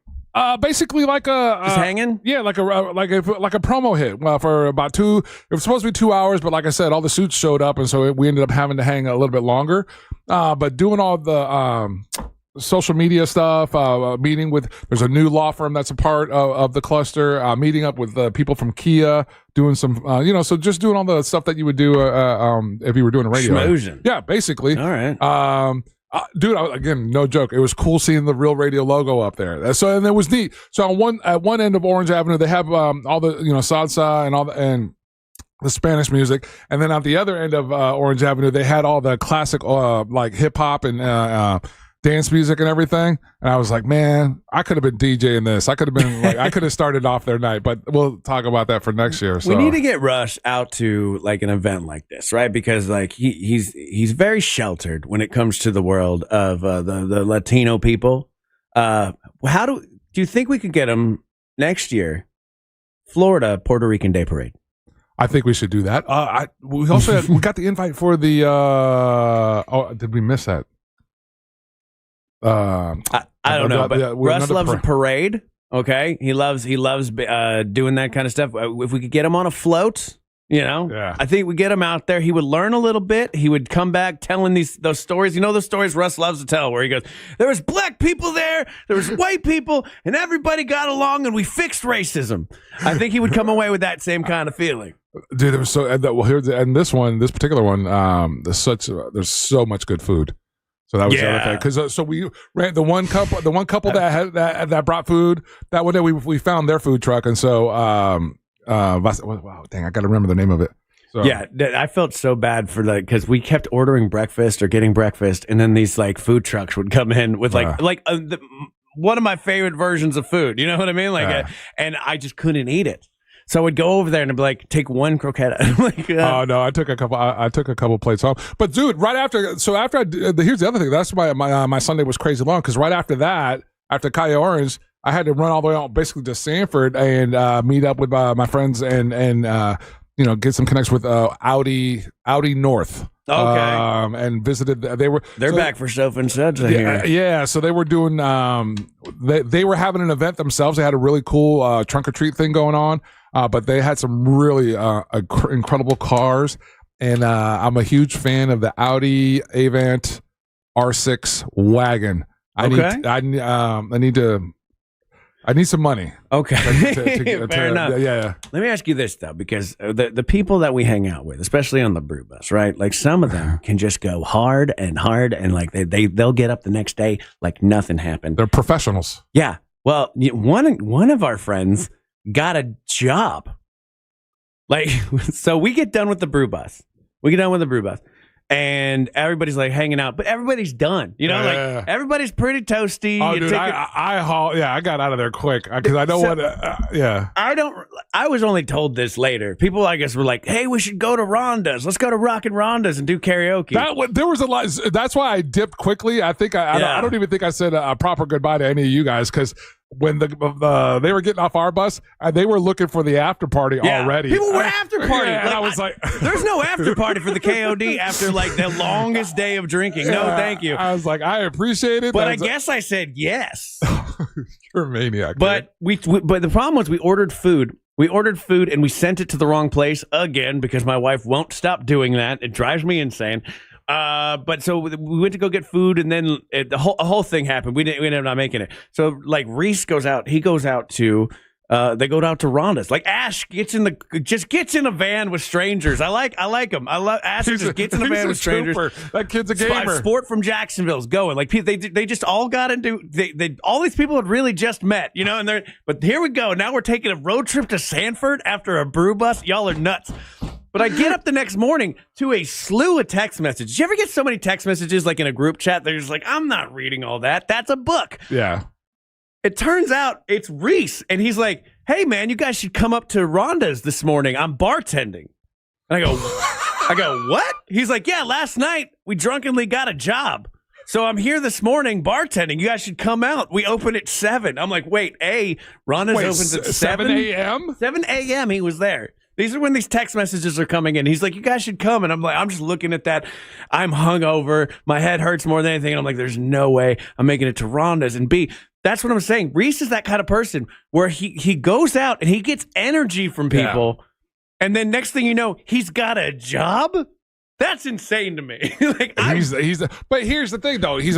Basically like just hanging. Yeah, like a promo hit. Well, for about 2. It was supposed to be 2 hours, but like I said, all the suits showed up, and so we ended up having to hang a little bit longer. But doing all the social media stuff, meeting with. There's a new law firm that's a part of the cluster. Meeting up with people from Kia, doing some, so just doing all the stuff that you would do if you were doing a radio. Schmoozing. Yeah, basically. All right. Dude, again, no joke. It was cool seeing the Real Radio logo up there. So, and it was neat. So at one end of Orange Avenue, they have all the salsa and the Spanish music, and then at the other end of Orange Avenue, they had all the classic like hip hop and dance music and everything. And I was like, man, I could have been DJing this. I could have been like, I could have started off their night. But we'll talk about that for next year. So. We need to get Russ out to like an event like this, right? Because like he's very sheltered when it comes to the world of the Latino people. How do you think we could get him next year? Florida Puerto Rican Day Parade. I think we should do that. We also we got the invite for the. Did we miss that? I don't know, but Russ loves a parade. Okay, he loves doing that kind of stuff. If we could get him on a float, yeah. I think we get him out there. He would learn a little bit. He would come back telling those stories. Those stories Russ loves to tell, where he goes, "There was black people there was white people, and everybody got along, and we fixed racism." I think he would come away with that same kind of feeling. Dude, there was so this particular one, there's so much good food. So that was the other thing. Because so we ran the one couple that that brought food. That one day we found their food truck, and so wow, dang, I got to remember the name of it. So. Yeah, I felt so bad for because we kept ordering breakfast or getting breakfast, and then these like food trucks would come in with one of my favorite versions of food. You know what I mean? And I just couldn't eat it. So I would go over there and I'd be like, take one croqueta. Oh no, I took a couple plates home. But dude, right after, here's the other thing. That's why my Sunday was crazy long, because right after that, after Calle Orange, I had to run all the way out basically to Sanford and meet up with my friends and get some connects with Audi North. Okay. And visited. They're back for Sofa and Suds here. Yeah. So they were doing. They were having an event themselves. They had a really cool trunk or treat thing going on. But they had some really incredible cars, and I'm a huge fan of the Audi Avant R6 wagon. I need to. I need some money. Okay. Fair enough. Yeah. Let me ask you this, though, because the people that we hang out with, especially on the Brew Bus, right? Like some of them can just go hard, and like they'll get up the next day like nothing happened. They're professionals. Yeah. Well, one of our friends got a job. Like, so we get done with the Brew Bus. And everybody's like hanging out, but everybody's done. You know, like everybody's pretty toasty. Oh, dude, I got out of there quick because I don't want to. I was only told this later. People, I guess, were like, "Hey, we should go to Ronda's. Let's go to Rockin' Ronda's and do karaoke." There was a lot. That's why I dipped quickly. I think I don't even think I said a proper goodbye to any of you guys because when they were getting off our bus, they were looking for the after party already. People were after party. And I was like, "There's no after party for the KOD after like the longest day of drinking." No, thank you. I was like, I appreciate it, but I guess I said yes. You're a maniac. But but the problem was we ordered food. And we sent it to the wrong place again because my wife won't stop doing that. It drives me insane. But so we went to go get food, and then a whole thing happened. We ended up not making it. So like Reese goes out. He goes out to. They go down to Ronda's. Like Ash gets in a van with strangers. I like him. I love Ash. Just gets in a van with strangers. Trooper. That kid's a gamer. Sport from Jacksonville's going. Like they just all got into. They all these people had really just met, you know. And but here we go. Now we're taking a road trip to Sanford after a Brew Bus. Y'all are nuts. But I get up the next morning to a slew of text messages. Did you ever get so many text messages like in a group chat? They're just like, I'm not reading all that. That's a book. Yeah. It turns out it's Reese, and he's like, "Hey, man, you guys should come up to Ronda's this morning. I'm bartending." And I go, "What?" He's like, "Yeah, last night we drunkenly got a job. So I'm here this morning bartending. You guys should come out. We open at 7. I'm like, wait, Ronda's opens at 7 a.m.? 7 a.m. he was there. These are when these text messages are coming in. He's like, "You guys should come." And I'm like, I'm just looking at that. I'm hungover. My head hurts more than anything. And I'm like, there's no way I'm making it to Ronda's. And B, that's what I'm saying. Reese is that kind of person where he goes out and he gets energy from people. Yeah. And then next thing you know, he's got a job. That's insane to me. Like but here's the thing though. He's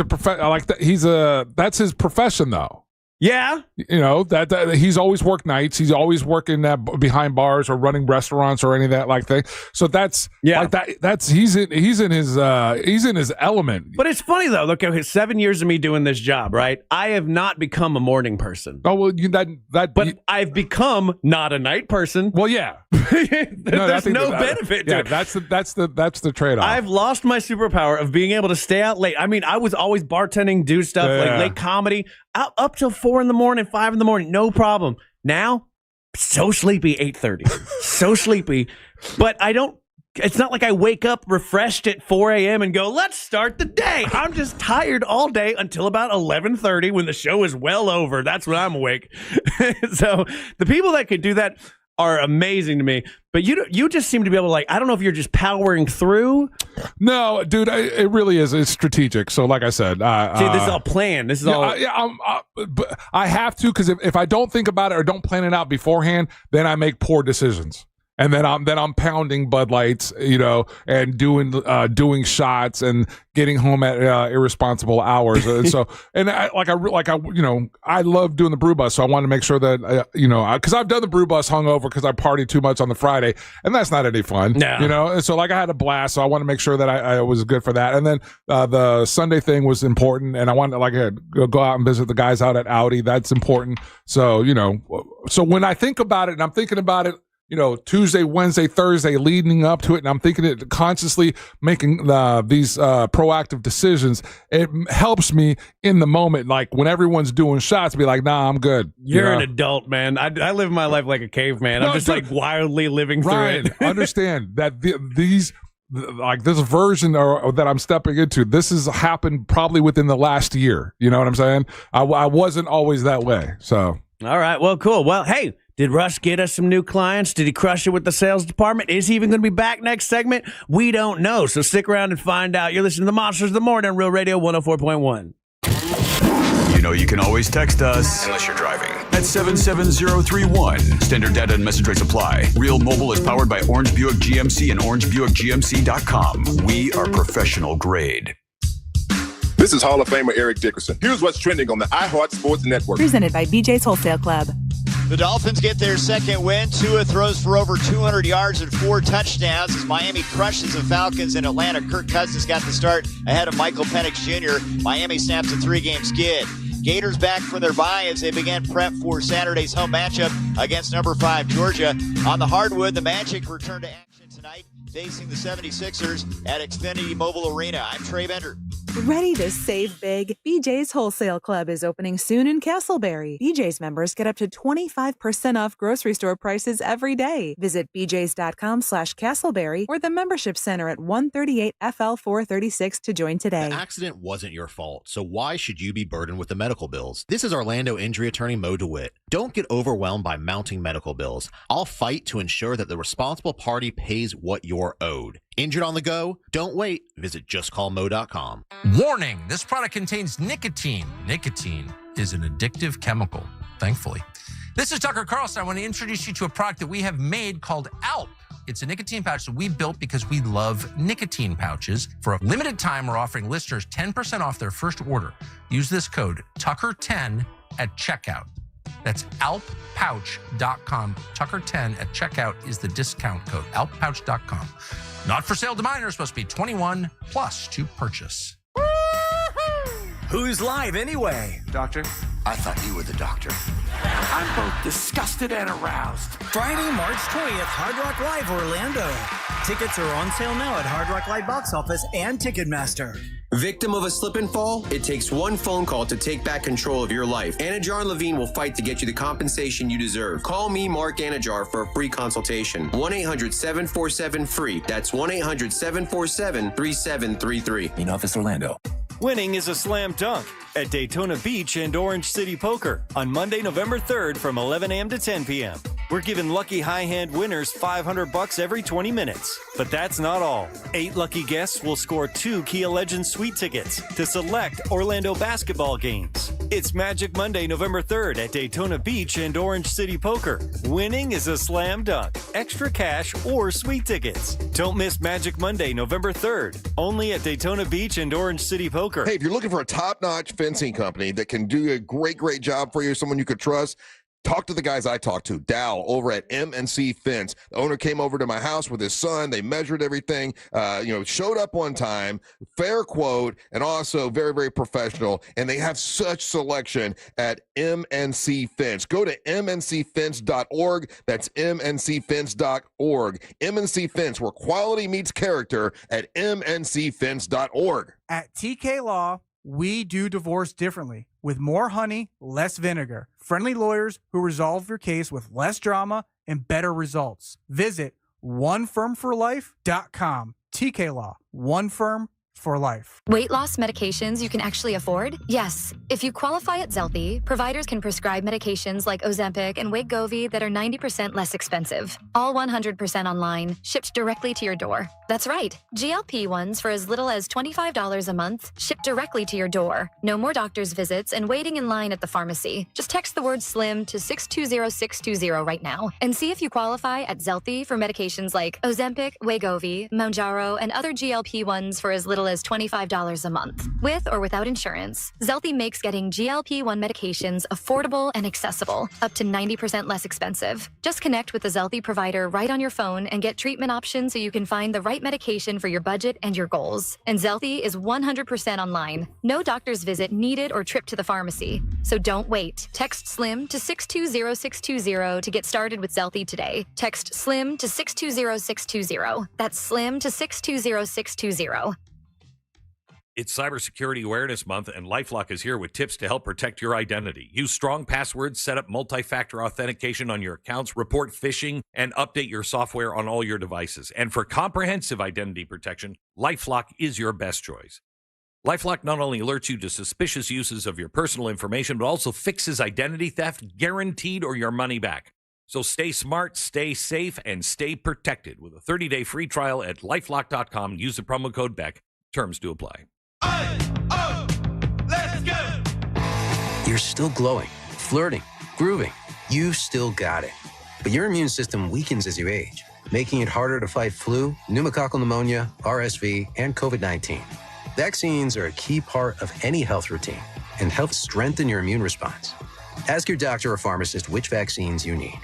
a that's his profession though. Yeah, you know that he's always worked nights. He's always working behind bars or running restaurants or any of that like thing. So that's like that. That's he's in his element. But it's funny though. Look, okay, 7 years of me doing this job, right? I have not become a morning person. Oh well, but I've become not a night person. Well, yeah. There's no benefit to it. That's the trade-off. I've lost my superpower of being able to stay out late. I mean, I was always bartending, do stuff like late comedy, up till 4 a.m, 5 a.m, no problem. Now, so sleepy, 8:30, so sleepy. But I don't. It's not like I wake up refreshed at 4 a.m. and go, let's start the day. I'm just tired all day until about 11:30 when the show is well over. That's when I'm awake. So the people that could do that are amazing to me, but you just seem to be able to, like, I don't know if you're just powering through. No, dude, it really is. It's strategic. So, like I said, see, this is all planned. This is all. But I have to, because if I don't think about it or don't plan it out beforehand, then I make poor decisions. And then I'm pounding Bud Lights, you know, and doing shots and getting home at irresponsible hours. And so, and I love doing the Brew Bus. So I want to make sure that because I've done the Brew Bus hungover because I partied too much on the Friday, and that's not any fun. No. You know, and so like I had a blast. So I want to make sure that I was good for that. And then the Sunday thing was important, and I wanted to go out and visit the guys out at Audi. That's important. So so when I think about it, and I'm thinking about it, Tuesday, Wednesday, Thursday, leading up to it, and I'm thinking it consciously making these proactive decisions. It helps me in the moment, like when everyone's doing shots, be like, "Nah, I'm good." You're an adult, man. I live my life like a caveman. I'm just like wildly living through it. Understand that these. Like this version that I'm stepping into, this has happened probably within the last year. You know what I'm saying? I wasn't always that way. So, all right, well, cool. Well, hey, did Russ get us some new clients? Did he crush it with the sales department? Is he even going to be back next segment? We don't know. So stick around and find out. You're listening to the Monsters of the Morning on Real Radio 104.1. You can always text us, unless you're driving, at 77031. Standard data and message rates apply. Real Mobile is powered by Orange Buick GMC and OrangeBuickGMC.com. We are professional grade. This is Hall of Famer Eric Dickerson. Here's what's trending on the iHeart Sports Network. Presented by BJ's Wholesale Club. The Dolphins get their second win. Tua throws for over 200 yards and 4 touchdowns as Miami crushes the Falcons in Atlanta. Kirk Cousins got the start ahead of Michael Penix Jr. Miami snaps a 3-game skid. Gators back from their bye as they began prep for Saturday's home matchup against number 5 Georgia. On the hardwood, the Magic return to action tonight, facing the 76ers at Xfinity Mobile Arena. I'm Trey Bender. Ready to save big? BJ's Wholesale Club is opening soon in Castleberry. BJ's members get up to 25% off grocery store prices every day. Visit bjs.com/Castleberry or the membership center at 138 FL 436 to join today. The accident wasn't your fault, so why should you be burdened with the medical bills? This is Orlando injury attorney Mo DeWitt. Don't get overwhelmed by mounting medical bills. I'll fight to ensure that the responsible party pays what you're owed. Injured on the go? Don't wait. Visit justcallmo.com. Warning, this product contains nicotine. Nicotine is an addictive chemical, thankfully. This is Tucker Carlson. I want to introduce you to a product that we have made called ALP. It's a nicotine pouch that we built because we love nicotine pouches. For a limited time, we're offering listeners 10% off their first order. Use this code Tucker10 at checkout. That's alppouch.com. Tucker10 at checkout is the discount code. alppouch.com. Not for sale to minors, must be 21 plus to purchase. Who's live anyway? Doctor? I thought you were the doctor. I'm both disgusted and aroused. Friday, March 20th, Hard Rock Live Orlando. Tickets are on sale now at Hard Rock Live Box Office and Ticketmaster. Victim of a slip and fall? It takes one phone call to take back control of your life. Anajar and Levine will fight to get you the compensation you deserve. Call me, Mark Anajar, for a free consultation. 1-800-747-FREE. That's 1-800-747-3733. In Office Orlando. Winning is a slam dunk at Daytona Beach and Orange City Poker on Monday, November 3rd from 11 a.m. to 10 p.m. We're giving lucky high-hand winners $500 every 20 minutes. But that's not all. 8 lucky guests will score 2 Kia Legends suite tickets to select Orlando basketball games. It's Magic Monday, November 3rd at Daytona Beach and Orange City Poker. Winning is a slam dunk. Extra cash or suite tickets. Don't miss Magic Monday, November 3rd. Only at Daytona Beach and Orange City Poker. Hey, if you're looking for a top-notch fencing company that can do a great job for you, someone you could trust, talk to the guys I talked to. Dow over at M&C Fence. The owner came over to my house with his son. They measured everything, showed up on time, fair quote, and also very professional. And they have such selection at M&C Fence. Go to mncfence.org. That's mncfence.org. M&C Fence, where quality meets character at mncfence.org. At TK Law, we do divorce differently, with more honey, less vinegar. Friendly lawyers who resolve your case with less drama and better results. Visit onefirmforlife.com. TK Law, one firm for life. Weight loss medications you can actually afford? Yes. If you qualify at Zelfie, providers can prescribe medications like Ozempic and Wegovy that are 90% less expensive. All 100% online, shipped directly to your door. That's right. GLP-1s for as little as $25 a month, shipped directly to your door. No more doctor's visits and waiting in line at the pharmacy. Just text the word SLIM to 620620 right now and see if you qualify at Zelfie for medications like Ozempic, Wegovy, Mounjaro, and other GLP-1s for as little as $25 a month. With or without insurance, Zelfie makes getting GLP-1 medications affordable and accessible, up to 90% less expensive. Just connect with the Zelfie provider right on your phone and get treatment options so you can find the right medication for your budget and your goals. And Zelfie is 100% online. No doctor's visit needed or trip to the pharmacy. So don't wait. Text SLIM to 620620 to get started with Zelfie today. Text SLIM to 620620. That's SLIM to 620620. It's Cybersecurity Awareness Month, and LifeLock is here with tips to help protect your identity. Use strong passwords, set up multi-factor authentication on your accounts, report phishing, and update your software on all your devices. And for comprehensive identity protection, LifeLock is your best choice. LifeLock not only alerts you to suspicious uses of your personal information, but also fixes identity theft, guaranteed, or your money back. So stay smart, stay safe, and stay protected with a 30-day free trial at LifeLock.com. Use the promo code BECK. Terms do apply. Let's go! You're still glowing, flirting, grooving. You still got it. But your immune system weakens as you age, making it harder to fight flu, pneumococcal pneumonia, RSV, and COVID-19. Vaccines are a key part of any health routine and help strengthen your immune response. Ask your doctor or pharmacist which vaccines you need.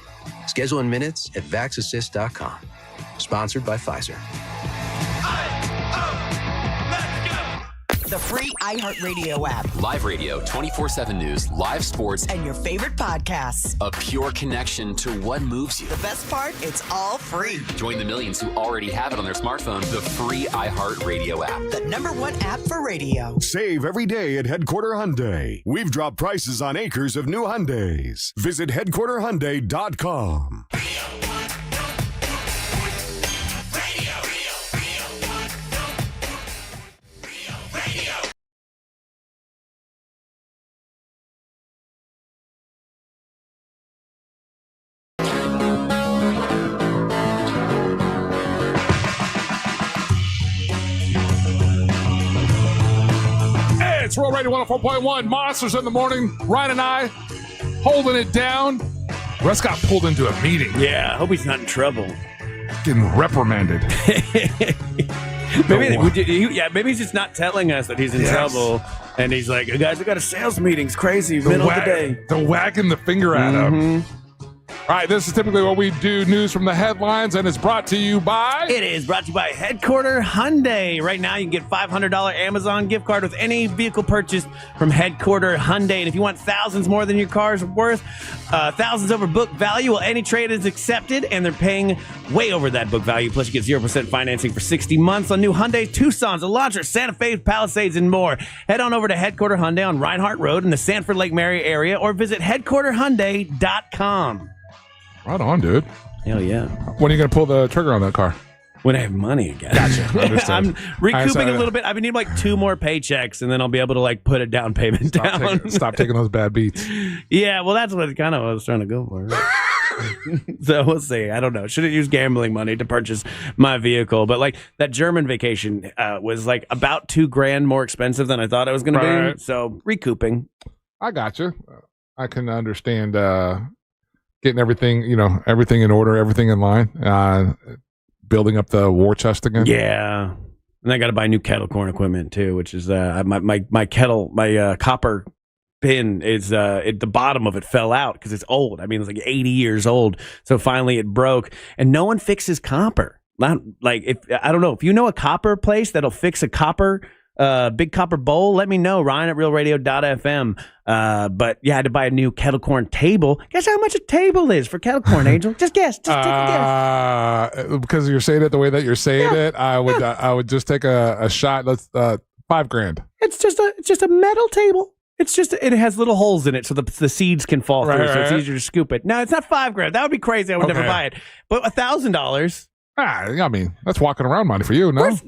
Schedule in minutes at vaxassist.com. Sponsored by Pfizer. The free iHeartRadio app. Live radio, 24/7 news, live sports, And your favorite podcasts. a pure connection to what moves you. The best part, it's all free. Join the millions who already have it on their smartphone. The free iHeartRadio app. The #1 app for radio. Save every day at Headquarter Hyundai. We've dropped prices on acres of new Hyundais. Visit headquarterhyundai.com. It's Real Radio 104.1, Monsters in the Morning. Ryan and I holding it down. Russ got pulled into a meeting. Yeah, I hope he's not in trouble. Getting reprimanded. Maybe he's just not telling us that he's in trouble. And he's like, guys, I got a sales meeting. It's crazy. Middle of the day. They're wagging the finger at him. All right, this is typically what we do, news from the headlines, and it's brought to you by... It is brought to you by Headquarter Hyundai. Right now, you can get $500 Amazon gift card with any vehicle purchased from Headquarter Hyundai. And if you want thousands more than your car's worth, thousands over book value, well, any trade is accepted, and they're paying way over that book value. Plus, you get 0% financing for 60 months on new Hyundai Tucsons, Elantra, Santa Fe, Palisades, and more. Head on over to Headquarter Hyundai on Reinhardt Road in the Sanford Lake Mary area, or visit headquarterhyundai.com. Right on, dude. Hell yeah. When are you going to pull the trigger on that car? When I have money again. Gotcha. I'm recouping a little bit. I've been needing like 2 more paychecks, and then I'll be able to like put a down payment down. Stop taking those bad beats. Yeah, well, that's what kind of I was trying to go for. So we'll see. I don't know. Should have used gambling money to purchase my vehicle, but like that German vacation was like about $2,000 more expensive than I thought it was going to be. So recouping. I got you. I can understand getting everything, everything in order, everything in line, building up the war chest again. Yeah. And I got to buy new kettle corn equipment too, which is my kettle, my copper pin is at the bottom of it fell out because it's old. I mean, it's like 80 years old. So finally it broke, and no one fixes copper. Not like I don't know if you know a copper place that'll fix a copper. Big copper bowl, let me know. Ryan at realradio.fm. But yeah, I had to buy a new kettle corn table. Guess how much a table is for kettle corn, Angel? Just guess. Just take a guess. Because you're saying it the way that you're saying it, I would just take a shot. Let's $5,000. It's just a metal table. It has little holes in it so the seeds can fall through, so it's easier to scoop it. No, it's not $5,000. That would be crazy. I would never buy it. But $1,000. I mean, that's walking around money for you, no?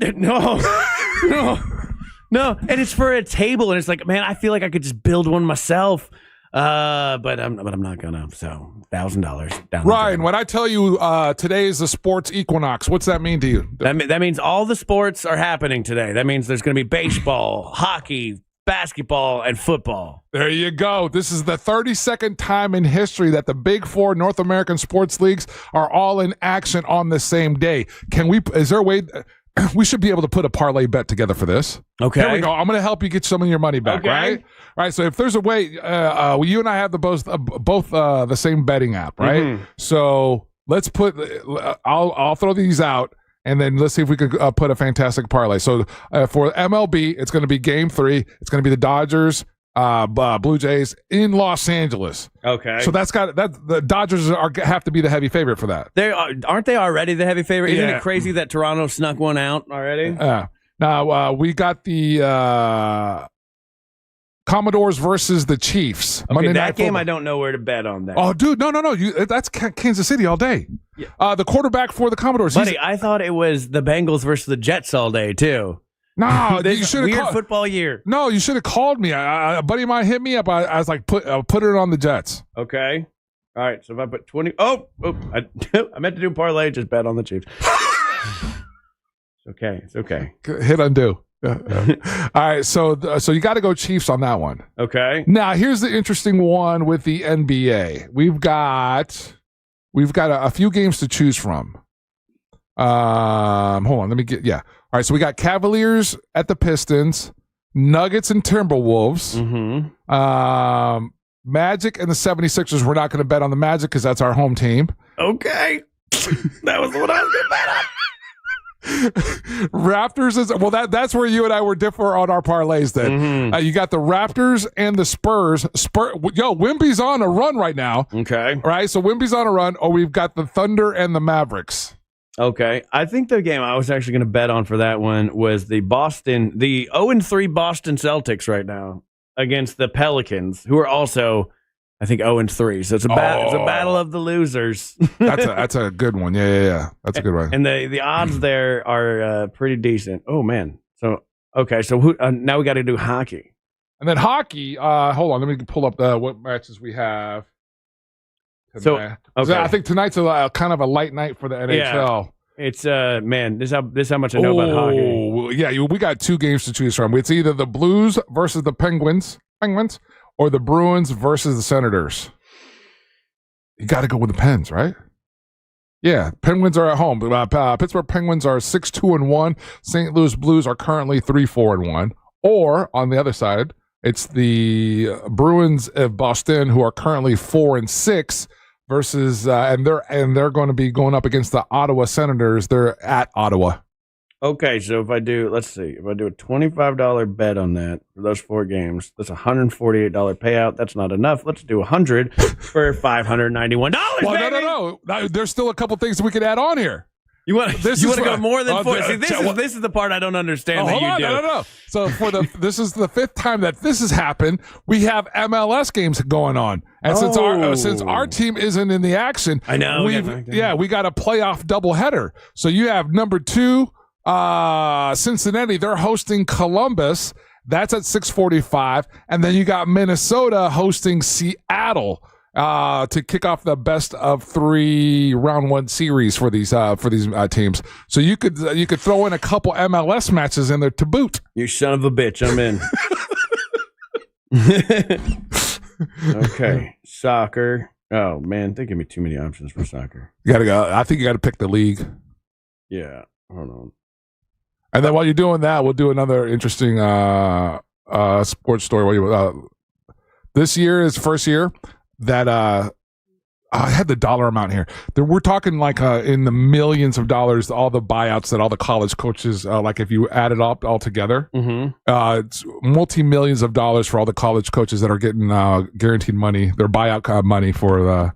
No, and it's for a table, and it's like, man, I feel like I could just build one myself, but I'm not gonna. So $1,000 down. Ryan, when I tell you today is the sports equinox, what's that mean to you? That means all the sports are happening today. That means there's going to be baseball, hockey, basketball, and football. There you go. This is the 32nd time in history that the Big Four North American sports leagues are all in action on the same day. Is there a way? We should be able to put a parlay bet together for this. Okay. Here we go. I'm going to help you get some of your money back, right? Right. So if there's a way, you and I have both the same betting app, right? Mm-hmm. So let's put. I'll throw these out, and then let's see if we could put a fantastic parlay. So for MLB, it's going to be Game 3. It's going to be the Dodgers, Blue Jays in Los Angeles. Okay. So the Dodgers have to be the heavy favorite for that. Aren't they already the heavy favorite? Isn't it crazy that Toronto snuck one out already? Now we got the Commodores versus the Chiefs. Okay, Monday that Night game Football. I don't know where to bet on that. Oh, dude, no. That's Kansas City all day. Yeah. The quarterback for the Commodores. Buddy, I thought it was the Bengals versus the Jets all day too. No, you should have weird football year. No, you should have called me. A buddy of mine hit me up. I was like, put it on the Jets. Okay. All right. So if I put 20, I meant to do parlay. Just bet on the Chiefs. It's okay. Hit undo. All right. So you got to go Chiefs on that one. Okay. Now here's the interesting one with the NBA. We've got a few games to choose from. Hold on, let me get. Yeah. All right, so we got Cavaliers at the Pistons, Nuggets and Timberwolves. Magic and the 76ers. We're not going to bet on the Magic because that's our home team. Okay. That was what I was going to bet on. Raptors is that's where you and I were differ on our parlays. Then you got the Raptors and the Spurs. Wemby's on a run right now. Okay, right. So Wemby's on a run. Or we've got the Thunder and the Mavericks. Okay, I think the game I was actually going to bet on for that one was the 0-3 Boston Celtics right now against the Pelicans, who are also, I think, 0-3. So it's a battle of the losers. That's a good one. Yeah. That's a good one. And the odds there are pretty decent. Oh man. So okay. So who now we got to do hockey. And then hockey. Hold on. Let me pull up what matches we have. Tonight. So okay. I think tonight's a kind of a light night for the NHL. Yeah. It's man. This how much I know about hockey. Yeah. We got two games to choose from. It's either the Blues versus the Penguins. Or the Bruins versus the Senators. You got to go with the Pens, right? Yeah, Penguins are at home. Pittsburgh Penguins are 6-2-1. St. Louis Blues are currently 3-4-1. Or on the other side, it's the Bruins of Boston who are currently 4-6 versus and they're going to be going up against the Ottawa Senators. They're at Ottawa. Okay, so if I do a $25 bet on that for those 4 games, that's a $148 payout. That's not enough. Let's do $100 for $591. Well, no. There's still a couple things that we could add on here. You want to go more than 4? See, this is the part I don't understand that you do. No. So this is the 5th time that this has happened. We have MLS games going on, and since our team isn't in the action, I know. we got a playoff doubleheader. So you have number 2. Cincinnati, they're hosting Columbus. That's at 6:45, and then you got Minnesota hosting Seattle to kick off the best of 3 round 1 series for these teams. So you could throw in a couple MLS matches in there to boot. You son of a bitch, I'm in. Okay, soccer. Oh man, they give me too many options for soccer. You gotta go. I think you got to pick the league. Yeah, hold on. And then while you're doing that, we'll do another interesting sports story. This year is the first year that I had the dollar amount here. We're talking like in the millions of dollars, all the buyouts that all the college coaches, like if you add it up all together, it's multi-millions of dollars for all the college coaches that are getting guaranteed money, their buyout money for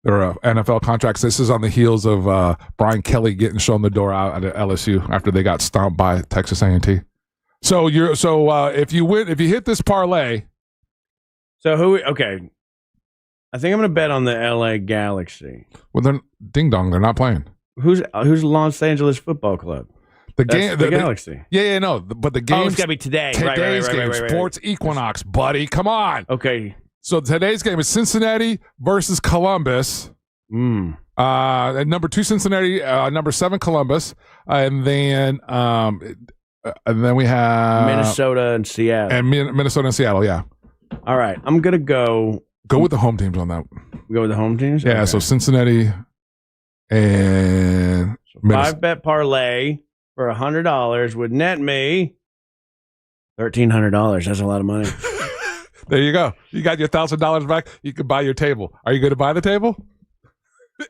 their NFL contracts. This is on the heels of Brian Kelly getting shown the door out at LSU after they got stomped by Texas A&T. So if you hit this parlay. So okay. I think I'm going to bet on the LA Galaxy. Well, then ding dong, they're not playing. Who's Los Angeles Football Club? The Galaxy. No, but the game. Oh, it's got to be today. Today's game, right. Sports Equinox, buddy. Come on. Okay. So today's game is Cincinnati versus Columbus. Number 2 Cincinnati, number 7 Columbus, and then we have Minnesota and Seattle. And Minnesota and Seattle, yeah. All right, I'm gonna go with the home teams on that. Go with the home teams. Yeah. Okay. So Cincinnati and 5-bet parlay for $100 would net me $1,300. That's a lot of money. There you go. You got your $1,000 back. You can buy your table. Are you going to buy the table?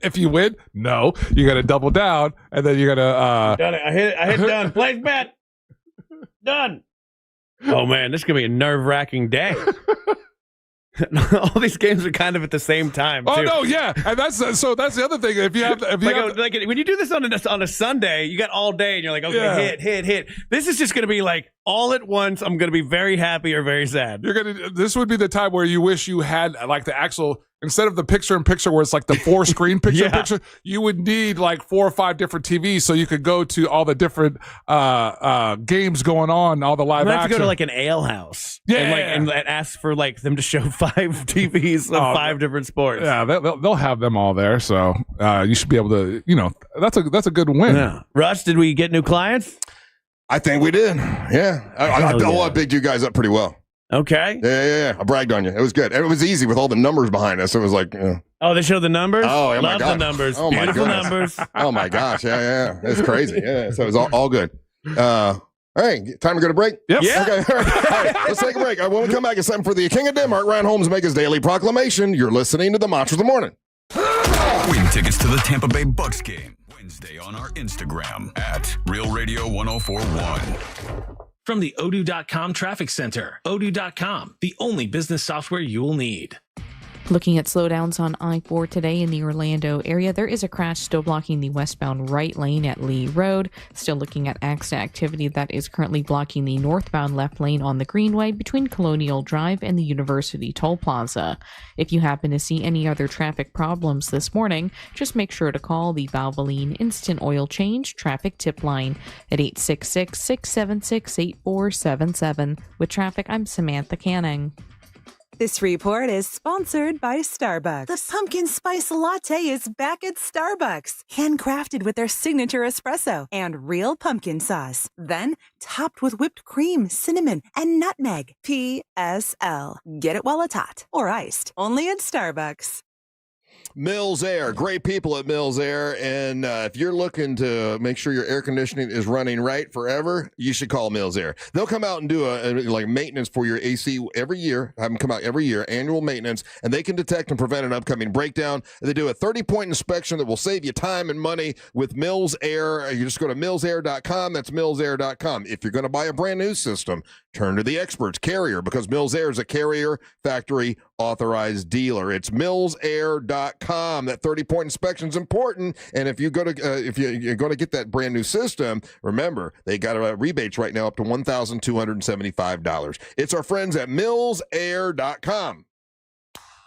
If you win, no. You got to double down, and then you got to. Done it. I hit done. Place bet. Done. Oh man, this is gonna be a nerve-wracking day. All these games are kind of at the same time. Oh too. no, yeah, and that's the other thing. If you have, when you do this on a Sunday, you got all day, and you're like, okay, hit. This is just gonna be like all at once. I'm gonna be very happy or very sad. This would be the time where you wish you had like the actual. Instead of the picture-in-picture where it's like the 4-screen picture-in-picture, you would need like 4 or 5 different TVs so you could go to all the different games going on, all the live action. You have to go to like an ale house, and ask for like them to show 5 TVs of 5 different sports. Yeah, they'll have them all there, so you should be able to. That's a good win. Yeah. Russ, did we get new clients? I think we did. Yeah, I bigged you guys up pretty well. Okay. Yeah. I bragged on you. It was good. And it was easy with all the numbers behind us. It was like, Oh, they show the numbers? Oh, my Love God. the numbers. Oh, my Beautiful goodness. numbers. Oh, my gosh. Yeah. It's crazy. Yeah. So it was all good. All right. Time to go to break? Yep. Yeah. Okay. All right. Let's take a break. When we come back, it's time for the King of Denmark, Ryan Holmes, make his daily proclamation. You're listening to the Mantra of the Morning. Win tickets to the Tampa Bay Bucks game Wednesday on our Instagram at Real Radio 1041. From the Odoo.com Traffic Center, Odoo.com, the only business software you will need. Looking at slowdowns on I-4 today in the Orlando area, there is a crash still blocking the westbound right lane at Lee Road. Still looking at accident activity that is currently blocking the northbound left lane on the Greenway between Colonial Drive and the University Toll Plaza. If you happen to see any other traffic problems this morning, just make sure to call the Valvoline Instant Oil Change Traffic Tip Line at 866-676-8477. With traffic, I'm Samantha Canning. This report is sponsored by Starbucks. The pumpkin spice latte is back at Starbucks. Handcrafted with their signature espresso and real pumpkin sauce. Then topped with whipped cream, cinnamon, and nutmeg. PSL. Get it while it's hot or iced. Only at Starbucks. Mills Air, great people at Mills Air, and if you're looking to make sure your air conditioning is running right forever, you should call Mills Air. They'll come out and do a maintenance for your AC every year. Have them come out every year, annual maintenance, and they can detect and prevent an upcoming breakdown. They do a 30-point inspection that will save you time and money with Mills Air. You just go to millsair.com. That's millsair.com. If you're going to buy a brand new system, turn to the experts, Carrier, because Mills Air is a Carrier factory authorized dealer. It's millsair.com. That 30-point inspection is important, and if you go to if you're going to get that brand new system, remember they got rebates right now up to $1,275. It's our friends at millsair.com.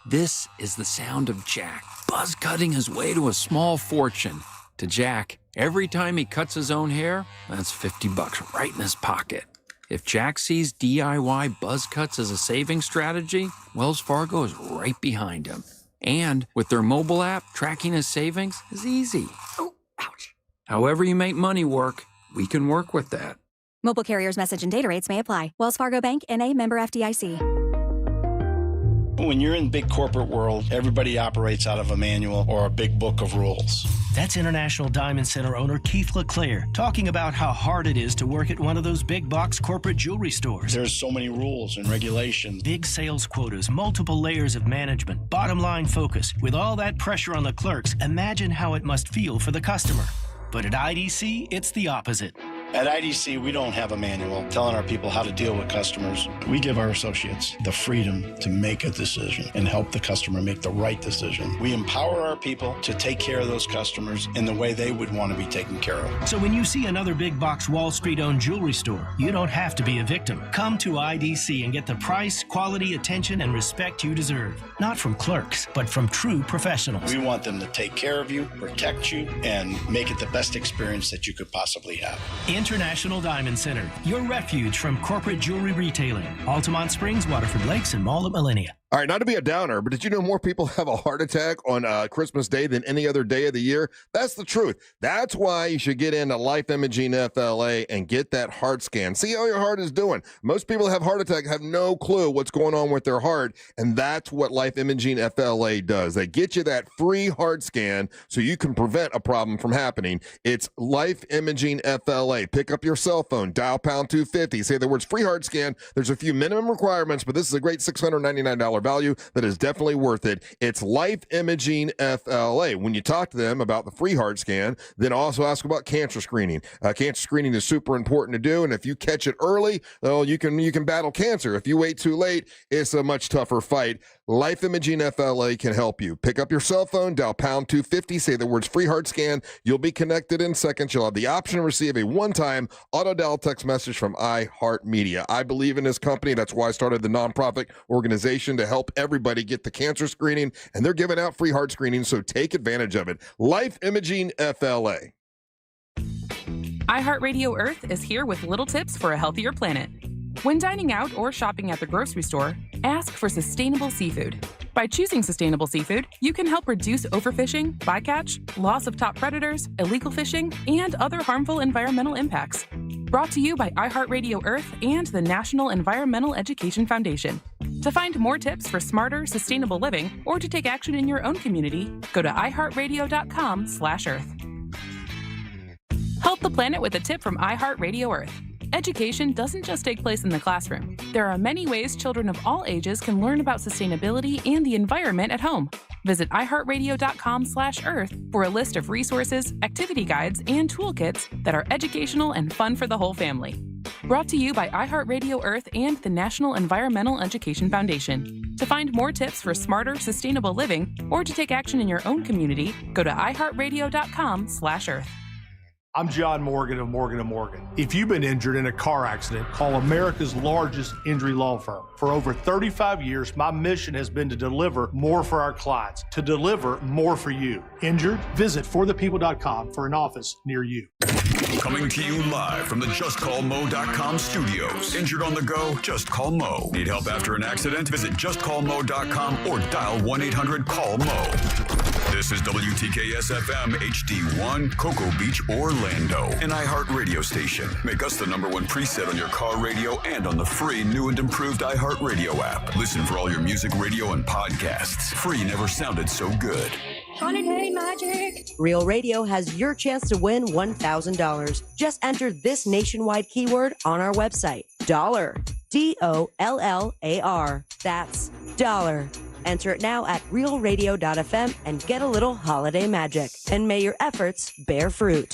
This is the sound of Jack buzz cutting his way to a small fortune. To Jack, every time he cuts his own hair, that's $50 right in his pocket. If Jack sees DIY buzz cuts as a saving strategy, Wells Fargo is right behind him. And with their mobile app, tracking his savings is easy. Oh, ouch. However you make money work, we can work with that. Mobile carriers' message and data rates may apply. Wells Fargo Bank, N.A., member FDIC. When you're in the big corporate world, everybody operates out of a manual or a big book of rules. That's International Diamond Center owner Keith LeClaire talking about how hard it is to work at one of those big box corporate jewelry stores. There's so many rules and regulations. Big sales quotas, multiple layers of management, bottom line focus. With all that pressure on the clerks, imagine how it must feel for the customer. But at IDC, it's the opposite. At IDC, we don't have a manual telling our people how to deal with customers. We give our associates the freedom to make a decision and help the customer make the right decision. We empower our people to take care of those customers in the way they would want to be taken care of. So when you see another big box Wall Street-owned jewelry store, you don't have to be a victim. Come to IDC and get the price, quality, attention, and respect you deserve. Not from clerks, but from true professionals. We want them to take care of you, protect you, and make it the best experience that you could possibly have. International Diamond Center, your refuge from corporate jewelry retailing. Altamont Springs, Waterford Lakes, and Mall at Millennia. All right, not to be a downer, but did you know more people have a heart attack on Christmas Day than any other day of the year? That's the truth. That's why you should get into Life Imaging FLA and get that heart scan. See how your heart is doing. Most people that have heart attack have no clue what's going on with their heart, and that's what Life Imaging FLA does. They get you that free heart scan so you can prevent a problem from happening. It's Life Imaging FLA. Pick up your cell phone, dial pound 250, say the words free heart scan. There's a few minimum requirements, but this is a great $699 value that is definitely worth it. It's Life Imaging FLA. When you talk to them about the free heart scan, then also ask about cancer screening. Cancer screening is super important to do, and if you catch it early, well, you can battle cancer. If you wait too late, it's a much tougher fight. Life Imaging FLA can help you. Pick up your cell phone, dial pound 250, say the words free heart scan. You'll be connected in seconds. You'll have the option to receive a one-time auto dial text message from iHeartMedia. I believe in this company. That's why I started the nonprofit organization to help everybody get the cancer screening, and they're giving out free heart screening, so take advantage of it. Life Imaging FLA. iHeartRadio Earth is here with little tips for a healthier planet. When dining out or shopping at the grocery store, ask for sustainable seafood. By choosing sustainable seafood, you can help reduce overfishing, bycatch, loss of top predators, illegal fishing, and other harmful environmental impacts. Brought to you by iHeartRadio Earth and the National Environmental Education Foundation. To find more tips for smarter, sustainable living, or to take action in your own community, go to iHeartRadio.com/Earth. Help the planet with a tip from iHeartRadio Earth. Education doesn't just take place in the classroom. There are many ways children of all ages can learn about sustainability and the environment at home. Visit iHeartRadio.com/Earth for a list of resources, activity guides, and toolkits that are educational and fun for the whole family. Brought to you by iHeartRadio Earth and the National Environmental Education Foundation. To find more tips for smarter, sustainable living, or to take action in your own community, go to iHeartRadio.com/Earth. I'm John Morgan of Morgan & Morgan. If you've been injured in a car accident, call America's largest injury law firm. For over 35 years, my mission has been to deliver more for our clients, to deliver more for you. Injured? Visit forthepeople.com for an office near you. Coming to you live from the JustCallMo.com studios. Injured on the go? Just call Mo. Need help after an accident? Visit JustCallMo.com or dial 1-800-CALL-MO. This is WTKS-FM HD1, Cocoa Beach, Orlando, an iHeart radio station. Make us the #1 preset on your car radio and on the free new and improved iHeart Radio app. Listen for all your music, radio, and podcasts. Free never sounded so good. Holiday magic. Real Radio has your chance to win $1,000. Just enter this nationwide keyword on our website. Dollar. DOLLAR. That's dollar. Enter it now at realradio.fm and get a little holiday magic. And may your efforts bear fruit.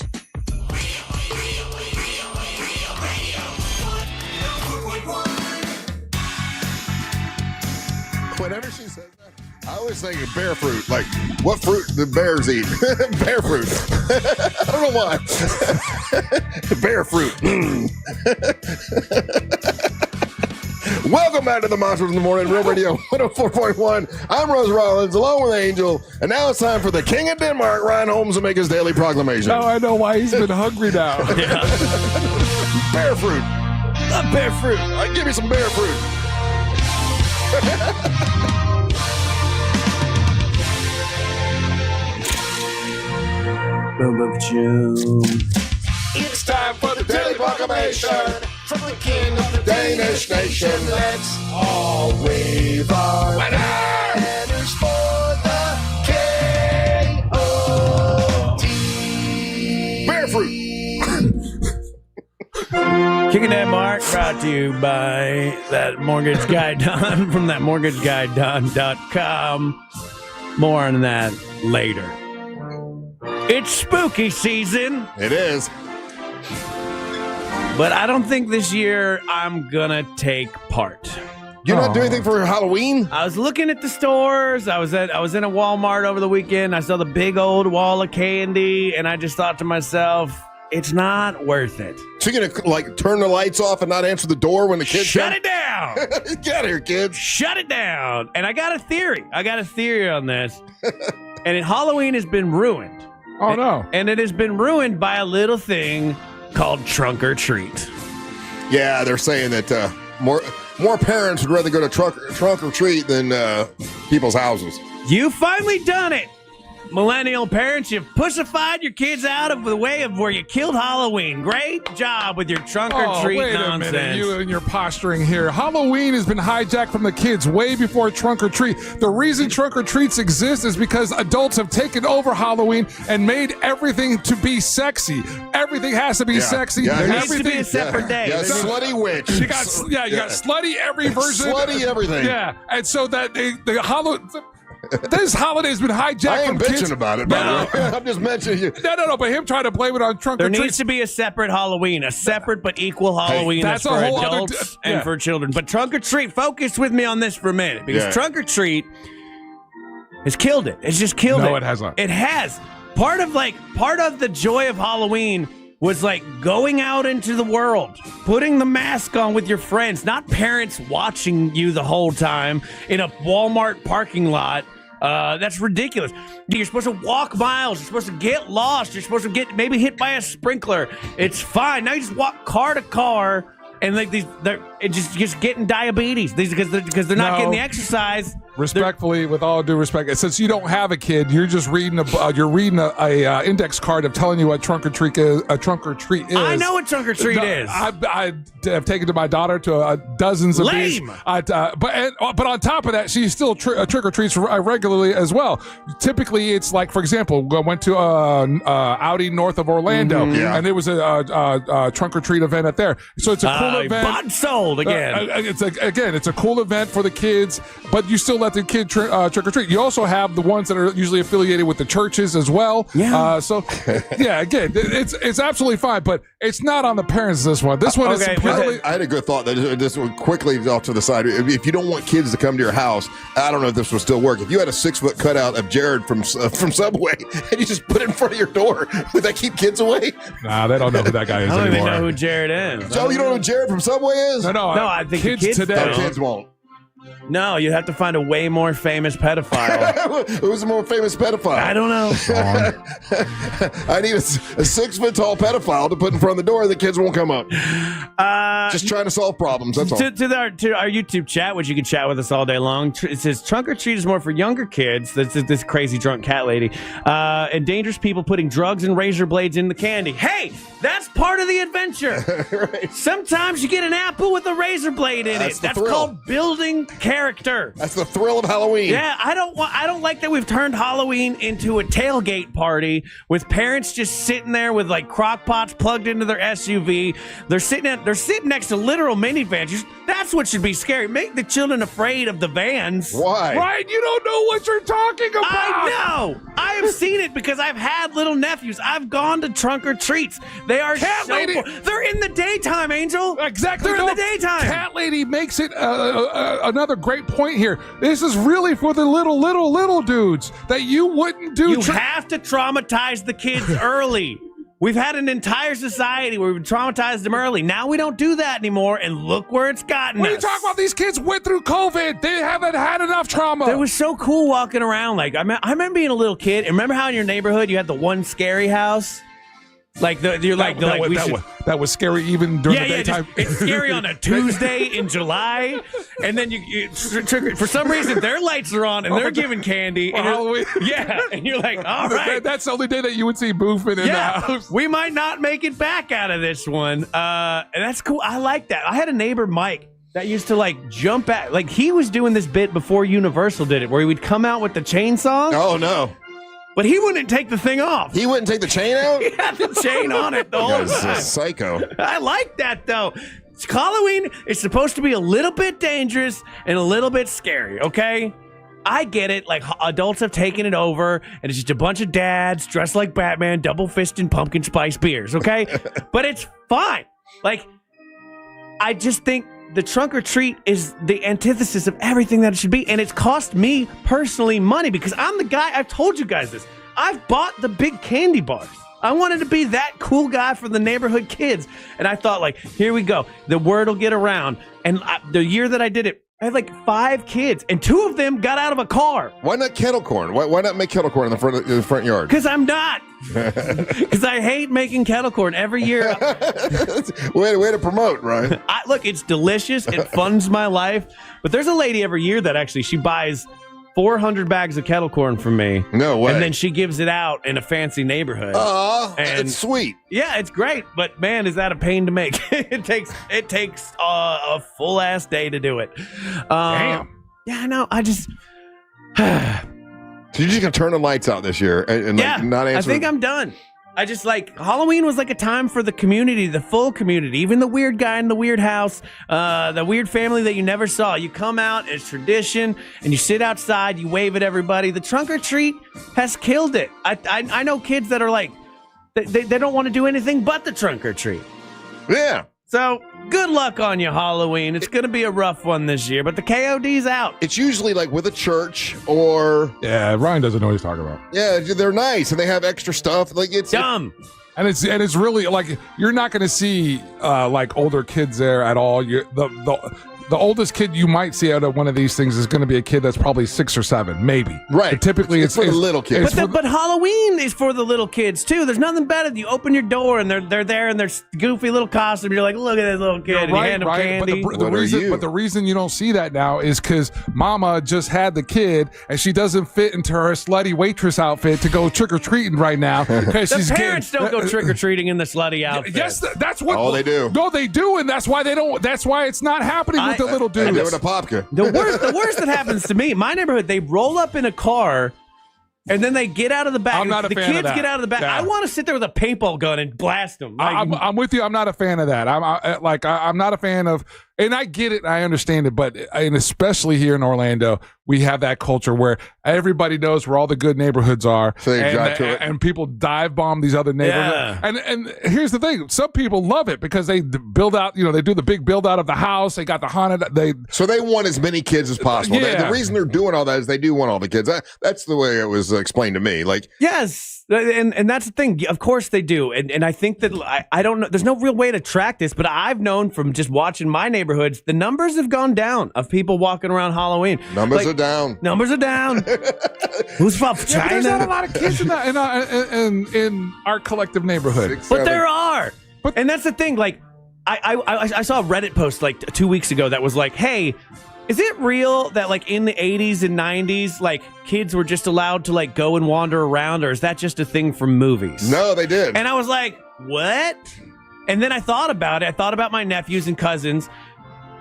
Whenever she says that, I always think of bear fruit. Like, what fruit do bears eat? Bear fruit. I don't know why. Bear fruit. Welcome back to the Monsters in the Morning, Real Radio 104.1. I'm Russ Rollins, along with Angel, and now it's time for the King of Denmark, Ryan Holmes, to make his daily proclamation. Oh, I know why he's been hungry now. Bear fruit. Love bear fruit. Give me some bear fruit. It's time for the daily proclamation from the king of the Danish nation. Let's all wave our banners for the K-O-D. Bear fruit. Kicking that mark, brought to you by that mortgage guy Don from that mortgageguyDon.com. More on that later. It's spooky season. It is. But I don't think this year I'm gonna take part. You're not doing anything for Halloween? I was looking at the stores. I was in a Walmart over the weekend. I saw the big old wall of candy, and I just thought to myself, it's not worth it. So you're gonna turn the lights off and not answer the door when the kids Shut it down! Get out of here, kids. Shut it down! And I got a theory. on this. And Halloween has been ruined. Oh, no. And it has been ruined by a little thing called trunk or treat. Yeah, they're saying that more parents would rather go to trunk or treat than people's houses. You finally done it. Millennial parents, you've pussified your kids out of the way of where you killed Halloween. Great job with your trunk or treat wait nonsense. a minute, you and your posturing here. Halloween has been hijacked from the kids way before trunk or treat. The reason trunk or treats exist is because adults have taken over Halloween and made everything to be sexy. Everything has to be sexy. Yeah, there needs to be a separate day. Yeah, slutty witch. You got slutty every version. Slutty everything. Yeah, and so that the Halloween. This holiday's been hijacked I ain't from bitching kids. about it, but I'm just mentioning you. No, but him trying to blame it on trunk There or treat. needs to be a separate Halloween, a separate but equal Halloween that's that's for a whole adults other and for children. But trunk or treat, focus with me on this for a minute, because trunk or treat has killed it. It's just killed it. No, it hasn't. It has. Part of the joy of Halloween was going out into the world, putting the mask on with your friends, not parents watching you the whole time in a Walmart parking lot. That's ridiculous. You're supposed to walk miles. You're supposed to get lost. You're supposed to get maybe hit by a sprinkler. It's fine. Now you just walk car to car, and they're just getting diabetes because they're not getting the exercise. Respectfully, with all due respect, since you don't have a kid, you're just reading a index card of telling you what trunk or treat is. I know what trunk or treat is. I have taken to my daughter to dozens of these. But on top of that, she still trick or treats regularly as well. Typically, it's like, for example, I went to outing north of Orlando, and there was a trunk or treat event at there. So it's a cool event. Bought sold again. It's a cool event for the kids, but you still let the kid trick or treat. You also have the ones that are usually affiliated with the churches as well. Yeah. Again, it's absolutely fine, but it's not on the parents. This one is I had a good thought that this one quickly off to the side. If you don't want kids to come to your house, I don't know if this will still work. If you had a 6-foot cutout of Jared from Subway and you just put it in front of your door, would that keep kids away? Nah, they don't know who that guy is I don't anymore. even know who Jared is. Joe, you don't know who Jared from Subway is? No, I think kids today. Kids won't. No, you'd have to find a way more famous pedophile. Who's the more famous pedophile? I don't know. I need a 6-foot-tall pedophile to put in front of the door. The kids won't come up. Just trying to solve problems. That's all. To our YouTube chat, which you can chat with us all day long. It says trunk or treat is more for younger kids. This crazy drunk cat lady, and dangerous people putting drugs and razor blades in the candy. Hey, that's part of the adventure. Right. Sometimes you get an apple with a razor blade in it. That's called building character. That's the thrill of Halloween. Yeah, I don't like that we've turned Halloween into a tailgate party with parents just sitting there with like crock pots plugged into their SUV. They're sitting next to literal minivans. That's what should be scary. Make the children afraid of the vans. Why? Right? You don't know what you're talking about. I know. I have seen it because I've had little nephews. I've gone to trunk or treats. They are they're in the daytime, Angel. Exactly. They're in the daytime. Cat lady makes it another great point here. This is really for the little dudes that you wouldn't do. You have to traumatize the kids early. We've had an entire society where we've traumatized them early. Now we don't do that anymore, and look where it's gotten What us. are you talking about? These kids went through COVID. They haven't had enough trauma. It was so cool walking around. Like I remember being a little kid. And remember how in your neighborhood you had the one scary house? Like that was scary even during the daytime. It's scary on a Tuesday in July, and then you for some reason their lights are on and they're giving candy. And Halloween. Yeah, and you're like, all right. That's the only day that you would see Boofman in the house. We might not make it back out of this one. And that's cool. I like that. I had a neighbor, Mike, that used to like jump at, like he was doing this bit before Universal did it, where he would come out with the chainsaw. Oh no. But he wouldn't take the thing off. He wouldn't take the chain out? He had the chain on it the whole time. A psycho. I like that, though. Halloween is supposed to be a little bit dangerous and a little bit scary, okay? I get it. Like, adults have taken it over, and it's just a bunch of dads dressed like Batman, double-fisting pumpkin spice beers, okay? But it's fine. Like, I just think the trunk or treat is the antithesis of everything that it should be. And it's cost me personally money because I'm the guy. I've told you guys this. I've bought the big candy bars. I wanted to be that cool guy for the neighborhood kids. And I thought, like, here we go. The word will get around. And the year that I did it, I had like 5 kids, and 2 of them got out of a car. Why not kettle corn? Why not make kettle corn in the front yard? Because I'm not. Because I hate making kettle corn every year. way to promote, right? Look, it's delicious. It funds my life. But there's a lady every year that actually she buys 400 bags of kettle corn from me. No way. And then she gives it out in a fancy neighborhood. It's sweet. Yeah, it's great. But man, is that a pain to make? It takes a full ass day to do it. Damn. Yeah, I know. I just. So you're just gonna turn the lights out this year and yeah, like not answer. I think I'm done. I just like Halloween was like a time for the community, the full community, even the weird guy in the weird house, the weird family that you never saw. You come out, it's tradition, and you sit outside, you wave at everybody. The trunk or treat has killed it. I know kids that are like, they don't want to do anything but the trunk or treat. Yeah. So good luck on you, Halloween. It's going to be a rough one this year, but the KOD's out. It's usually like with a church or Ryan doesn't know what he's talking about. Yeah, they're nice and they have extra stuff. Like it's dumb. And it's really like you're not going to see like older kids there at all. the oldest kid you might see out of one of these things is going to be a kid that's probably 6 or 7, maybe. Right. But typically, it's for the little kids. But Halloween is for the little kids too. There's nothing better than you open your door and they're there in their goofy little costume. You're like, look at this little kid. And you hand them candy. But the reason you don't see that now is because Mama just had the kid and she doesn't fit into her slutty waitress outfit to go trick or treating right now. The parents don't go trick or treating in the slutty outfit. Yes, that's what. Oh, they do. No, they do, and that's why they don't. That's why it's not happening with the little dudes. They do it a Popka. The worst that happens to me, my neighborhood, they roll up in a car. And then they get out of the back. I'm not a fan of that. The kids get out of the back. Yeah. I want to sit there with a paintball gun and blast them. I'm with you. I'm not a fan of that. I'm not a fan of, and I get it. I understand it, and especially here in Orlando, we have that culture where everybody knows where all the good neighborhoods are, so they drive to it. And people dive bomb these other neighborhoods. Yeah. And here's the thing: some people love it because they build out. They do the big build out of the house. They got the haunted. So they want as many kids as possible. Yeah. The reason they're doing all that is they do want all the kids. That's the way it was explained to me. Like, yes, and that's the thing. Of course they do, and I think that I don't know. There's no real way to track this, but I've known from just watching my neighborhoods, the numbers have gone down of people walking around Halloween. Numbers are down. Numbers are down. Who's from China? There's not a lot of kids in our collective neighborhood, but there are. And that's the thing. Like, I saw a Reddit post like 2 weeks ago that was like, hey, is it real that like in the 80s and 90s, like kids were just allowed to like go and wander around, or is that just a thing from movies? No, they did. And I was like, what? And then I thought about it. I thought about my nephews and cousins.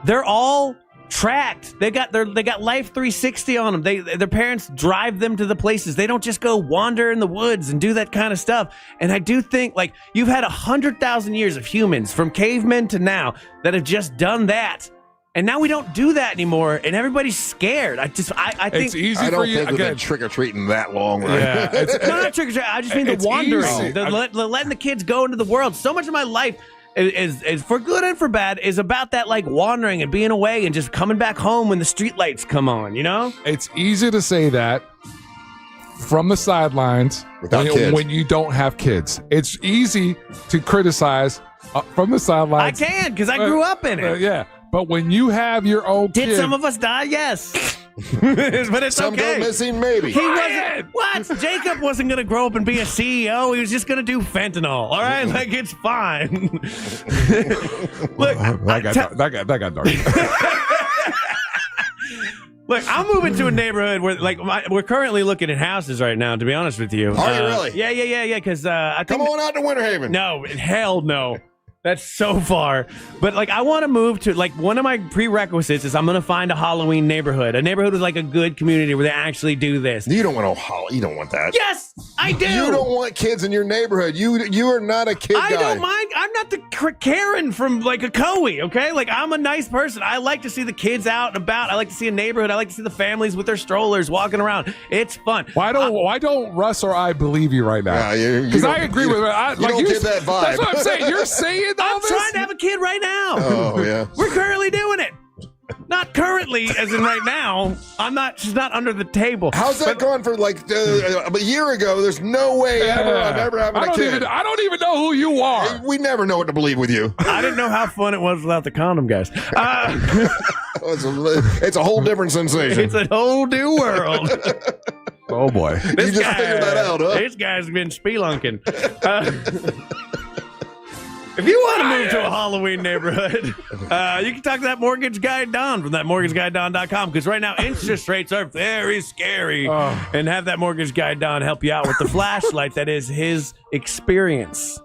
They're all tracked. They got Life 360 on them. Their parents drive them to the places. They don't just go wander in the woods and do that kind of stuff. And I do think like you've had 100,000 years of humans from cavemen to now that have just done that. And now we don't do that anymore, and everybody's scared. I think it's easy I don't for you. think we've been trick or treating that long, right? Yeah, not trick or treating. I just mean the wandering, letting the kids go into the world. So much of my life is for good and for bad is about that like wandering and being away and just coming back home when the street lights come on. It's easy to say that from the sidelines when you don't have kids. It's easy to criticize from the sidelines. I can because I grew up in it. Yeah. But when you have your own kid... Did some of us die? Yes. But it's some okay. go missing, maybe. He wasn't... What? Jacob wasn't going to grow up and be a CEO. He was just going to do fentanyl. All right? Like, it's fine. Look, that got dark. Look, I'm moving to a neighborhood where, like, we're currently looking at houses right now, to be honest with you. Are you really? Yeah, because I think... Come on out to Winter Haven. No, hell no. That's so far. But, like, I want to move to, like, one of my prerequisites is I'm going to find a Halloween neighborhood. A neighborhood with, like, a good community where they actually do this. You don't want you don't want that. Yes, I do. You don't want kids in your neighborhood. You are not a kid guy. I don't mind. I'm not the Karen from, like, a Cowie, okay? Like, I'm a nice person. I like to see the kids out and about. I like to see a neighborhood. I like to see the families with their strollers walking around. It's fun. Why don't Russ or I believe you right now? Because I agree with her. You don't get that vibe. That's what I'm saying. You're saying I'm trying to have a kid right now. Oh, yeah. We're currently doing it. Not currently, as in right now. She's not under the table. How's that going for like a year ago? There's no way I'm ever having a kid. I don't even know who you are. We never know what to believe with you. I didn't know how fun it was without the condom, guys. It's a whole different sensation. It's a whole new world. Oh, boy. You just figured that out, huh? This guy's been spelunking. If you want to move to a Halloween neighborhood, you can talk to that mortgage guy Don from thatmortgageguy.com, because right now interest rates are very scary, and have that mortgage guy Don help you out with the flashlight that is his experience.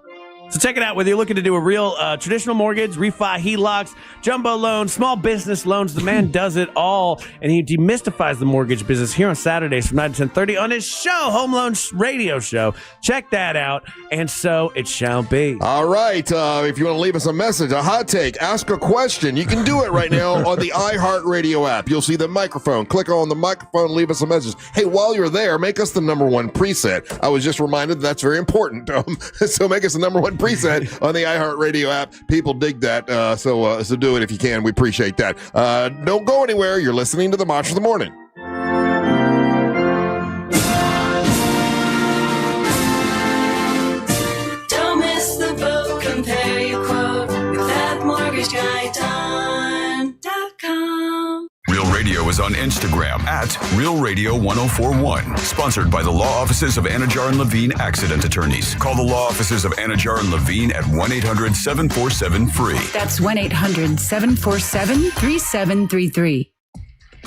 So check it out. Whether you're looking to do a real traditional mortgage, refi, HELOCs, jumbo loans, small business loans, the man does it all, and he demystifies the mortgage business here on Saturdays from 9 to 10:30 on his show, Home Loan Radio Show. Check that out, and so it shall be. All right. If you want to leave us a message, a hot take, ask a question, you can do it right now on the iHeartRadio app. You'll see the microphone. Click on the microphone, leave us a message. Hey, while you're there, make us the #1 preset. I was just reminded that's very important. So make us the #1 preset on the iHeartRadio app. People dig that, so do it if you can. We appreciate that. Don't go anywhere. You're listening to the Monster of the Morning. Don't miss the boat. Compare your quote with thatmortgageguy.com. is on Instagram at Real Radio 1041. Sponsored by the law offices of Anajar and Levine Accident Attorneys. Call the law offices of Anajar and Levine at 1-800-747-FREE. That's 1-800-747-3733.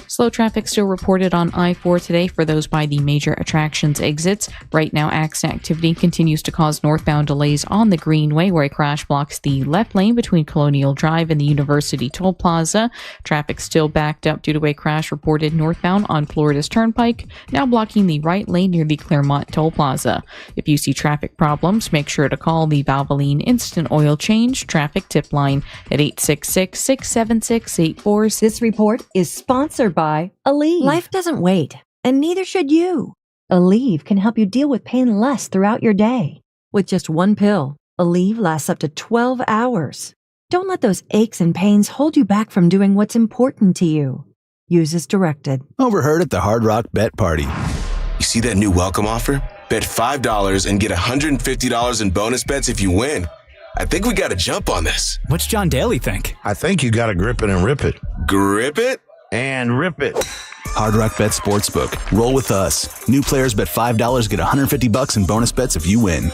Slow traffic still reported on I-4 today for those by the major attractions exits. Right now, accident activity continues to cause northbound delays on the Greenway, where a crash blocks the left lane between Colonial Drive and the University Toll Plaza. Traffic still backed up due to a crash reported northbound on Florida's Turnpike, now blocking the right lane near the Claremont Toll Plaza. If you see traffic problems, make sure to call the Valvoline Instant Oil Change Traffic Tip Line at 866-676-84. This report is sponsored by Aleve. Life doesn't wait, and neither should you. Aleve can help you deal with pain less throughout your day. With just one pill, Aleve lasts up to 12 hours. Don't let those aches and pains hold you back from doing what's important to you. Use as directed. Overheard at the Hard Rock Bet Party. You see that new welcome offer? Bet $5 and get $150 in bonus bets if you win. I think we got to jump on this. What's John Daly think? I think you got to grip it and rip it. Grip it? And rip it. Hard Rock Bet Sportsbook. Roll with us. New players bet $5, get $150 in bonus bets if you win.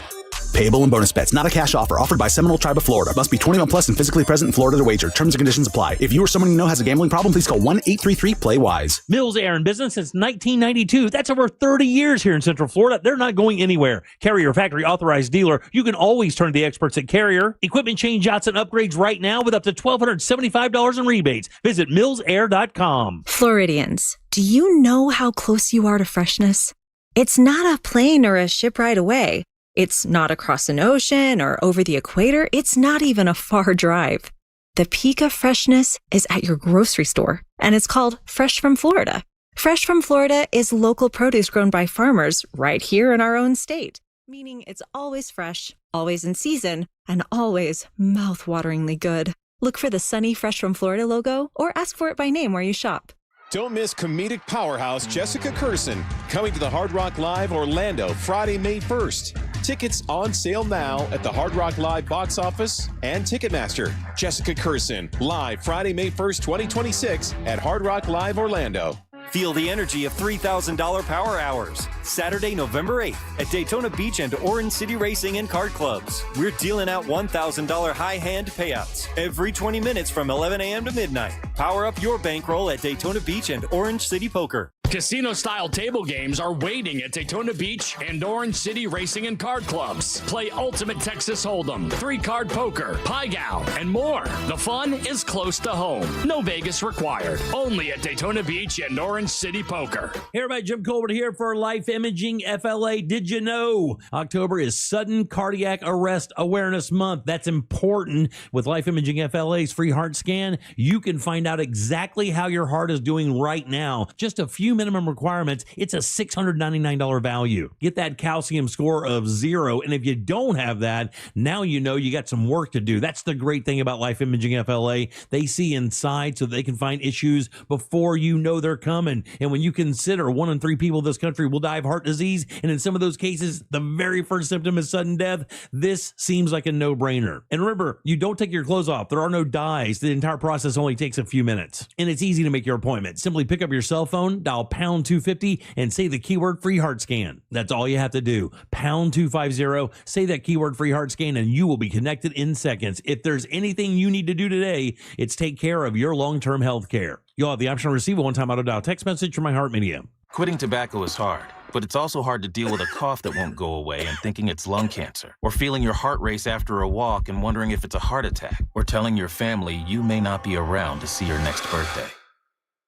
Payable in bonus bets. Not a cash offer. Offered by Seminole Tribe of Florida. Must be 21 plus and physically present in Florida to wager. Terms and conditions apply. If you or someone you know has a gambling problem, please call 1-833-PLAY-WISE. Mills Air in business since 1992. That's over 30 years here in Central Florida. They're not going anywhere. Carrier factory authorized dealer. You can always turn to the experts at Carrier. Equipment change outs and upgrades right now with up to $1,275 in rebates. Visit millsair.com. Floridians, do you know how close you are to freshness? It's not a plane or a ship ride away. It's not across an ocean or over the equator. It's not even a far drive. The peak of freshness is at your grocery store, and it's called Fresh from Florida. Fresh from Florida is local produce grown by farmers right here in our own state, meaning it's always fresh, always in season, and always mouth-wateringly good. Look for the sunny Fresh from Florida logo or ask for it by name where you shop. Don't miss comedic powerhouse Jessica Curson coming to the Hard Rock Live Orlando Friday, May 1st. Tickets on sale now at the Hard Rock Live box office and Ticketmaster. Jessica Curson, live Friday, May 1st, 2026 at Hard Rock Live Orlando. Feel the energy of $3,000 Power Hours, Saturday, November 8th at Daytona Beach and Orange City Racing and Card Clubs. We're dealing out $1,000 high hand payouts every 20 minutes from 11 a.m. to midnight. Power up your bankroll at Daytona Beach and Orange City Poker. Casino-style table games are waiting at Daytona Beach and Orange City Racing and Card Clubs. Play Ultimate Texas Hold'em, 3-card poker, Pai Gow, and more. The fun is close to home. No Vegas required. Only at Daytona Beach and Orange City Poker. Hey everybody, Jim Colbert here for Life Imaging FLA. Did you know October is Sudden Cardiac Arrest Awareness Month? That's important. With Life Imaging FLA's free heart scan, you can find out exactly how your heart is doing right now. Just a few minimum requirements. It's a $699 value. Get that calcium score of 0. And if you don't have that, now you know you got some work to do. That's the great thing about Life Imaging FLA. They see inside so they can find issues before you know they're coming. And when you consider 1 in 3 people in this country will die of heart disease, and in some of those cases, the very first symptom is sudden death, this seems like a no-brainer. And remember, you don't take your clothes off. There are no dyes. The entire process only takes a few minutes. And it's easy to make your appointment. Simply pick up your cell phone, dial pound 250, and say the keyword free heart scan. That's all you have to do. Pound 250, say that keyword free heart scan, and you will be connected in seconds. If there's anything you need to do today, it's take care of your long-term health care. You'll have the option to receive a one-time auto-dial text message from iHeartMedia. Quitting tobacco is hard, but it's also hard to deal with a cough that won't go away and thinking it's lung cancer, or feeling your heart race after a walk and wondering if it's a heart attack, or telling your family you may not be around to see your next birthday.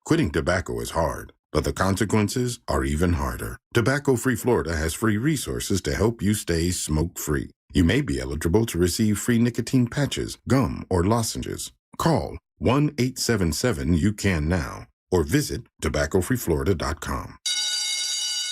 Quitting tobacco is hard, but the consequences are even harder. Tobacco Free Florida has free resources to help you stay smoke-free. You may be eligible to receive free nicotine patches, gum, or lozenges. Call 1-877-YOU-CAN-NOW or visit tobaccofreeflorida.com.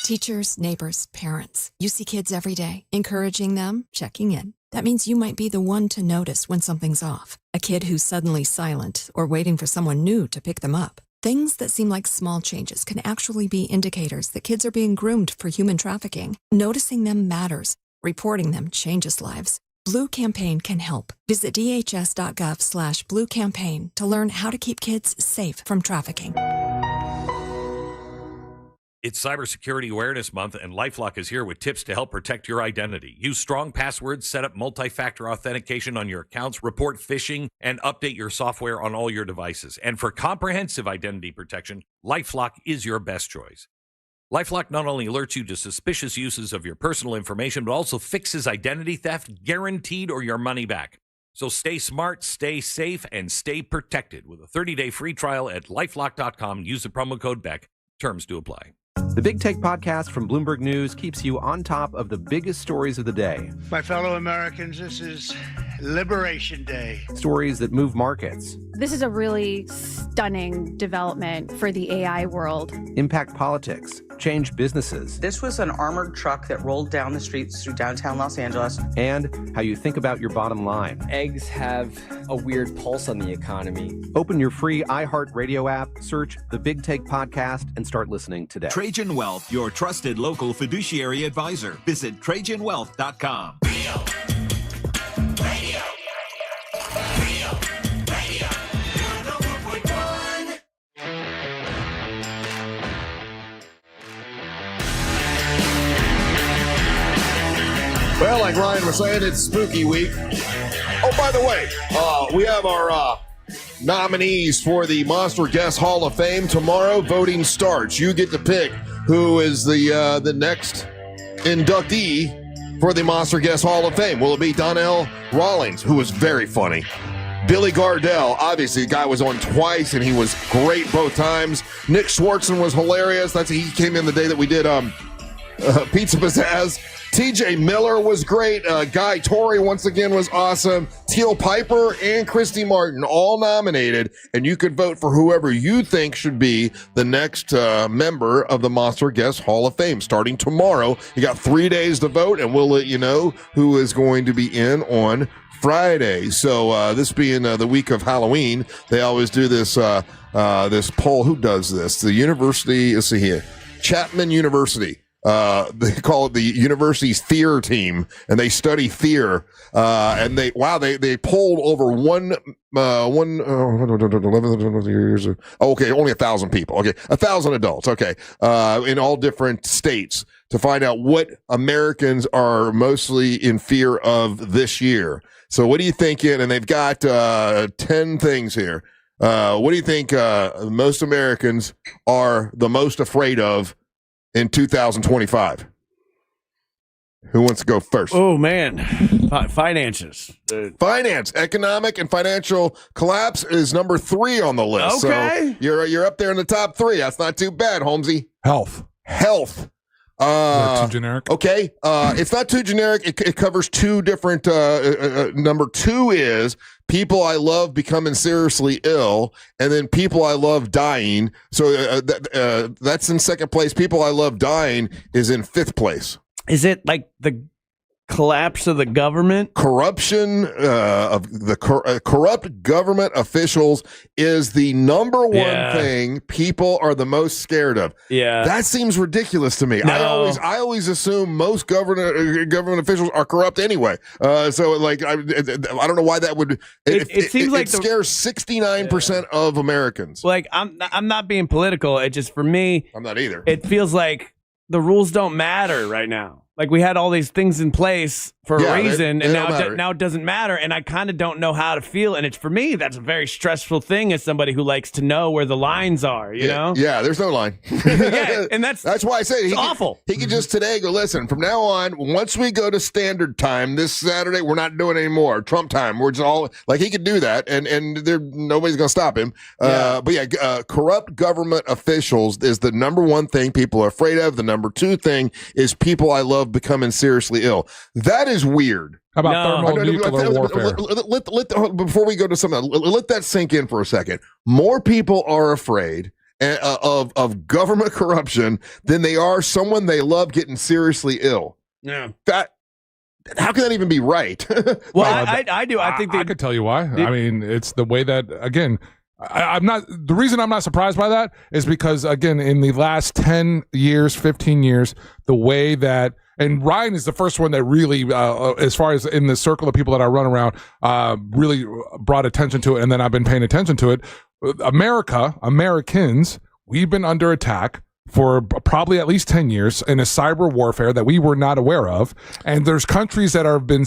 Teachers, neighbors, parents. You see kids every day, encouraging them, checking in. That means you might be the one to notice when something's off. A kid who's suddenly silent or waiting for someone new to pick them up. Things that seem like small changes can actually be indicators that kids are being groomed for human trafficking. Noticing them matters. Reporting them changes lives. Blue Campaign can help. Visit dhs.gov/Blue Campaign to learn how to keep kids safe from trafficking. It's Cybersecurity Awareness Month, and LifeLock is here with tips to help protect your identity. Use strong passwords, set up multi-factor authentication on your accounts, report phishing, and update your software on all your devices. And for comprehensive identity protection, LifeLock is your best choice. LifeLock not only alerts you to suspicious uses of your personal information, but also fixes identity theft, guaranteed, or your money back. So stay smart, stay safe, and stay protected with a 30-day free trial at LifeLock.com. Use the promo code BECK. Terms do apply. The Big Take podcast from Bloomberg News keeps you on top of the biggest stories of the day. My fellow Americans, this is Liberation Day. Stories that move markets. This is a really stunning development for the AI world. Impact politics. Change businesses. This was an armored truck that rolled down the streets through downtown Los Angeles. And how you think about your bottom line. Eggs have a weird pulse on the economy. Open your free iHeartRadio app, search The Big Take podcast, and start listening today. Trajan Wealth, your trusted local fiduciary advisor. Visit TrajanWealth.com. Well, like Ryan was saying, it's spooky week. Oh, by the way, we have our nominees for the Monster Guest Hall of Fame. Tomorrow, voting starts. You get to pick who is the next inductee for the Monster Guest Hall of Fame. Will it be Donnell Rawlings, who was very funny? Billy Gardell, obviously, the guy was on twice, and he was great both times. Nick Swartzen was hilarious. He came in the day that we did Pizza Pizzazz. TJ Miller was great. Guy Torrey, once again, was awesome. Teal Piper and Christy Martin, all nominated. And you could vote for whoever you think should be the next member of the Monster Guest Hall of Fame, starting tomorrow. You got 3 days to vote, and we'll let you know who is going to be in on Friday. So this being the week of Halloween, they always do this this poll. Who does this? The university, let's see here, Chapman University. They call it the university's theater team, and they study theater. And they polled over 11 years. Okay, only 1,000 people. Okay, 1,000 adults. Okay, in all different states to find out what Americans are mostly in fear of this year. So, what do you think? And they've got 10 things here. What do you think most Americans are the most afraid of in 2025? Who wants to go first? Oh, man. Finances. Finance. Economic and financial collapse is number 3 on the list. Okay. So you're up there in the top 3. That's not too bad, Holmesy. Health. Is that too generic? Okay. It's not too generic. It covers 2 different. Number 2 is people I love becoming seriously ill, and then people I love dying. So that's in second place. People I love dying is in 5th place. Is it like the collapse of the government? Corruption of the corrupt government officials is the number 1 thing people are the most scared of. Yeah, that seems ridiculous to me. No. I always assume most government officials are corrupt anyway. So like I don't know why that would. It seems like it scares 69% of Americans. Like I'm not being political. It just, for me, I'm not either. It feels like the rules don't matter right now. Like we had all these things in place for a reason, and now it doesn't matter. And I kind of don't know how to feel. And it's, for me, that's a very stressful thing as somebody who likes to know where the lines are, you know? Yeah, there's no line. Yeah, and that's why I say it's awful. He could just today go, listen, from now on, once we go to standard time this Saturday, we're not doing it anymore. Trump time. We're just all like, he could do that, and nobody's going to stop him. But corrupt government officials is the number 1 thing people are afraid of. The number 2 thing is people I love becoming seriously ill. That is weird. How about thermonuclear warfare? Before we go to something, let that sink in for a second. More people are afraid of government corruption than they are someone they love getting seriously ill. Yeah. How can that even be right? Well, I do. I think I could tell you why. I mean, it's the way that, again, I'm not. The reason I'm not surprised by that is because, again, in the last 10 years, 15 years, the way that, and Ryan is the first one that really, as far as in the circle of people that I run around, really brought attention to it, and then I've been paying attention to it. Americans, we've been under attack for probably at least 10 years in a cyber warfare that we were not aware of, and there's countries that have been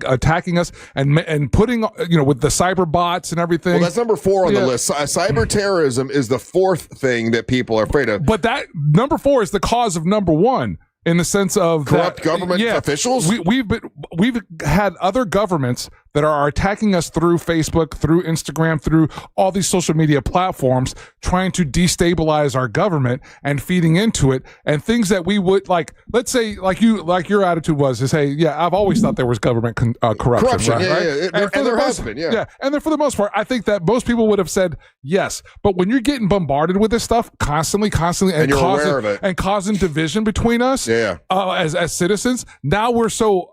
attacking us and putting with the cyber bots and everything. Well, that's number 4 on the list. Cyber terrorism is the 4th thing that people are afraid of. But that number 4 is the cause of number 1. In the sense of corrupt government officials, we've had other governments that are attacking us through Facebook, through Instagram, through all these social media platforms, trying to destabilize our government and feeding into it, and things that we would let's say, like your attitude is, hey, yeah, I've always thought there was government corruption, right? Yeah. And there has been, yeah. And then for the most part, I think that most people would have said yes. But when you're getting bombarded with this stuff constantly, and you're aware of it, and causing division between us, as citizens, now we're so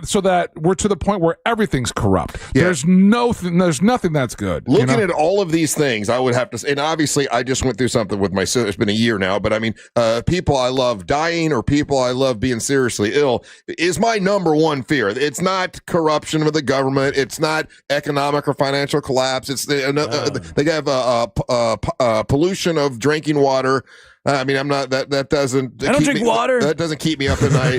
so that we're to the point where everything's corrupt. There's nothing that's good. Looking at all of these things, I would have to say, and obviously I just went through something with my sister. It's been a year now, but I mean, people I love dying or people I love being seriously ill is my number 1 fear. It's not corruption of the government. It's not economic or financial collapse. It's they have pollution of drinking water. I mean, I'm not that doesn't. I don't drink water. That doesn't keep me up at night.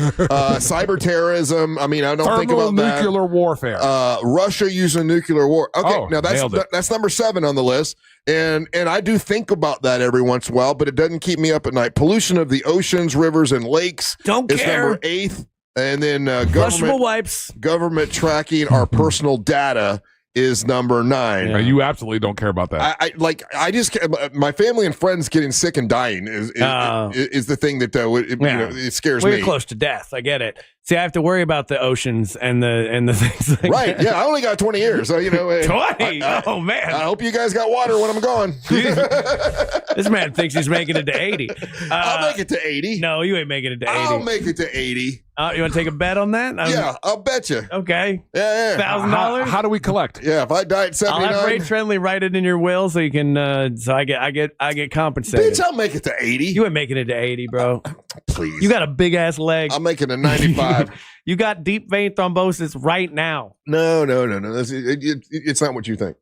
Cyber terrorism. I mean, I don't think about that. Nuclear warfare. Russia using nuclear war. Okay, now that's number 7 on the list, and I do think about that every once in a while, but it doesn't keep me up at night. Pollution of the oceans, rivers, and lakes. Don't care. Number 8, and then flushable wipes. Government tracking our personal data is number 9. Yeah, you absolutely don't care about that. I just my family and friends getting sick and dying is the thing that it scares me. We're close to death. I get it. See, I have to worry about the oceans and the things like right. that. Yeah, I only got 20 years, so 20. Oh man! I hope you guys got water when I'm gone. This man thinks he's making it to 80. I'll make it to 80. No, you ain't making it to 80. I'll make it to 80. You want to take a bet on that? Yeah, I'll bet you. Okay. Yeah. $1,000. How do we collect? Yeah, if I die at 79, I'll have Ray Trenley write it in your will so you can. So I get compensated. Bitch, I'll make it to 80. You ain't making it to 80, bro. Please. You got a big ass leg. I'm making a 95. You got deep vein thrombosis right now. No. It's not what you think.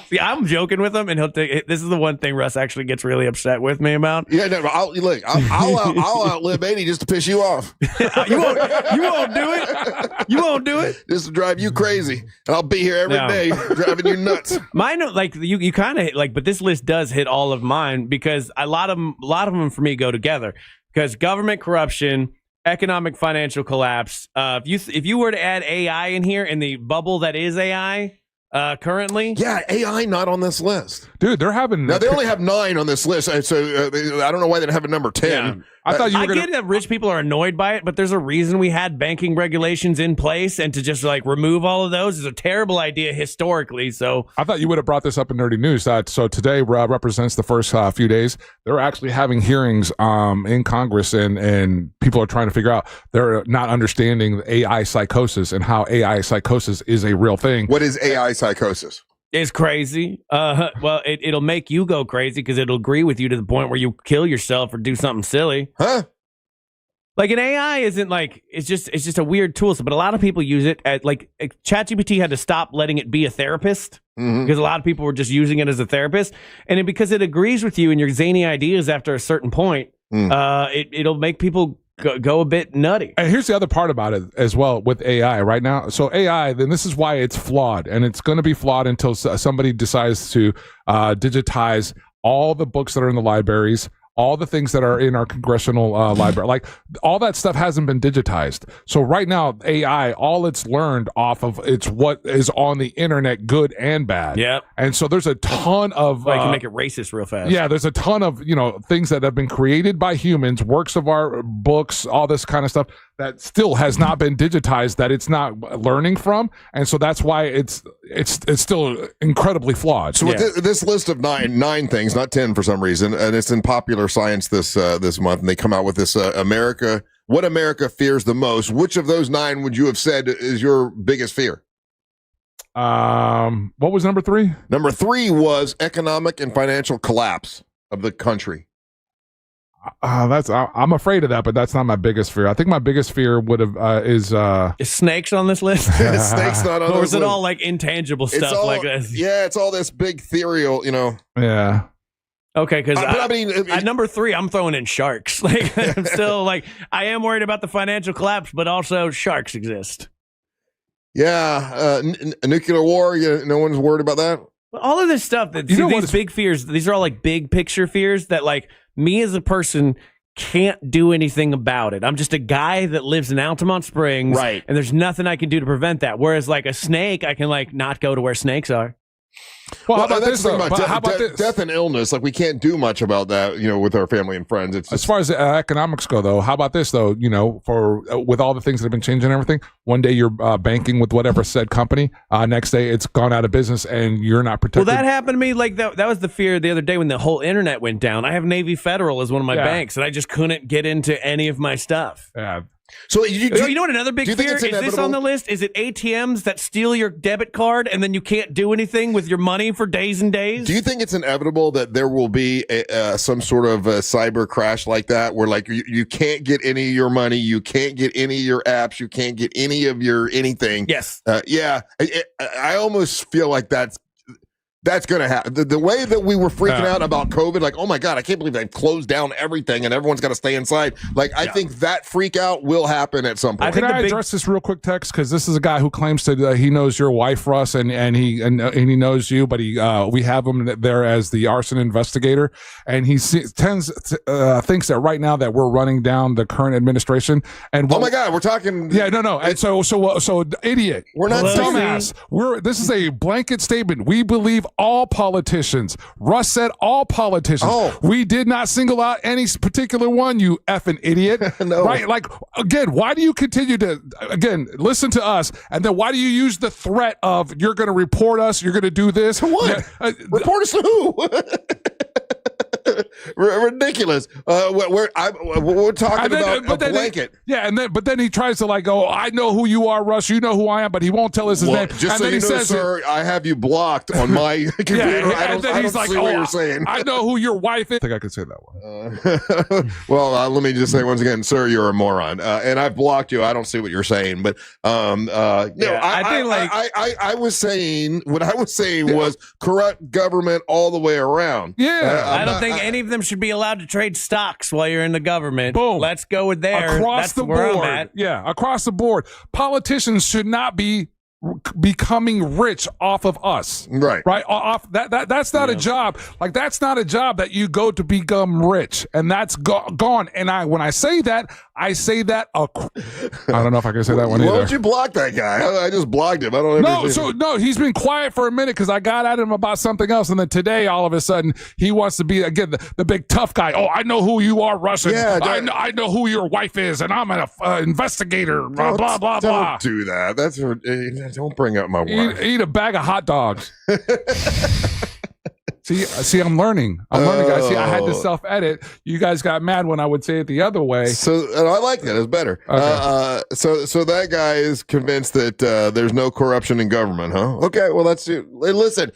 See, I'm joking with him, and he'll take. This is the one thing Russ actually gets really upset with me about. Yeah, no, I'll outlive 80 just to piss you off. You won't do it. You won't do it. Just to drive you crazy, and I'll be here every day driving you nuts. Mine, you kind of but this list does hit all of mine because a lot of them for me go together because government corruption. Economic financial collapse. If you were to add AI in here in the bubble that is AI currently, AI not on this list, dude. They're having now. They only have 9 on this list, so I don't know why they didn't have a number 10. Yeah. I thought I get that rich people are annoyed by it, but there's a reason we had banking regulations in place, and to just remove all of those is a terrible idea historically. So I thought you would have brought this up in Nerdy News. So today represents the first few days. They're actually having hearings in Congress, and people are trying to figure out they're not understanding AI psychosis and how AI psychosis is a real thing. What is AI psychosis? It's crazy. Well, it'll make you go crazy because it'll agree with you to the point where you kill yourself or do something silly. Huh? Like an AI isn't it's just a weird tool. But a lot of people use it at ChatGPT had to stop letting it be a therapist because a lot of people were just using it as a therapist, and because it agrees with you and your zany ideas after a certain point, it'll make people go a bit nutty. And here's the other part about it as well with AI right now. So AI, then this is why it's flawed, and it's going to be flawed until somebody decides to digitize all the books that are in the libraries, all the things that are in our congressional library, all that stuff hasn't been digitized. So right now, AI, all it's learned off of it's what is on the internet, good and bad. Yeah. And so there's a ton of you can make it racist real fast. Yeah, there's a ton of things that have been created by humans, works of art, books, all this kind of stuff that still has not been digitized, that it's not learning from, and so that's why it's still incredibly flawed. So with this list of nine things, not 10 for some reason, and it's in Popular Science this month, and they come out with this what America fears the most. Which of those 9 would you have said is your biggest fear? What was number 3? Number 3 was economic and financial collapse of the country. I'm afraid of that, but that's not my biggest fear. I think my biggest fear would have is snakes on this list. Snakes not on this list. Or is it all intangible stuff like this? Yeah, it's all this big ethereal, Yeah. Okay, because I mean, at number 3, I'm throwing in sharks. Like, I'm still like, I am worried about the financial collapse, but also sharks exist. Yeah, a nuclear war. No one's worried about that. But all of this stuff, these big fears, these are all like big picture fears that like me as a person can't do anything about it. I'm just a guy that lives in Altamont Springs, right? And there's nothing I can do to prevent that. Whereas like a snake, I can like not go to where snakes are. Well, how about this? How about this? Death and illness, like we can't do much about that, with our family and friends. It's as far as economics go, though. How about this, though? With all the things that have been changing and everything, one day you're banking with whatever said company, next day it's gone out of business and you're not protected. Well, that happened to me. Like that was the fear the other day when the whole internet went down. I have Navy Federal as one of my banks, and I just couldn't get into any of my stuff. Yeah. So you know what another big fear is? This on the list? Is it ATMs that steal your debit card and then you can't do anything with your money for days and days? Do you think it's inevitable that there will be some sort of a cyber crash like that, where like you can't get any of your money, you can't get any of your apps, you can't get any of your anything? Yes. Yeah. I almost feel like that's going to happen. The way that we were freaking out about COVID, like, oh my God, I can't believe they've closed down everything and everyone's got to stay inside. Like, I think that freak out will happen at some point. Can I address this real quick, Tex? Because this is a guy who claims that he knows your wife, Russ, and he knows you, but we have him there as the arson investigator, and he thinks that right now that we're running down the current administration. And oh my God, we're talking. Yeah, no. And so idiot. We're not dumbass. This is a blanket statement. We believe all politicians. Russ said all politicians. Oh. We did not single out any particular one, you effing idiot. No. Right? Like, again, why do you continue to, listen to us, and then why do you use the threat of you're going to report us, you're going to do this? What? Report us to who? Ridiculous. We're talking about a blanket. But then he tries to like go, I know who you are, Russ. You know who I am, but he won't tell us his name. Just so you know, sir, I have you blocked on my computer. I don't see what you're saying. I know who your wife is. I think I could say that one. Well, let me just say once again, sir, you're a moron, and I've blocked you. I don't see what you're saying, but I was saying what I was saying was corrupt government all the way around. Yeah, I don't think any of them should be allowed to trade stocks while you're in the government. Boom. Let's go with there. Across the board. Yeah, across the board. Politicians should not be becoming rich off of us. Right. Off that's not a job. Like, that's not a job that you go to become rich, and that's gone. And when I say that I don't know if I can say that one either. Why don't you block that guy? I just blocked him. I don't know. No, he's been quiet for a minute because I got at him about something else, and then today all of a sudden he wants to be again the big tough guy. Oh, I know who you are, Russ. Yeah, I know who your wife is, and I'm an investigator. Blah blah blah blah. Don't do that. Don't bring up my wife. Eat a bag of hot dogs. See, I'm learning, guys. See, I had to self-edit. You guys got mad when I would say it the other way. So I like that. It's better. Okay. So that guy is convinced that there's no corruption in government, huh? Okay, well, that's it. Listen,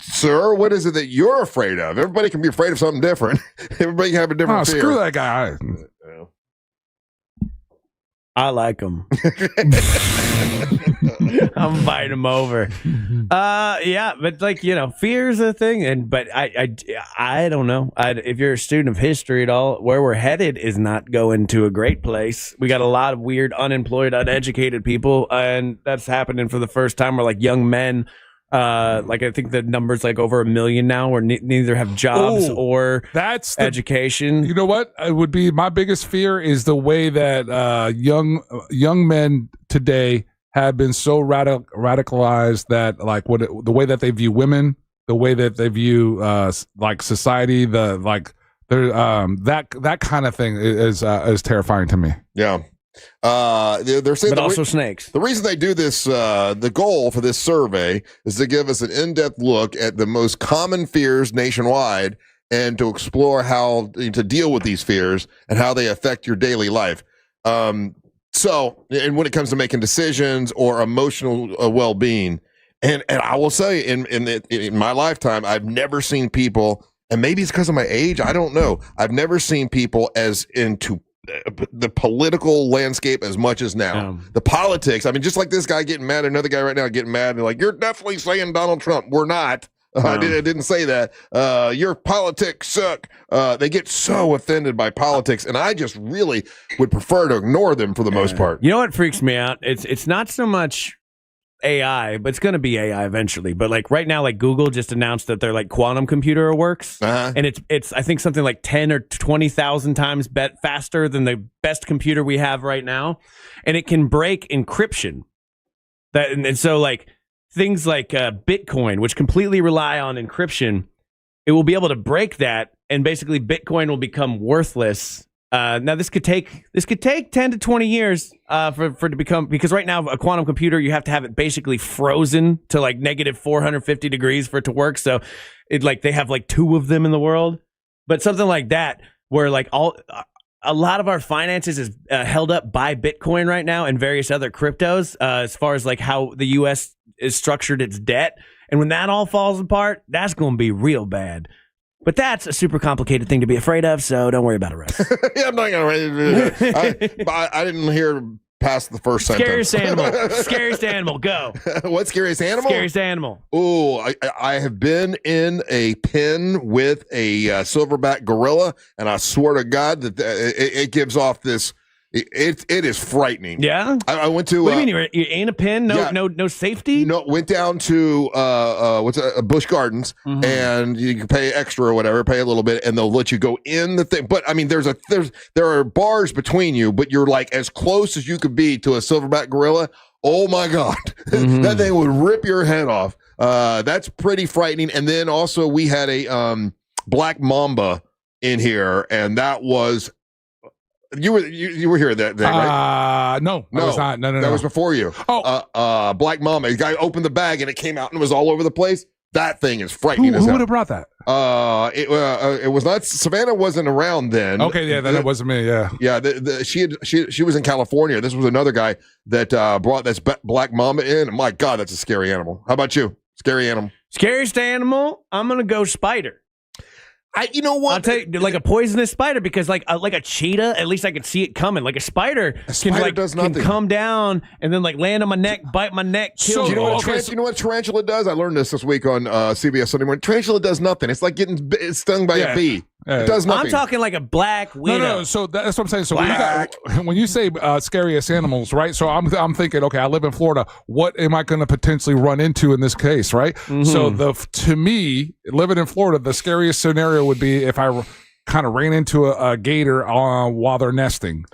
sir, what is it that you're afraid of? Everybody can be afraid of something different. Everybody can have a different fear. Screw that guy. I like him. I'm inviting him over. Yeah, but fear's a thing, but I don't know. If you're a student of history at all, where we're headed is not going to a great place. We got a lot of weird, unemployed, uneducated people, and that's happening for the first time. Where like young men, I think the number's like over 1 million now, where neither have jobs or education. You know what? It would be my biggest fear is the way that young men today have been so radicalized that the way that they view women, the way that they view society, that kind of thing is terrifying to me. Yeah. They're saying, but also snakes. The reason they do this, the goal for this survey is to give us an in-depth look at the most common fears nationwide and to explore how to deal with these fears and how they affect your daily life. So, and when it comes to making decisions or emotional well-being, and I will say, in my lifetime, I've never seen people, and maybe it's because of my age, I don't know. I've never seen people as into the political landscape as much as now. The politics, I mean, just like this guy getting mad, another guy right now getting mad, and like, you're definitely saying Donald Trump. We're not. I didn't say that. Your politics suck. They get so offended by politics, and I just really would prefer to ignore them for the most part. You know what freaks me out? It's not so much AI, but it's going to be AI eventually. But like right now, like Google just announced that their like quantum computer works, and it's I think something like 10 or 20,000 times faster than the best computer we have right now, and it can break encryption. And so like things like Bitcoin, which completely rely on encryption, it will be able to break that, and basically Bitcoin will become worthless. Now this could take 10 to 20 years for it to become, because right now a quantum computer, you have to have it basically frozen to like negative 450 degrees for it to work. So it like they have like 2 of them in the world, but something like that where like a lot of our finances is held up by Bitcoin right now and various other cryptos as far as like how the U.S. is structured its debt. And when that all falls apart, that's going to be real bad. But that's a super complicated thing to be afraid of, so don't worry about it, Russ. Yeah, I'm not going to. I didn't hear past the first sentence. Scariest animal, go. What scariest animal? Scariest animal. Oh, I have been in a pen with a silverback gorilla, and I swear to God that it gives off this. It is frightening. Yeah, I went to. What do you mean? You're in a pen? No safety? No, went down to Busch Gardens, and you can pay extra or whatever, pay a little bit, and they'll let you go in the thing. But I mean, there are bars between you, but you're like as close as you could be to a silverback gorilla. Oh my God, that thing would rip your head off. That's pretty frightening. And then also we had a black mamba in here, and that was. You were here that day, right? No, I was not. No. That was before you. Oh, Black Mama. The guy opened the bag and it came out and it was all over the place. That thing is frightening. Who would have brought that? It was not. Savannah wasn't around then. Okay, yeah, that wasn't me. Yeah, she was in California. This was another guy that brought this Black Mama in. My God, that's a scary animal. How about you? Scary animal. Scariest animal? I'm gonna go spider. You know what? I'll tell you, like a poisonous spider, because like a cheetah, at least I could see it coming. Like a spider can come down and then like land on my neck, bite my neck, kill you. You know what tarantula does? I learned this week on CBS Sunday Morning. Tarantula does nothing. It's like getting stung by a bee. It does nothing. I'm talking like a black widow. No. So that's what I'm saying. So when you say scariest animals, right? So I'm thinking, okay, I live in Florida. What am I going to potentially run into in this case, right? So to me, living in Florida, the scariest scenario would be if I kind of ran into a gator while they're nesting.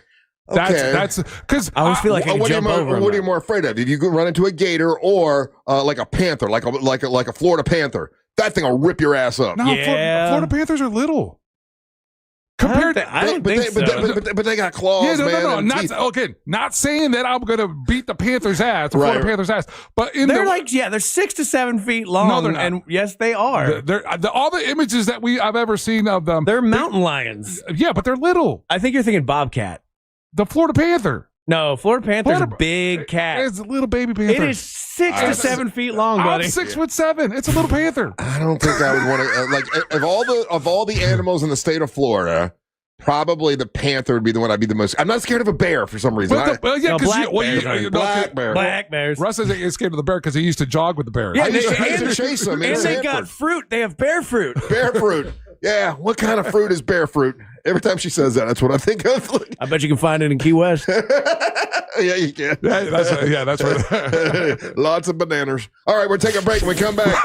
That's because I always feel like what are you more afraid of? If you could run into a gator or like a panther, like a Florida panther, that thing will rip your ass up. No, Florida Panthers are little. Compared to, I don't think so. But they got claws, man. No. Not saying that I'm gonna beat the Panther's ass, the Florida Panthers' ass, but they're 6 to 7 feet long. No, they're not. And yes, they are. All the images that I've ever seen of them, they're mountain lions. Yeah, but they're little. I think you're thinking bobcat. The Florida Panther. No, Florida Panther's a big cat. It's a little baby panther. It is 6 to 7 feet long, buddy. I'm 6'7". It's a little panther. I don't think I would want to of all the animals in the state of Florida. Probably the panther would be the one I'd be the most. I'm not scared of a bear for some reason. Black bears. Russ is scared of the bear because he used to jog with the bear. Yeah, I used to chase them. And they got fruit. They have bear fruit. Bear fruit. Yeah. What kind of fruit is bear fruit? Every time she says that, that's what I think of. I bet you can find it in Key West. Yeah, you can. That's right. Lots of bananas. All right, we'll take a break. When we come back.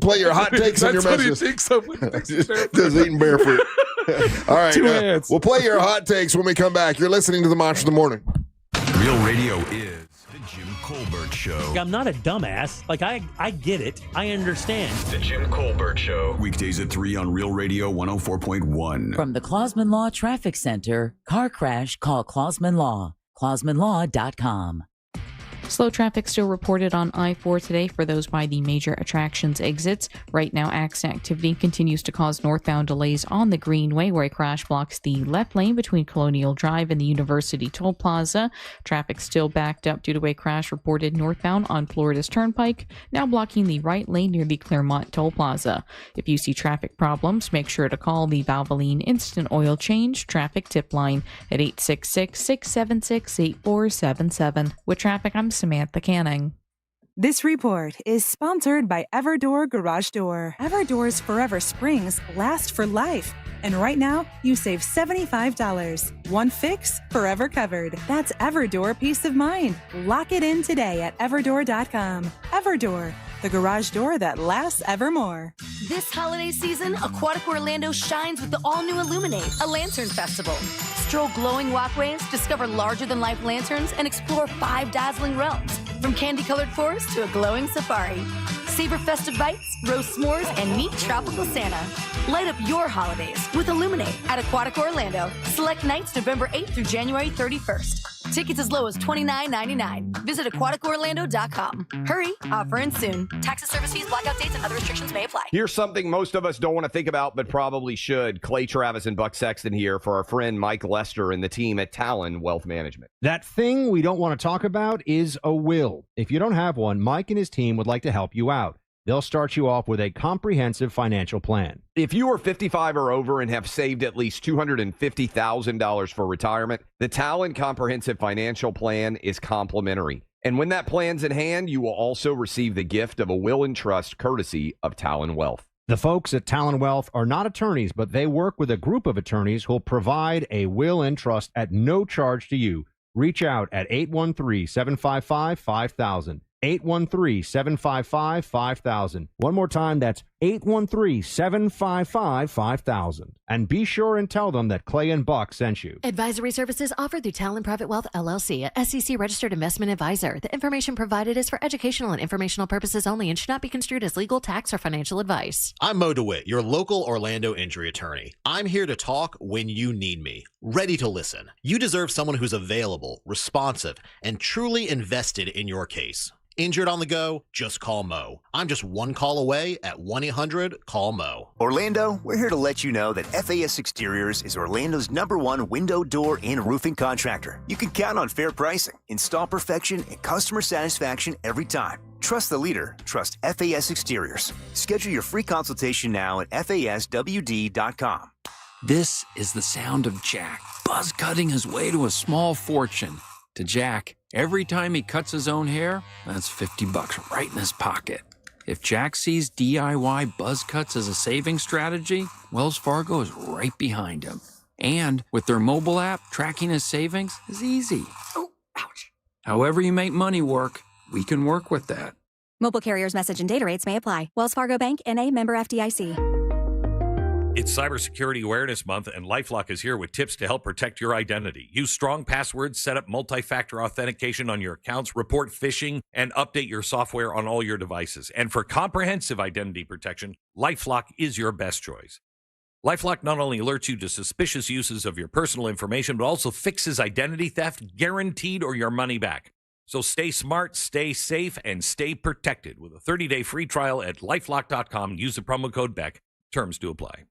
Play your hot takes on your messages. Just eating bear fruit. All right. We'll play your hot takes when we come back. You're listening to the Monster of the Morning. Real Radio is the Jim Colbert Show. I'm not a dumbass. Like, I get it. I understand. The Jim Colbert Show. Weekdays at 3 on Real Radio 104.1. From the Clausman Law Traffic Center, car crash, call Clausman Law. ClausmanLaw.com. Slow traffic still reported on I-4 today for those by the major attractions exits. Right now, accident activity continues to cause northbound delays on the Greenway, where a crash blocks the left lane between Colonial Drive and the University Toll Plaza. Traffic still backed up due to a crash reported northbound on Florida's Turnpike, now blocking the right lane near the Claremont Toll Plaza. If you see traffic problems, make sure to call the Valvoline Instant Oil Change Traffic Tip Line at 866-676-8477. With traffic, I'm Samantha Canning. This report is sponsored by Everdoor Garage Door. Everdoor's Forever Springs last for life. And right now, you save $75. One fix, forever covered. That's Everdoor peace of mind. Lock it in today at everdoor.com. Everdoor, the garage door that lasts evermore. This holiday season, Aquatic Orlando shines with the all-new Illuminate, a lantern festival. Stroll glowing walkways, discover larger-than-life lanterns, and explore 5 dazzling realms. From candy-colored forests to a glowing safari. Savor festive bites, roast s'mores, and meet tropical Santa. Light up your holidays with Illuminate at Aquatic Orlando. Select nights November 8th through January 31st. Tickets as low as $29.99. Visit aquaticorlando.com. Hurry, offer ends soon. Taxes, service fees, blackout dates, and other restrictions may apply. Here's something most of us don't want to think about, but probably should. Clay Travis and Buck Sexton here for our friend Mike Lester and the team at Talon Wealth Management. That thing we don't want to talk about is a will. If you don't have one, Mike and his team would like to help you out. They'll start you off with a comprehensive financial plan. If you are 55 or over and have saved at least $250,000 for retirement, the Talon Comprehensive Financial Plan is complimentary. And when that plan's in hand, you will also receive the gift of a will and trust courtesy of Talon Wealth. The folks at Talon Wealth are not attorneys, but they work with a group of attorneys who'll provide a will and trust at no charge to you. Reach out at 813-755-5000. 813-755-5000. One more time, that's 813-755-5000. And be sure and tell them that Clay and Buck sent you. Advisory services offered through Talon Private Wealth, LLC, a SEC-registered investment advisor. The information provided is for educational and informational purposes only and should not be construed as legal, tax, or financial advice. I'm Mo DeWitt, your local Orlando injury attorney. I'm here to talk when you need me, ready to listen. You deserve someone who's available, responsive, and truly invested in your case. Injured on the go? Just call Mo. I'm just one call away at 1-800-CALL-MO. Orlando, we're here to let you know that FAS Exteriors is Orlando's #1 window, door, and roofing contractor. You can count on fair pricing, install perfection, and customer satisfaction every time. Trust the leader. Trust FAS Exteriors. Schedule your free consultation now at FASWD.com. This is the sound of Jack, buzz cutting his way to a small fortune. To Jack, every time he cuts his own hair, that's $50 right in his pocket. If Jack sees DIY buzz cuts as a saving strategy, Wells Fargo is right behind him. And with their mobile app, tracking his savings is easy. Oh, ouch. However you make money work, we can work with that. Mobile carriers' message and data rates may apply. Wells Fargo Bank, N.A., member FDIC. It's Cybersecurity Awareness Month, and LifeLock is here with tips to help protect your identity. Use strong passwords, set up multi-factor authentication on your accounts, report phishing, and update your software on all your devices. And for comprehensive identity protection, LifeLock is your best choice. LifeLock not only alerts you to suspicious uses of your personal information, but also fixes identity theft, guaranteed, or your money back. So stay smart, stay safe, and stay protected with a 30-day free trial at LifeLock.com. Use the promo code BECK. Terms do apply.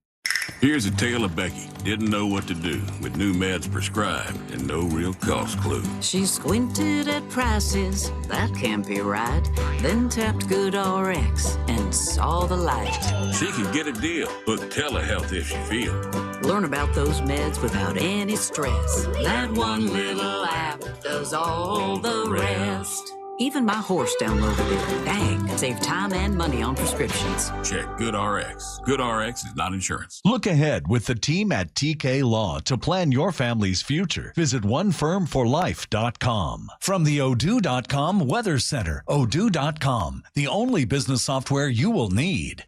Here's a tale of Becky. Didn't know what to do with new meds prescribed and no real cost clue. She squinted at prices, that can't be right. Then tapped GoodRx and saw the light. She can get a deal. Book telehealth if she feels. Learn about those meds without any stress. That one little app does all the rest. Even my horse downloaded it. Dang, save time and money on prescriptions. Check GoodRx. GoodRx is not insurance. Look ahead with the team at TK Law to plan your family's future. Visit onefirmforlife.com. From the Odoo.com Weather Center, Odoo.com, the only business software you will need.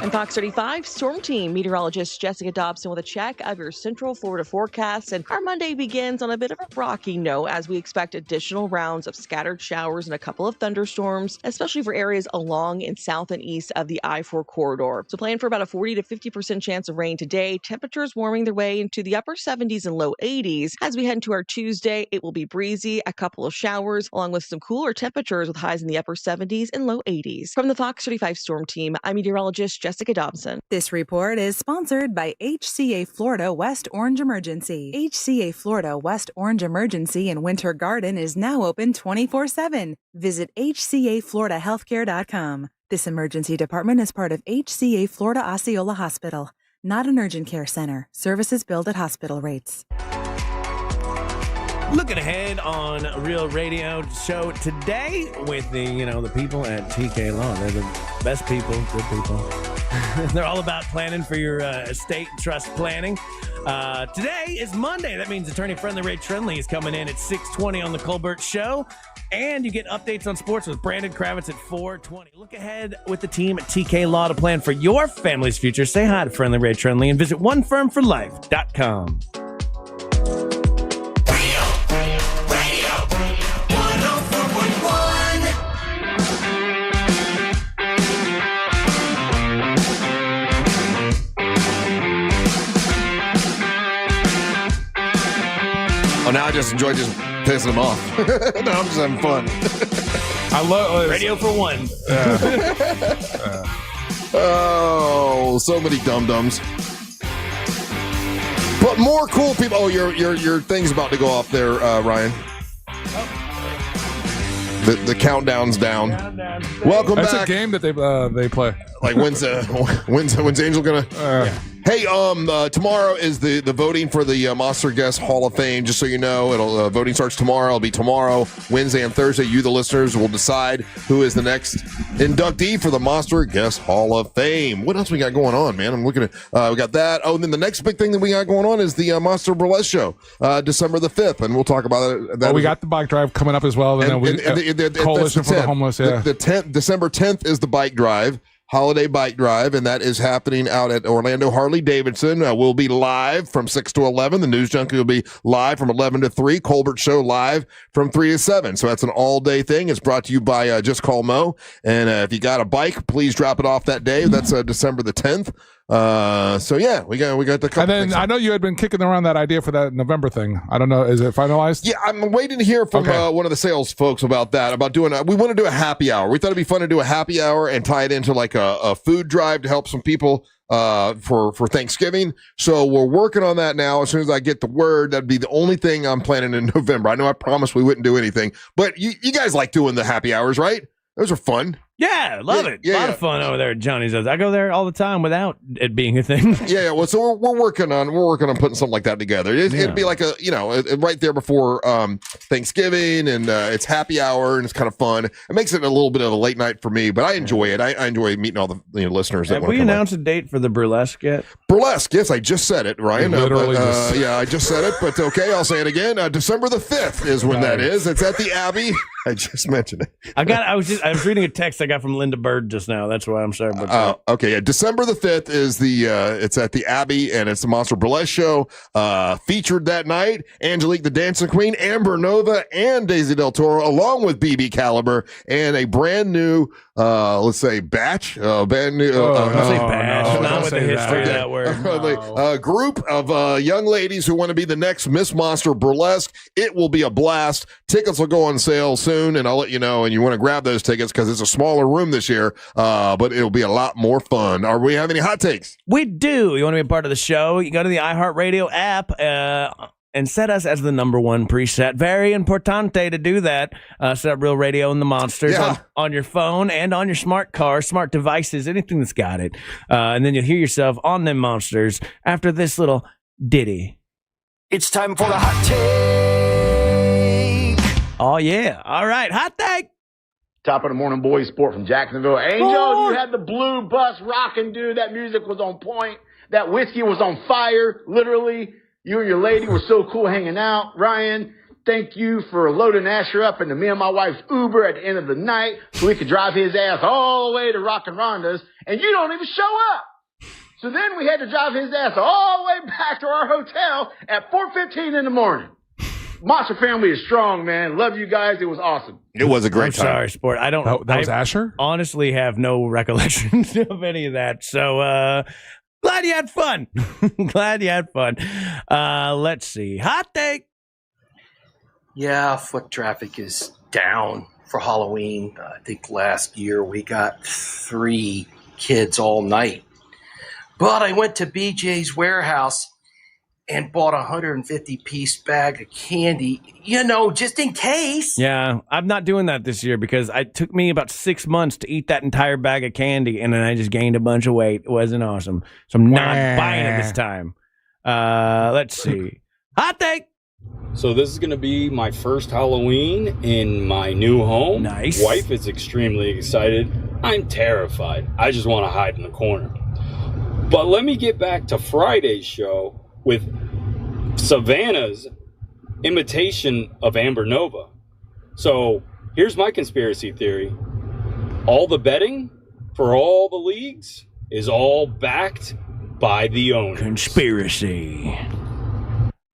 I'm Fox 35 Storm Team meteorologist Jessica Dobson with a check of your Central Florida forecast. And our Monday begins on a bit of a rocky note as we expect additional rounds of scattered showers and a couple of thunderstorms, especially for areas along and south and east of the I-4 corridor. So plan for about a 40 to 50% chance of rain today. Temperatures warming their way into the upper 70s and low 80s. As we head into our Tuesday, it will be breezy, a couple of showers, along with some cooler temperatures with highs in the upper 70s and low 80s. From the Fox 35 Storm Team, I'm meteorologist Jessica Dobson. This report is sponsored by HCA Florida West Orange Emergency. HCA Florida West Orange Emergency in Winter Garden is now open 24/7. Visit hcafloridahealthcare.com. This emergency department is part of HCA Florida Osceola Hospital, not an urgent care center. Services billed at hospital rates. Looking ahead on Real Radio show today with the people at TK Law. They're the best people, good people. They're all about planning for your estate trust planning. Today is Monday. That means attorney friendly Ray Trenley is coming in at 6:20 on the Colbert Show. And you get updates on sports with Brandon Kravitz at 4:20. Look ahead with the team at TK Law to plan for your family's future. Say hi to friendly Ray Trenley and visit onefirmforlife.com. Oh, now I just enjoy just pissing them off. No, I'm just having fun. I love Radio for one. Oh, so many dum-dums. But more cool people. Oh, your thing's about to go off there, Ryan. The countdown's down. Welcome That's back. a game that they play. Like when's Angel gonna? Hey, tomorrow is the voting for the Monster Guest Hall of Fame. Just so you know, voting starts tomorrow. It'll be tomorrow, Wednesday, and Thursday. You, the listeners, will decide who is the next inductee for the Monster Guest Hall of Fame. What else we got going on, man? I'm looking at we got that. Oh, and then the next big thing that we got going on is the Monster Burlesque Show, December the 5th, and we'll talk about it. We got the bike drive coming up as well. And then Coalition for the Homeless. Yeah, the 10th, December 10th is the bike drive. Holiday Bike Drive, and that is happening out at Orlando Harley-Davidson. We'll be live from 6 to 11. The News Junkie will be live from 11 to 3. Colbert Show live from 3 to 7. So that's an all-day thing. It's brought to you by Just Call Mo. And if you got a bike, please drop it off that day. That's December the 10th. So yeah, we got the couple. And then I know you had been kicking around that idea for that November thing. I don't know, is it finalized? Yeah, I'm waiting to hear from one of the sales folks about that. About doing we want to do a happy hour. We thought it'd be fun to do a happy hour and tie it into like a food drive to help some people for Thanksgiving. So we're working on that now. As soon as I get the word, that'd be the only thing I'm planning in November. I know I promised we wouldn't do anything, but you guys like doing the happy hours, right? Those are fun. Yeah, love it. A lot of fun over there at Johnny's. I go there all the time without it being a thing. Yeah. Well, so we're working on putting something like that together. It'd be like right there before Thanksgiving, and it's happy hour, and it's kind of fun. It makes it a little bit of a late night for me, but I enjoy it. I enjoy meeting all the listeners. Have we announced a date for the burlesque yet? Burlesque, yes, I just said it, Ryan. Yeah, I just said it, but okay, I'll say it again. December the 5th is when that is. It's at the Abbey. I just mentioned it. I was reading a text I got from Linda Bird just now. That's why I'm sorry about that. Okay, yeah. December the 5th is it's at the Abbey, and it's the Monster Burlesque Show. Featured that night, Angelique the Dancing Queen, Amber Nova, and Daisy Del Toro, along with BB Caliber, and a brand new let's say batch, brand new. Not with the history of that word. A group of young ladies who want to be the next Miss Monster Burlesque. It will be a blast. Tickets will go on sale soon, and I'll let you know. And you want to grab those tickets because it's a smaller room this year, but it'll be a lot more fun. Are we have any hot takes? We do. You want to be a part of the show? You go to the iHeartRadio app. And set us as the number one preset. Very importante to do that. Set up Real Radio and the Monsters on your phone and on your smart car, smart devices, anything that's got it. And then you'll hear yourself on them Monsters after this little ditty. It's time for the hot take. Oh, yeah. All right. Hot take. Top of the morning, boys. Sport from Jacksonville. Angel, you had the Blue Bus rocking, dude. That music was on point. That whiskey was on fire, literally. You and your lady were so cool hanging out. Ryan, thank you for loading Asher up into me and my wife's Uber at the end of the night so we could drive his ass all the way to Rockin' Ronda's, and you don't even show up. So then we had to drive his ass all the way back to our hotel at 4:15 in the morning. Monster family is strong, man. Love you guys. It was awesome. It was a great time. Sorry, Sport. I don't. That was Asher? Honestly, have no recollection of any of that. So, glad you had fun. Glad you had fun. Let's see. Hot take. Yeah, foot traffic is down for Halloween. I think last year we got 3 kids all night. But I went to BJ's Warehouse and bought a 150-piece bag of candy, just in case. Yeah, I'm not doing that this year because it took me about 6 months to eat that entire bag of candy, and then I just gained a bunch of weight. It wasn't awesome. So I'm not buying it this time. Let's see. Hot take. So this is going to be my first Halloween in my new home. Nice. Wife is extremely excited. I'm terrified. I just want to hide in the corner. But let me get back to Friday's show with Savannah's imitation of Amber Nova. So here's my conspiracy theory. All the betting for all the leagues is all backed by the owner. Conspiracy.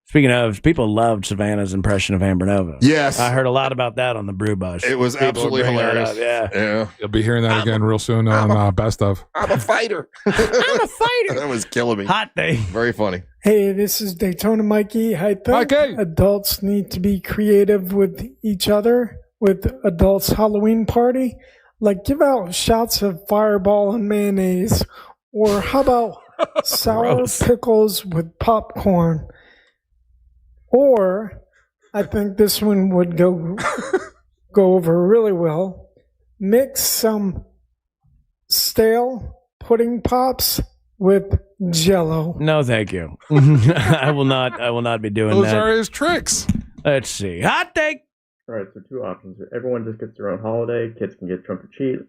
Speaking of, people loved Savannah's impression of Amber Nova. Yes. I heard a lot about that on the Brew Bus. It was People absolutely bring that hilarious. up, yeah. Yeah. You'll be hearing that again real soon on Best Of. I'm a fighter. I'm a fighter. That was killing me. Hot day. Very funny. Hey, this is Daytona Mikey. I think adults need to be creative with each other with adults' Halloween party. Like, give out shots of Fireball and mayonnaise. Or how about sour pickles with popcorn? Or, I think this one would go over really well. Mix some stale pudding pops with Jell-O. No, thank you. I will not be doing Those that. are his tricks. Let's see. Hot take. All right, so two options. Everyone just gets their own holiday. Kids can get trunk or treat.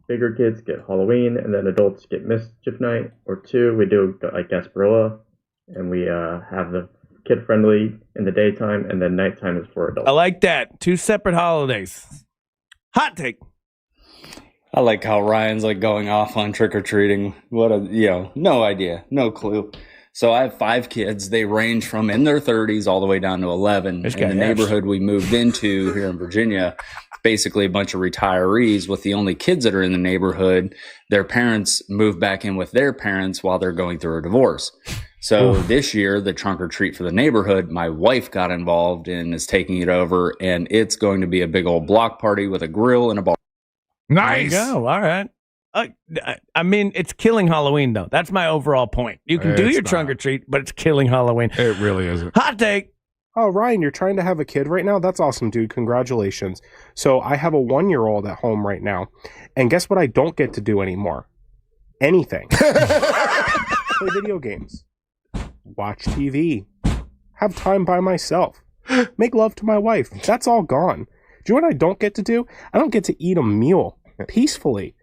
Bigger kids get Halloween, and then adults get mischief night. Or two, we do like Gasparilla, and we have the kid-friendly in the daytime, and then nighttime is for adults. I like that. Two separate holidays. Hot take. I like how Ryan's like going off on trick-or-treating. What a, no idea, no clue. So I have 5 kids. They range from in their 30s all the way down to 11. In the neighborhood we moved into here in Virginia, basically a bunch of retirees with the only kids that are in the neighborhood. Their parents moved back in with their parents while they're going through a divorce. So this year, the trunk or treat for the neighborhood, my wife got involved and is taking it over. And it's going to be a big old block party with a grill and a bar. Nice. There you go. All right. I mean, it's killing Halloween, though. That's my overall point. You can do your trunk or treat, but it's killing Halloween. It really isn't. Hot take. Oh, Ryan, you're trying to have a kid right now? That's awesome, dude. Congratulations. So I have a 1-year-old at home right now. And guess what I don't get to do anymore? Anything. Play video games. Watch TV. Have time by myself. Make love to my wife. That's all gone. Do you know what I don't get to do? I don't get to eat a meal peacefully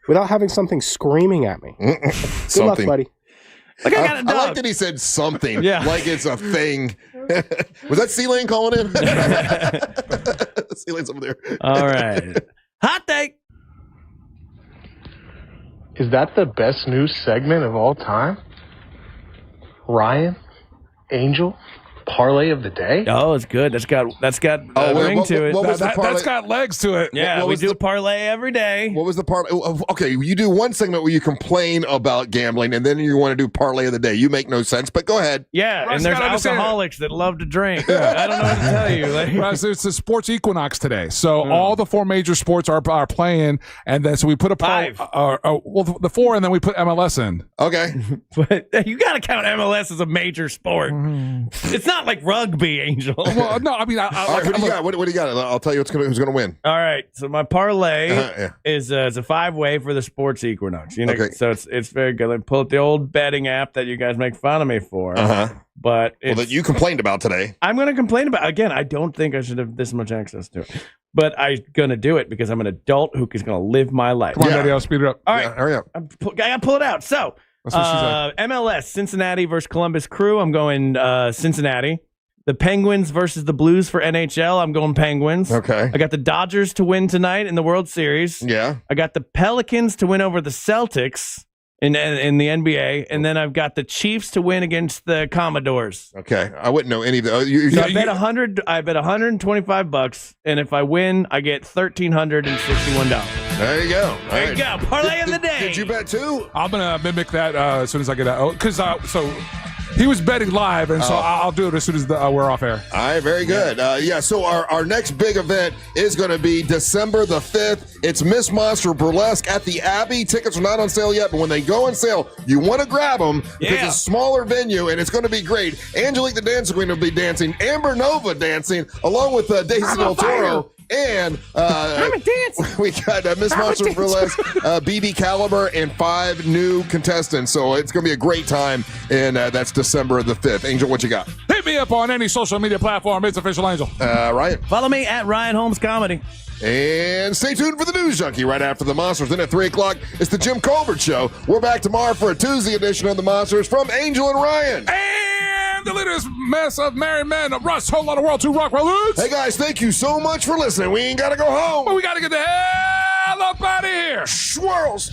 without having something screaming at me. Good luck, buddy. Like I got a dog. I like that he said something. Yeah. Like it's a thing. Was that C-Lane calling in? C-Lane's over there. All right. Hot take. Is that the best news segment of all time? Ryan, Angel, parlay of the day? Oh, it's good. That's got ring to it. That's got legs to it. Yeah, we do parlay every day. What was the parlay? Okay, you do one segment where you complain about gambling, and then you want to do parlay of the day. You make no sense, but go ahead. Yeah, Russ, and there's you gotta understand alcoholics that love to drink. I don't know what to tell you. Like, Russ, it's the sports equinox today, so all the 4 major sports are playing, and then so we put a 5. The 4, and then we put MLS in. Okay, but you got to count MLS as a major sport. It's not like rugby, Angel. Well, no, I mean, all right, who do you got? What do you got? I'll tell you who's going to win. All right, so my parlay is a 5-way for the sports equinox. You know, Okay. so it's very good. Like, pull up the old betting app that you guys make fun of me for. But that you complained about today. I'm going to complain about again. I don't think I should have this much access to it, but I'm going to do it because I'm an adult who is going to live my life. Come on, Daddy, I'll speed it up. All right, hurry up. I got to pull it out. So That's what she said. MLS Cincinnati versus Columbus Crew. I'm going Cincinnati. The Penguins versus the Blues for NHL. I'm going Penguins. Okay. I got the Dodgers to win tonight in the World Series. Yeah. I got the Pelicans to win over the Celtics in the NBA, and then I've got the Chiefs to win against the Commodores. Okay, I wouldn't know any of the. So I bet $125, and if I win, I get $1,361. There you go. There you go. Parlay of the day. Did you bet too? I'm gonna mimic that as soon as I get out, because so he was betting live, and so I'll do it as soon as we're off air. All right, very good. So our next big event is going to be December the 5th. It's Miss Monster Burlesque at the Abbey. Tickets are not on sale yet, but when they go on sale, you want to grab them because it's a smaller venue, and it's going to be great. Angelique the Dancing Queen will be dancing, Amber Nova dancing, along with Daisy Del Toro. And we got Miss Monster Burlesque, BB Caliber, and 5 new contestants. So it's going to be a great time, and that's December the 5th. Angel, what you got? Hit me up on any social media platform. It's Official Angel. Ryan. Follow me at Ryan Holmes Comedy. And stay tuned for the News Junkie right after the Monsters. Then at 3 o'clock, it's the Jim Colbert Show. We're back tomorrow for a Tuesday edition of the Monsters from Angel and Ryan. And the latest mess of married men of Russ, Whole Lot of World 2 Rockwell Roots. Hey, guys, thank you so much for listening. We ain't got to go home. But we got to get the hell up out of here. Swirls.